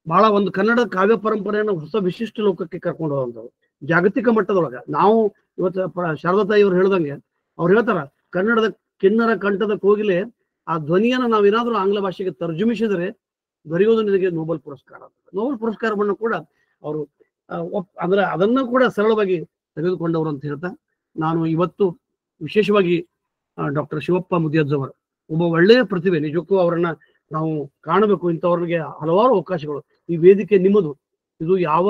ಬಹಳ ಒಂದು ಕನ್ನಡ ಕಾವ್ಯ ಪರಂಪರೆಯನ್ನು ಹೊಸ ವಿಶಿಷ್ಟ ಲೋಕಕ್ಕೆ ಕರ್ಕೊಂಡು ಹೋದಂಥವ್ರು ಜಾಗತಿಕ ಮಟ್ಟದೊಳಗೆ. ನಾವು ಇವತ್ತು ಶಾರದಾ ತಾಯಿ ಅವ್ರು ಹೇಳ್ದಂಗೆ ಅವ್ರು ಹೇಳ್ತಾರ, ಕನ್ನಡದ ಕಿನ್ನರ ಕಂಠದ ಕೋಗಿಲೆ ಆ ಧ್ವನಿಯನ್ನು ನಾವೇನಾದ್ರೂ ಆಂಗ್ಲ ಭಾಷೆಗೆ ತರ್ಜುಮಿಸಿದರೆ ದೊರೆಯೋದು ನಿನಗೆ ನೋಬೆಲ್ ಪುರಸ್ಕಾರ. ನೋಬೆಲ್ ಪುರಸ್ಕಾರವನ್ನು ಕೂಡ ಅವರು ಅಂದ್ರೆ ಅದನ್ನು ಕೂಡ ಸರಳವಾಗಿ ತೆಗೆದುಕೊಂಡವರು ಅಂತ ಹೇಳ್ತಾ, ನಾನು ಇವತ್ತು ವಿಶೇಷವಾಗಿ ಡಾಕ್ಟರ್ ಶಿವಪ್ಪ ಮುದಿಯಜ್ಜವರು ಒಬ್ಬ ಒಳ್ಳೆಯ ಪ್ರತಿಭೆ, ನಿಜಕ್ಕೂ ಅವರನ್ನ ನಾವು ಕಾಣಬೇಕು. ಇಂಥವ್ರಿಗೆ ಹಲವಾರು ಅವಕಾಶಗಳು. ಈ ವೇದಿಕೆ ನಿಮ್ಮದು. ಇದು ಯಾವ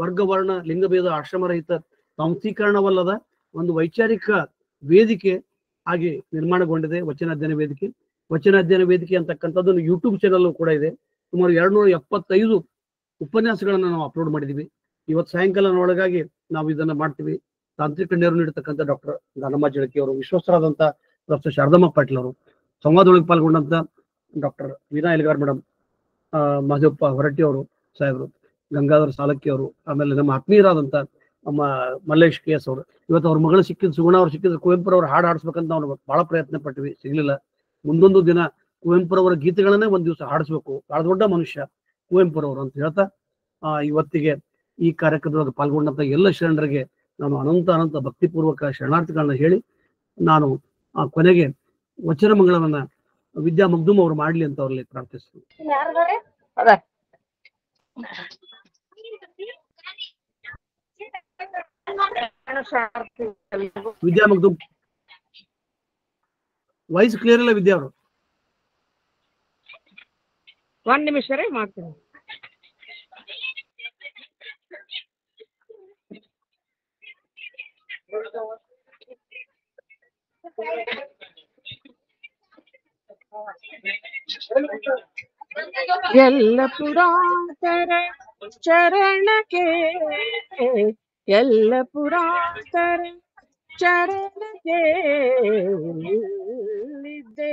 ವರ್ಗ ವರ್ಣ ಲಿಂಗಭೇದ ಆಶ್ರಮರಹಿತ ಸಂಸ್ಥೀಕರಣವಲ್ಲದ ಒಂದು ವೈಚಾರಿಕ ವೇದಿಕೆ ಆಗಿ ನಿರ್ಮಾಣಗೊಂಡಿದೆ. ವಚನ ಅಧ್ಯಯನ ವೇದಿಕೆ ಅಂತಕ್ಕಂಥದ್ದು ಯೂಟ್ಯೂಬ್ ಚಾನಲ್ ಕೂಡ ಇದೆ. ಸುಮಾರು 275 ಉಪನ್ಯಾಸಗಳನ್ನು ನಾವು ಅಪ್ಲೋಡ್ ಮಾಡಿದೀವಿ. ಇವತ್ತು ಸಾಯಂಕಾಲನೊಳಗಾಗಿ ನಾವು ಇದನ್ನ ಮಾಡ್ತೀವಿ. ತಾಂತ್ರಿಕ ನೆರವು ನೀಡತಕ್ಕಂಥ ಡಾಕ್ಟರ್ ದಾನಮ್ಮ ಜಳಕಿ ಅವರು, ವಿಶ್ವಸ್ತರಾದಂಥ ಪ್ರೊಫೆಸರ್ ಶಾರದಮ್ಮ ಪಾಟೀಲ್ ಅವರು, ಸಂವಾದದೊಳಗೆ ಪಾಲ್ಗೊಂಡಂತ ಡಾಕ್ಟರ್ ವೀಣಾ ಎಲ್ಗಾರ್ ಮೇಡಮ್, ಮಹದೇವಪ್ಪ ಹೊರಟ್ಟಿ ಅವರು ಸಾಹೇಬರು, ಗಂಗಾಧರ ಸಾಲಕ್ಕಿ ಅವರು, ಆಮೇಲೆ ನಮ್ಮ ಆತ್ಮೀಯರಾದಂಥ ನಮ್ಮ ಮಲ್ಲೇಶ್ ಕೆ ಎಸ್ ಅವರು. ಇವತ್ತು ಅವ್ರ ಮಗಳು ಸಿಕ್ಕಿದ್ದು, ಸುಗುಣ ಅವ್ರು ಸಿಕ್ಕಿದ್ರು, ಕುವೆಂಪುರವ್ರ ಹಾಡು ಆಡಿಸ್ಬೇಕಂತ ನಾವು ಬಹಳ ಪ್ರಯತ್ನ ಪಟ್ಟಿವಿ, ಸಿಗ್ಲಿಲ್ಲ. ಮುಂದೊಂದು ದಿನ ಕುವೆಂಪುರವರ ಗೀತೆಗಳನ್ನೇ ಒಂದ್ ದಿವಸ ಹಾಡಿಸ್ಬೇಕು, ಬಹಳ ದೊಡ್ಡ ಮನುಷ್ಯ ಕುವೆಂಪುರವರು ಅಂತ ಹೇಳ್ತಾ, ಇವತ್ತಿಗೆ ಈ ಕಾರ್ಯಕ್ರಮದೊಳಗೆ ಪಾಲ್ಗೊಂಡಂತ ಎಲ್ಲ ಶರಣರಿಗೆ ನಾನು ಅನಂತ ಭಕ್ತಿಪೂರ್ವಕ ಶರಣಾರ್ಥಿಗಳನ್ನ ಹೇಳಿ, ನಾನು ಕೊನೆಗೆ ವಚನ ಮಂಗಳವನ್ನ ವಿದ್ಯಾ ಮಗ್ದುಮ್ ಅವರು ಮಾಡ್ಲಿ ಅಂತ ಅವ್ರಲ್ಲಿ ಪ್ರಾರ್ಥಿಸ್ತೀನಿ. ವಿದ್ಯಾ ಮಗ್ದುಮ್ ವಾಯ್ಸ್ ಕ್ಲಿಯರ್ ಇಲ್ಲ ವಿದ್ಯಾ ಅವರು. 1 ನಿಮಿಷ ರೀ ಮಾಡ್ತೀನಿ. ಎಲ್ಲ ಪುರಾತರ ಚರಣಕ್ಕೆ, ಎಲ್ಲ ಪುರಾತರ ಚರಣಕ್ಕೆ ಇಲ್ಲಿದ್ದೆ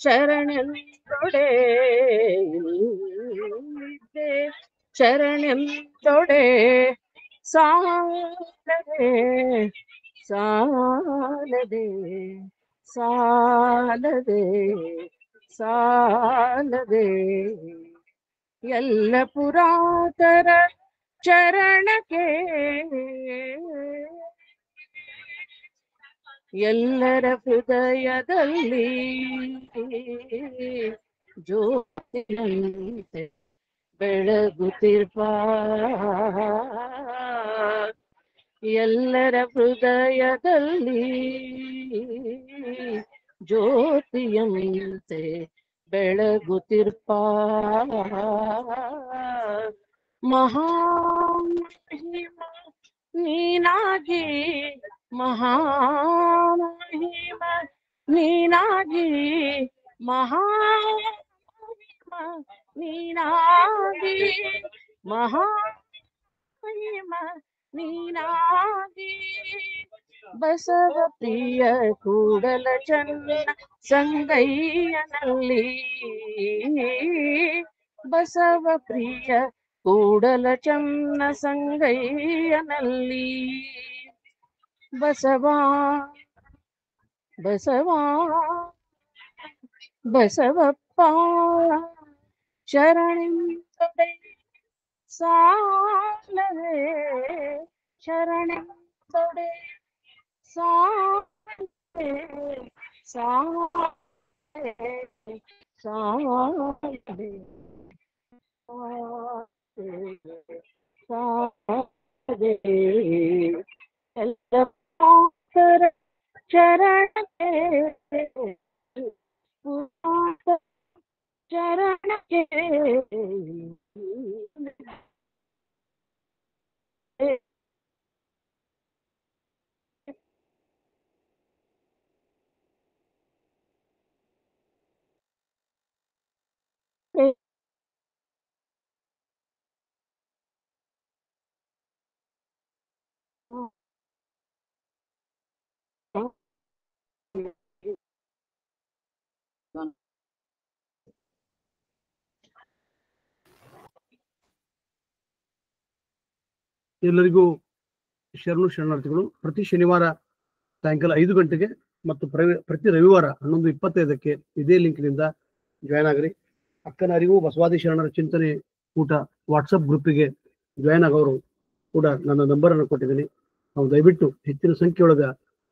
ಶರಣೆಂದೊಡೆ, ಇಲ್ಲಿದ್ದೆ ಶರಣೆಂದೊಡೆ, ಸಾಲದೆ ಸಾಲದೆ ಸಾಲದೆ ಸಾಲದೆ, ಎಲ್ಲ ಪುರಾತರ ಚರಣಕ್ಕೆ, ಎಲ್ಲರ ಹೃದಯದಲ್ಲಿ ಜ್ಯೋತಿಯಂತೆ ಬೆಳಗುತ್ತಿರ್ಪ, ಎಲ್ಲರ ಹೃದಯದಲ್ಲಿ ಜ್ಯೋತಿಯಂತೆ ಬೆಳಗುತ್ತಿರ್ಪ, ಮಹಾಮಹಿಮ ನೀನಾಗಿ, ಮಹಾಮಹಿಮ ನೀನಾಗಿ, ಮಹಾಮಹಿಮ ನೀನಾಗಿ, ಮಹಾಮಹಿಮ ನೀನಾಗಿ, ಬಸವ ಪ್ರಿಯ ಕೂಡಲ ಚನ್ನ ಸಂಗಯ್ಯನಲ್ಲಿ, ಬಸವ ಪ್ರಿಯ ಕೂಡಲ ಚನ್ನ ಸಂಗಯ್ಯನಲ್ಲಿ, ಬಸವಾ ಬಸವಾ ಬಸವಪ್ಪ ಶರಣೆಂದೊಡೆ, ಸಾಲದೆ ಶರಣೆಂದೊಡೆ ಸಾಯದೆ ಸಾಯದೆ ಸಾಯದೆ ಸಾಯದೆ ಎಲ್ಲ ಚರಣಕ್ಕೆ ಚರಣಕ್ಕೆ ಎಲ್ಲರಿಗೂ ಶರಣು ಶರಣಾರ್ಥಿಗಳು. ಪ್ರತಿ ಶನಿವಾರ ಸಾಯಂಕಾಲ 5 ಗಂಟೆಗೆ ಮತ್ತು ಪ್ರತಿ ರವಿವಾರ 11:25ಕ್ಕೆ ಇದೇ ಲಿಂಕ್ನಿಂದ ಜಾಯ್ನ್ ಆಗ್ರಿ. ಅಕ್ಕನ ಅರಿವು ಬಸವಾದಿ ಶರಣರ ಚಿಂತನೆ ಊಟ ವಾಟ್ಸಪ್ ಗ್ರೂಪಿಗೆ ಜಾಯ್ನ್ ಆಗೋರು ಕೂಡ ನನ್ನ ನಂಬರನ್ನು ಕೊಟ್ಟಿದ್ದೀನಿ. ನಾವು ದಯವಿಟ್ಟು ಹೆಚ್ಚಿನ ಸಂಖ್ಯೆಯೊಳಗ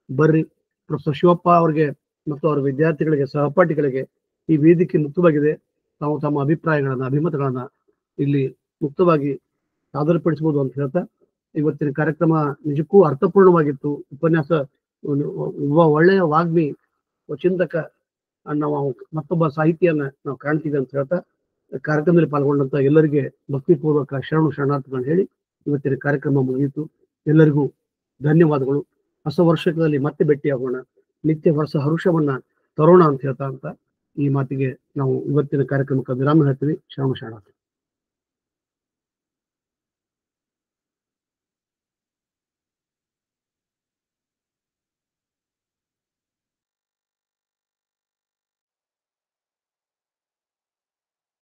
ಬರ್ರಿ. ಪ್ರೊಫೆಸರ್ ಶಿವಪ್ಪ ಅವರಿಗೆ ಮತ್ತು ಅವರ ವಿದ್ಯಾರ್ಥಿಗಳಿಗೆ ಸಹಪಾಠಿಗಳಿಗೆ ಈ ವೇದಿಕೆ ಮುಕ್ತವಾಗಿದೆ. ತಾವು ತಮ್ಮ ಅಭಿಪ್ರಾಯಗಳನ್ನ ಅಭಿಮತಗಳನ್ನ ಇಲ್ಲಿ ಮುಕ್ತವಾಗಿ ಸಾದರಪಡಿಸಬಹುದು ಅಂತ ಹೇಳ್ತಾ, ಇವತ್ತಿನ ಕಾರ್ಯಕ್ರಮ ನಿಜಕ್ಕೂ ಅರ್ಥಪೂರ್ಣವಾಗಿತ್ತು. ಉಪನ್ಯಾಸ ಒಳ್ಳೆಯ ವಾಗ್ಮಿ ಚಿಂತಕ ನಾವು ಮತ್ತೊಬ್ಬ ಸಾಹಿತಿಯನ್ನ ನಾವು ಕಾಣ್ತೀವಿ ಅಂತ ಹೇಳ್ತಾ, ಕಾರ್ಯಕ್ರಮದಲ್ಲಿ ಪಾಲ್ಗೊಂಡಂತ ಎಲ್ಲರಿಗೆ ಭಕ್ತಿಪೂರ್ವಕ ಶರಣು ಶರಣಾರ್ಥಿಗಳನ್ನ ಹೇಳಿ ಇವತ್ತಿನ ಕಾರ್ಯಕ್ರಮ ಮುಗಿಯಿತು. ಎಲ್ಲರಿಗೂ ಧನ್ಯವಾದಗಳು. ಹೊಸ ವರ್ಷದಲ್ಲಿ ಮತ್ತೆ ಭೇಟಿಯಾಗೋಣ, ನಿತ್ಯ ಹೊಸ ಹರುಷವನ್ನ ತರೋಣ ಅಂತ ಹೇಳ್ತಾ ಈ ಮಾತಿಗೆ ನಾವು ಇವತ್ತಿನ ಕಾರ್ಯಕ್ರಮಕ್ಕೆ ವಿರಾಮ ಹೇಳ್ತೀವಿ. ಶರಣು ಶರಣಾರ್ಥಿ.